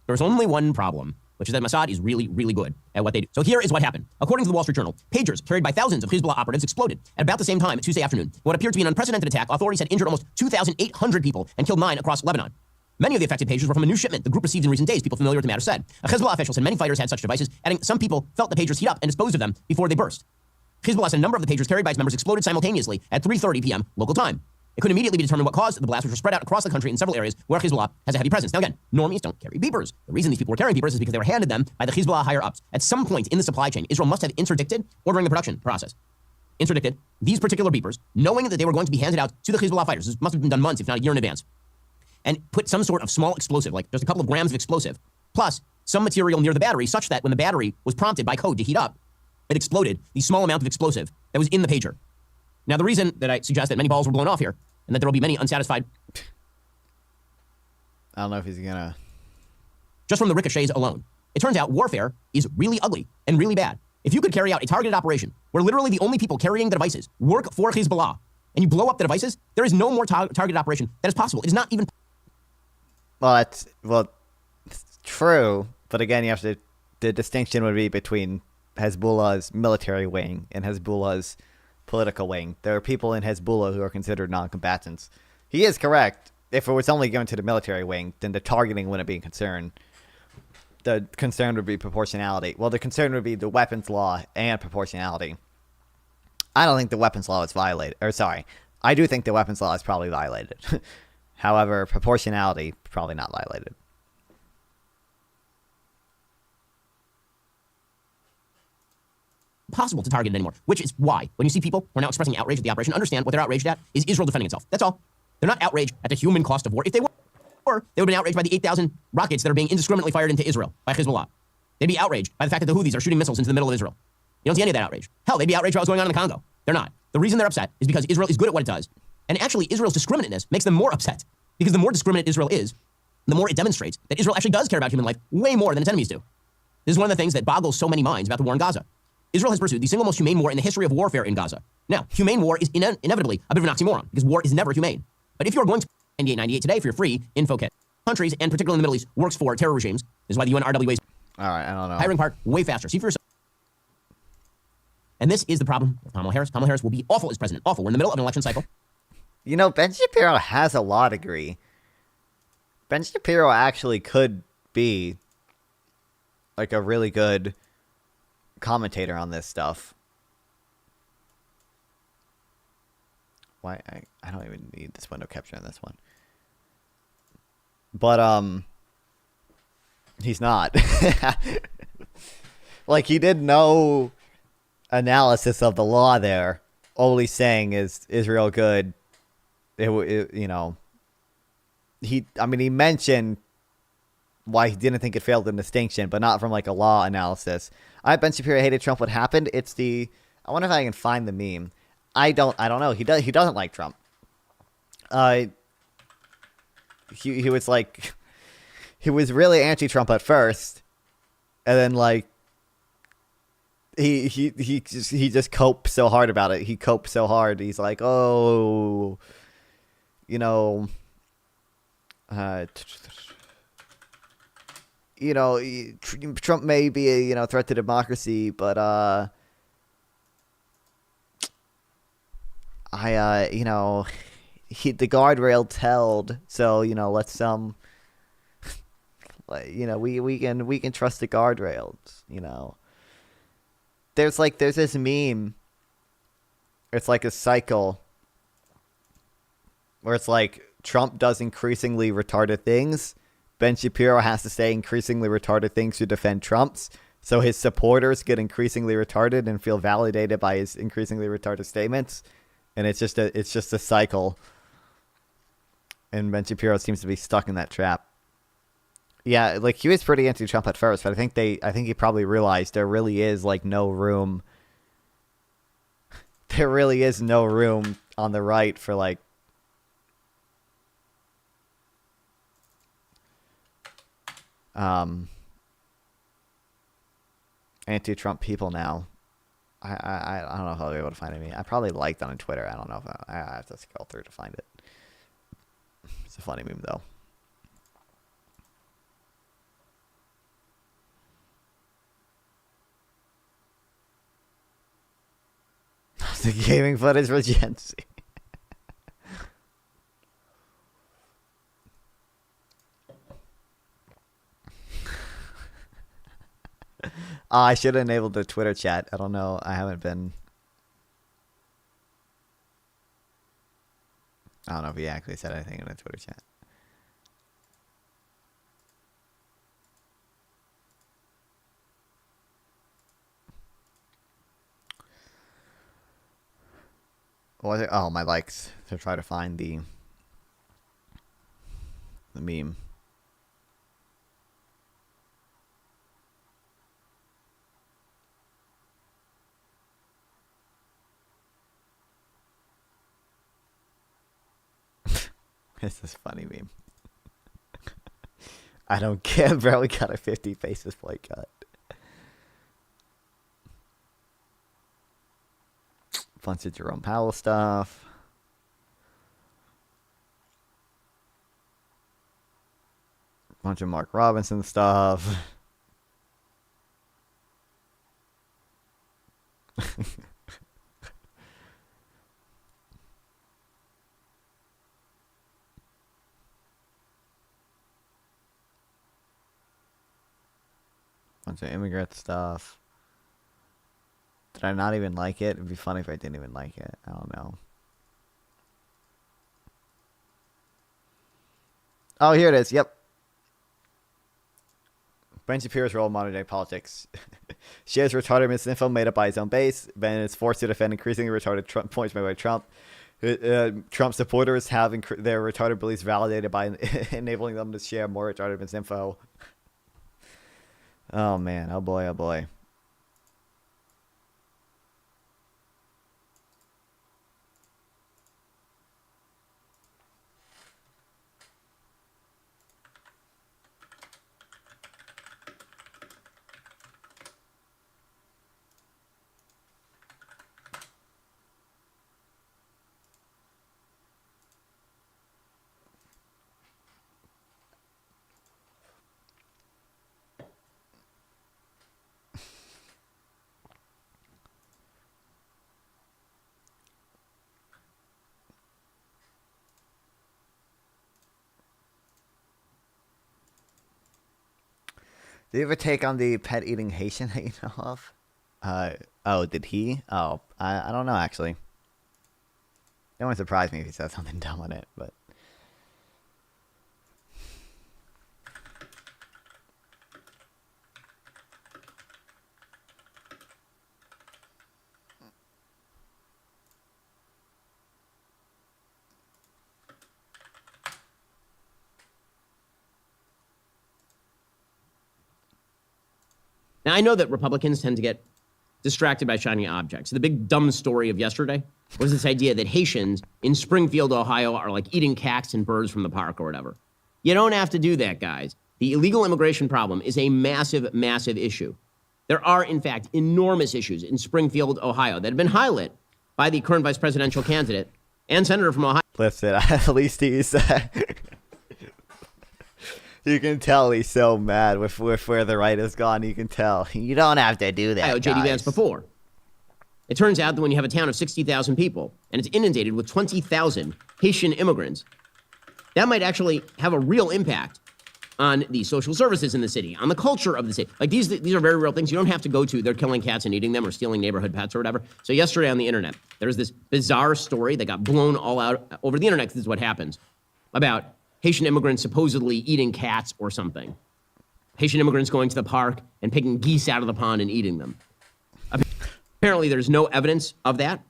There's only one problem, which is that Mossad is really, really good at what they do. So here is what happened. According to the Wall Street Journal, pagers carried by thousands of Hezbollah operatives exploded at about the same time Tuesday afternoon. What appeared to be an unprecedented attack, authorities had injured almost 2,800 people and killed 9 across Lebanon. Many of the affected pagers were from a new shipment the group received in recent days, people familiar with the matter said. A Hezbollah official said many fighters had such devices, adding some people felt the pagers heat up and disposed of them before they burst. Hezbollah said a number of the pagers carried by its members exploded simultaneously at 3:30 p.m. local time. It couldn't immediately be determined what caused the blast, which were spread out across the country in several areas where Hezbollah has a heavy presence. Now again, normies don't carry beepers. The reason these people were carrying beepers is because they were handed them by the Hezbollah higher-ups. At some point in the supply chain, Israel must have interdicted ordering the production process. Interdicted these particular beepers, knowing that they were going to be handed out to the Hezbollah fighters. This must have been done months, if not a year in advance. And put some sort of small explosive, like just a couple of grams of explosive, plus some material near the battery, such that when the battery was prompted by code to heat up, it exploded the small amount of explosive that was in the pager. Now, the reason that I suggest that many balls were blown off here, and that there will be many unsatisfied... I don't know if he's gonna... Just from the ricochets alone. It turns out warfare is really ugly and really bad. If you could carry out a targeted operation where literally the only people carrying the devices work for Hezbollah, and you blow up the devices, there is no more targeted operation that is possible. It is not even... Well, it's true, but again, you have to... The distinction would be between Hezbollah's military wing and Hezbollah's political wing. There are people in Hezbollah who are considered non-combatants. He is correct. If it was only going to the military wing, then the targeting wouldn't be a concern. The concern would be proportionality. Well, the concern would be the weapons law and proportionality. I don't think the weapons law is violated. Or sorry, I do think the weapons law is probably violated. However, proportionality, probably not violated. possible to target it anymore, which is why when you see people who are now expressing outrage at the operation, understand what they're outraged at is Israel defending itself. That's all. They're not outraged at the human cost of war. If they were, they would have been outraged by the 8,000 rockets that are being indiscriminately fired into Israel by Hezbollah. They'd be outraged by the fact that the Houthis are shooting missiles into the middle of Israel. You don't see any of that outrage. Hell, they'd be outraged about what's going on in the Congo. They're not. The reason they're upset is because Israel is good at what it does. And actually, Israel's discriminateness makes them more upset. Because the more discriminate Israel is, the more it demonstrates that Israel actually does care about human life way more than its enemies do. This is one of the things that boggles so many minds about the war in Gaza. Israel has pursued the single most humane war in the history of warfare in Gaza. Now, humane war is inevitably a bit of an oxymoron, because war is never humane. But if you're going to 9898 today for your free info kit, countries, and particularly in the Middle East, works for terror regimes. This is why the UN RWA is all right, I don't know. hiring part way faster. See for yourself. And this is the problem with Kamala Harris. Kamala Harris will be awful as president. Awful. We're in the middle of an election cycle. You know, Ben Shapiro has a law degree. Ben Shapiro actually could be like a really good commentator on this stuff. Why I don't even need this window capture on this one. But he's not. Like, he did no analysis of the law there. All he's saying is Israel good. You know, he mentioned why he didn't think it failed in distinction, but not from like a law analysis. Ben Shapiro hated Trump. What happened? It's the, I wonder if I can find the meme. I don't know. He doesn't like Trump. He was like, he was really anti-Trump at first, and then like he just coped so hard about it. He coped so hard. He's like, oh, you know, Trump may be a threat to democracy, but the guardrail held, so let's we can trust the guardrails. There's this meme. It's like a cycle where it's like Trump does increasingly retarded things. Ben Shapiro has to say increasingly retarded things to defend Trump's. So his supporters get increasingly retarded and feel validated by his increasingly retarded statements. And it's just a cycle. And Ben Shapiro seems to be stuck in that trap. Yeah, like he was pretty anti-Trump at first, but I think he probably realized there really is like no room. There really is no room on the right for like anti-Trump people now. I don't know if I'll be able to find any. I probably liked on Twitter. I don't know if I have to scroll through to find it. It's a funny meme though. The gaming footage for Gen Z. I should have enabled the Twitter chat. I don't know. I haven't been. I don't know if he actually said anything in the Twitter chat. What was it? Oh, my likes. To try to find the meme. This is funny meme. I don't care, bro. We got a 50 basis point cut. Bunch of Jerome Powell stuff. Bunch of Mark Robinson stuff. Bunch of immigrant stuff. Did I not even like it? It'd be funny if I didn't even like it. I don't know. Oh, here it is. Yep. Ben Shapiro's role in modern day politics. Shares retarded misinfo made up by his own base. Ben is forced to defend increasingly retarded points made by Trump. Trump supporters have their retarded beliefs validated by enabling them to share more retarded misinfo. Oh, man. Oh, boy. Oh, boy. Did you ever take on the pet eating Haitian that you know of? Oh, did he? Oh, I don't know, actually. It wouldn't surprise me if he said something dumb on it, but... Now, I know that Republicans tend to get distracted by shiny objects. The big dumb story of yesterday was this idea that Haitians in Springfield, Ohio are like eating cats and birds from the park or whatever. You don't have to do that, guys. The illegal immigration problem is a massive, massive issue. There are, in fact, enormous issues in Springfield, Ohio that have been highlighted by the current vice presidential candidate and senator from Ohio. Listen, at least he's... You can tell he's so mad with where the right has gone. You can tell. You don't have to do that, J.D. Vance before. It turns out that when you have a town of 60,000 people and it's inundated with 20,000 Haitian immigrants, that might actually have a real impact on the social services in the city, on the culture of the city. Like these are very real things. You don't have to go to they're killing cats and eating them or stealing neighborhood pets or whatever. So yesterday on the internet, there was this bizarre story that got blown all out over the internet. This is what happens about Haitian immigrants supposedly eating cats or something. Haitian immigrants going to the park and picking geese out of the pond and eating them. Apparently, there's no evidence of that.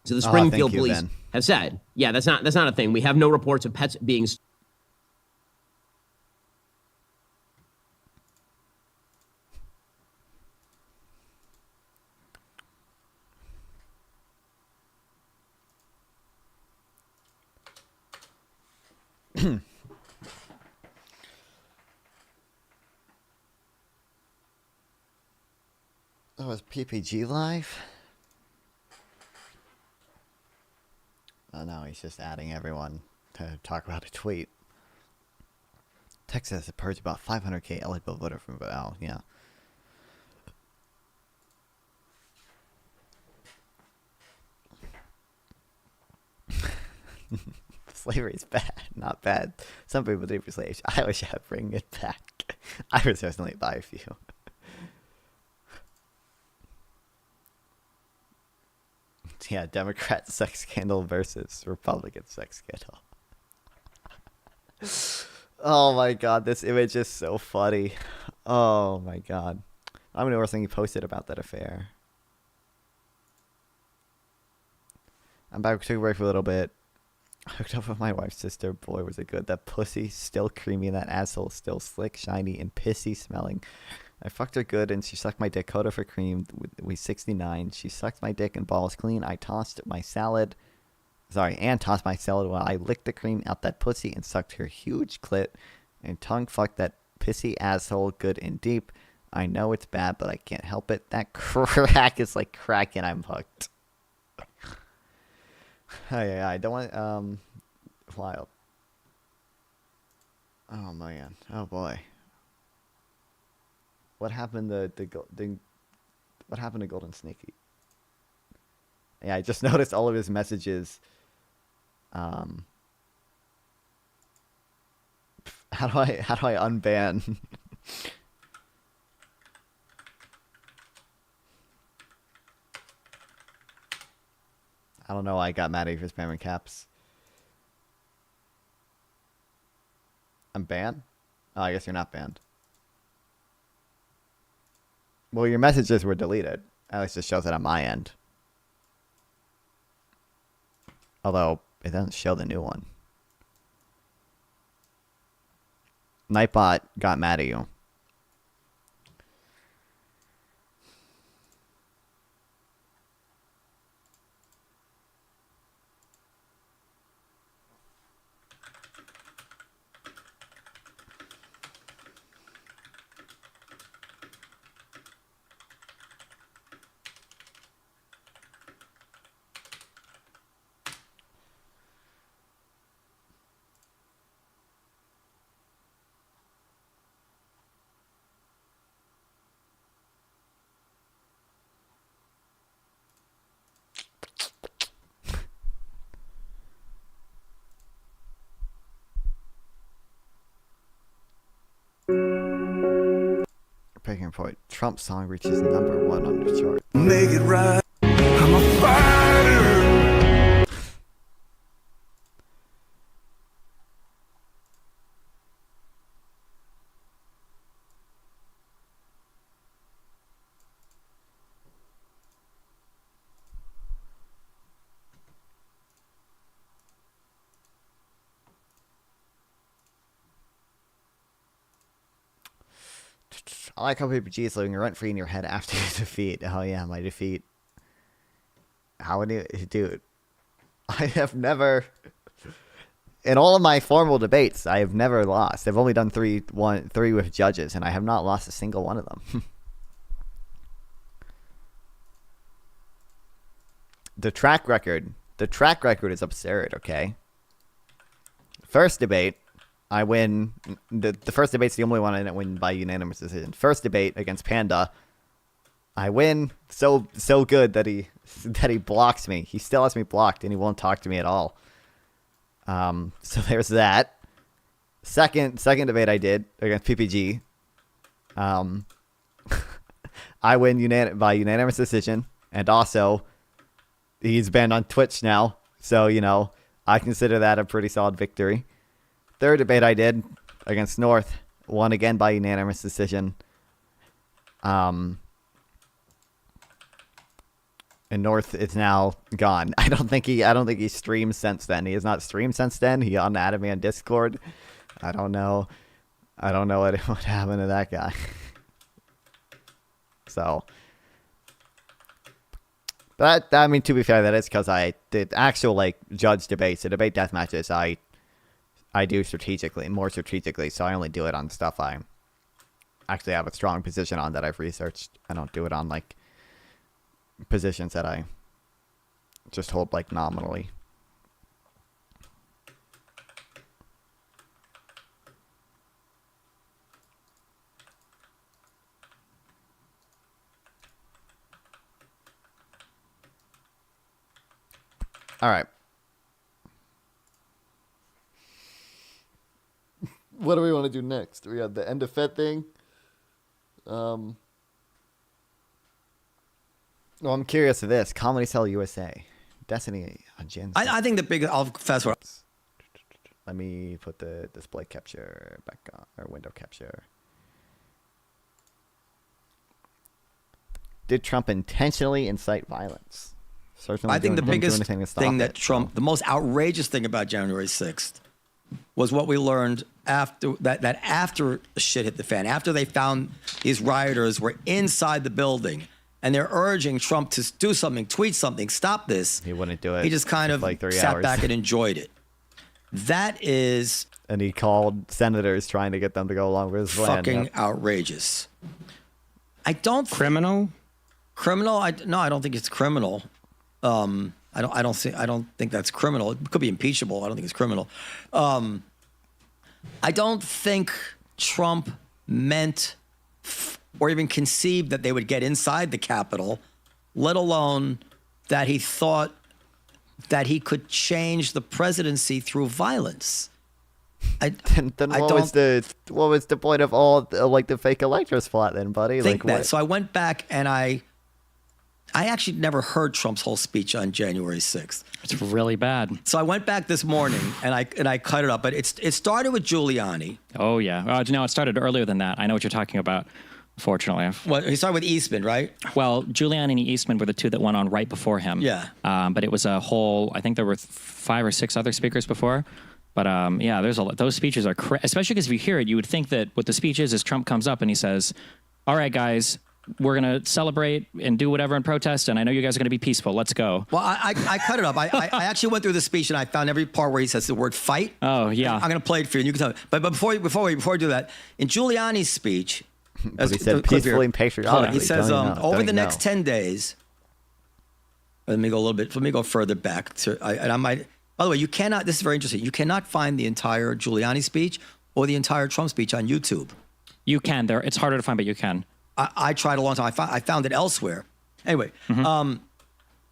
So the Springfield police have said, yeah, that's not a thing. We have no reports of pets being Oh, is PPG live? Oh no, he's just adding everyone to talk about a tweet. Texas has purged about 500K eligible voter from oh yeah. Slavery's bad, not bad. Some people do for slaves. I wish I'd bring it back. I would certainly buy a few. Yeah, Democrat sex scandal versus Republican sex scandal. Oh my god, this image is so funny. Oh my god. I'm gonna worst thing he posted about that affair. I'm back to work for a little bit. I hooked up with my wife's sister. Boy, was it good. That pussy still creamy and that asshole still slick, shiny, and pissy smelling. I fucked her good and she sucked my dick. Coda for cream. We 69. She sucked my dick and balls clean. I tossed my salad. And tossed my salad while I licked the cream out that pussy and sucked her huge clit and tongue fucked that pissy asshole good and deep. I know it's bad, but I can't help it. That crack is like crack and I'm hooked. I don't want wild. Oh man. Oh boy. What happened to what happened to Golden Sneaky? Yeah, I just noticed all of his messages. How do I unban? I don't know why I got mad at you for spamming caps. I'm banned? Oh, I guess you're not banned. Well, your messages were deleted. At least it shows it on my end. Although, it doesn't show the new one. Nightbot got mad at you. Breaking point. Trump song reaches #1 on the chart. Make it right. I'm a fighter. I like how PPG is living rent free in your head after your defeat. Oh yeah, my defeat. How would you, dude? I have never, in all of my formal debates, I have never lost. I've only done three with judges, and I have not lost a single one of them. The track record is absurd. Okay. First debate. I win. The first debate's the only one I didn't win by unanimous decision. First debate against Panda, I win so good that he blocks me. He still has me blocked and he won't talk to me at all. So there's that. Second debate I did against PPG. I win by unanimous decision, and also he's banned on Twitch now. So I consider that a pretty solid victory. Third debate I did against North, won again by unanimous decision. And North is now gone. I don't think he streamed since then. He has not streamed since then. He unadded me on Discord. I don't know what happened to that guy. So, but I mean, to be fair, that is because I did actual judge debates, the debate death matches. I do more strategically, so I only do it on stuff I actually have a strong position on that I've researched. I don't do it on positions that I just hold nominally. All right. What do we want to do next? We got the end of Fed thing. I'm curious of this. Comedy Cell USA. Destiny on Gen. I think the big. I'll fast forward. Let me put the display capture back on, or window capture. Did Trump intentionally incite violence? I think the biggest thing that Trump, the most outrageous thing about January 6th was what we learned after that after the shit hit the fan, after they found these rioters were inside the building and they're urging Trump to do something, tweet something, stop this. He wouldn't do it. He just kind of sat back and enjoyed it. That is... And he called senators trying to get them to go along with his plan. Fucking outrageous. I don't... Criminal? Criminal? No, I don't think it's criminal. I don't think that's criminal. It could be impeachable. I don't think it's criminal. I don't think Trump meant or even conceived that they would get inside the Capitol, let alone that he thought that he could change the presidency through violence. Then what was the point of all the fake electors plot then, buddy? Think that. So I went back and I actually never heard Trump's whole speech on January 6th. It's really bad. So I went back this morning and I cut it up. But it started with Giuliani. Oh, yeah. No, it started earlier than that. I know what you're talking about. Fortunately. Well, he started with Eastman, right? Well, Giuliani and Eastman were the two that went on right before him. Yeah. But it was a whole, I think there were 5 or 6 other speakers before. But yeah, there's a lot. Those speeches are especially because if you hear it, you would think that what the speech is Trump comes up and he says, all right, guys, we're going to celebrate and do whatever in protest. And I know you guys are going to be peaceful. Let's go. Well, I cut it up. I actually went through the speech and I found every part where he says the word fight. Oh, yeah. I'm going to play it for you and you can tell me. But before we do that, in Giuliani's speech, But he said peacefully and patriotically. He says, over the next 10 days, let me go further back to, and I might, by the way, you cannot, this is very interesting, you cannot find the entire Giuliani speech or the entire Trump speech on YouTube. You can. It's harder to find, but you can. I tried a long time. I found it elsewhere. Anyway,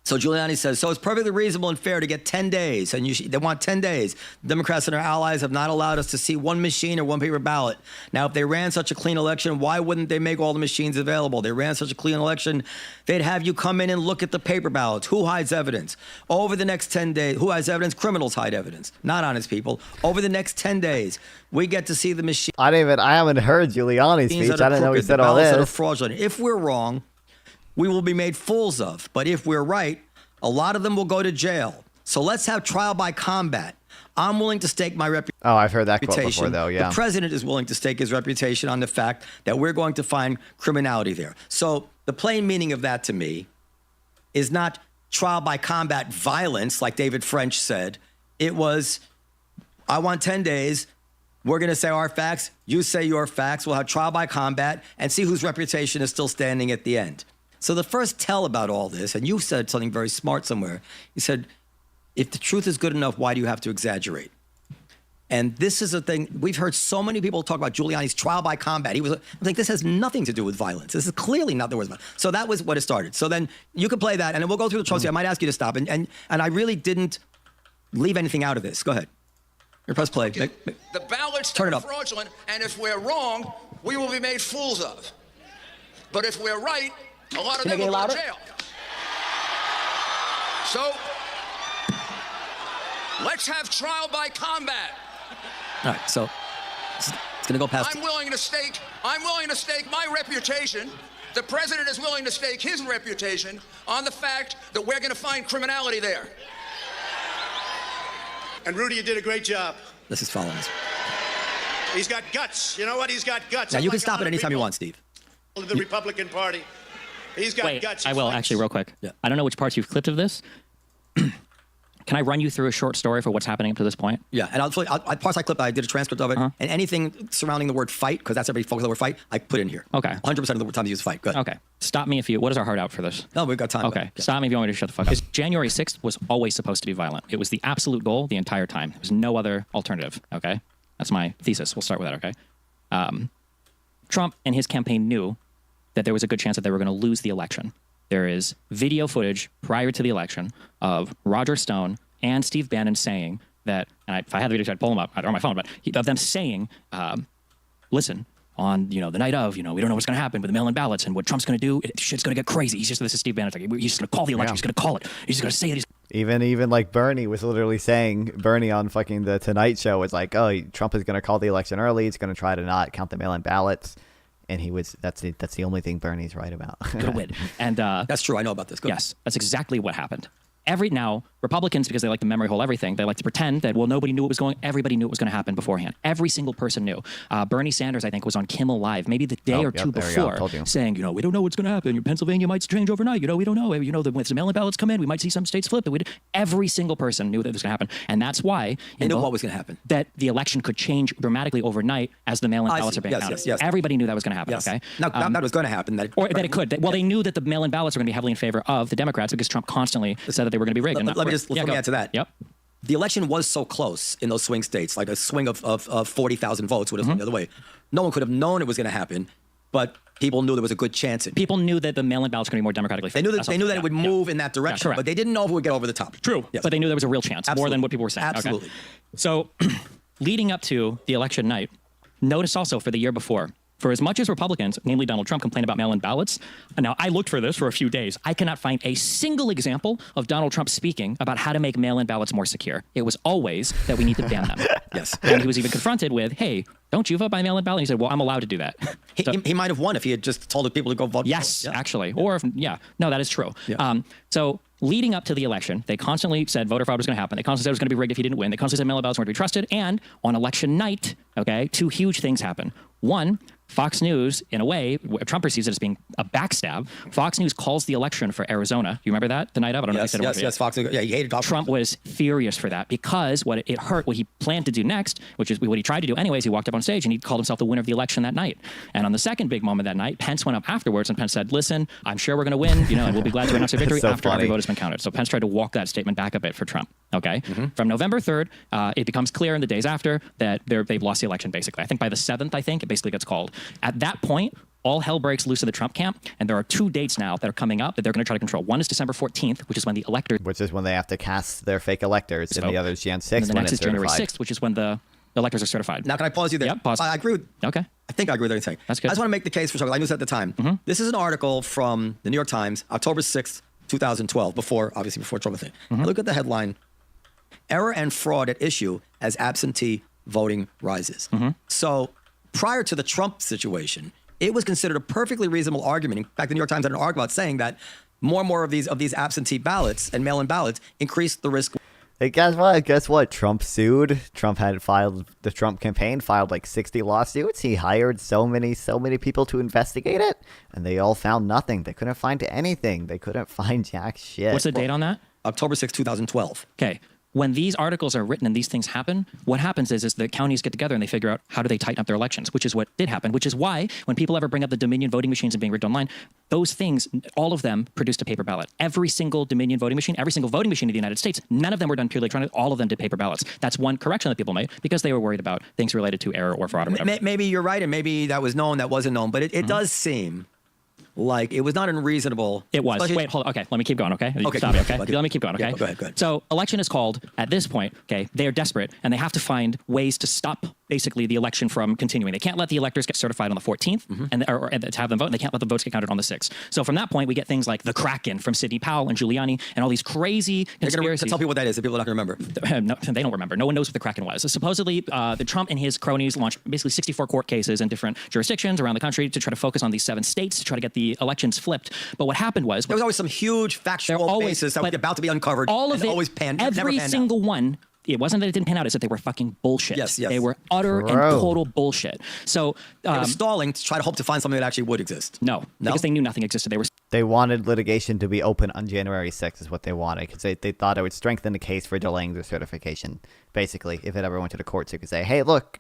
so Giuliani says, so it's perfectly reasonable and fair to get 10 days. And they want 10 days. Democrats and our allies have not allowed us to see one machine or one paper ballot. Now, if they ran such a clean election, why wouldn't they make all the machines available? They ran such a clean election, they'd have you come in and look at the paper ballots. Who hides evidence? Over the next 10 days, who hides evidence? Criminals hide evidence, not honest people. Over the next 10 days, we get to see the machine. I haven't heard Giuliani's speech. I didn't know he said all this. That are fraudulent. If we're wrong, we will be made fools of. But if we're right, a lot of them will go to jail. So let's have trial by combat. I'm willing to stake my reputation. Oh, I've heard that quote before, though, yeah. The president is willing to stake his reputation on the fact that we're going to find criminality there. So the plain meaning of that to me is not trial by combat violence, like David French said. It was, I want 10 days. We're going to say our facts. You say your facts. We'll have trial by combat and see whose reputation is still standing at the end. So the first tell about all this, and you said something very smart somewhere. You said, if the truth is good enough, why do you have to exaggerate? And this is a thing, we've heard so many people talk about Giuliani's trial by combat. I think this has nothing to do with violence. This is clearly not the words. So that was what it started. So then you could play that, and then we'll go through the Trump. I might ask you to stop. And I really didn't leave anything out of this. Go ahead. Your press play. The ballots Turn it are up. fraudulent, and if we're wrong, we will be made fools of. But if we're right, a lot of them will go to jail. So let's have trial by combat. All right, so it's going to go past. I'm willing to stake my reputation. The president is willing to stake his reputation on the fact that we're going to find criminality there. And Rudy, you did a great job. This is following this. He's got guts. You know what? He's got guts. Now, you can stop it anytime you want, Steve. The Republican Party. He's got guts. I will, actually, real quick. Yeah. I don't know which parts you've clipped of this. Can I run you through a short story for what's happening up to this point? Yeah, and parts I clipped, I did a transcript of it, and anything surrounding the word fight, because that's everybody focused on the word fight, I put in here. Okay. 100% of the time you use fight. Good. Okay. Stop me if you, what is our heart out for this? No, we've got time. Okay. Stop me if you want me to shut the fuck up. Because January 6th was always supposed to be violent. It was the absolute goal the entire time. There was no other alternative, okay? That's my thesis. We'll start with that, okay? Trump and his campaign knew that there was a good chance that they were going to lose the election. There is video footage prior to the election of Roger Stone and Steve Bannon saying that, and if I had the video, I'd pull them up. I don't have my phone, but of them saying, listen, on the night of, we don't know what's going to happen with the mail-in ballots and what Trump's going to do. Shit's going to get crazy. This is Steve Bannon. He's just going to call the election. He's going to call it. He's just going to say it. Even like Bernie was literally saying, Bernie on fucking the Tonight Show was like, oh, Trump is going to call the election early. He's going to try to not count the mail-in ballots. And that's the only thing Bernie's right about. Good win. And that's true. I know about this. Yes, that's exactly what happened. Now, Republicans, because they like to memory hole everything, they like to pretend that, well, nobody knew everybody knew it was going to happen beforehand. Every single person knew. Bernie Sanders, I think, was on Kimmel Live, maybe the day or two before, saying, we don't know what's going to happen. Pennsylvania might change overnight. We don't know. When some mail-in ballots come in, we might see some states flip. Every single person knew that it was going to happen. And that's why they knew what was going to happen. That the election could change dramatically overnight as the mail-in ballots are being counted. Yes. Everybody knew that was going to happen, okay? Not that was going to happen. That it could. They knew that the mail-in ballots were going to be heavily in favor of the Democrats because Trump constantly said that they were going to be rigged. Let me add to that. Yep. The election was so close in those swing states, like a swing of 40,000 votes would have gone the other way. No one could have known it was going to happen, but people knew there was a good chance. People knew that the mail-in ballots were going to be more democratically favored. They knew that it would move in that direction, but they didn't know if it would get over the top. True, but they knew there was a real chance, more than what people were saying. Absolutely. Okay. So, leading up to the election night, notice also for the year before, For as much as Republicans, namely Donald Trump, complain about mail-in ballots, now I looked for this for a few days. I cannot find a single example of Donald Trump speaking about how to make mail-in ballots more secure. It was always that we need to ban them. Yes. And he was even confronted with, hey, don't you vote by mail-in ballot? And he said, well, I'm allowed to do that. He might have won if he had just told the people to go vote. Yes, actually. Or, no, that is true. Yeah. So leading up to the election, they constantly said voter fraud was going to happen. They constantly said it was going to be rigged if he didn't win. They constantly said mail-in ballots weren't to be trusted. And on election night, okay, 2 huge things happen. One, Fox News, in a way, Trump perceives it as being a backstab. Fox News calls the election for Arizona. You remember that the night of? I don't know if you said it. Yes, Fox News. Yeah, he hated Trump was furious for that because what it hurt, what he planned to do next, which is what he tried to do anyways, he walked up on stage and he called himself the winner of the election that night. And on the second big moment that night, Pence went up afterwards and Pence said, listen, I'm sure we're going to win, and we'll be glad to announce a victory after every vote has been counted. So Pence tried to walk that statement back a bit for Trump. Okay. From November 3rd, it becomes clear in the days after that they've lost the election, basically. I think by the 7th, it basically gets called. At that point, all hell breaks loose in the Trump camp, and there are 2 dates now that are coming up that they're going to try to control. One is December 14th, which is when the electors... Which is when they have to cast their fake electors, and the other is Jan 6th and the when next it's is January certified. 6th, which is when the electors are certified. Now, can I pause you there? Yep, pause. I agree with... Okay. I think I agree with everything. That's good. I just want to make the case for something. I knew this at the time. This is an article from the New York Times, October 6th, 2012, before Trump thing. I look at the headline, Error and Fraud at Issue as Absentee Voting Rises. So prior to the Trump situation, it was considered a perfectly reasonable argument. In fact, the New York Times had an article about saying that more and more of these absentee ballots and mail-in ballots increase the risk. Hey, guess what? Guess what? Trump sued. The Trump campaign filed like 60 lawsuits. He hired so many people to investigate it, and they all found nothing. They couldn't find anything. They couldn't find jack shit. What's the date on that? October 6, 2012. Okay. When these articles are written and these things happen, what happens is the counties get together and they figure out how do they tighten up their elections, which is what did happen, which is why when people ever bring up the Dominion voting machines and being rigged online, those things, all of them produced a paper ballot. Every single Dominion voting machine, every single voting machine in the United States, none of them were done purely electronic. All of them did paper ballots. That's one correction that people made because they were worried about things related to error or fraud or whatever. Maybe you're right, and maybe that was known, that wasn't known, but it does seem like it was not unreasonable. It was. Wait, hold on. Okay, let me keep going, okay? Okay, Stop me, okay? Let me keep going, okay? Yeah, go ahead. So election is called at this point, okay? They are desperate, and they have to find ways to stop basically the election from continuing. They can't let the electors get certified on the 14th or to have them vote, and they can't let the votes get counted on the 6th. So from that point, we get things like the Kraken from Sidney Powell and Giuliani and all these crazy conspiracies. Tell people what that is, if people are not going to remember. No, they don't remember. No one knows what the Kraken was. So supposedly, the Trump and his cronies launched basically 64 court cases in different jurisdictions around the country to try to focus on these 7 states to try to get the elections flipped. But what happened was... There was always some huge factual basis that was about to be uncovered. All of it, always panned, every never single one... It wasn't that it didn't pan out, it's that they were fucking bullshit. Yes. They were utter and total bullshit. So they were stalling to try to hope to find something that actually would exist. No, because they knew nothing existed. They wanted litigation to be open on January 6th is what they wanted, because they thought it would strengthen the case for delaying their certification. Basically, if it ever went to the courts, you could say, hey, look,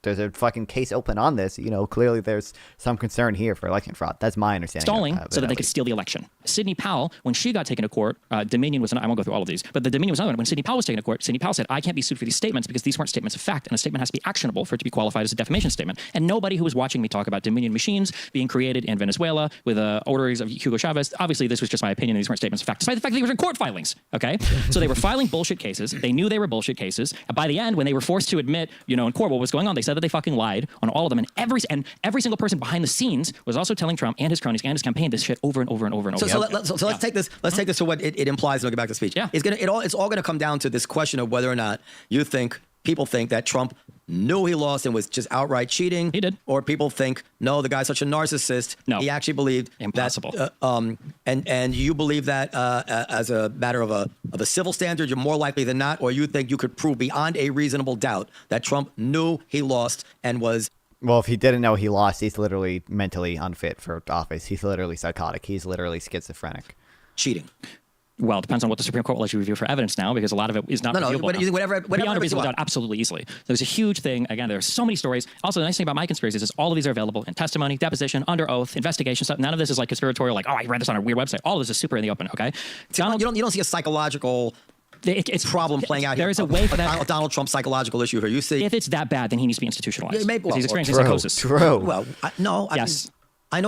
there's a fucking case open on this. Clearly there's some concern here for election fraud. That's my understanding. Stalling so that they could steal the election. Sidney Powell, when she got taken to court, Dominion was, I won't go through all of these, but the Dominion was another one. When Sidney Powell was taken to court, Sidney Powell said, I can't be sued for these statements because these weren't statements of fact, and a statement has to be actionable for it to be qualified as a defamation statement. And nobody who was watching me talk about Dominion machines being created in Venezuela with orders of Hugo Chavez, obviously this was just my opinion, these weren't statements of fact, despite the fact that they were in court filings, okay? So they were filing bullshit cases. They knew they were bullshit cases. By the end, when they were forced to admit, in court what was going on, they said that they fucking lied on all of them, and every single person behind the scenes was also telling Trump and his cronies and his campaign this shit over and over and over and over. So let's take this. Let's take this to what it implies. And we'll get back to the speech. Yeah, it's all going to come down to this question of whether or not people think that Trump knew he lost and was just outright cheating. He did. Or people think, no, the guy's such a narcissist. No, he actually believed impossible. That, and you believe that as a matter of a civil standard, you're more likely than not, or you think you could prove beyond a reasonable doubt that Trump knew he lost and was. Well, if he didn't know he lost, he's literally mentally unfit for office. He's literally psychotic. He's literally schizophrenic. Cheating. Well, it depends on what the Supreme Court will let you review for evidence now, because a lot of it is not reviewable. You think whatever beyond a reasonable doubt, absolutely easily. There's a huge thing. Again, there's so many stories. Also, the nice thing about my conspiracies is all of these are available in testimony, deposition, under oath, investigation stuff. None of this is like conspiratorial, like, oh, I read this on a weird website. All of this is super in the open, okay? You don't see a psychological it's problem playing out here. There is a way for that. Donald Trump's psychological issue here. You see, if it's that bad, then he needs to be institutionalized. Maybe, he's experiencing true, psychosis. True. Well, I know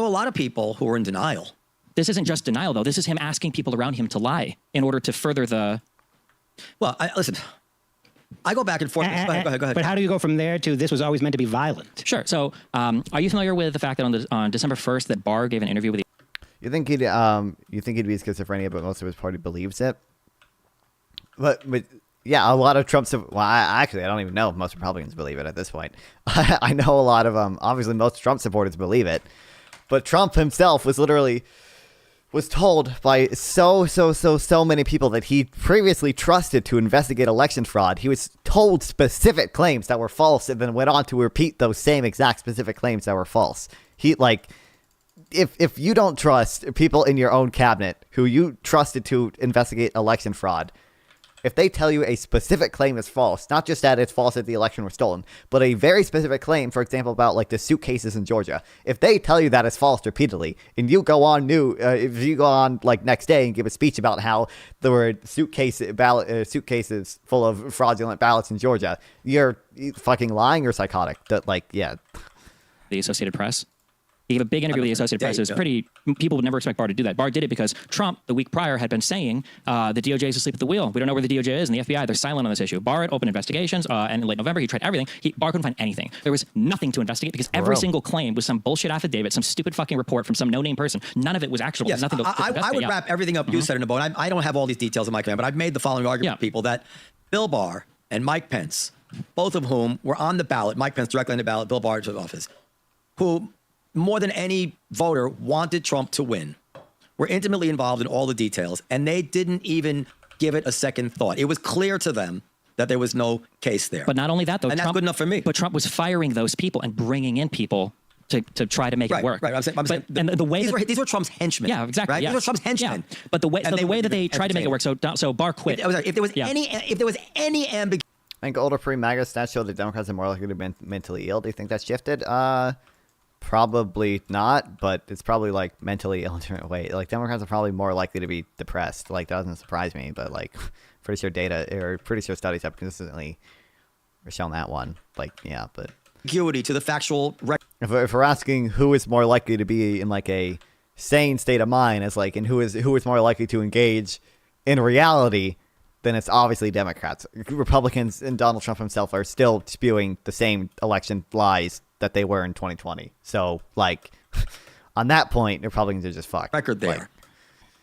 a lot of people who are in denial. This isn't just denial, though. This is him asking people around him to lie in order to further the... Well, listen, I go back and forth. Go ahead. But how do you go from there to this was always meant to be violent? Sure. So, are you familiar with the fact that on December 1st that Barr gave an interview with You think he'd be schizophrenia, but most of his party believes it? But yeah, a lot of Trump's. Well, I don't even know if most Republicans believe it at this point. I know a lot of obviously most Trump supporters believe it, but Trump himself was told by so many people that he previously trusted to investigate election fraud. He was told specific claims that were false, and then went on to repeat those same exact specific claims that were false. If you don't trust people in your own cabinet who you trusted to investigate election fraud, if they tell you a specific claim is false, not just that it's false that the election was stolen, but a very specific claim, for example, about like the suitcases in Georgia, if they tell you that it's false repeatedly, and you go on if you go on like next day and give a speech about how there were suitcases full of fraudulent ballots in Georgia, you're fucking lying or psychotic. the Associated Press. He gave a big interview with the Associated Press. It was people would never expect Barr to do that. Barr did it because Trump, the week prior, had been saying the DOJ is asleep at the wheel. We don't know where the DOJ is, and the FBI, they're silent on this issue. Barr had opened investigations, and in late November, he tried everything. Barr couldn't find anything. There was nothing to investigate because every single claim was some bullshit affidavit, some stupid fucking report from some no-name person. None of it was actionable. Yes, nothing to I would wrap everything up you said in a bow. I don't have all these details in my command, but I've made the following argument to people that Bill Barr and Mike Pence, both of whom were on the ballot, Mike Pence directly on the ballot, Bill Barr to the office, who more than any voter wanted Trump to win, were intimately involved in all the details, and they didn't even give it a second thought. It was clear to them that there was no case there. But not only that, though, and that's good enough for me. But Trump was firing those people and bringing in people to try to make it work. Right. These were Trump's henchmen. Yeah, exactly. Right? Yeah. These were Trump's henchmen. Yeah. But the way that they tried to make it work. So Barr quit. If there was any ambiguity. I think older pre-MAGA stats show that Democrats are more likely to be mentally ill. Do you think that's shifted? Probably not, but it's probably like mentally ill in a different way. Like Democrats are probably more likely to be depressed. Like that doesn't surprise me, but like pretty sure studies have consistently shown that one. Like yeah, but ambiguity to the factual record. If we're asking who is more likely to be in like a sane state of mind, as like and who is more likely to engage in reality, then it's obviously Democrats. Republicans and Donald Trump himself are still spewing the same election lies that they were in 2020. So, like, on that point, Republicans are just fucked. Record there. Like,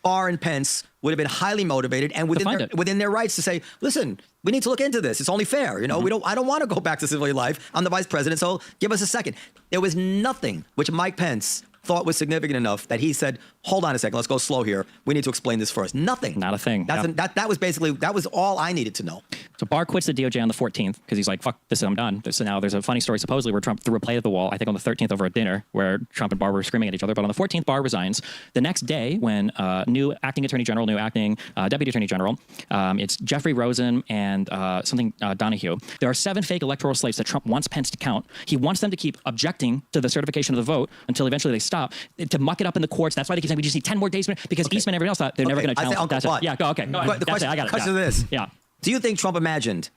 Barr and Pence would have been highly motivated and within their rights to say, listen, we need to look into this. It's only fair. You know, I don't want to go back to civilian life. I'm the vice president, so give us a second. There was nothing which Mike Pence thought was significant enough that he said, hold on a second, let's go slow here. We need to explain this first. Nothing. Not a thing. That was all I needed to know. So Barr quits the DOJ on the 14th because he's like, fuck this, I'm done. So now there's a funny story supposedly where Trump threw a plate at the wall, I think on the 13th over a dinner where Trump and Barr were screaming at each other. But on the 14th, Barr resigns. The next day when new acting attorney general, new acting deputy attorney general, it's Jeffrey Rosen and Donahue. There are 7 fake electoral slates that Trump wants Pence to count. He wants them to keep objecting to the certification of the vote until eventually they stop, to muck it up in the courts. That's why they keep saying we just need 10 more days because Eastman and everyone else thought they're never going to challenge. That's it. Yeah, go ahead. The question, I got it. The question is this. Yeah. Do you think Trump imagined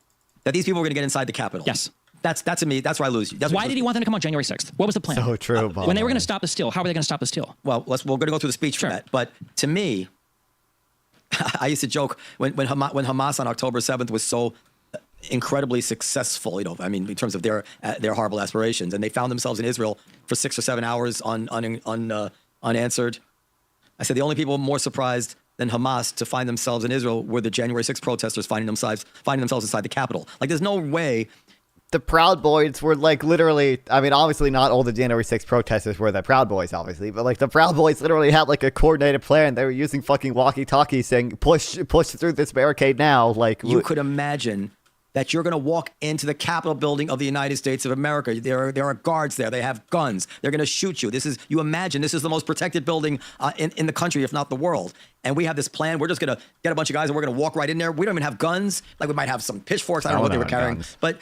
that these people were going to get inside the Capitol? Yes. That's to me. That's where I lose you. Why did he want them to come on January 6th? What was the plan? So true. When they were going to stop the steal, how were they going to stop the steal? Well, we're going to go through the speech for that. But to me, I used to joke when Hamas on October 7th was so incredibly successful, I mean, in terms of their horrible aspirations, and they found themselves in Israel for 6 or 7 hours unanswered. I said the only people more surprised than Hamas to find themselves in Israel were the January 6th protesters finding themselves inside the Capitol. Like, there's no way. The Proud Boys were like literally, I mean, obviously not all the January 6th protesters were the Proud Boys, obviously, but like the Proud Boys literally had like a coordinated plan. They were using fucking walkie-talkies saying, push through this barricade now. Like, you could imagine that you're going to walk into the Capitol building of the United States of America. There are guards there. They have guns. They're going to shoot you. You imagine this is the most protected building in the country, if not the world. And we have this plan. We're just going to get a bunch of guys and we're going to walk right in there. We don't even have guns. Like, we might have some pitchforks. I don't know what they were carrying. Guns. But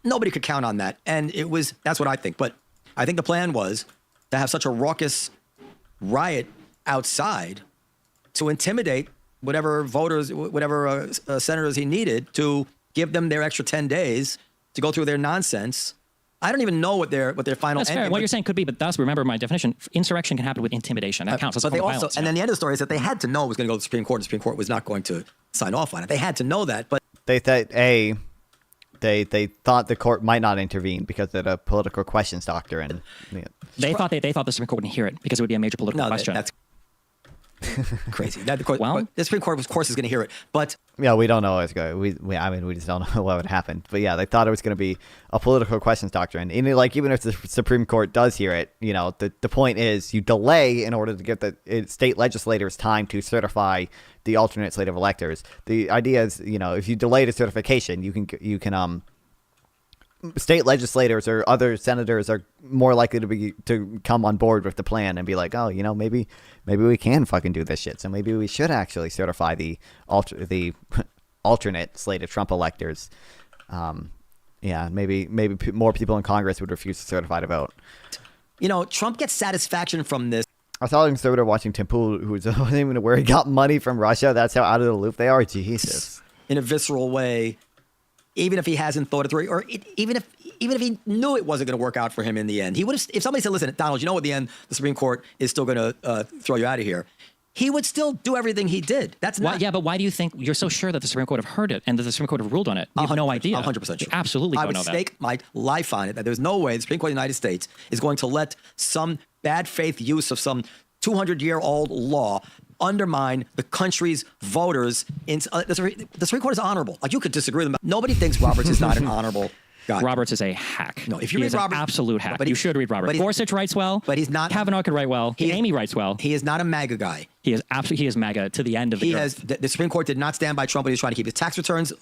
nobody could count on that. And that's what I think. But I think the plan was to have such a raucous riot outside to intimidate whatever senators he needed to give them their extra 10 days to go through their nonsense. I don't even know what their final. That's fair. What you're saying could be, but that's, remember my definition. Insurrection can happen with intimidation. That counts. That's violence. And then the end of the story is that they had to know it was going to go to the Supreme Court. The Supreme Court was not going to sign off on it. They had to know that, but they thought They thought the court might not intervene because of the political questions doctrine. They thought the Supreme Court wouldn't hear it because it would be a major political question. That's crazy. The Supreme Court, of course, is going to hear it, but yeah, we don't know what's going. We just don't know what would happen. But yeah, they thought it was going to be a political questions doctrine. And even if the Supreme Court does hear it, the point is you delay in order to give the state legislators time to certify the alternate slate of electors. The idea is, if you delay the certification, you can state legislators or other senators are more likely to come on board with the plan and be like, oh, maybe we can fucking do this shit. So maybe we should actually certify the alternate slate of Trump electors. Maybe more people in Congress would refuse to certify the vote. Trump gets satisfaction from this. I saw a conservative watching Tim Pool, who wasn't even aware he got money from Russia. That's how out of the loop they are. Jesus. In a visceral way, even if he hasn't thought it through, or even if he knew it wasn't going to work out for him in the end, he would have. If somebody said, "Listen, Donald, at the end, the Supreme Court is still going to throw you out of here," he would still do everything he did. That's not. Yeah, but why do you think you're so sure that the Supreme Court have heard it and that the Supreme Court have ruled on it? You have no idea. 100% sure. You absolutely don't know that. I would stake my life on it that there's no way the Supreme Court of the United States is going to let some bad faith use of some 200-year-old law undermine the country's voters. The Supreme Court is honorable. You could disagree with them. Nobody thinks Roberts is not an honorable guy. Roberts is a hack. No, if you he read is Roberts, an absolute hack. But you should read Roberts. Gorsuch writes well, but he's not. Kavanaugh could write well. Amy writes well. He is not a MAGA guy. He is MAGA to the end of the earth. The Supreme Court did not stand by Trump when he was trying to keep his tax returns.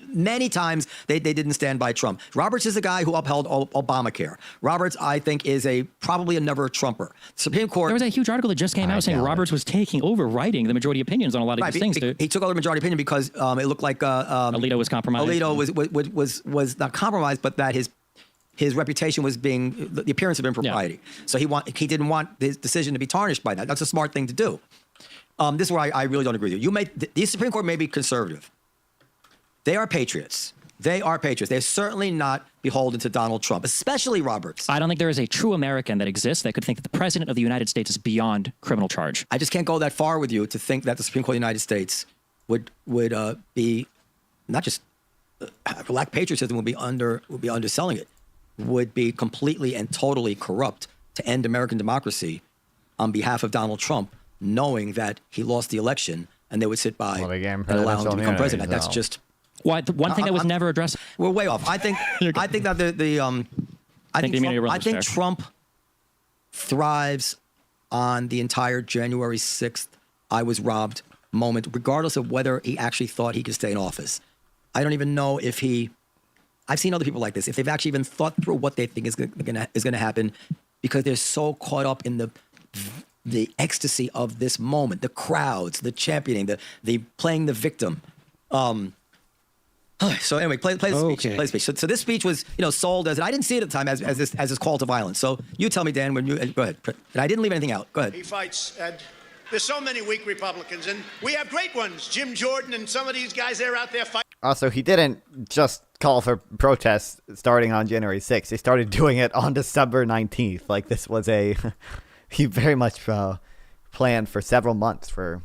Many times they didn't stand by Trump. Roberts is a guy who upheld Obamacare. Roberts, I think, is probably a never Trumper. Supreme Court. There was a huge article that just came out saying Roberts was taking over writing the majority opinions on a lot of these things. He took over the majority opinion because it looked like Alito was compromised. Alito was not compromised, but that his reputation was the appearance of impropriety. Yeah. So he didn't want his decision to be tarnished by that. That's a smart thing to do. This is where I really don't agree with you. The Supreme Court may be conservative. They are patriots. They are patriots. They're certainly not beholden to Donald Trump, especially Roberts. I don't think there is a true American that exists that could think that the President of the United States is beyond criminal charge. I just can't go that far with you to think that the Supreme Court of the United States would be not just lack patriotism, would be underselling it, would be completely and totally corrupt to end American democracy on behalf of Donald Trump, knowing that he lost the election and they would sit by and allow him to become president. That's just one thing that was never addressed. We're way off. I think that I think Trump thrives on the entire January 6th I was robbed moment, regardless of whether he actually thought he could stay in office. I don't even know if I've seen other people like this, if they've actually even thought through what they think is going to happen, because they're so caught up in the ecstasy of this moment, the crowds, the championing, the playing the victim. So anyway, play the speech. Play the speech. So this speech was, sold as, and I didn't see it at the time as this call to violence. So you tell me, Dan, go ahead. And I didn't leave anything out. Go ahead. He fights, and there's so many weak Republicans, and we have great ones. Jim Jordan and some of these guys, they're out there fighting. Also, he didn't just call for protests starting on January 6th. He started doing it on December 19th. Like, this was he very much planned for several months to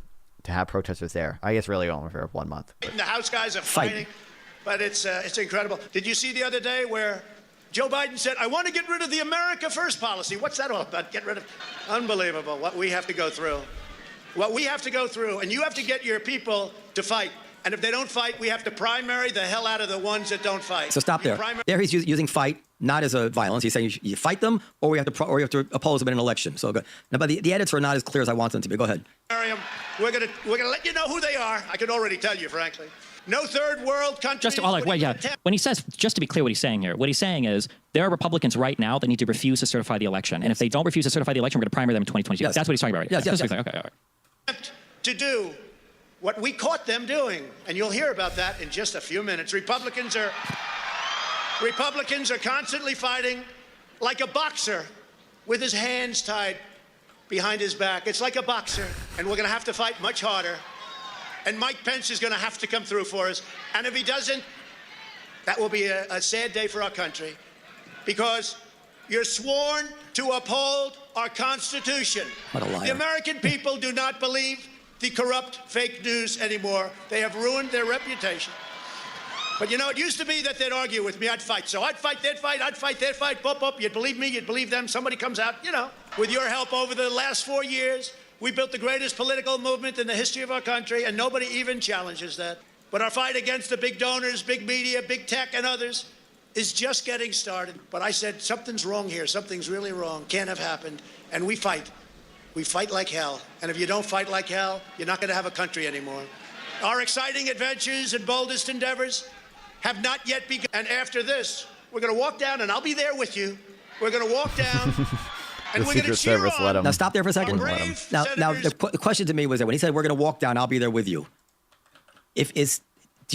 have protesters there. I guess really only for 1 month. The House guys are fighting, but it's incredible. Did you see the other day where Joe Biden said, I want to get rid of the America First policy? What's that all about? Get rid of... Unbelievable what we have to go through. What we have to go through, and you have to get your people to fight. And if they don't fight, we have to primary the hell out of the ones that don't fight. So stop there. There he's using fight not as a violence. He's saying you fight them, or you have to oppose them in an election. So good. Now, but the edits are not as clear as I want them to be. Go ahead. We're gonna let you know who they are. I can already tell you, frankly. No third world country. When he says, just to be clear what he's saying here, what he's saying is there are Republicans right now that need to refuse to certify the election. And if they don't refuse to certify the election, we're going to primary them in 2022. Yes. That's what he's talking about. Right? Yes. Okay, all right. To do what we caught them doing, and you'll hear about that in just a few minutes. Republicans are constantly fighting like a boxer with his hands tied behind his back. It's like a boxer, and we're going to have to fight much harder. And Mike Pence is going to have to come through for us. And if he doesn't, that will be a sad day for our country, because you're sworn to uphold our Constitution. What a liar. The American people do not believe the corrupt fake news anymore. They have ruined their reputation. But you know, it used to be that they'd argue with me. I'd fight. So I'd fight, they'd fight, I'd fight, they'd fight. Boop, boop. You'd believe me, you'd believe them. Somebody comes out, you know. With your help over the last 4 years, we built the greatest political movement in the history of our country, and nobody even challenges that. But our fight against the big donors, big media, big tech, and others is just getting started. But I said, something's wrong here. Something's really wrong. Can't have happened. And we fight. We fight like hell. And if you don't fight like hell, you're not going to have a country anymore. Our exciting adventures and boldest endeavors have not yet begun. And after this, we're going to walk down, and I'll be there with you. We're going to walk down, and we're going to cheer on. Now stop there for a second. Now the question to me was that when he said we're going to walk down, I'll be there with you.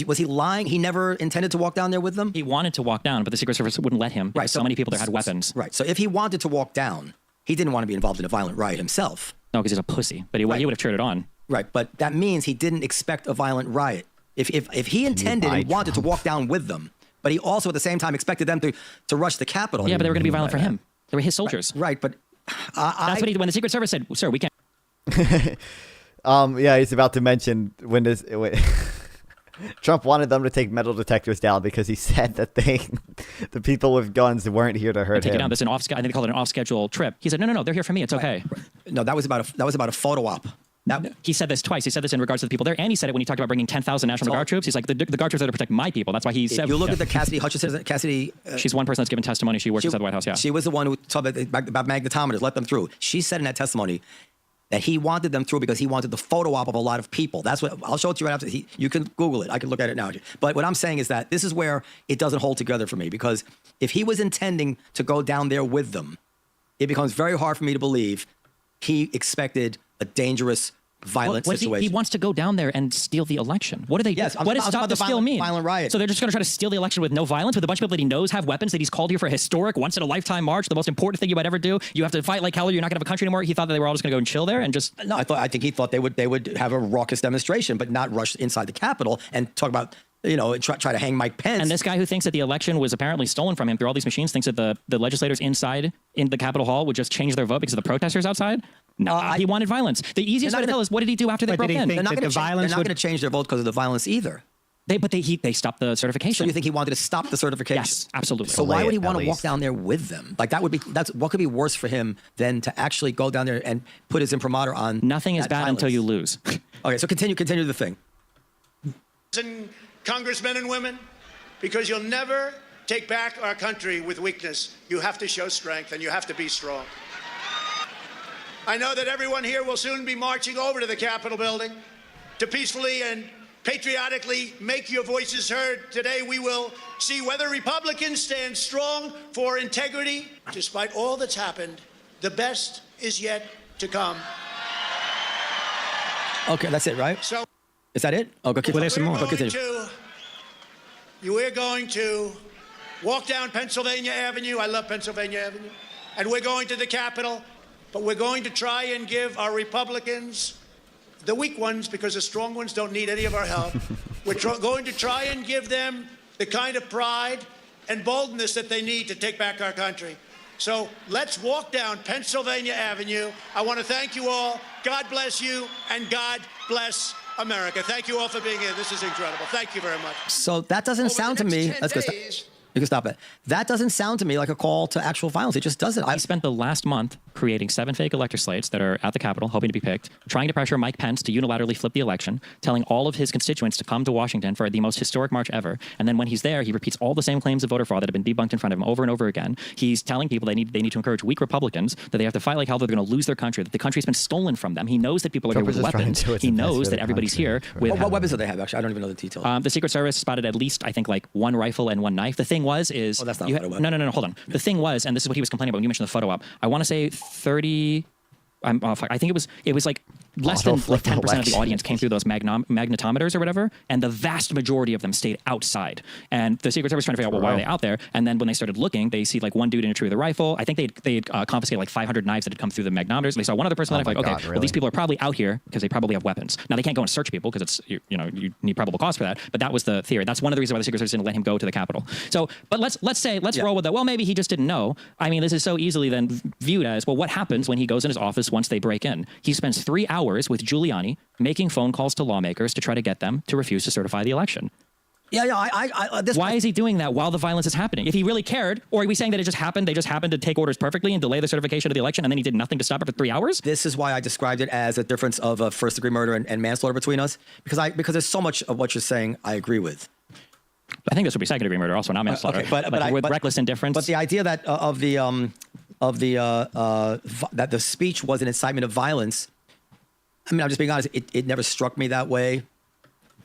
Was he lying? He never intended to walk down there with them? He wanted to walk down, but the Secret Service wouldn't let him. Right. So many people there had weapons. Right. So if he wanted to walk down, he didn't want to be involved in a violent riot himself. No, because he's a pussy. But he would have cheered it on. Right. But that means he didn't expect a violent riot. If he intended and wanted to walk down with them, but he also at the same time expected them to rush the Capitol. Yeah, but they were going to be violent for him. They were his soldiers. Right. But that's what when the Secret Service said, "Sir, we can't." Yeah, he's about to mention when Trump wanted them to take metal detectors down because he said that the people with guns weren't here to hurt take him. it down. This I think they called it an off-schedule trip. He said, "No, they're here for me. It's okay." No, that was about a photo op. He said this twice. He said this in regards to the people there, and he said it when he talked about bringing 10,000 National Guard troops. He's like, the Guard troops are there to protect my people. That's why he said. You look at the Cassidy Hutchinson. She's one person that's given testimony. She works inside the White House. Yeah, she was the one who told about magnetometers. Let them through. She said in that testimony that he wanted them through because he wanted the photo op of a lot of people. That's what I'll show it to you right after. You can Google it. I can look at it now. But what I'm saying is that this is where it doesn't hold together for me, because if he was intending to go down there with them, it becomes very hard for me to believe he expected a dangerous, violent situation. He wants to go down there and steal the election. What do they do? Yes, what does stop the steal mean? Violent riot. So they're just going to try to steal the election with no violence, with a bunch of people that he knows have weapons, that he's called here for a historic, once-in-a-lifetime march, the most important thing you might ever do. You have to fight like hell or you're not going to have a country anymore. He thought that they were all just going to go and chill there and just... No, I think he thought they would have a raucous demonstration, but not rush inside the Capitol and talk about... try to hang Mike Pence. And this guy who thinks that the election was apparently stolen from him through all these machines thinks that the legislators inside in the Capitol Hall would just change their vote because of the protesters outside? No, he wanted violence. The easiest way to tell is, what did he do after they broke in? They're not going to change their vote because of the violence either. But they stopped the certification. So you think he wanted to stop the certification? Yes, absolutely. So why would he want to walk down there with them? Like that's what could be worse for him than to actually go down there and put his imprimatur on? Nothing is bad until you lose. Okay, so continue the thing. And congressmen and women, because you'll never take back our country with weakness. You have to show strength and you have to be strong. I know that everyone here will soon be marching over to the Capitol building to peacefully and patriotically make your voices heard. Today we will see whether Republicans stand strong for integrity. Despite all that's happened, the best is yet to come. Okay, that's it, right? So, is that it? Oh, go continue. Well, there's some more. We're going to walk down Pennsylvania Avenue. I love Pennsylvania Avenue. And we're going to the Capitol. But we're going to try and give our Republicans, the weak ones, because the strong ones don't need any of our help. We're going to try and give them the kind of pride and boldness that they need to take back our country. So let's walk down Pennsylvania Avenue. I want to thank you all. God bless you, and God bless America. Thank you all for being here. This is incredible. Thank you very much. So that doesn't sound to me. Let's go. You can stop it. That doesn't sound to me like a call to actual violence. It just doesn't. He spent the last month creating 7 fake elector slates that are at the Capitol, hoping to be picked, trying to pressure Mike Pence to unilaterally flip the election, telling all of his constituents to come to Washington for the most historic march ever. And then when he's there, he repeats all the same claims of voter fraud that have been debunked in front of him over and over again. He's telling people they need to encourage weak Republicans, that they have to fight like hell, they're going to lose their country, that the country's been stolen from them. He knows that people are here with weapons. He knows that everybody's here with... What weapons do they have, actually? I don't even know the details. The Secret Service spotted at least, I think, like 1 rifle and 1 knife. The thing was, Oh, that's not a photo op. No, hold on. The thing was, and this is what he was complaining about when you mentioned the photo op, I want to say 30... I think it was like less than like 10% of the audience came through those magnetometers or whatever, and the vast majority of them stayed outside. And the Secret Service trying to figure out, well, why are they out there? And then when they started looking, they see like one dude in a tree with a rifle. I think they confiscated like 500 knives that had come through the magnetometers. They saw one other person that well, these people are probably out here because they probably have weapons. Now they can't go and search people because it's you need probable cause for that. But that was the theory. That's one of the reasons why the Secret Service didn't let him go to the Capitol. So, but let's roll with that. Well, maybe he just didn't know. I mean, this is so easily then viewed as, well, what happens when he goes in his office once they break in? He spends 3 hours with Giuliani making phone calls to lawmakers to try to get them to refuse to certify the election. Why is he doing that while the violence is happening? If he really cared, or are we saying that it just happened, they just happened to take orders perfectly and delay the certification of the election, and then he did nothing to stop it for 3 hours? This is why I described it as a difference of a first-degree murder and manslaughter between us, because there's so much of what you're saying I agree with. I think this would be second-degree murder, also not manslaughter. Okay, but with reckless indifference. But the idea that that the speech was an incitement of violence. I mean, I'm just being honest. It never struck me that way.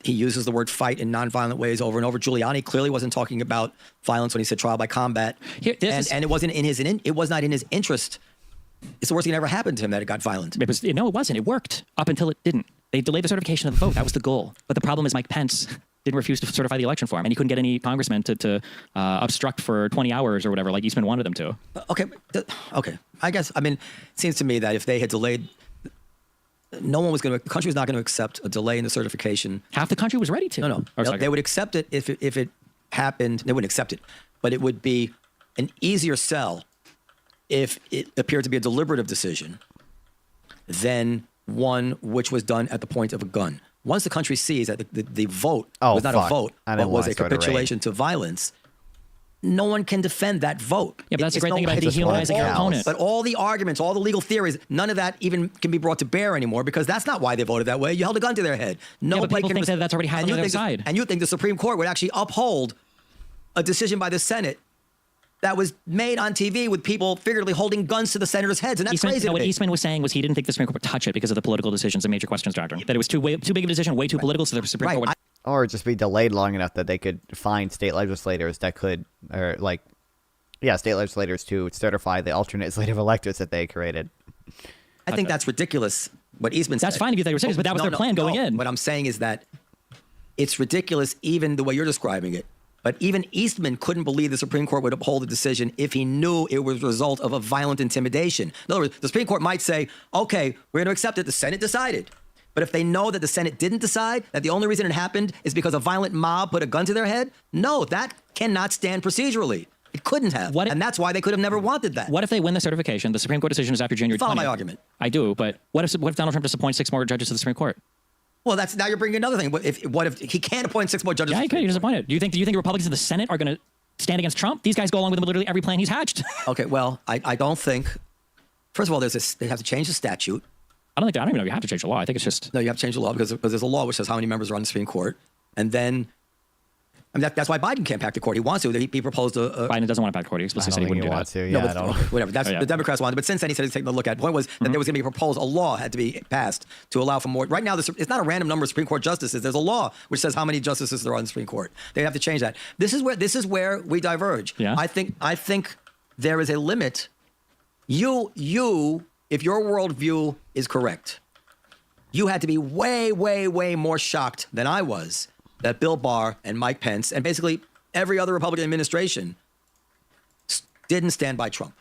He uses the word fight in nonviolent ways over and over. Giuliani clearly wasn't talking about violence when he said trial by combat, and it wasn't in his. It was not in his interest. It's the worst thing that ever happened to him that it got violent. No, it wasn't. It worked up until it didn't. They delayed the certification of the vote. That was the goal. But the problem is Mike Pence didn't refuse to certify the election for him, and he couldn't get any congressmen to obstruct for 20 hours or whatever, like Eastman wanted them to. Okay. I guess. I mean, it seems to me that if they had delayed. The country was not going to accept a delay in the certification. Half the country was ready to. No. They would accept it if it happened. They wouldn't accept it, but it would be an easier sell if it appeared to be a deliberative decision than one which was done at the point of a gun. Once the country sees that the vote was not a vote, but was a capitulation to violence, no one can defend that vote. Yeah, but that's the great thing about dehumanizing your opponent. But all the arguments, all the legal theories, none of that even can be brought to bear anymore because that's not why they voted that way. You held a gun to their head. But people think that that's already happened on their side. And you think the Supreme Court would actually uphold a decision by the Senate that was made on TV with people figuratively holding guns to the senators' heads, and that's crazy. What Eastman was saying was he didn't think the Supreme Court would touch it because of the political decisions and major questions doctrine. That it was too big of a decision, way too political, so the Supreme Court would... Or just be delayed long enough that they could find state legislators that could, state legislators to certify the alternate legislative electors that they created. I think that's ridiculous. What Eastman said. That's fine if you thought you were serious, but that was their plan going in. What I'm saying is that it's ridiculous, even the way you're describing it. But even Eastman couldn't believe the Supreme Court would uphold the decision if he knew it was a result of a violent intimidation. In other words, the Supreme Court might say, okay, we're going to accept it. The Senate decided. But if they know that the Senate didn't decide, that the only reason it happened is because a violent mob put a gun to their head, no, that cannot stand procedurally. It couldn't have. And that's why they could have never wanted that. What if they win the certification? The Supreme Court decision is after January 20th. Follow my argument. I do, but what if Donald Trump just appoints 6 more judges to the Supreme Court? Well, now you're bringing another thing. What if he can't appoint 6 more judges? Yeah, he could. He just appointed. Do you think Republicans in the Senate are going to stand against Trump? These guys go along with him with literally every plan he's hatched. Okay, well, I don't think. First of all, they have to change the statute. I don't even know if you have to change the law. I think it's just no. You have to change the law because there's a law which says how many members are on the Supreme Court, and then. I mean, that's why Biden can't pack the court. He wants to. He proposed a. Biden doesn't want to pack the court. He explicitly said he wouldn't do that. Yeah, no, whatever. That's the Democrats wanted. But since then, he said he's taking a look at. The point was that there was going to be a proposal. A law had to be passed to allow for more. Right now, it's not a random number of Supreme Court justices. There's a law which says how many justices there are on the Supreme Court. They have to change that. This is where we diverge. Yeah. I think there is a limit. If your worldview is correct, you had to be way, way, way more shocked than I was that Bill Barr and Mike Pence and basically every other Republican administration didn't stand by Trump.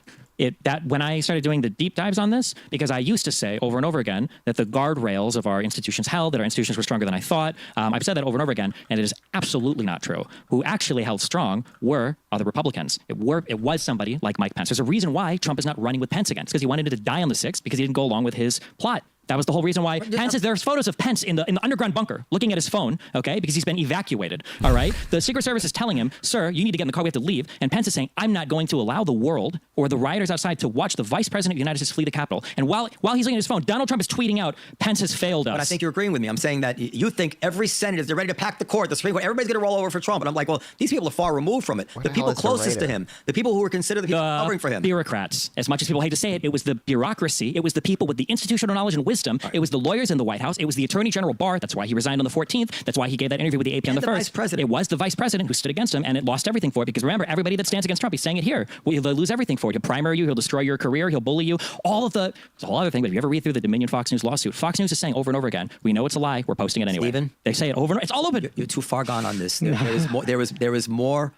When I started doing the deep dives on this, because I used to say over and over again that the guardrails of our institutions held, that our institutions were stronger than I thought. I've said that over and over again, and it is absolutely not true. Who actually held strong were other Republicans. It was somebody like Mike Pence. There's a reason why Trump is not running with Pence again. It's because he wanted to die on the 6th because he didn't go along with his plot. That was the whole reason why there's photos of Pence in the underground bunker looking at his phone, okay, because he's been evacuated, all right? The Secret Service is telling him, sir, you need to get in the car, we have to leave. And Pence is saying, I'm not going to allow the world or the rioters outside to watch the Vice President of the United States flee the Capitol. And while he's looking at his phone, Donald Trump is tweeting out, Pence has failed us. But I think you're agreeing with me. I'm saying that you think every Senate, if they're ready to pack the court, the Supreme Court, everybody's going to roll over for Trump. And I'm like, well, these people are far removed from it. The people closest to him, the people who were considered the people covering for him. Bureaucrats. As much as people hate to say it, it was the bureaucracy. It was the people with the institutional knowledge and wisdom. Right. It was the lawyers in the White House. It was the Attorney General Barr. That's why he resigned on the 14th. That's why he gave that interview with the AP on the 1st. Vice President. It was the Vice President who stood against him, and it lost everything for it. Because remember, everybody that stands against Trump, he's saying it here. Well, he'll lose everything for it. He'll primary you. He'll destroy your career. He'll bully you. It's a whole other thing. But if you ever read through the Dominion Fox News lawsuit, Fox News is saying over and over again, we know it's a lie. We're posting it anyway. Steven? They say it over and over. It's all open. You're too far gone on this. There is more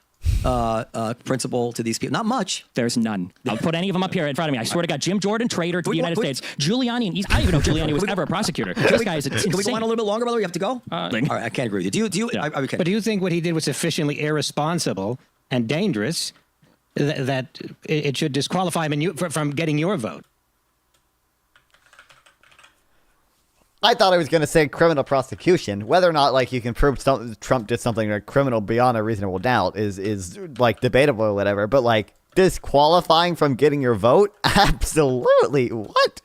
principle to these people. Not much. There's none. I'll put any of them up here in front of me. I swear to God, Jim Jordan, traitor to the United States. Giuliani, and I didn't even know Giuliani was ever a prosecutor. This guy is insane. Can we go on a little bit longer, brother? We have to go? All right, I can't agree with you. Do you? Yeah. Okay. But do you think what he did was sufficiently irresponsible and dangerous that it should disqualify him from getting your vote? I thought I was going to say criminal prosecution. Whether or not like you can prove Trump did something like criminal beyond a reasonable doubt is like debatable or whatever. But like disqualifying from getting your vote, absolutely. What?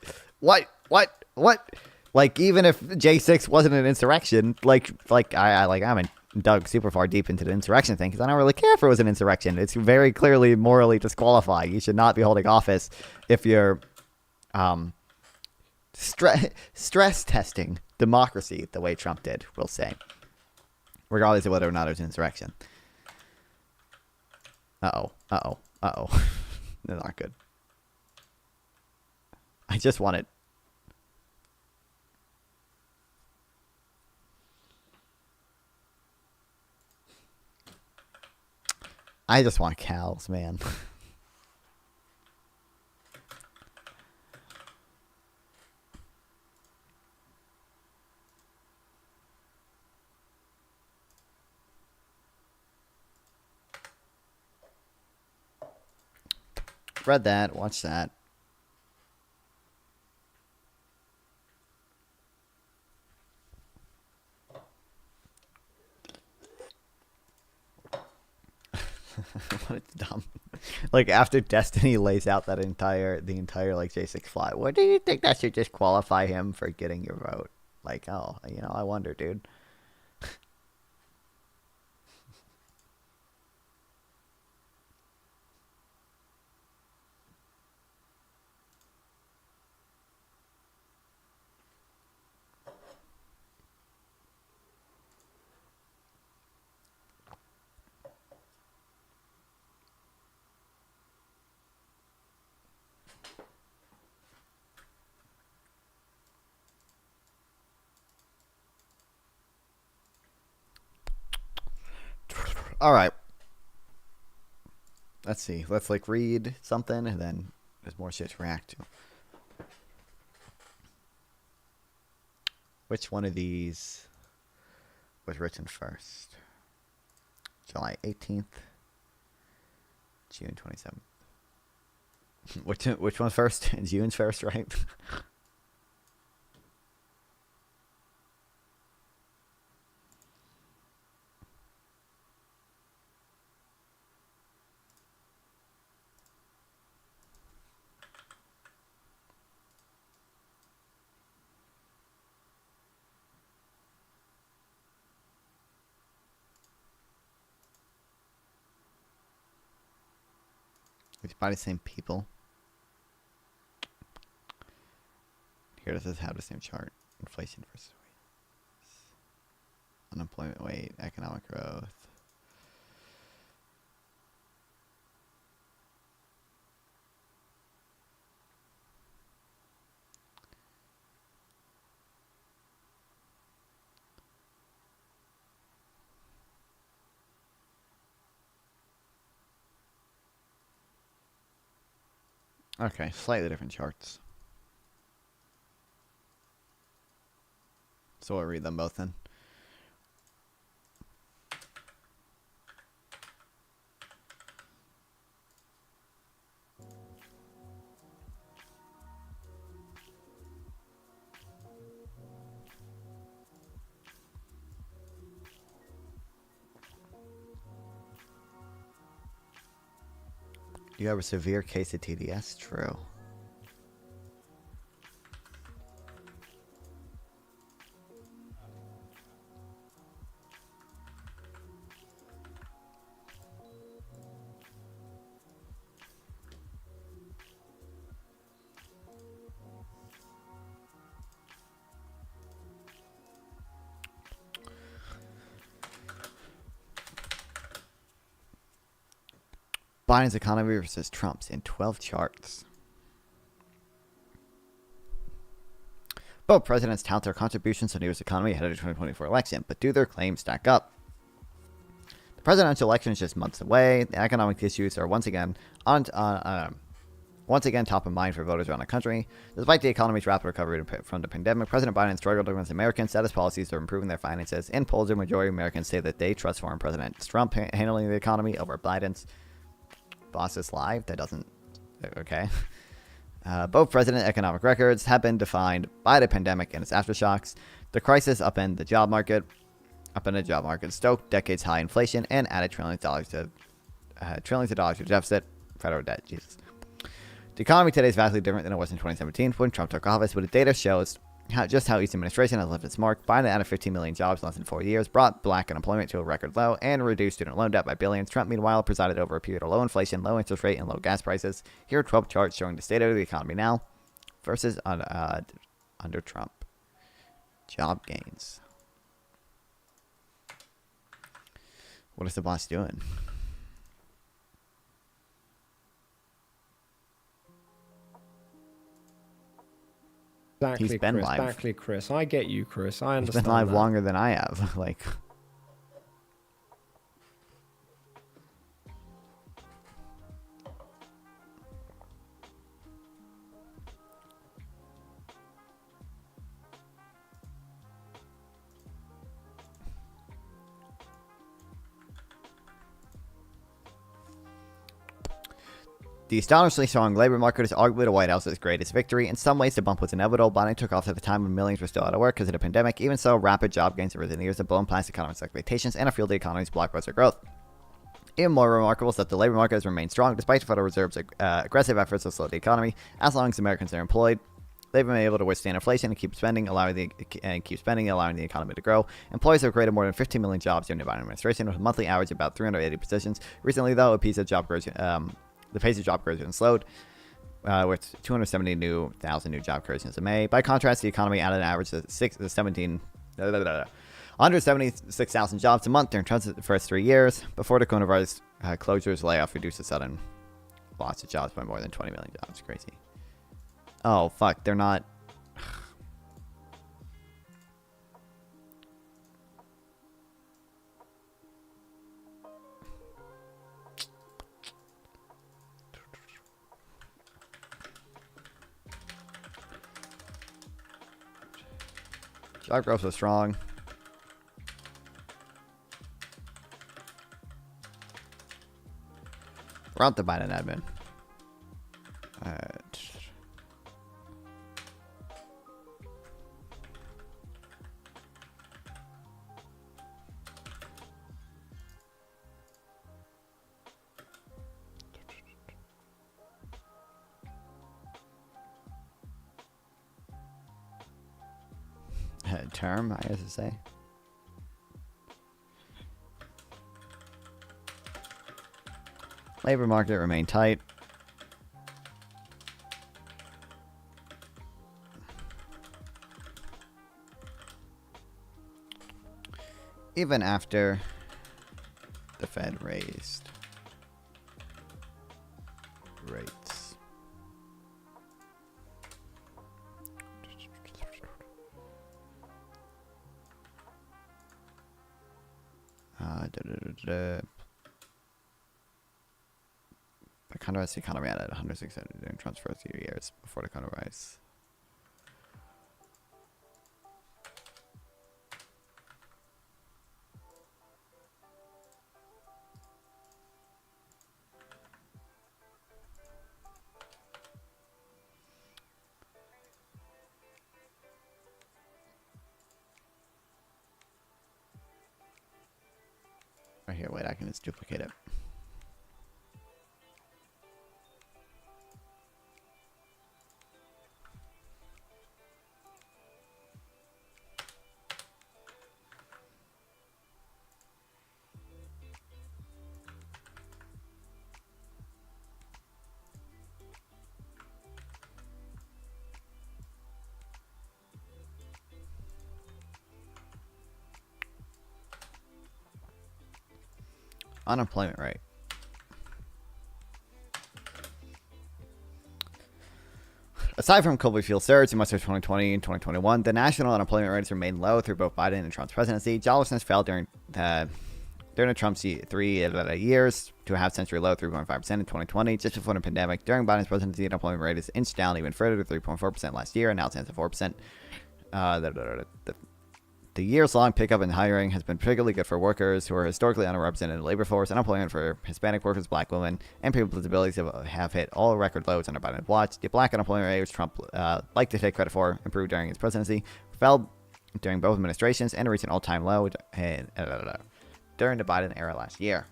Like even if J6 wasn't an insurrection, I'm dug super far deep into the insurrection thing because I don't really care if it was an insurrection. It's very clearly morally disqualifying. You should not be holding office if you're stress testing democracy the way Trump did, we'll say, regardless of whether or not it was an insurrection. Uh-oh. They're not good. I just want it. I just want cows, man. Read that, watch that. What a dumb. Like after Destiny lays out the entire like J6 fly, what do you think that should disqualify him for getting your vote? Like, oh, I wonder, dude. All right. Let's see. Let's like read something and then there's more shit to react to. Which one of these was written first? July 18th, June 27th. Which one's first? June's first, right? It's by the same people. Here this is how the same chart. Inflation versus wages. Unemployment rate, economic growth. Okay, slightly different charts. So I'll read them both then. You have a severe case of TDS? True. Biden's economy versus Trump's in 12 charts. Both presidents tout their contributions to the U.S. economy ahead of the 2024 election, but do their claims stack up? The presidential election is just months away. The economic issues are once again top of mind for voters around the country. Despite the economy's rapid recovery from the pandemic, President Biden struggled to convince Americans that his policies are improving their finances. In polls, the majority of Americans say that they trust former President Trump handling the economy over Biden's. Bosses Live? That doesn't... Okay. Both president economic records have been defined by the pandemic and its aftershocks. The crisis upended the job market, stoked decades-high inflation, and added trillions of dollars to deficit, federal debt. Jesus. The economy today is vastly different than it was in 2017 when Trump took office, but the data shows just how each administration has left its mark. Biden added 15 million jobs in less than 4 years, brought black unemployment to a record low, and reduced student loan debt by billions. Trump, meanwhile, presided over a period of low inflation, low interest rate, and low gas prices. Here are 12 charts showing the state of the economy now versus under Trump. Job gains. What is the boss doing? Exactly, He's been Chris. live. Exactly, Chris. I get you, Chris. I He's understand. been live that. longer than I have. Like, the astonishingly strong labor market is arguably the White House's greatest victory. In some ways, the bump was inevitable. Biden took off at the time when millions were still out of work because of the pandemic. Even so, rapid job gains in recent years have blown past economists' expectations and have fueled the economy's blockbuster growth. Even more remarkable is that the labor market has remained strong despite the Federal Reserve's aggressive efforts to slow the economy. As long as Americans are employed, they've been able to withstand inflation and keep spending, allowing the economy to grow. Employers have created more than 15 million jobs during the Biden administration, with a monthly average of about 380 positions. Recently, though, the pace of job growth slowed, with 270,000 new job creations in May. By contrast, the economy added an average of 176,000 jobs a month during Trump's first 3 years. Before the coronavirus closures, layoff reduced the sudden loss of jobs by more than 20 million jobs. Crazy. Oh, fuck. They're not... Job growth was strong. We're out the Biden admin. Term, I guess to say. Labor market remained tight. Even after the Fed raised rates. By contrast, the economy added 106 during Trump's first few years before the coronavirus. Right here, wait, I can just duplicate it. Unemployment rate. Aside from COVID fuel surge in much of 2020 and 2021, the national unemployment rates remained low through both Biden and Trump's presidency. Joblessness fell during the Trump's 3 years to a half-century low, 3.5% in 2020. Just before the pandemic, during Biden's presidency, the unemployment rate is inched down even further to 3.4% last year, and now stands at 4%. The years-long pickup in hiring has been particularly good for workers who are historically underrepresented in the labor force. Unemployment for Hispanic workers, black women, and people with disabilities have hit all record lows under Biden's watch. The black unemployment rate, which Trump liked to take credit for, improved during his presidency, fell during both administrations and reached an all-time low during the Biden era last year.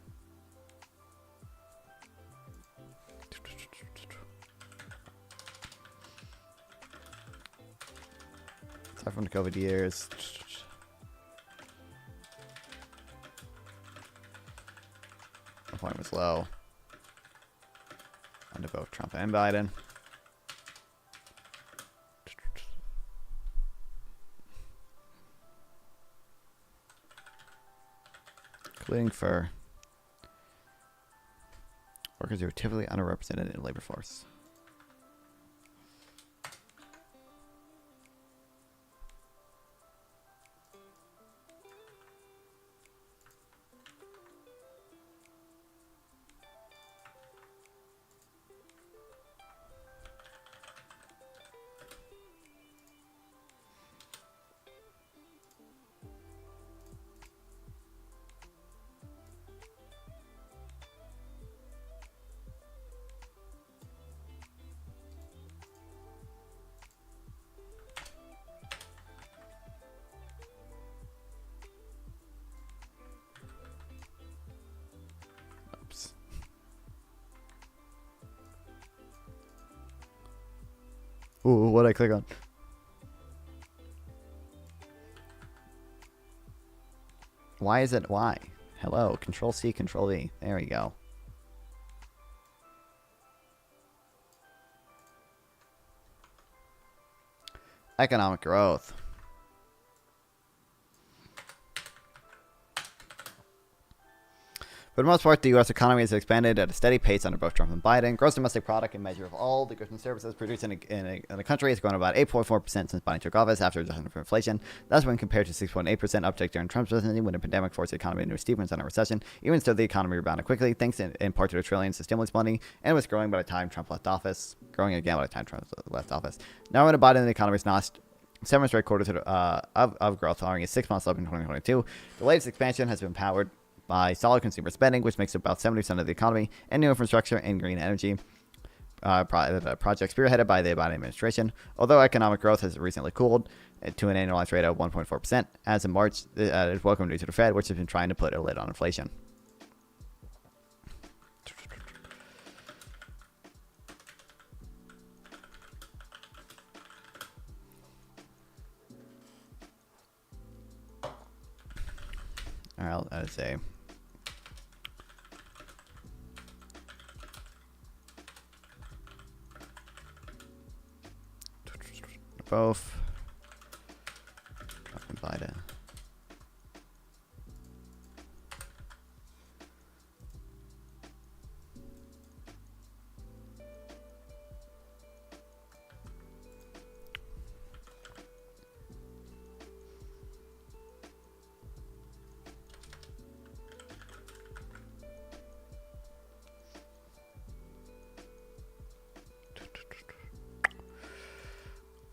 Aside from the COVID years, unemployment was low under both Trump and Biden. Including for workers who are typically underrepresented in the labor force. Ooh, what'd I click on? Why is it Y? Hello, Control C, Control V. There we go. Economic growth. For the most part, the U.S. economy has expanded at a steady pace under both Trump and Biden. Gross domestic product, a measure of all the goods and services produced in the country, has grown about 8.4% since Biden took office after adjusting for inflation. That's when compared to 6.8% uptick during Trump's presidency when the pandemic forced the economy into a steep and sudden recession. Even so, the economy rebounded quickly, thanks in part to the trillions of stimulus money, and was growing by the time Trump left office. Growing again by the time Trump left office. Now, under Biden, the economy is notched 7 straight quarters of growth, following a 6 months up in 2022. The latest expansion has been powered by solid consumer spending, which makes up about 70% of the economy, and new infrastructure and green energy projects spearheaded by the Biden administration. Although economic growth has recently cooled to an annualized rate of 1.4%, as of March, it is welcome news to the Fed, which has been trying to put a lid on inflation. All right, I'd say both Trump and Biden.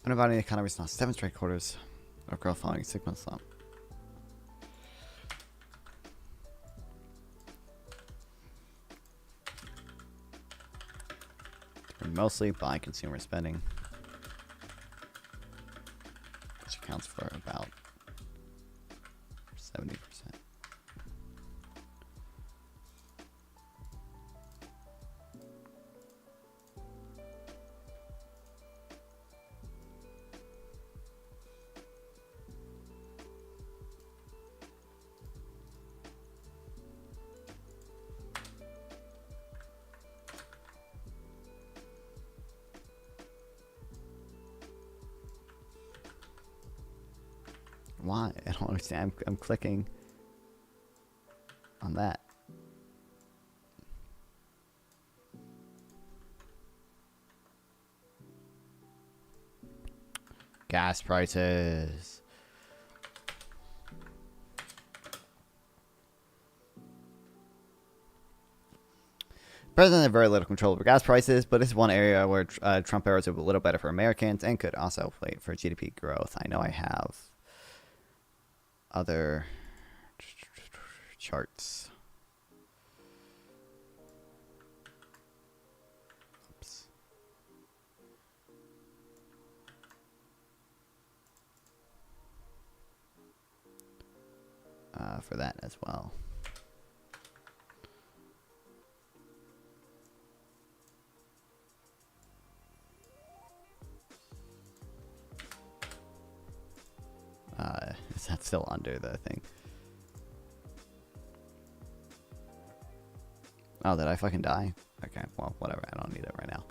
Undervaluing the economy is now 7 straight quarters of growth following a 6-month slump. Mostly by consumer spending, which accounts for about 70%. Why? I don't understand. I'm clicking on that. Gas prices. The president had very little control over gas prices, but this is one area where Trump era is a little better for Americans and could also wait for GDP growth. I know I have other charts. Oops. For that as well. Is that still under the thing? Oh, did I fucking die? Okay, well, whatever. I don't need it right now.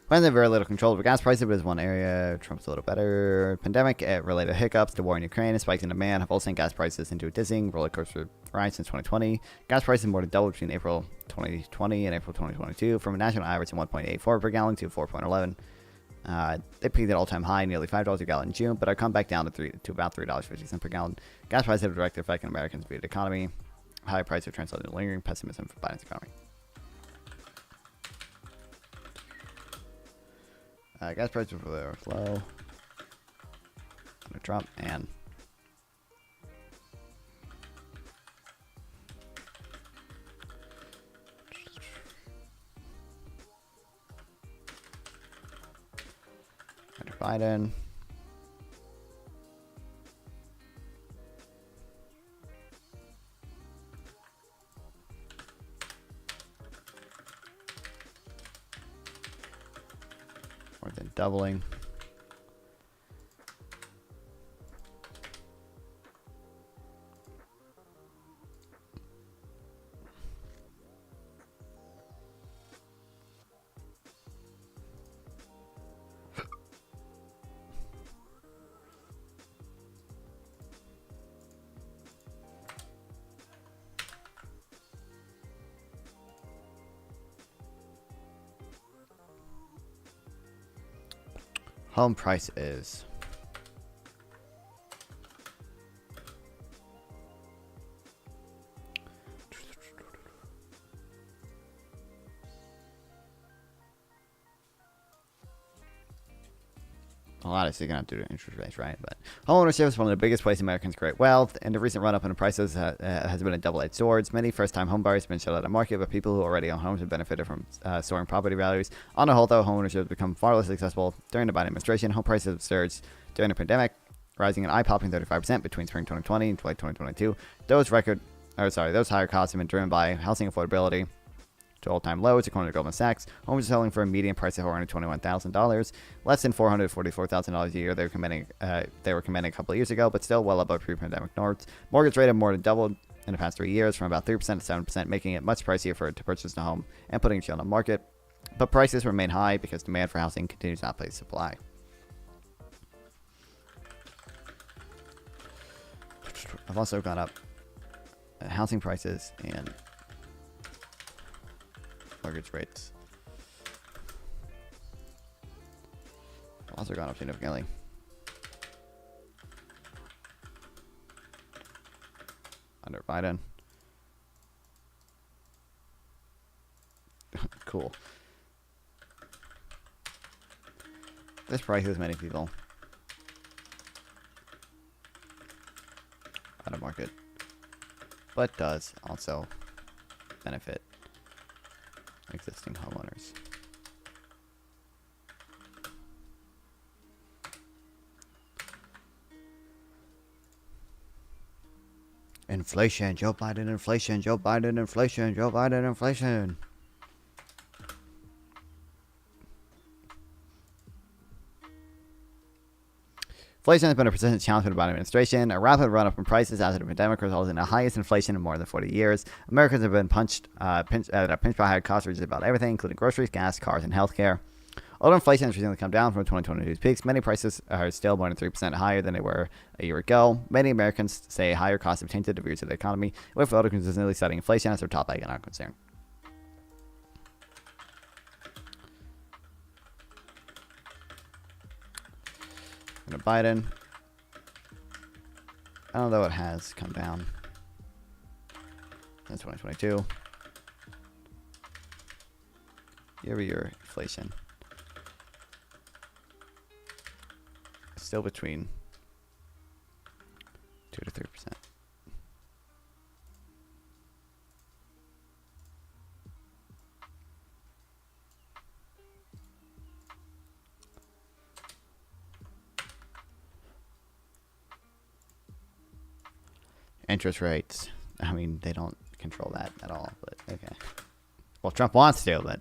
When there's very little control over gas prices, but is one area. Trump's a little better. Pandemic-related hiccups, the war in Ukraine, and spikes in demand have all sent gas prices into a dizzying roller coaster ride since 2020. Gas prices more than doubled between April 2020 and April 2022, from a national average of 1.84 per gallon to 4.11. They peaked at all-time high, nearly $5 a gallon in June, but are come back down to about $3.50 per gallon. Gas prices have a direct effect on Americans' via the economy. High prices are translated into lingering pessimism for Biden's economy. Gas prices were low under Trump, and under Biden. More than doubling. Home price is a lot of going to have to do interest rates, right? But homeownership is one of the biggest ways Americans create wealth, and the recent run-up in prices has been a double-edged sword. Many first-time homebuyers have been shut out of the market, but people who already own homes have benefited from soaring property values. On the whole, though, homeownership has become far less accessible during the Biden administration. Home prices have surged during the pandemic, rising an eye-popping 35% between spring 2020 and late 2022. Those higher costs have been driven by housing affordability to all-time lows, according to Goldman Sachs. Homes are selling for a median price of $421,000, less than $444,000 a year they were commanding a couple of years ago, but still well above pre-pandemic norms. Mortgage rate have more than doubled in the past 3 years, from about 3% to 7%, making it much pricier to purchase a home and putting it on the market. But prices remain high because demand for housing continues to outpace supply. I've also gone up housing prices and mortgage rates. I've also gone up significantly. Under Biden. Cool. This prices many people out of market, but does also benefit existing homeowners. Inflation, Joe Biden, inflation, Joe Biden, inflation, Joe Biden, inflation. Inflation has been a persistent challenge for the Biden administration. A rapid run-up in prices after the pandemic resulted in the highest inflation in more than 40 years. Americans have been pinched by higher costs for just about everything, including groceries, gas, cars, and healthcare. Although inflation has recently come down from 2022's peaks, many prices are still more than 3% higher than they were a year ago. Many Americans say higher costs have tainted the views of the economy, with voters consistently citing inflation as their top economic concern. Under Biden, although it has come down since 2022. year inflation. Still between 2 to 3%. Interest rates. I mean, they don't control that at all, but okay. Well, Trump wants to, but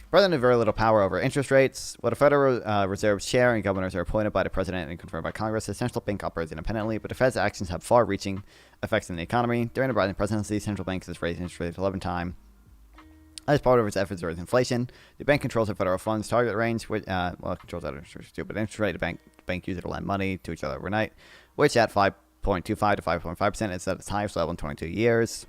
president has very little power over interest rates. What a Federal Reserve chair and governors are appointed by the president and confirmed by Congress. The central bank operates independently, but the Fed's actions have far-reaching effects on the economy. During the Biden presidency, central banks has raised interest rates 11 times. As part of its efforts to raise inflation, the bank controls the federal funds target range, which, well, it controls that interest rate. The bank uses it to lend money to each other overnight, which at 5.25 to 5.5% is at its highest level in 22 years.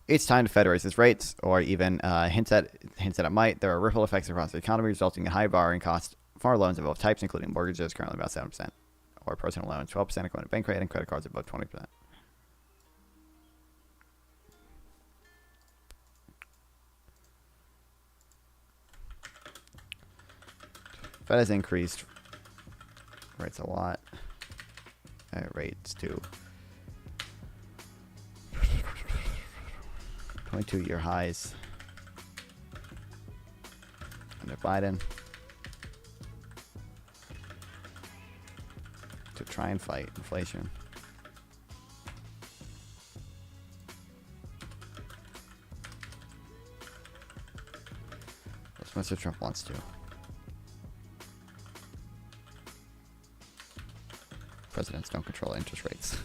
Each time the Fed raises rates, or even hints that it might, there are ripple effects across the economy, resulting in high borrowing costs for loans of both types, including mortgages, currently about 7%, or personal loans 12%, according to bank rate, and credit cards about 20%. Fed has increased rates a lot. Rates to 22-year highs under Biden to try and fight inflation. That's what Mr. Trump wants to. Presidents don't control interest rates.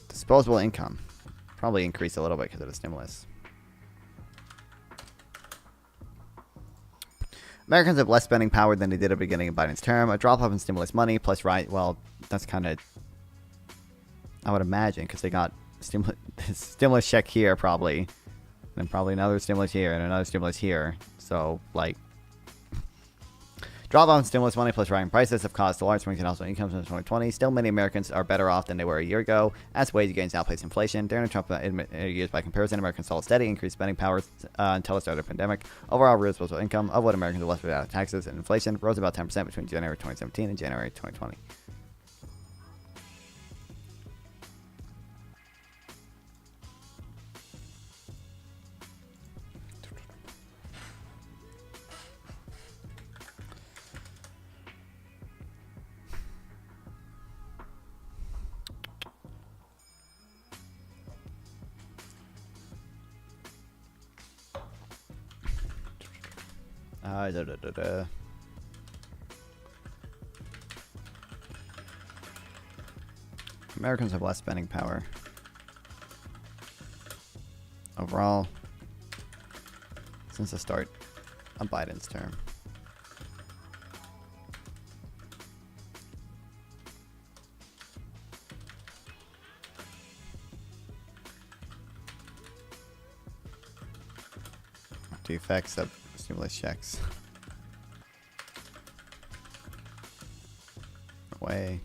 Disposable income probably increased a little bit because of the stimulus. Americans have less spending power than they did at the beginning of Biden's term. A drop off in stimulus money plus well, that's kind of, I would imagine, because they got stimulus check here probably, and then probably another stimulus here and another stimulus here. So like, drop off in stimulus money plus rising prices have caused the large swings in household incomes in 2020. Still, many Americans are better off than they were a year ago, as wage gains outpace inflation. During the Trump years, by comparison, Americans saw steady increased spending power until the start of the pandemic. Overall, real disposable income of what Americans are left without taxes and inflation rose about 10% between January 2017 and January 2020. Americans have less spending power overall since the start of Biden's term. The effects of stimulus checks. Away.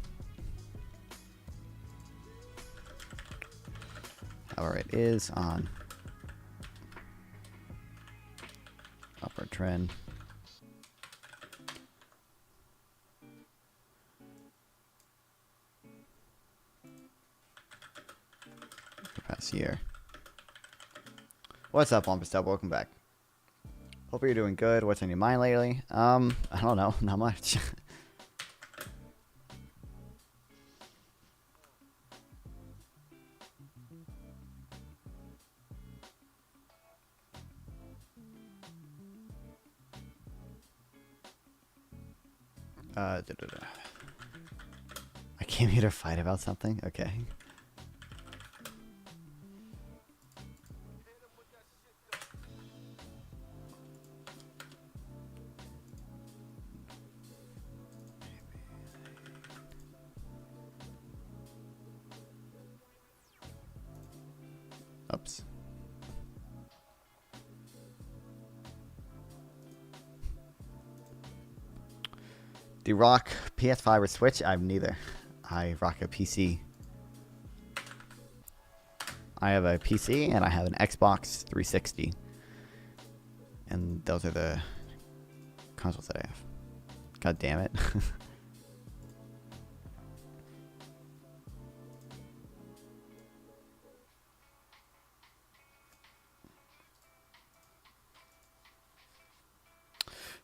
However, it is on upward trend. The past year. What's up, Lumpus Dub? Welcome back. Hope you're doing good. What's on your mind lately? I don't know. Not much. I came here to fight about something? Okay. Oops. Do you rock PS5 or Switch? I'm neither. I rock a PC. I have a PC and I have an Xbox 360. And those are the consoles that I have. God damn it.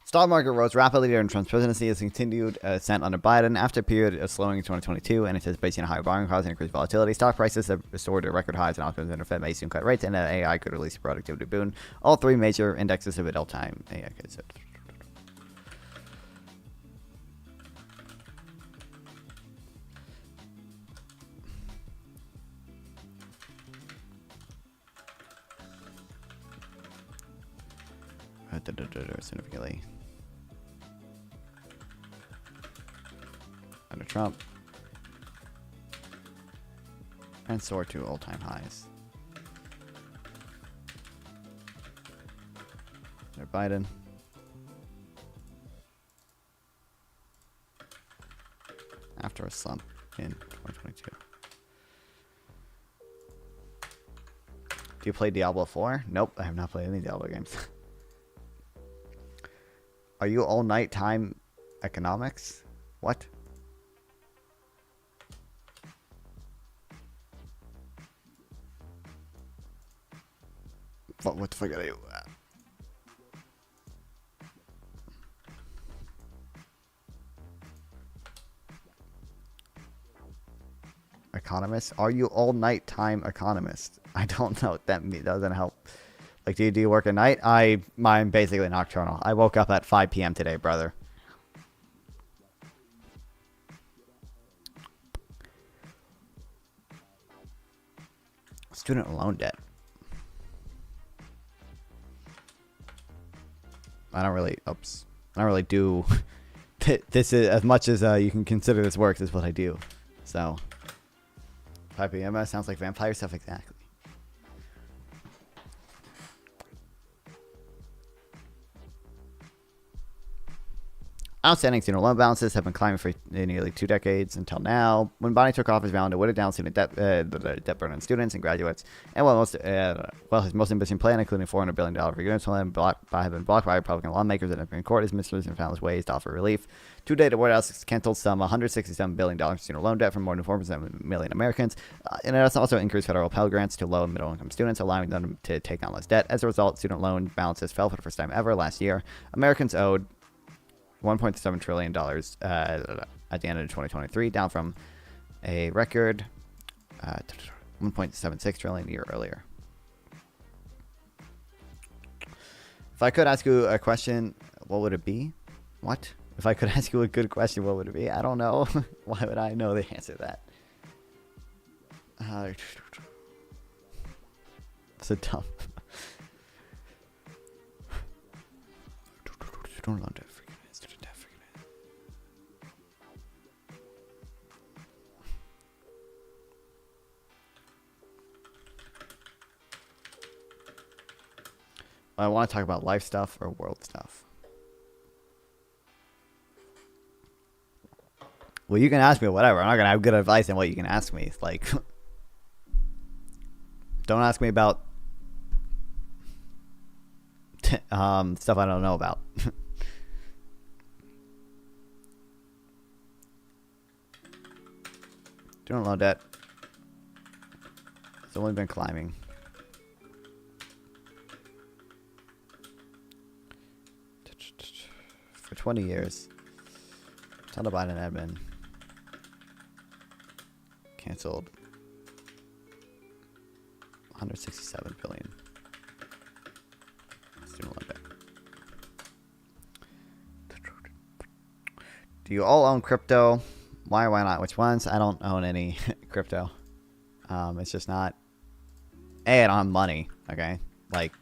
Stock market rose rapidly during Trump's presidency as continued ascent under Biden. After a period of slowing in 2022 and anticipation of higher borrowing costs and increased volatility, stock prices have restored to record highs and optimism that the Fed may soon cut rates and that AI could release a productivity boon. All three major indexes have hit all-time AI. Significantly under Trump and soared to all-time highs under Biden. After a slump in 2022. Do you play Diablo 4? Nope, I have not played any Diablo games. Are you all nighttime economics? What? What the fuck are you? Economist? Are you all nighttime economist? I don't know what that means. Doesn't help. Like, do you work at night? I'm basically nocturnal. I woke up at 5 p.m. today, brother. Student loan debt. I don't really do this is as much as you can consider this work. This is what I do. So 5 p.m. sounds like vampire stuff. Exactly. Outstanding student loan balances have been climbing for nearly 2 decades until now. When Biden took office, vowing to whittle down student debt, the debt burden on students and graduates, and his most ambitious plan, including $400 billion forgiveness plan, have been blocked by Republican lawmakers that have been in court, his ministers have found ways to offer relief. Today, the White House canceled some $167 billion in student loan debt from more than 4% million Americans, and it has also increased federal Pell Grants to low and middle income students, allowing them to take on less debt. As a result, student loan balances fell for the first time ever last year. Americans owed $1.7 trillion at the end of 2023, down from a record $1.76 trillion a year earlier. If I could ask you a question, what would it be? What? If I could ask you a good question, what would it be? I don't know. Why would I know the answer to that? It's a dumb. I want to talk about life stuff or world stuff. Well, you can ask me whatever. I'm not going to have good advice on what you can ask me. It's like, don't ask me about stuff I don't know about. Student loan debt. It's only been climbing. For 20 years. Ton of Biden admin. Canceled. $167 billion. Student loan debt. Do you all own crypto? Why or why not? Which ones? I don't own any crypto. It's just not. I don't have money. Okay, like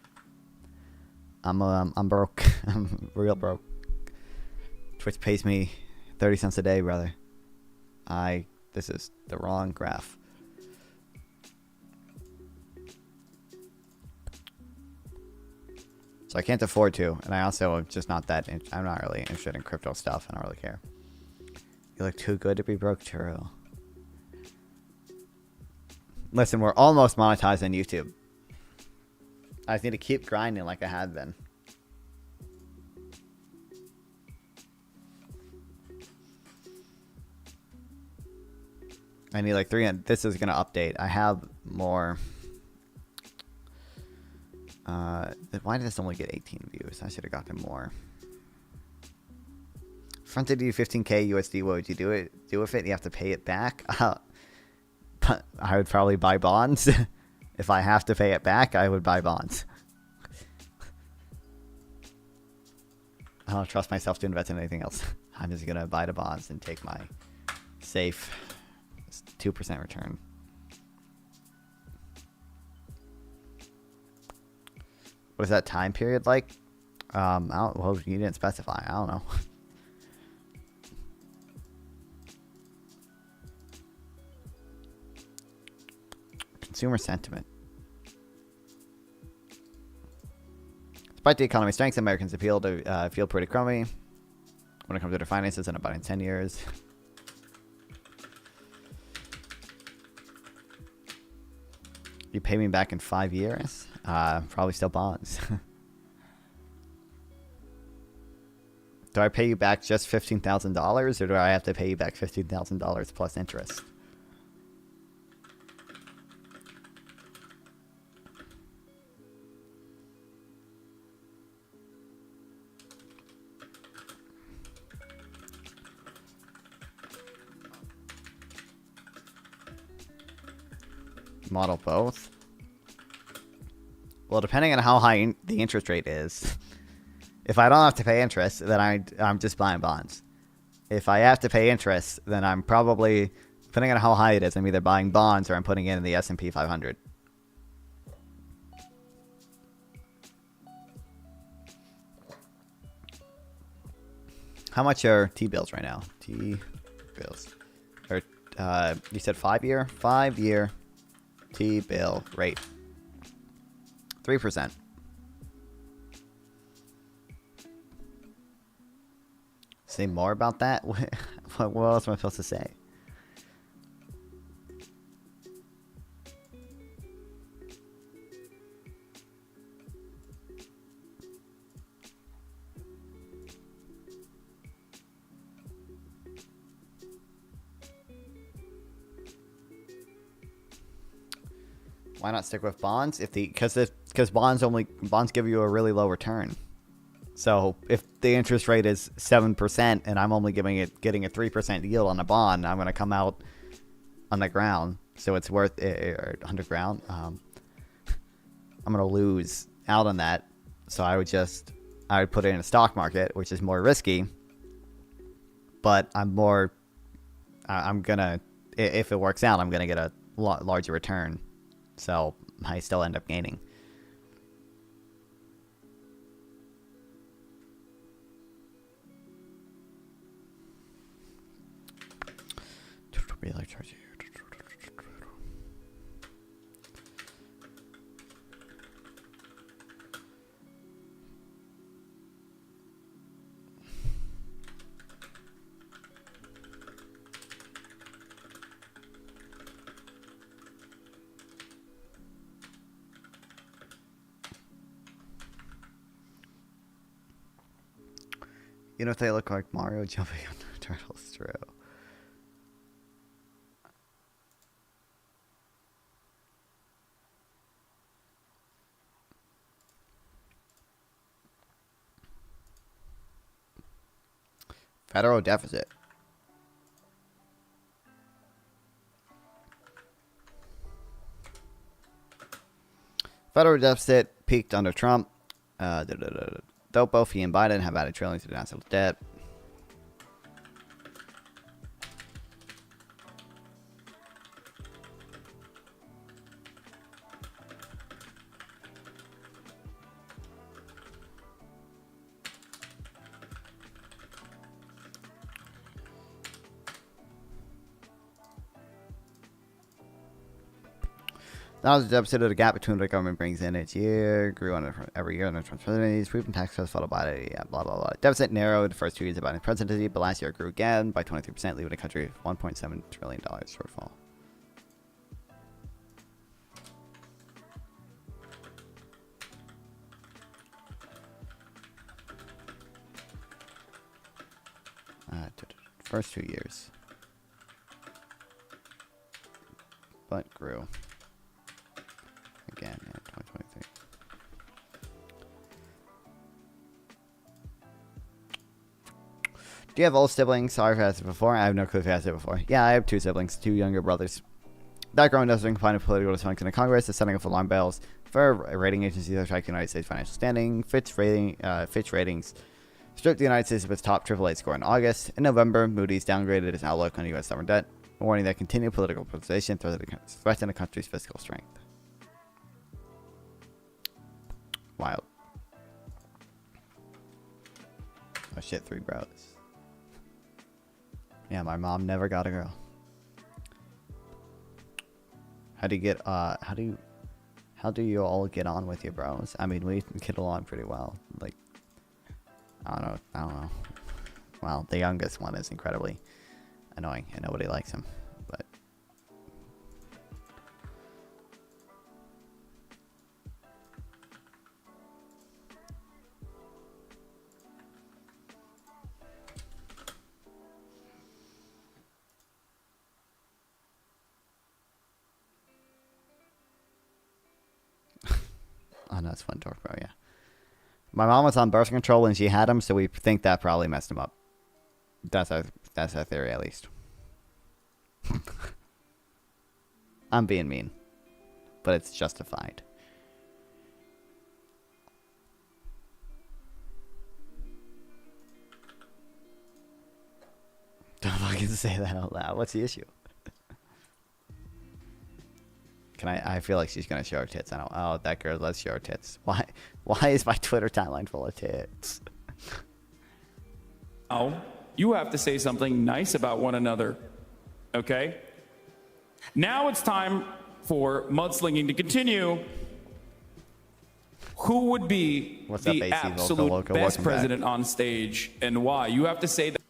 I'm broke. I'm real broke. Twitch pays me 30 cents a day, brother. This is the wrong graph. So I can't afford to, and I also am just not that. I'm not really interested in crypto stuff. I don't really care. You look too good to be broke, Churro. Listen, we're almost monetized on YouTube. I just need to keep grinding like I have been. I need like 300. This is going to update. I have more. Why did this only get 18 views? I should have gotten more. Fronted you 15k USD. What would you do with it? You have to pay it back. But I would probably buy bonds. If I have to pay it back, I would buy bonds. I don't trust myself to invest in anything else. I'm just gonna buy the bonds and take my safe 2% return. What is that time period like? Well, you didn't specify. I don't know. Consumer sentiment. Despite the economy's strengths, Americans appeal to feel pretty crummy when it comes to their finances in about 10 years. You pay me back in 5 years? Probably still bonds. Do I pay you back just $15,000 or do I have to pay you back $15,000 plus interest? Model both? Well, depending on how high the interest rate is. If I don't have to pay interest, then I'm just buying bonds. If I have to pay interest, then I'm probably, depending on how high it is, I'm either buying bonds or I'm putting it in the S&P 500. How much are T-bills right now? T-bills. Or, you said 5-year? 5-year T-bill rate. 3%. Say more about that? What else am I supposed to say? Why not stick with bonds? Because bonds give you a really low return. So if the interest rate is 7% and I'm only getting a 3% yield on a bond, I'm going to come out on the ground. So it's worth it underground. I'm going to lose out on that. So I would put it in a stock market, which is more risky. But if it works out, I'm going to get a larger return. So I still end up gaining. Really charge you. You know if they look like Mario jumping on the turtle's true. Federal deficit. Federal deficit peaked under Trump. Though both he and Biden have added trillions to national debt. That was the deficit of the gap between what the government brings in each year, grew on every year under Trump's presidency, proven tax cuts followed by it, yeah, blah, blah, blah. Deficit narrowed the first 2 years of Biden's presidency, but last year it grew again by 23%, leaving the country with $1.7 trillion shortfall. First 2 years. But grew. Again in 2023. Do you have old siblings? Sorry if I asked it before. I have no clue if I asked it before. Yeah, I have 2 siblings, 2 younger brothers. Background doesn't confine to political dysfunction in Congress. The setting of alarm bells for rating agencies that track the United States financial standing. Fitch Ratings stripped the United States of its top AAA score in August. In November, Moody's downgraded its outlook on U.S. sovereign debt, warning that continued political polarization threaten the country's fiscal strength. Wild. Oh shit, 3 brothers. Yeah, my mom never got a girl. How do you all get on with your bros? I mean, we get along pretty well. Like, I don't know. Well, the youngest one is incredibly annoying and nobody likes him, but oh, that's fun talk, bro. Yeah, my mom was on birth control and she had him, so we think that probably messed him up. That's our theory, at least. I'm being mean, but it's justified. Don't fucking say that out loud. What's the issue? I feel like she's gonna show her tits. Oh, that girl, let's show her tits. Why is my Twitter timeline full of tits? Oh, you have to say something nice about one another, okay? Now it's time for mudslinging to continue. Who would be the absolute best president on stage and why? You have to say that.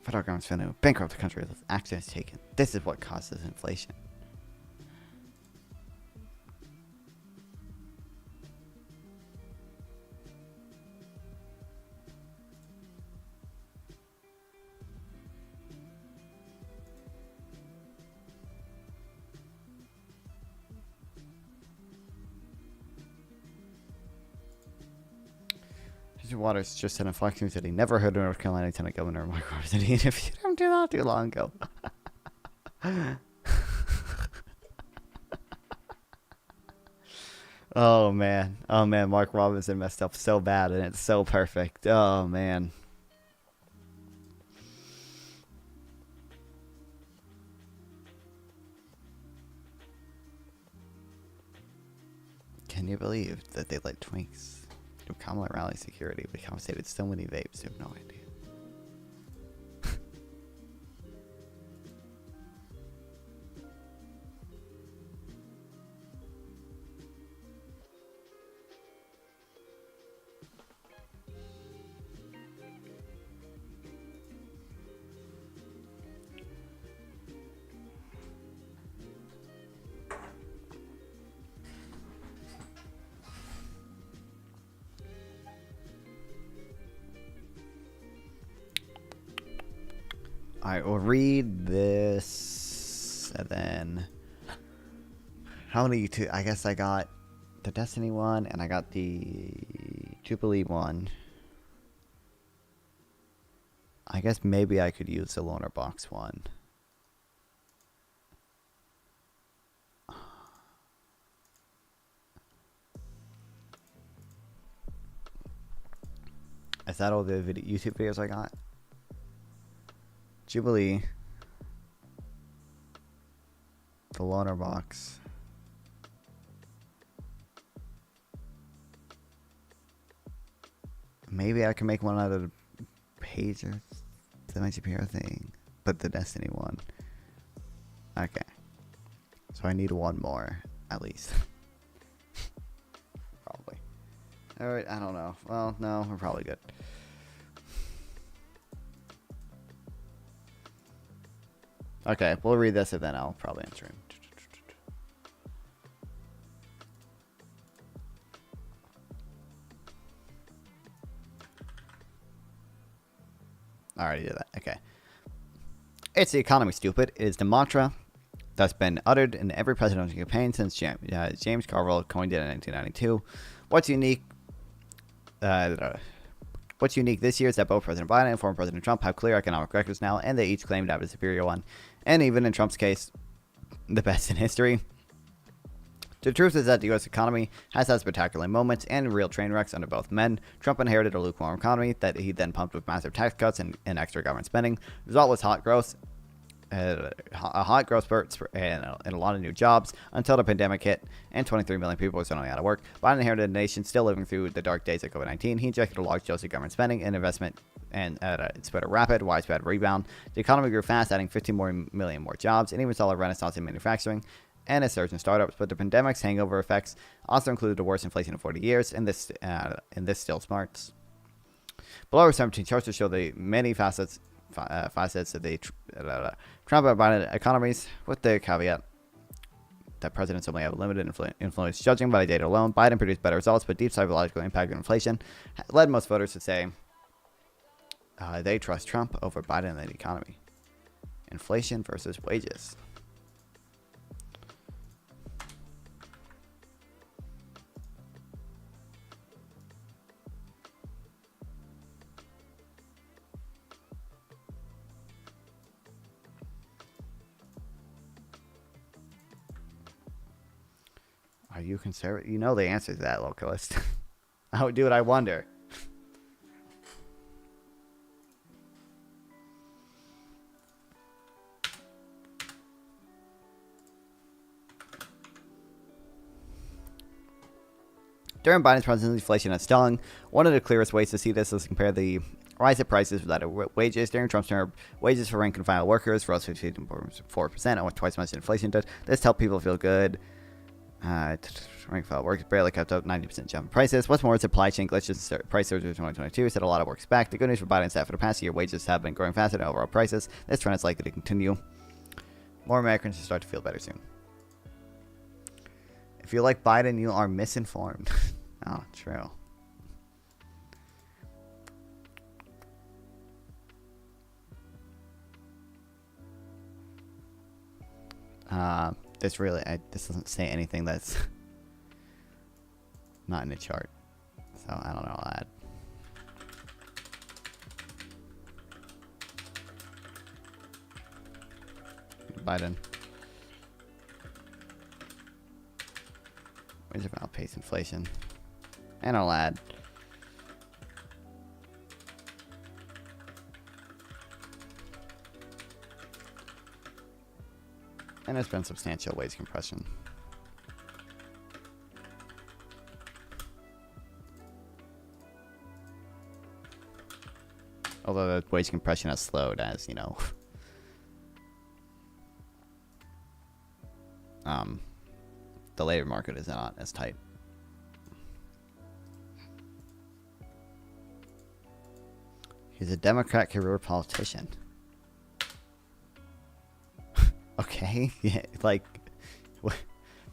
Federal government's spending bankrupt the country with actions taken. This is what causes inflation. Waters just said in Fox News that he never heard of North Carolina Lieutenant Governor Mark Roberts, and he interviewed him not too long ago. Oh man, Mark Robinson messed up so bad, and it's so perfect. Oh man. Can you believe that they let Twinks do Kamala rally security? We confiscated so many vapes, you have no idea. Alright, we'll read this, and then how many two? I guess I got the Destiny one, and I got the Jubilee one. I guess maybe I could use the loaner box one. Is that all the YouTube videos I got? Jubilee, the loaner box, maybe I can make one out of the pages, the My GPR thing, but the Destiny one. Okay. So I need one more, at least. Probably. Alright, I don't know. Well, no, we're probably good. Okay, we'll read this and then I'll probably answer him. I already did that. Okay. It's the economy, stupid. It is the mantra that's been uttered in every presidential campaign since James Carville coined it in 1992. What's unique this year is that both President Biden and former President Trump have clear economic records now, and they each claim to have a superior one. And even in Trump's case, the best in history. The truth is that the U.S. economy has had spectacular moments and real train wrecks under both men. Trump inherited a lukewarm economy that he then pumped with massive tax cuts and extra government spending. The result was hot growth spurt and a lot of new jobs until the pandemic hit and 23 million people were suddenly out of work. Biden inherited a nation still living through the dark days of COVID-19. He injected a large dose of government spending and investment and spread a rapid, widespread rebound. The economy grew fast, adding 15 million more jobs, and even saw a renaissance in manufacturing and a surge in startups. But the pandemic's hangover effects also included the worst inflation in 40 years, and this still smarts. Below are 17 charts to show the many facets of the Trump and Biden economies, with the caveat that presidents only have limited influence. Judging by the data alone, Biden produced better results, but deep psychological impact of inflation led most voters to say they trust Trump over Biden and the economy. Inflation versus wages. Are you conservative? You know the answer to that, localist. Oh, dude, I wonder. During Biden's presidency, inflation has stung. One of the clearest ways to see this is to compare the rise of prices without wages. During Trump's term, wages for rank and file workers rose 54%, almost twice as much as inflation did. This helped people feel good. Rank and file workers barely kept up 90% jump in prices. What's more, supply chain glitches price surge in 2022 set a lot of works back. The good news for Biden is that for the past year, wages have been growing faster than overall prices. This trend is likely to continue. More Americans should start to feel better soon. If you like Biden, you are misinformed. Oh, true. This doesn't say anything that's not in the chart, so I don't know that. Biden. Wages have outpaced inflation. And I'll add. And there's been substantial wage compression. Although the wage compression has slowed as, you know, the labor market is not as tight. He's a Democrat career politician. Okay, yeah, like,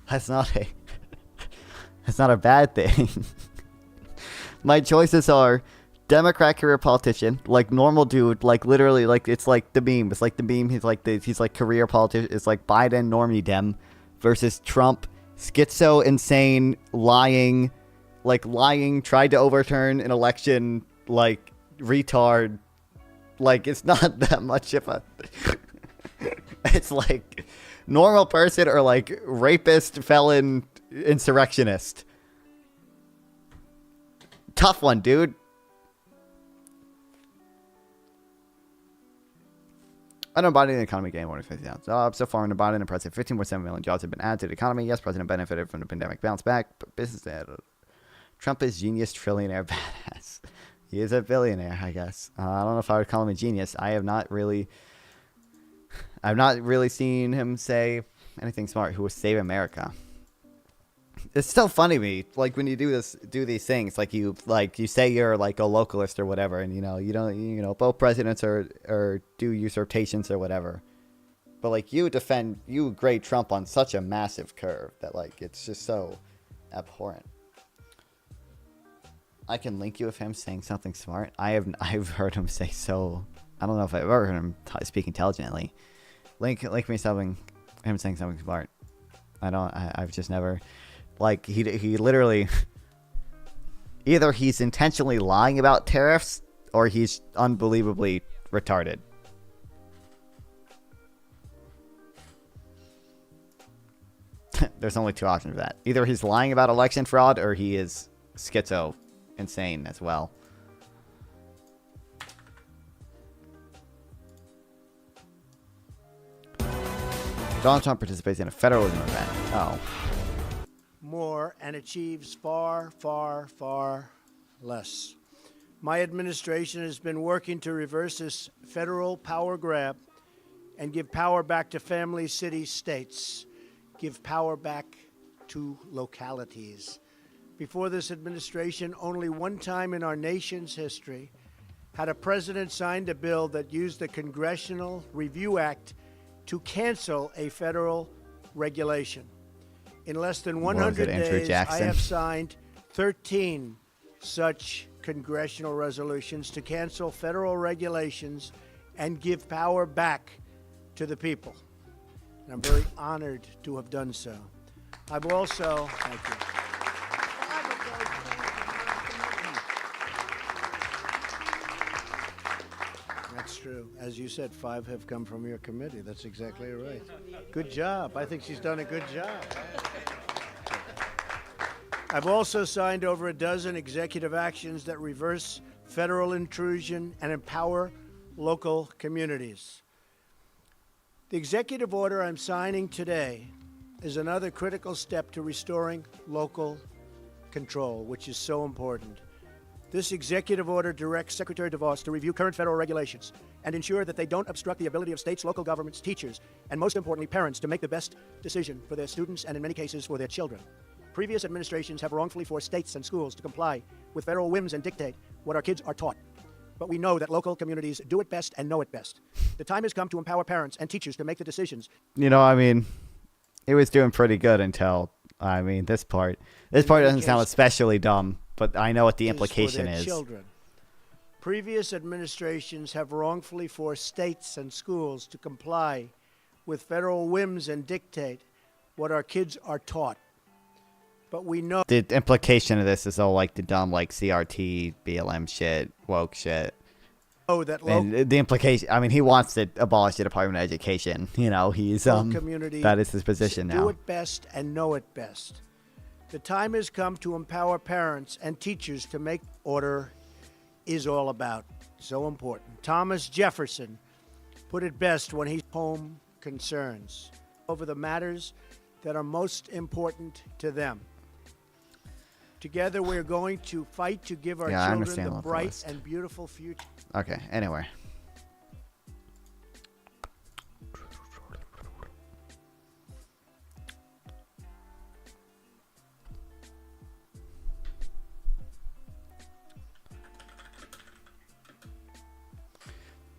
that's not a bad thing. My choices are Democrat career politician, like normal dude, like literally, like it's like the meme. It's like the meme. He's like career politician. It's like Biden, normie Dem, versus Trump, schizo, insane, lying, tried to overturn an election, like retard. Like it's not that much of a. It's like normal person or like rapist, felon, insurrectionist. Tough one, dude. I don't buy the economy gain more than 50,000 jobs. So far in the Biden and President, 15.7 million jobs have been added to the economy. Yes, President benefited from the pandemic bounce back, but business added. Trump is genius, trillionaire, badass. He is a billionaire, I guess. I don't know if I would call him a genius. I have not really... I've not really seen him say anything smart who will save America. It's still funny to me, like when you do these things, like you say you're like a localist or whatever, and you don't both presidents or do usurpations or whatever, but like you grade Trump on such a massive curve that like it's just so abhorrent. I can link you with him saying something smart. I've heard him say so. I don't know if I've ever heard him speak intelligently. Link me something, him saying something smart. I've just never. Like, he literally, either he's intentionally lying about tariffs, or he's unbelievably retarded. There's only two options for that. Either he's lying about election fraud, or he is schizo insane as well. Donald Trump participates in a federalism event. Oh. More and achieves far, far, far less. My administration has been working to reverse this federal power grab and give power back to families, cities, states. Give power back to localities. Before this administration, only one time in our nation's history had a president signed a bill that used the Congressional Review Act to cancel a federal regulation. In less than 100 days, I have signed 13 such congressional resolutions to cancel federal regulations and give power back to the people. And I'm very honored to have done so. I've also, thank you. That's true. As you said, 5 have come from your committee. That's exactly right. Good job. I think she's done a good job. I've also signed over a dozen executive actions that reverse federal intrusion and empower local communities. The executive order I'm signing today is another critical step to restoring local control, which is so important. This executive order directs Secretary DeVos to review current federal regulations and ensure that they don't obstruct the ability of states, local governments, teachers, and most importantly, parents to make the best decision for their students and in many cases for their children. Previous administrations have wrongfully forced states and schools to comply with federal whims and dictate what our kids are taught. But we know that local communities do it best and know it best. The time has come to empower parents and teachers to make the decisions. It was doing pretty good until, this part. This part doesn't sound especially dumb, but I know what the implication is. Children. Previous administrations have wrongfully forced states and schools to comply with federal whims and dictate what our kids are taught. But we know the implication of this is all like the dumb CRT, BLM shit, woke shit. Oh, that and the implication. He wants to abolish the Department of Education. He's that is his position now. Do it best and know it best. The time has come to empower parents and teachers to make order is all about. So important. Thomas Jefferson put it best when he home concerns over the matters that are most important to them. Together, we're going to fight to give our children the bright and beautiful future. Okay, anyway.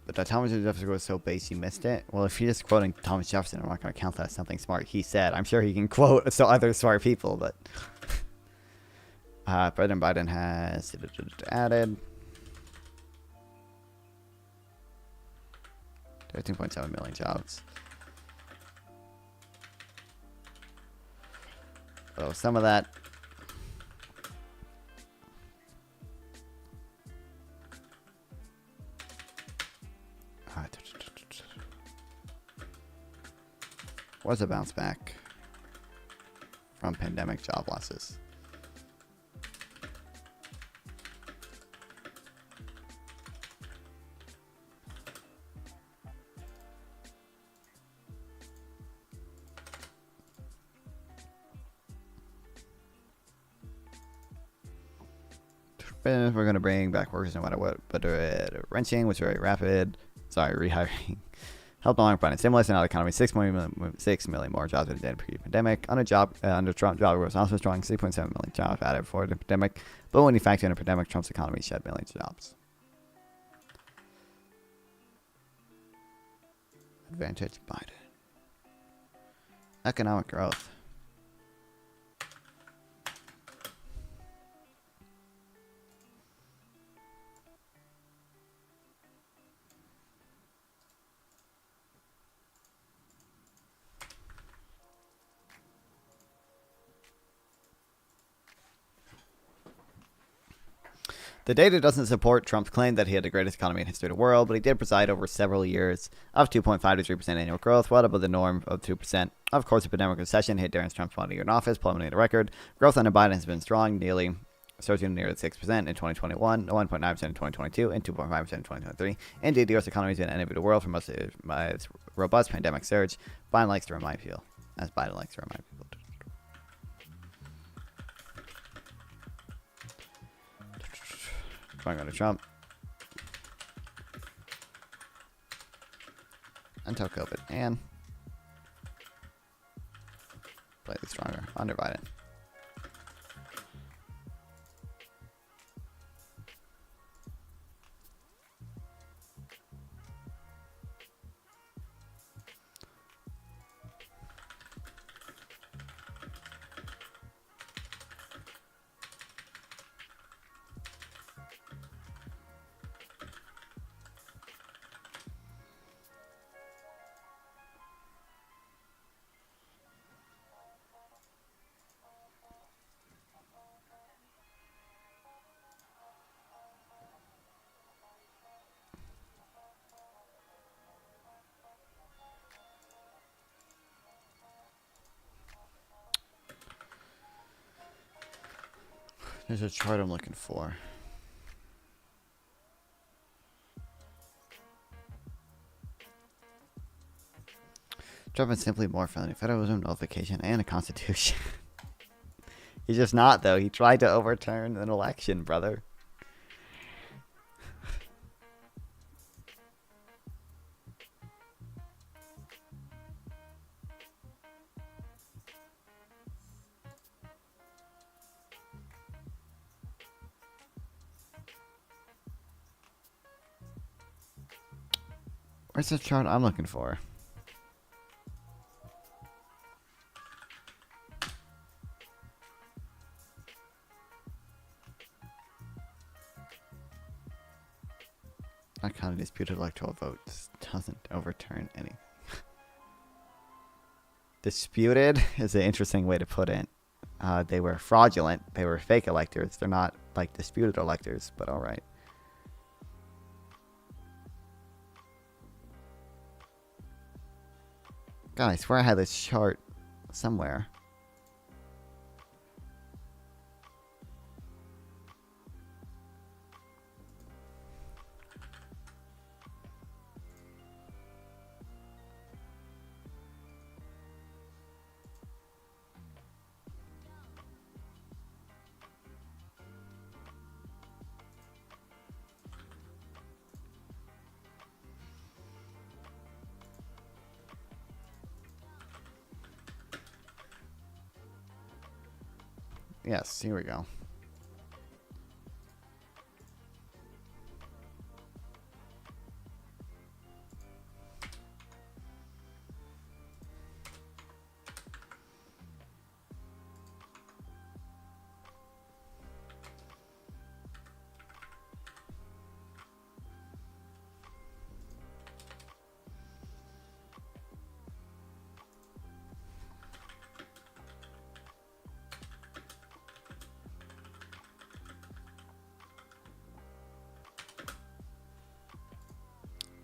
But that Thomas Jefferson was so base you missed it. Well, if you're just quoting Thomas Jefferson, I'm not going to count that as something smart he said. I'm sure he can quote other smart people, but... President Biden has added 13.7 million jobs. So some of that was a bounce back from pandemic job losses. We're going to bring back workers no matter what, but wrenching was very rapid. Sorry, rehiring. helped along providing stimulus and out of the economy. 6 million more jobs than did pre-pandemic. Under Trump, job growth was also strong. 6.7 million jobs added before the pandemic. But when you factor in a pandemic, Trump's economy shed millions of jobs. Advantage Biden. Economic growth. The data doesn't support Trump's claim that he had the greatest economy in history of the world, but he did preside over several years of 2.5 to 3% annual growth, well above the norm of 2%. Of course, the pandemic recession hit during Trump's 1 year in office, plummeting the record. Growth under Biden has been strong, surging nearly 6% in 2021, 1.9% in 2022, and 2.5% in 2023. Indeed, the U.S. economy has been enemy of the world for most of its robust pandemic surge. Biden likes to remind people, as Biden likes to remind people. Going on to Trump. Until COVID. And slightly stronger under Biden. There's a chart I'm looking for. Trump is simply more friendly. Federalism, nullification, and a constitution. He's just not, though. He tried to overturn an election, brother. Where's the chart I'm looking for? Not counting disputed electoral votes doesn't overturn any. Disputed is an interesting way to put it. They were fraudulent. They were fake electors. They're not like disputed electors, but all right. God, I swear I had this chart somewhere. Yes, here we go.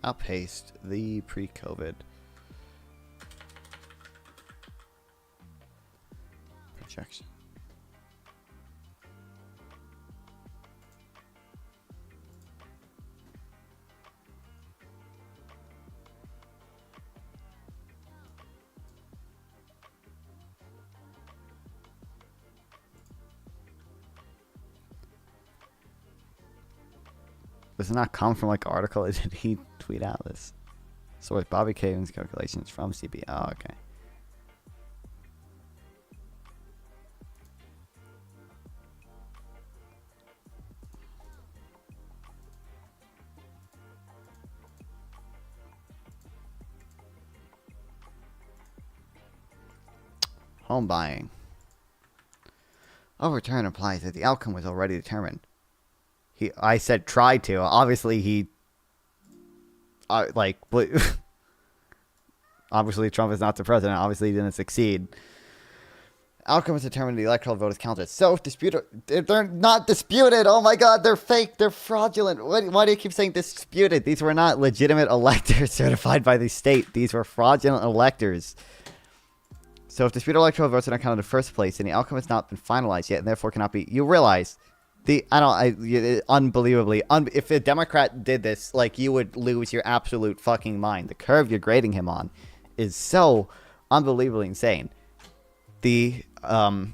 I'll paste the pre-COVID projection. Does it not come from like an article? Did he tweet out this? So with Bobby Kagan's calculations from CB. Oh, okay. Home buying. Overturn implies that the outcome was already determined. I said tried to. Obviously, he. Obviously, Trump is not the president. Obviously, he didn't succeed. Outcome is determined. The electoral vote is counted. So, disputed. They're not disputed. Oh my God, they're fake. They're fraudulent. Why do you keep saying disputed? These were not legitimate electors certified by the state. These were fraudulent electors. So, if disputed electoral votes are not counted in the first place, then the outcome has not been finalized yet, and therefore cannot be. You realize. Unbelievably, if a Democrat did this, like, you would lose your absolute fucking mind. The curve you're grading him on is so unbelievably insane. The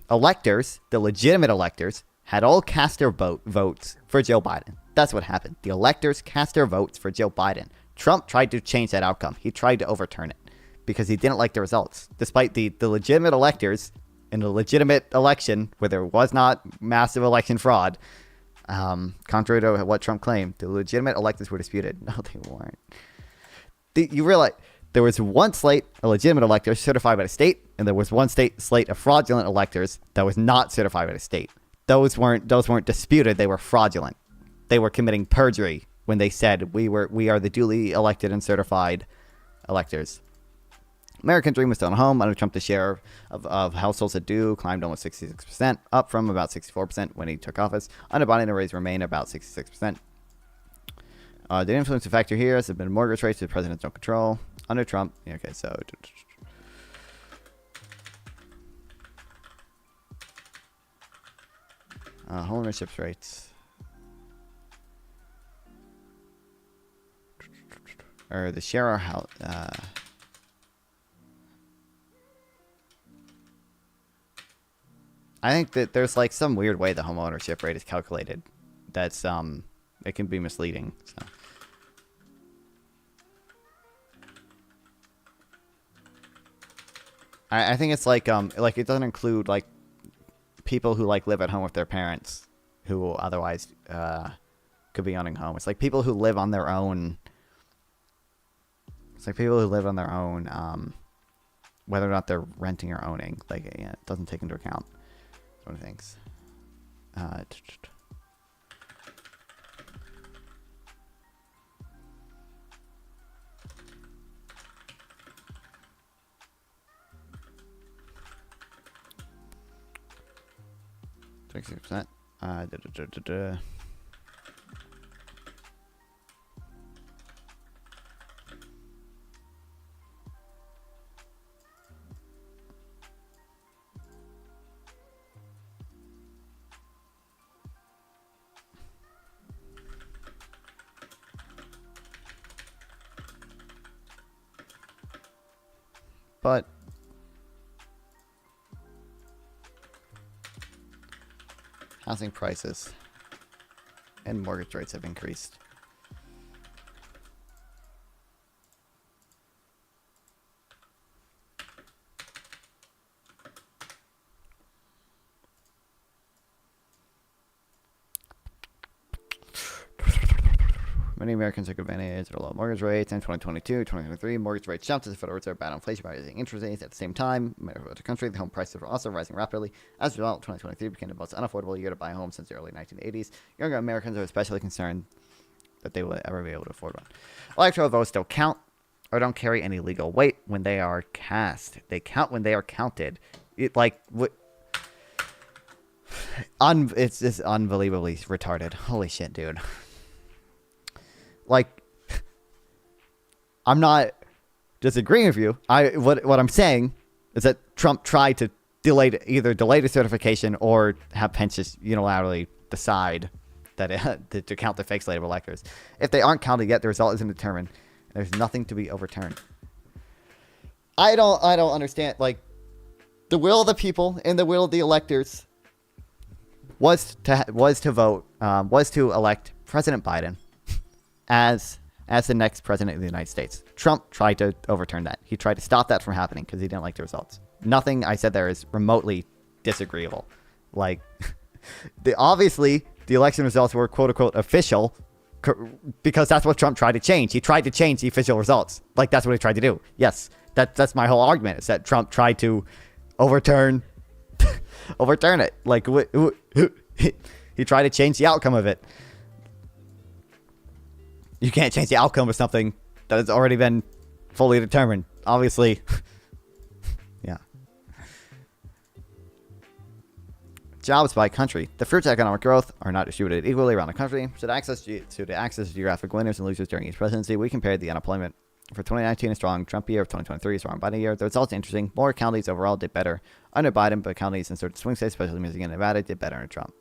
electors, the legitimate electors, had all cast their votes for Joe Biden. That's what happened. The electors cast their votes for Joe Biden. Trump tried to change that outcome. He tried to overturn it because he didn't like the results. Despite the legitimate electors in a legitimate election where there was not massive election fraud, contrary to what Trump claimed, the legitimate electors were disputed. No, they weren't. You realize there was one slate of legitimate electors certified by the state, and there was one slate of fraudulent electors that was not certified by the state. Those weren't disputed. They were fraudulent. They were committing perjury when they said we are the duly elected and certified electors. American Dream was still at home. Under Trump, the share of households that do climbed almost 66%, up from about 64% when he took office. Under Biden, the rates remain about 66%. The influence factor here has been mortgage rates that the presidents don't control. Under Trump, okay, so home ownership rates. Or the share of house. I think that there's like some weird way the home ownership rate is calculated. That's it can be misleading. So. I think it's like it doesn't include like people who like live at home with their parents who otherwise could be owning home. It's like people who live on their own. It's like people who live on their own, whether or not they're renting or owning. Like, yeah, it doesn't take into account. One of the things. 26%. But housing prices and mortgage rates have increased. Many Americans took advantage of the low mortgage rates. In 2022, 2023, mortgage rates jumped as the Federal Reserve battled inflation by raising interest rates. At the same time, in the country, the home prices were also rising rapidly. As a result, 2023 became the most unaffordable year to buy a home since the early 1980s. Younger Americans are especially concerned that they will ever be able to afford one. Electoral votes don't count or don't carry any legal weight when they are cast. They count when they are counted. It's just unbelievably retarded. Holy shit, dude. Like, I'm not disagreeing with you. What I'm saying is that Trump tried to either delay the certification or have Pence just unilaterally decide that to count the fake slate of electors. If they aren't counted yet, the result isn't determined. There's nothing to be overturned. I don't understand. Like, the will of the people and the will of the electors was to elect President Biden as as the next president of the United States. Trump tried to overturn that. He tried to stop that from happening because he didn't like the results. Nothing I said there is remotely disagreeable. Like, obviously, the election results were quote-unquote official because that's what Trump tried to change. He tried to change the official results. Like, that's what he tried to do. Yes, that's my whole argument, is that Trump tried to overturn it. Like, he tried to change the outcome of it. You can't change the outcome of something that has already been fully determined. Obviously, yeah. Jobs by country. The fruits of economic growth are not distributed equally around the country. So to access geographic winners and losers during each presidency, we compared the unemployment for 2019, a strong Trump year, of 2023, a strong Biden year. The results are interesting. More counties overall did better under Biden, but counties in certain swing states, especially Michigan and Nevada, did better under Trump.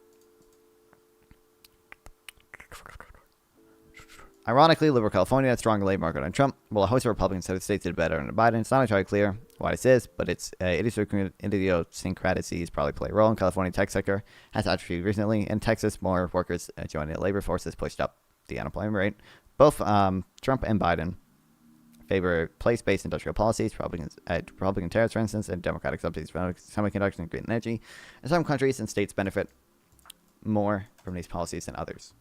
Ironically, liberal California had a stronger labor market on Trump, while a host of Republican states did better under Biden. It's not entirely clear why this is, but its idiosyncrasies probably play a role. In California, tech sector has atrophied recently. In Texas, more workers joining the labor force has pushed up the unemployment rate. Both Trump and Biden favor place-based industrial policies, Republican tariffs, for instance, and Democratic subsidies for semiconductors and green energy. In some countries and states benefit more from these policies than others.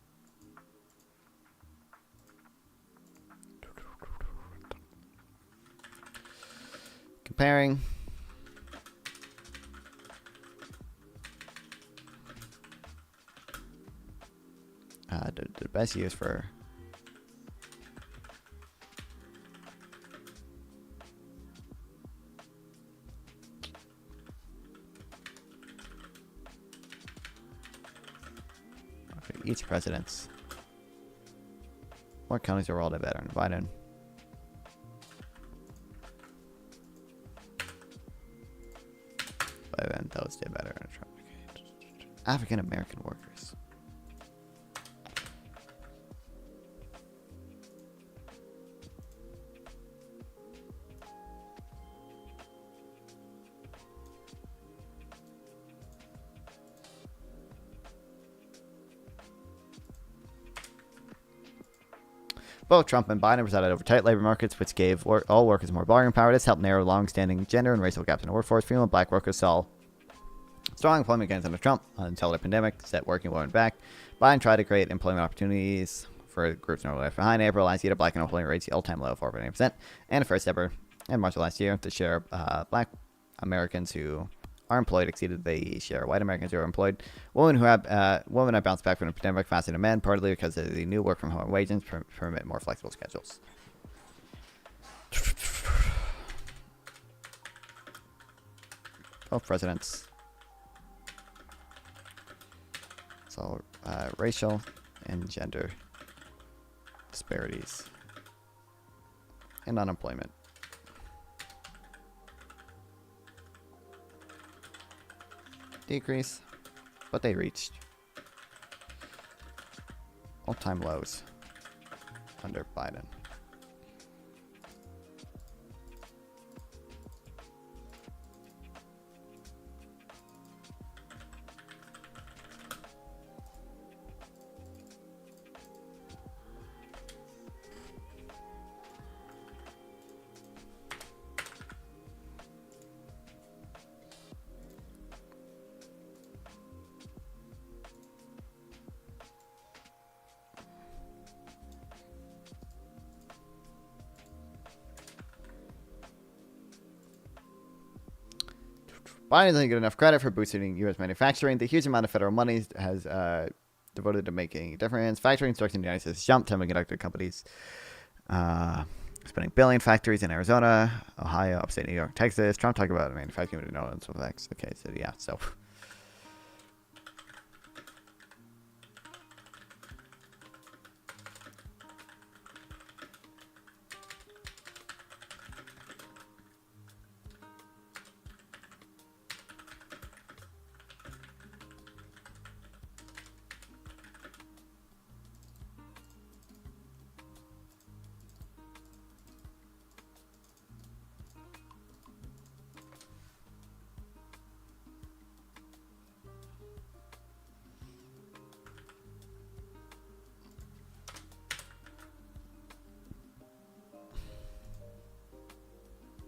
Comparing the best years for each president's. More counties are all the better in Biden. But then those did better in Trump. African American workers. Both Trump and Biden presided over tight labor markets, which gave all workers more bargaining power. This helped narrow long-standing gender and racial gaps in the workforce. Female and black workers saw strong employment gains under Trump until the pandemic set working women back. Biden tried to create employment opportunities for groups normally left behind. In April last year, black unemployment rates the all-time low of 4.8%. And the first ever in March of last year, the share of black Americans who are employed exceeded the share of white Americans who are employed. Women have bounced back from the pandemic faster than men, partly because of the new work from home wages permit more flexible schedules. Both presidents saw racial and gender disparities in unemployment. Decrease, but they reached all-time lows under Biden. Biden doesn't get enough credit for boosting U.S. manufacturing. The huge amount of federal money has devoted to making a difference. Factory construction in the United States jumped. Semiconductor companies spending billion. Factories in Arizona, Ohio, upstate New York, Texas. Trump talking about manufacturing with no effects. Okay, so yeah, so.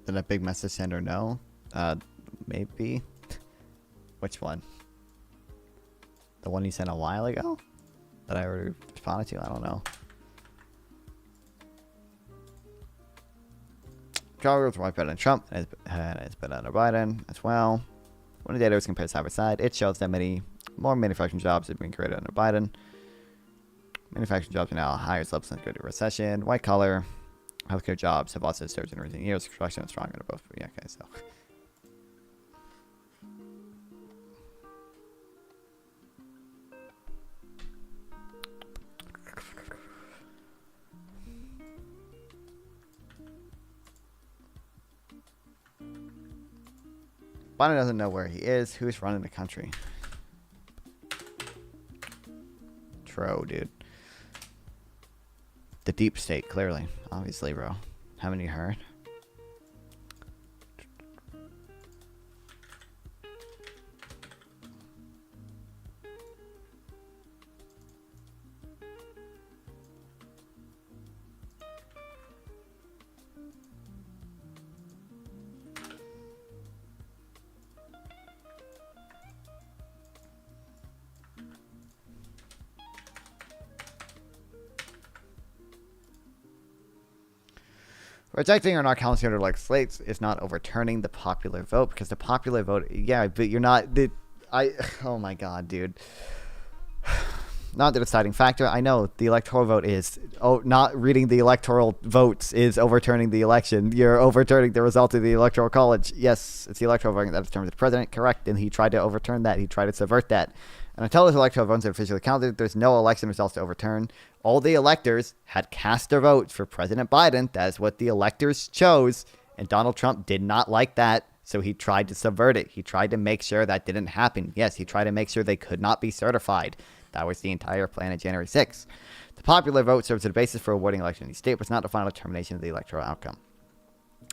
Did that big message sender know? Maybe. Which one? The one you sent a while ago? That I already responded to? I don't know. Congress was better than Trump, and it's better under Biden as well. When the data was compared side by side, it shows that many more manufacturing jobs have been created under Biden. Manufacturing jobs are now at higher levels since the Great Recession. White collar healthcare jobs have also surged in recent years. Construction is stronger than both. Yeah, okay, so. Biden doesn't know where he is. Who's running the country? True, dude. The deep state, clearly. Obviously, bro. Haven't you heard? Rejecting or not counting like slates is not overturning the popular vote, because the popular vote, yeah, but you're not. Oh my god, dude. Not the deciding factor. I know the electoral vote is. Oh, not reading the electoral votes is overturning the election. You're overturning the result of the electoral college. Yes, it's the electoral voting that determines the president. Correct, and he tried to overturn that. He tried to subvert that. And until those electoral votes are officially counted, there's no election results to overturn. All the electors had cast their votes for President Biden. That is what the electors chose. And Donald Trump did not like that, so he tried to subvert it. He tried to make sure that didn't happen. Yes, he tried to make sure they could not be certified. That was the entire plan of January 6th. The popular vote serves as the basis for awarding election in each state, but it's not the final determination of the electoral outcome.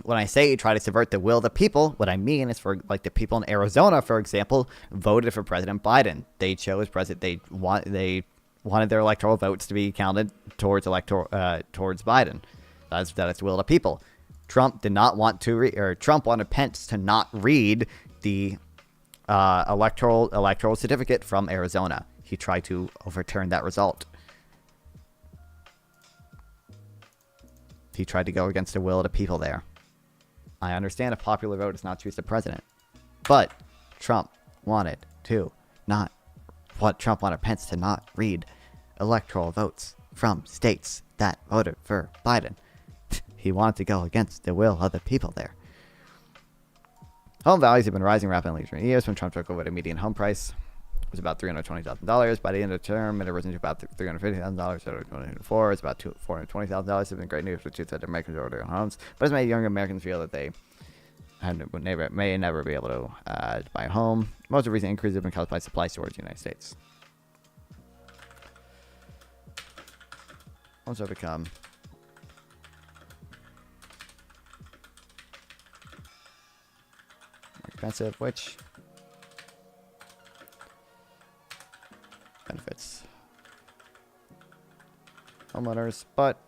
When I say try to subvert the will of the people, what I mean is, for like the people in Arizona, for example, voted for President Biden. They chose president. They wanted their electoral votes to be counted towards Biden. That is the will of the people. Trump did not want to read, or Trump wanted Pence to not read the electoral certificate from Arizona. He tried to overturn that result. He tried to go against the will of the people there. I understand a popular vote does not choose the president, but Trump wanted Pence to not read electoral votes from states that voted for Biden. He wanted to go against the will of the people there. Home values have been rising rapidly in recent years. When Trump took over, the median home price was about $320,000. By the end of the term, it had risen to about $350,000. So 2024, it's about $420,000. It's been great news for two-thirds of Americans who own homes, but it's made younger Americans feel that they may never be able to buy a home. Most of the recent increases have been caused by supply shortage in the United States. Homes have become more expensive, which benefits homeowners, but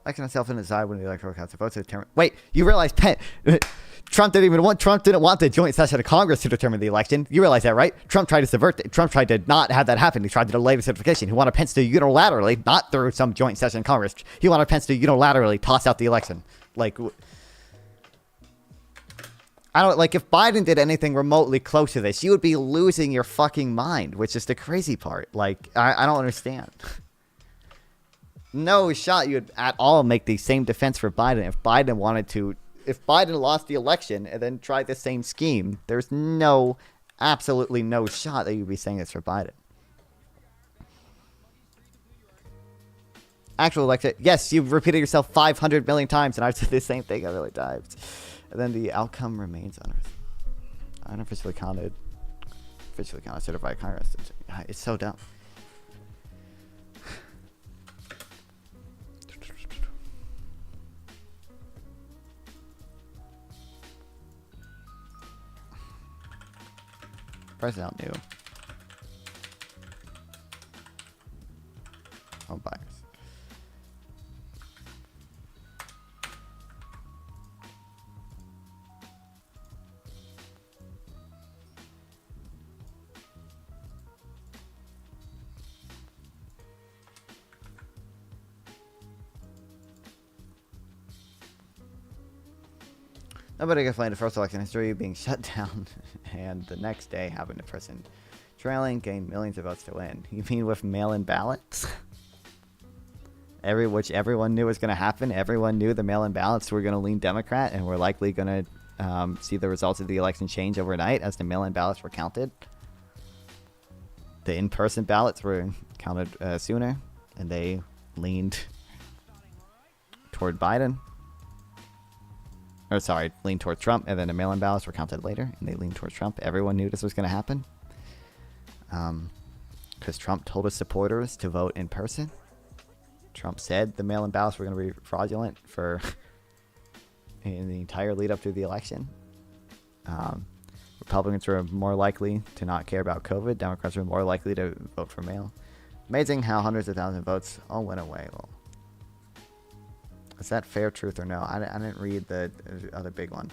election itself didn't decide when the electoral council votes to determine. Wait, you realize Trump didn't want the joint session of Congress to determine the election. You realize that, right? Trump tried to subvert it. Trump tried to not have that happen. He tried to delay the certification. He wanted Pence to unilaterally, not through some joint session of Congress, he wanted Pence to unilaterally toss out the election. Like, if Biden did anything remotely close to this, you would be losing your fucking mind, which is the crazy part. Like, I don't understand. No shot you would at all make the same defense for Biden if Biden wanted to. If Biden lost the election and then tried the same scheme, there's absolutely no shot that you'd be saying this for Biden. Actual election, yes, you've repeated yourself 500 million times, and I've said the same thing a million times. And then the outcome remains unofficially counted, certified Congress. It's so dumb. President knew. Home buyers. Nobody complained the first election in history being shut down, and the next day having a person trailing gained millions of votes to win. You mean with mail-in ballots? Which everyone knew was going to happen. Everyone knew the mail-in ballots were going to lean Democrat, and we're likely going to see the results of the election change overnight as the mail-in ballots were counted. The in-person ballots were counted sooner, and they leaned toward Biden. Or sorry, leaned toward Trump, and then the mail-in ballots were counted later, and they leaned towards Trump. Everyone knew this was going to happen. Because Trump told his supporters to vote in person. Trump said the mail-in ballots were going to be fraudulent for in the entire lead up to the election. Republicans were more likely to not care about COVID. Democrats were more likely to vote for mail. Amazing how hundreds of thousands of votes all went away. Well, is that fair, truth, or no? I didn't read the other big one.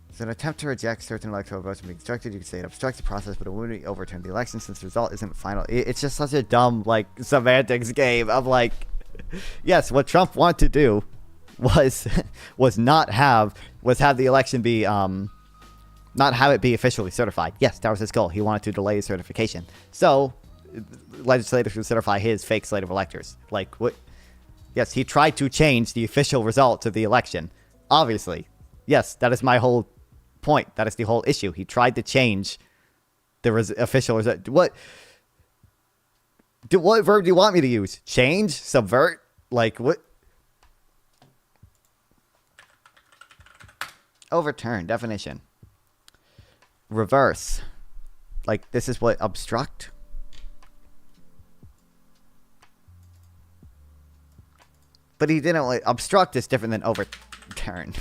It's an attempt to reject certain electoral votes from being constructed. You could say it obstructs the process, but it wouldn't overturn the election since the result isn't final. It's just such a dumb, like, semantics game of, like, yes, what Trump wanted to do was have the election be, not have it be officially certified. Yes, that was his goal. He wanted to delay certification. So, legislators would certify his fake slate of electors. Like, what? Yes, he tried to change the official results of the election. Obviously. Yes, that is my whole point. That is the whole issue. He tried to change the official result. What verb do you want me to use? Change? Subvert? Like, what? Overturn. Definition. Reverse. Like, this is what obstruct? But he didn't, like, obstruct is different than overturn.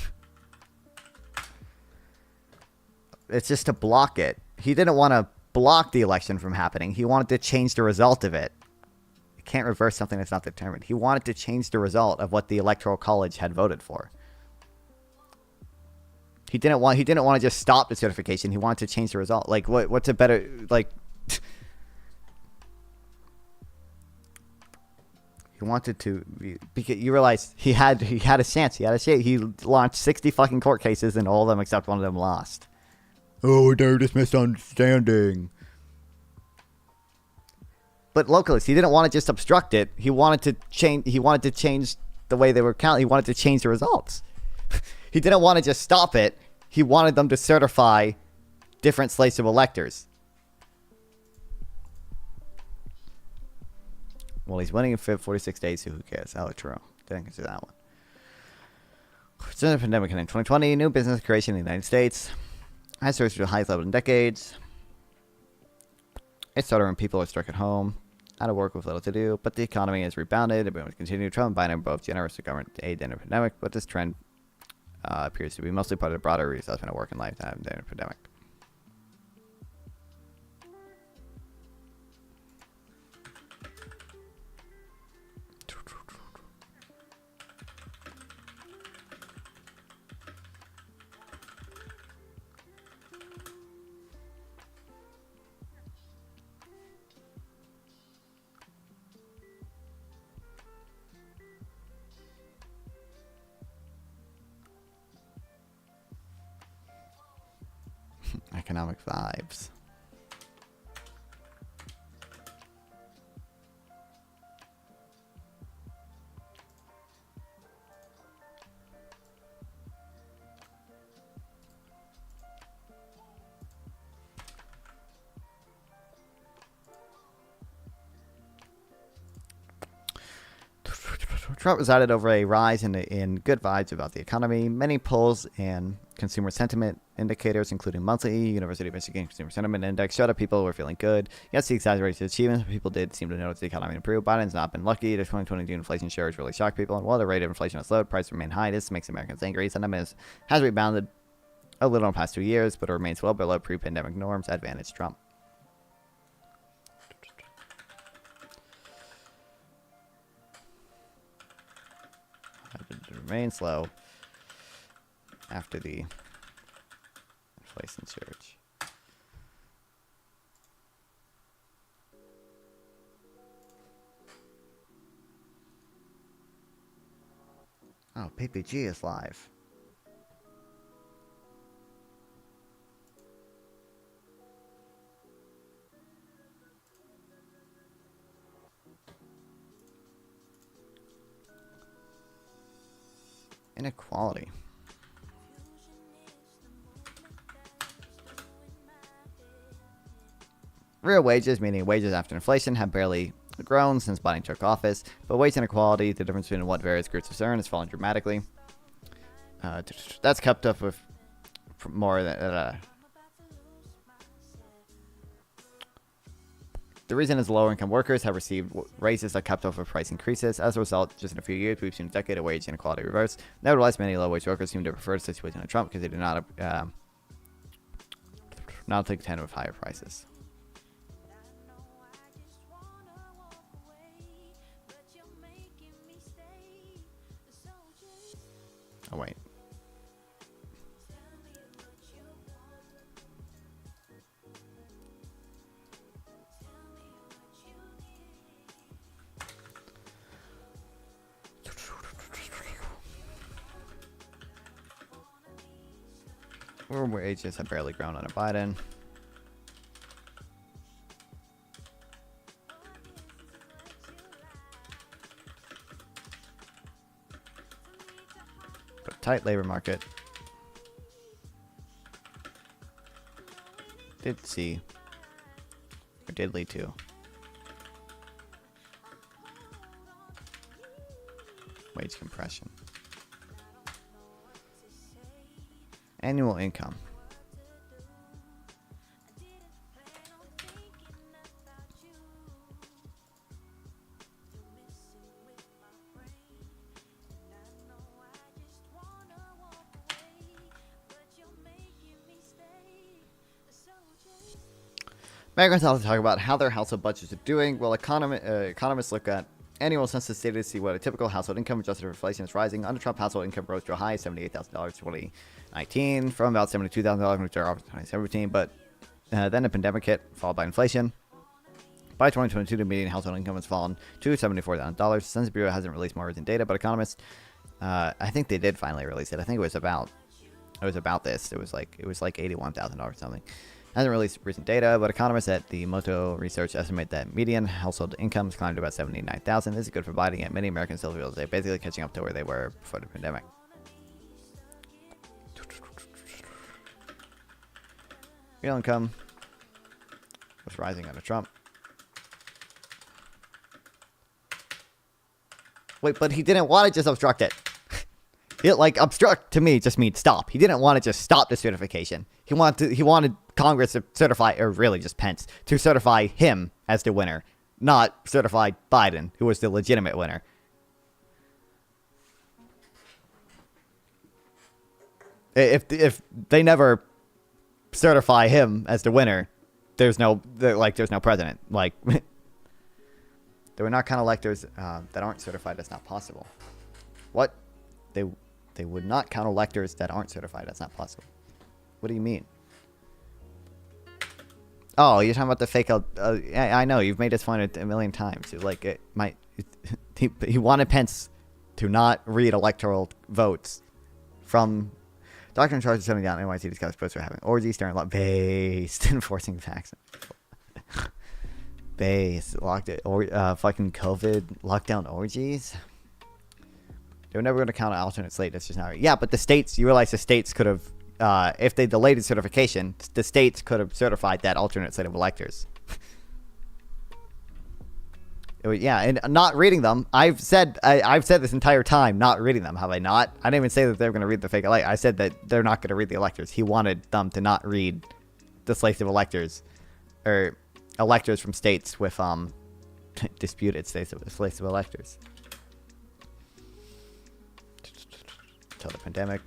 It's just to block it. He didn't want to block the election from happening. He wanted to change the result of it. You can't reverse something that's not determined. He wanted to change the result of what the Electoral College had voted for. He didn't want to just stop the certification. He wanted to change the result. Like, what's a better, like, he wanted to, because you realize he had a chance. He launched 60 fucking court cases, and all of them except one of them lost. Oh, they're just misunderstanding. But locally, he didn't want to just obstruct it. He wanted to change. He wanted to change the way they were counted. He wanted to change the results. He didn't want to just stop it. He wanted them to certify different slates of electors. Well, he's winning in 46 days, so who cares? Oh, true. Didn't consider that one. Since the pandemic in 2020, new business creation in the United States has surged to the highest level in decades. It started when people are stuck at home, out of work with little to do, but the economy has rebounded. Everyone continued. Trump and Biden are both generous to government aid in the pandemic, but this trend appears to be mostly part of the broader reassessment of work and lifetime during the pandemic. Economic vibes. Trump resided over a rise in good vibes about the economy. Many polls and consumer sentiment indicators, including monthly University of Michigan Consumer Sentiment Index, showed that people were feeling good. Yes, he exaggerated his achievements, but people did seem to notice the economy improved. Biden's not been lucky. The 2022 inflation share has really shocked people, and while the rate of inflation has slowed, prices remain high. This makes Americans angry. Sentiment has rebounded a little in the past 2 years, but it remains well below pre-pandemic norms. Advantage Trump. Remain slow after the inflation surge. Oh, PPG is live. inequality. Real wages, meaning wages after inflation, have barely grown since Biden took office, but wage inequality, the difference between what various groups earn, has fallen dramatically. That's kept up with more than... The reason is lower income workers have received raises that kept up with price increases. As a result, just in a few years, we've seen a decade of wage inequality reverse. Nevertheless, many low wage workers seem to prefer the situation of Trump because they do not take contend with higher prices. Oh, wait. Wages have barely grown under Biden. But a tight labor market did lead to wage compression. Annual income. Americans also talk about how their household budgets are doing. Well, economists look at annual census data to see what a typical household income adjusted for inflation is rising. Under Trump, household income rose to a high of $78,000 in 2019 from about $72,000 in 2017, but then the pandemic hit, followed by inflation. By 2022, the median household income has fallen to $74,000. The Census Bureau hasn't released more recent data, but economists, I think they did finally release it. I think it was about this. It was like $81,000 or something. Hasn't released recent data, but economists at the Moto Research estimate that median household incomes climbed to about $79,000. This is good for Biden, yet many Americans still feel they're basically catching up to where they were before the pandemic. Real income was rising under Trump. Wait, but he didn't want to just obstruct it. Obstruct to me just means stop. He didn't want to just stop the certification. He wanted Congress to certify, or really just Pence, to certify him as the winner, not certify Biden, who was the legitimate winner. If they never certify him as the winner, there's no president. There were not count electors that aren't certified. That's not possible. What? They would not count electors that aren't certified. That's not possible. What do you mean? Oh, you're talking about the fake. I know you've made this point a million times. He wanted Pence to not read electoral votes from. Doctor in charge of shutting down NYC discussed posts for having orgies during based enforcing vaccine. Locked it or fucking COVID lockdown orgies. They were never going to count an alternate slate. That's just not right. Yeah, but the states, you realize the states could have, if they delayed the certification, the states could have certified that alternate slate of electors. And not reading them. I've said this entire time, not reading them. Have I not? I didn't even say that they were going to read the fake elect. I said that they're not going to read the electors. He wanted them to not read the slate of electors, or electors from states with disputed slates of electors. Until the pandemic.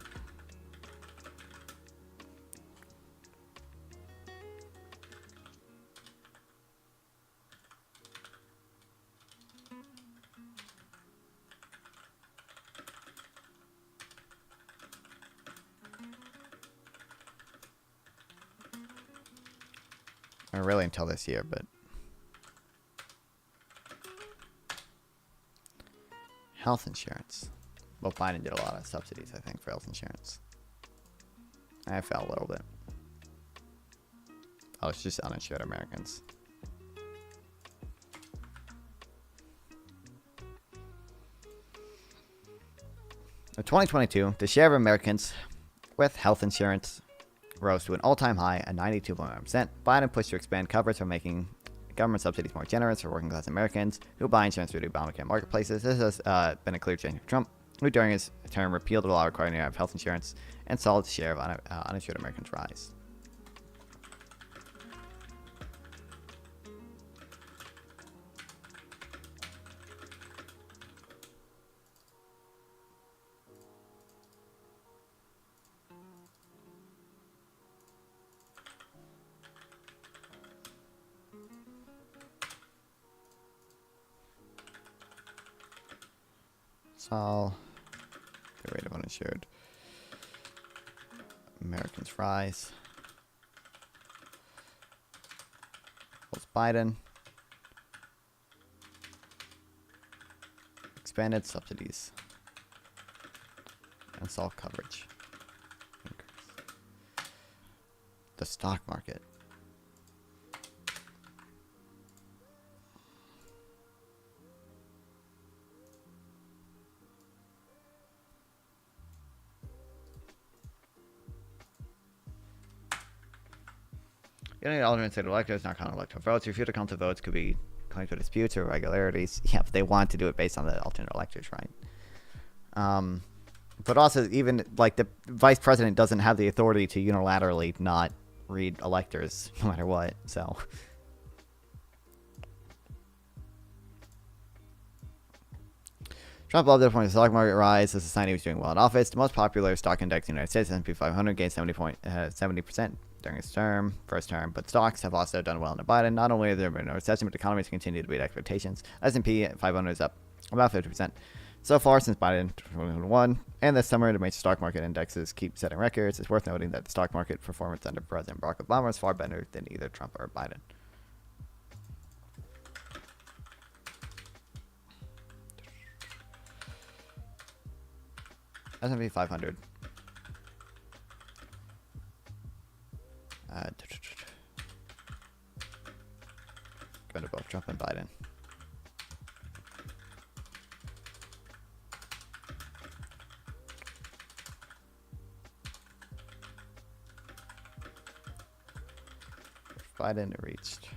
Or really until this year, but health insurance. Well, Biden did a lot of subsidies, I think, for health insurance. I fell a little bit. Oh, it's just uninsured Americans. In 2022, the share of Americans with health insurance rose to an all-time high at 92.1%. Biden pushed to expand coverage by making government subsidies more generous for working-class Americans who buy insurance through the Obamacare marketplaces. This has been a clear change for Trump, who during his term repealed the law requiring you to have health insurance and saw the share of uninsured Americans rise. Saw the rate of uninsured Americans rise. Holds Biden. Expanded subsidies. And saw coverage increase. The stock market. Getting alternate state electors not count electoral votes. Refuse to count the votes could be claimed to disputes or irregularities. Yeah, but they want to do it based on the alternate electors, right? But also, even like the vice president doesn't have the authority to unilaterally not read electors, no matter what. So, Trump loved the point of the stock market rise. The society was doing well in office. The most popular stock index in the United States, S&P 500, gained 70% during his first term. But stocks have also done well under Biden. Not only has there been a recession, but the economy has continued to beat expectations. S&P 500 is up about 50% so far since Biden 2021. And this summer, the major stock market indexes keep setting records. It's worth noting that the stock market performance under President Barack Obama was far better than either Trump or Biden. S&P 500. Go to both Trump and Biden. Biden reached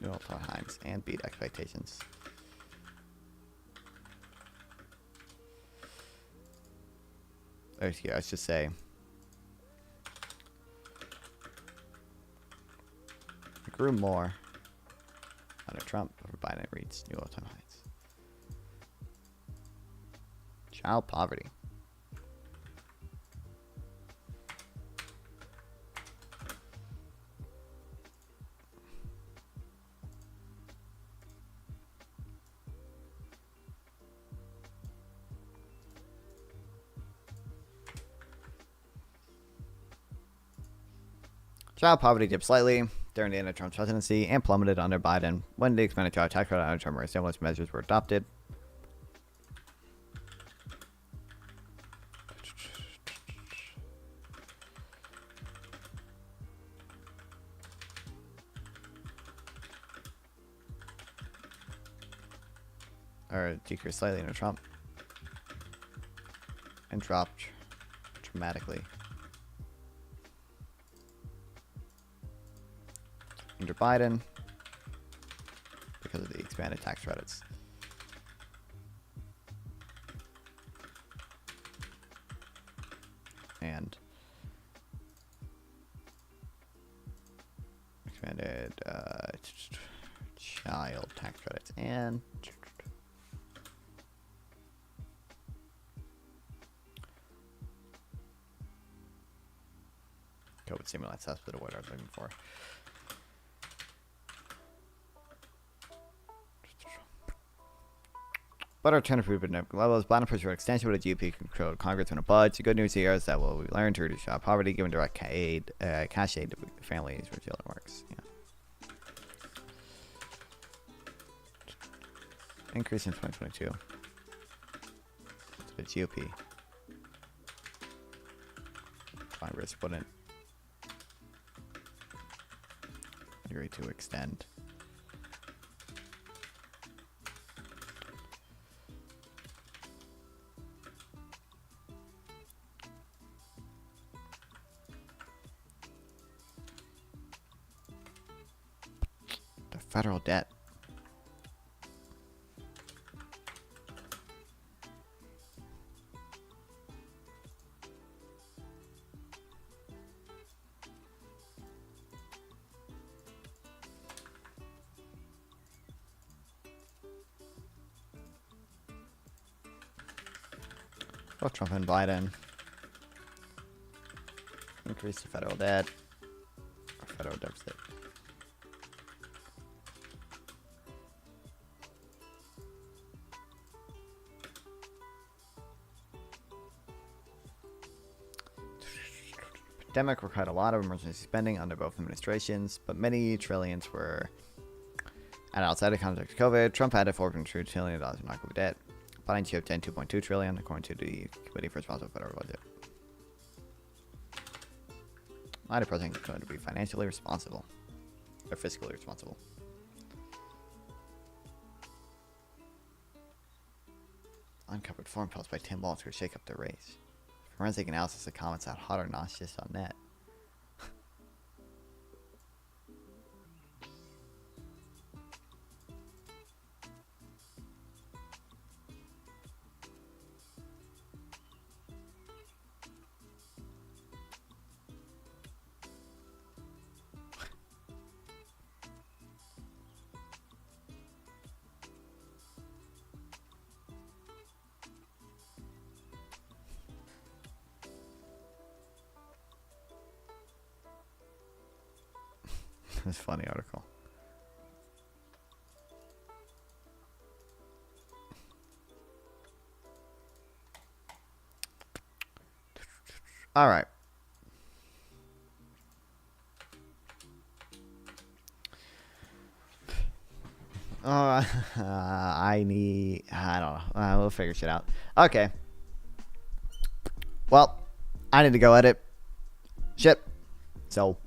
new all-time highs and beat expectations. Here, let's just say it grew more under Trump over Biden reached new all-time highs. Child poverty. Child poverty dipped slightly during the end of Trump's presidency and plummeted under Biden when the expanded child tax credit and Trump stimulus measures were adopted. Or decreased slightly under Trump and dropped dramatically under Biden because of the expanded tax credits. And expanded child tax credits and COVID stimulus. That's the word I was looking for. But our turn proved at levels. Biden pushed for extension with a GOP controlled Congress when a budge. The good news here is that we learn to reduce child poverty, given direct cash aid to families where children works. Yeah. Increase in 2022. The GOP. Congress wouldn't agree to extend Federal debt. Both Trump and Biden. Increase the federal debt. Or federal deficit. Pandemic required a lot of emergency spending under both administrations, but many trillions were and outside the context of COVID. Trump added $4.2 trillion in non-COVID debt. Biden chipped in $2.2 trillion, according to the Committee for Responsible Federal Budget. Neither president is going to be financially responsible or fiscally responsible. Uncovered foreign posts by Tim Walz could shake up the race. Forensic analysis of comments out hot or not just on net. That's a funny article. All right. I don't know. We'll figure shit out. Okay. Well, I need to go edit shit. So,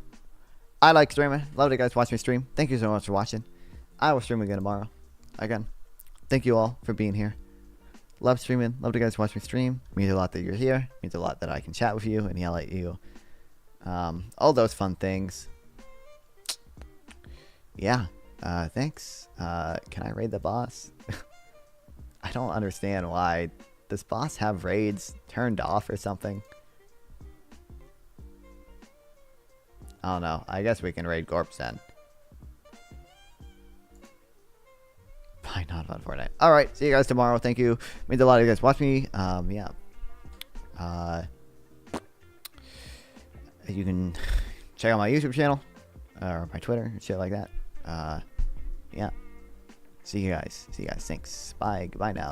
I like streaming. Love that you guys watch me stream. Thank you so much for watching. I will stream again tomorrow. Again, thank you all for being here. Love streaming. Love that you guys watch me stream. Means a lot that you're here. Means a lot that I can chat with you and yell at you. All those fun things. Yeah. Thanks. Can I raid the boss? I don't understand why. Does boss have raids turned off or something? I don't know. I guess we can raid Gorps then. Probably not on Fortnite. Alright, see you guys tomorrow. Thank you. Means a lot of you guys watch me. Yeah. You can check out my YouTube channel. Or my Twitter and shit like that. Yeah. See you guys. Thanks. Bye. Goodbye now.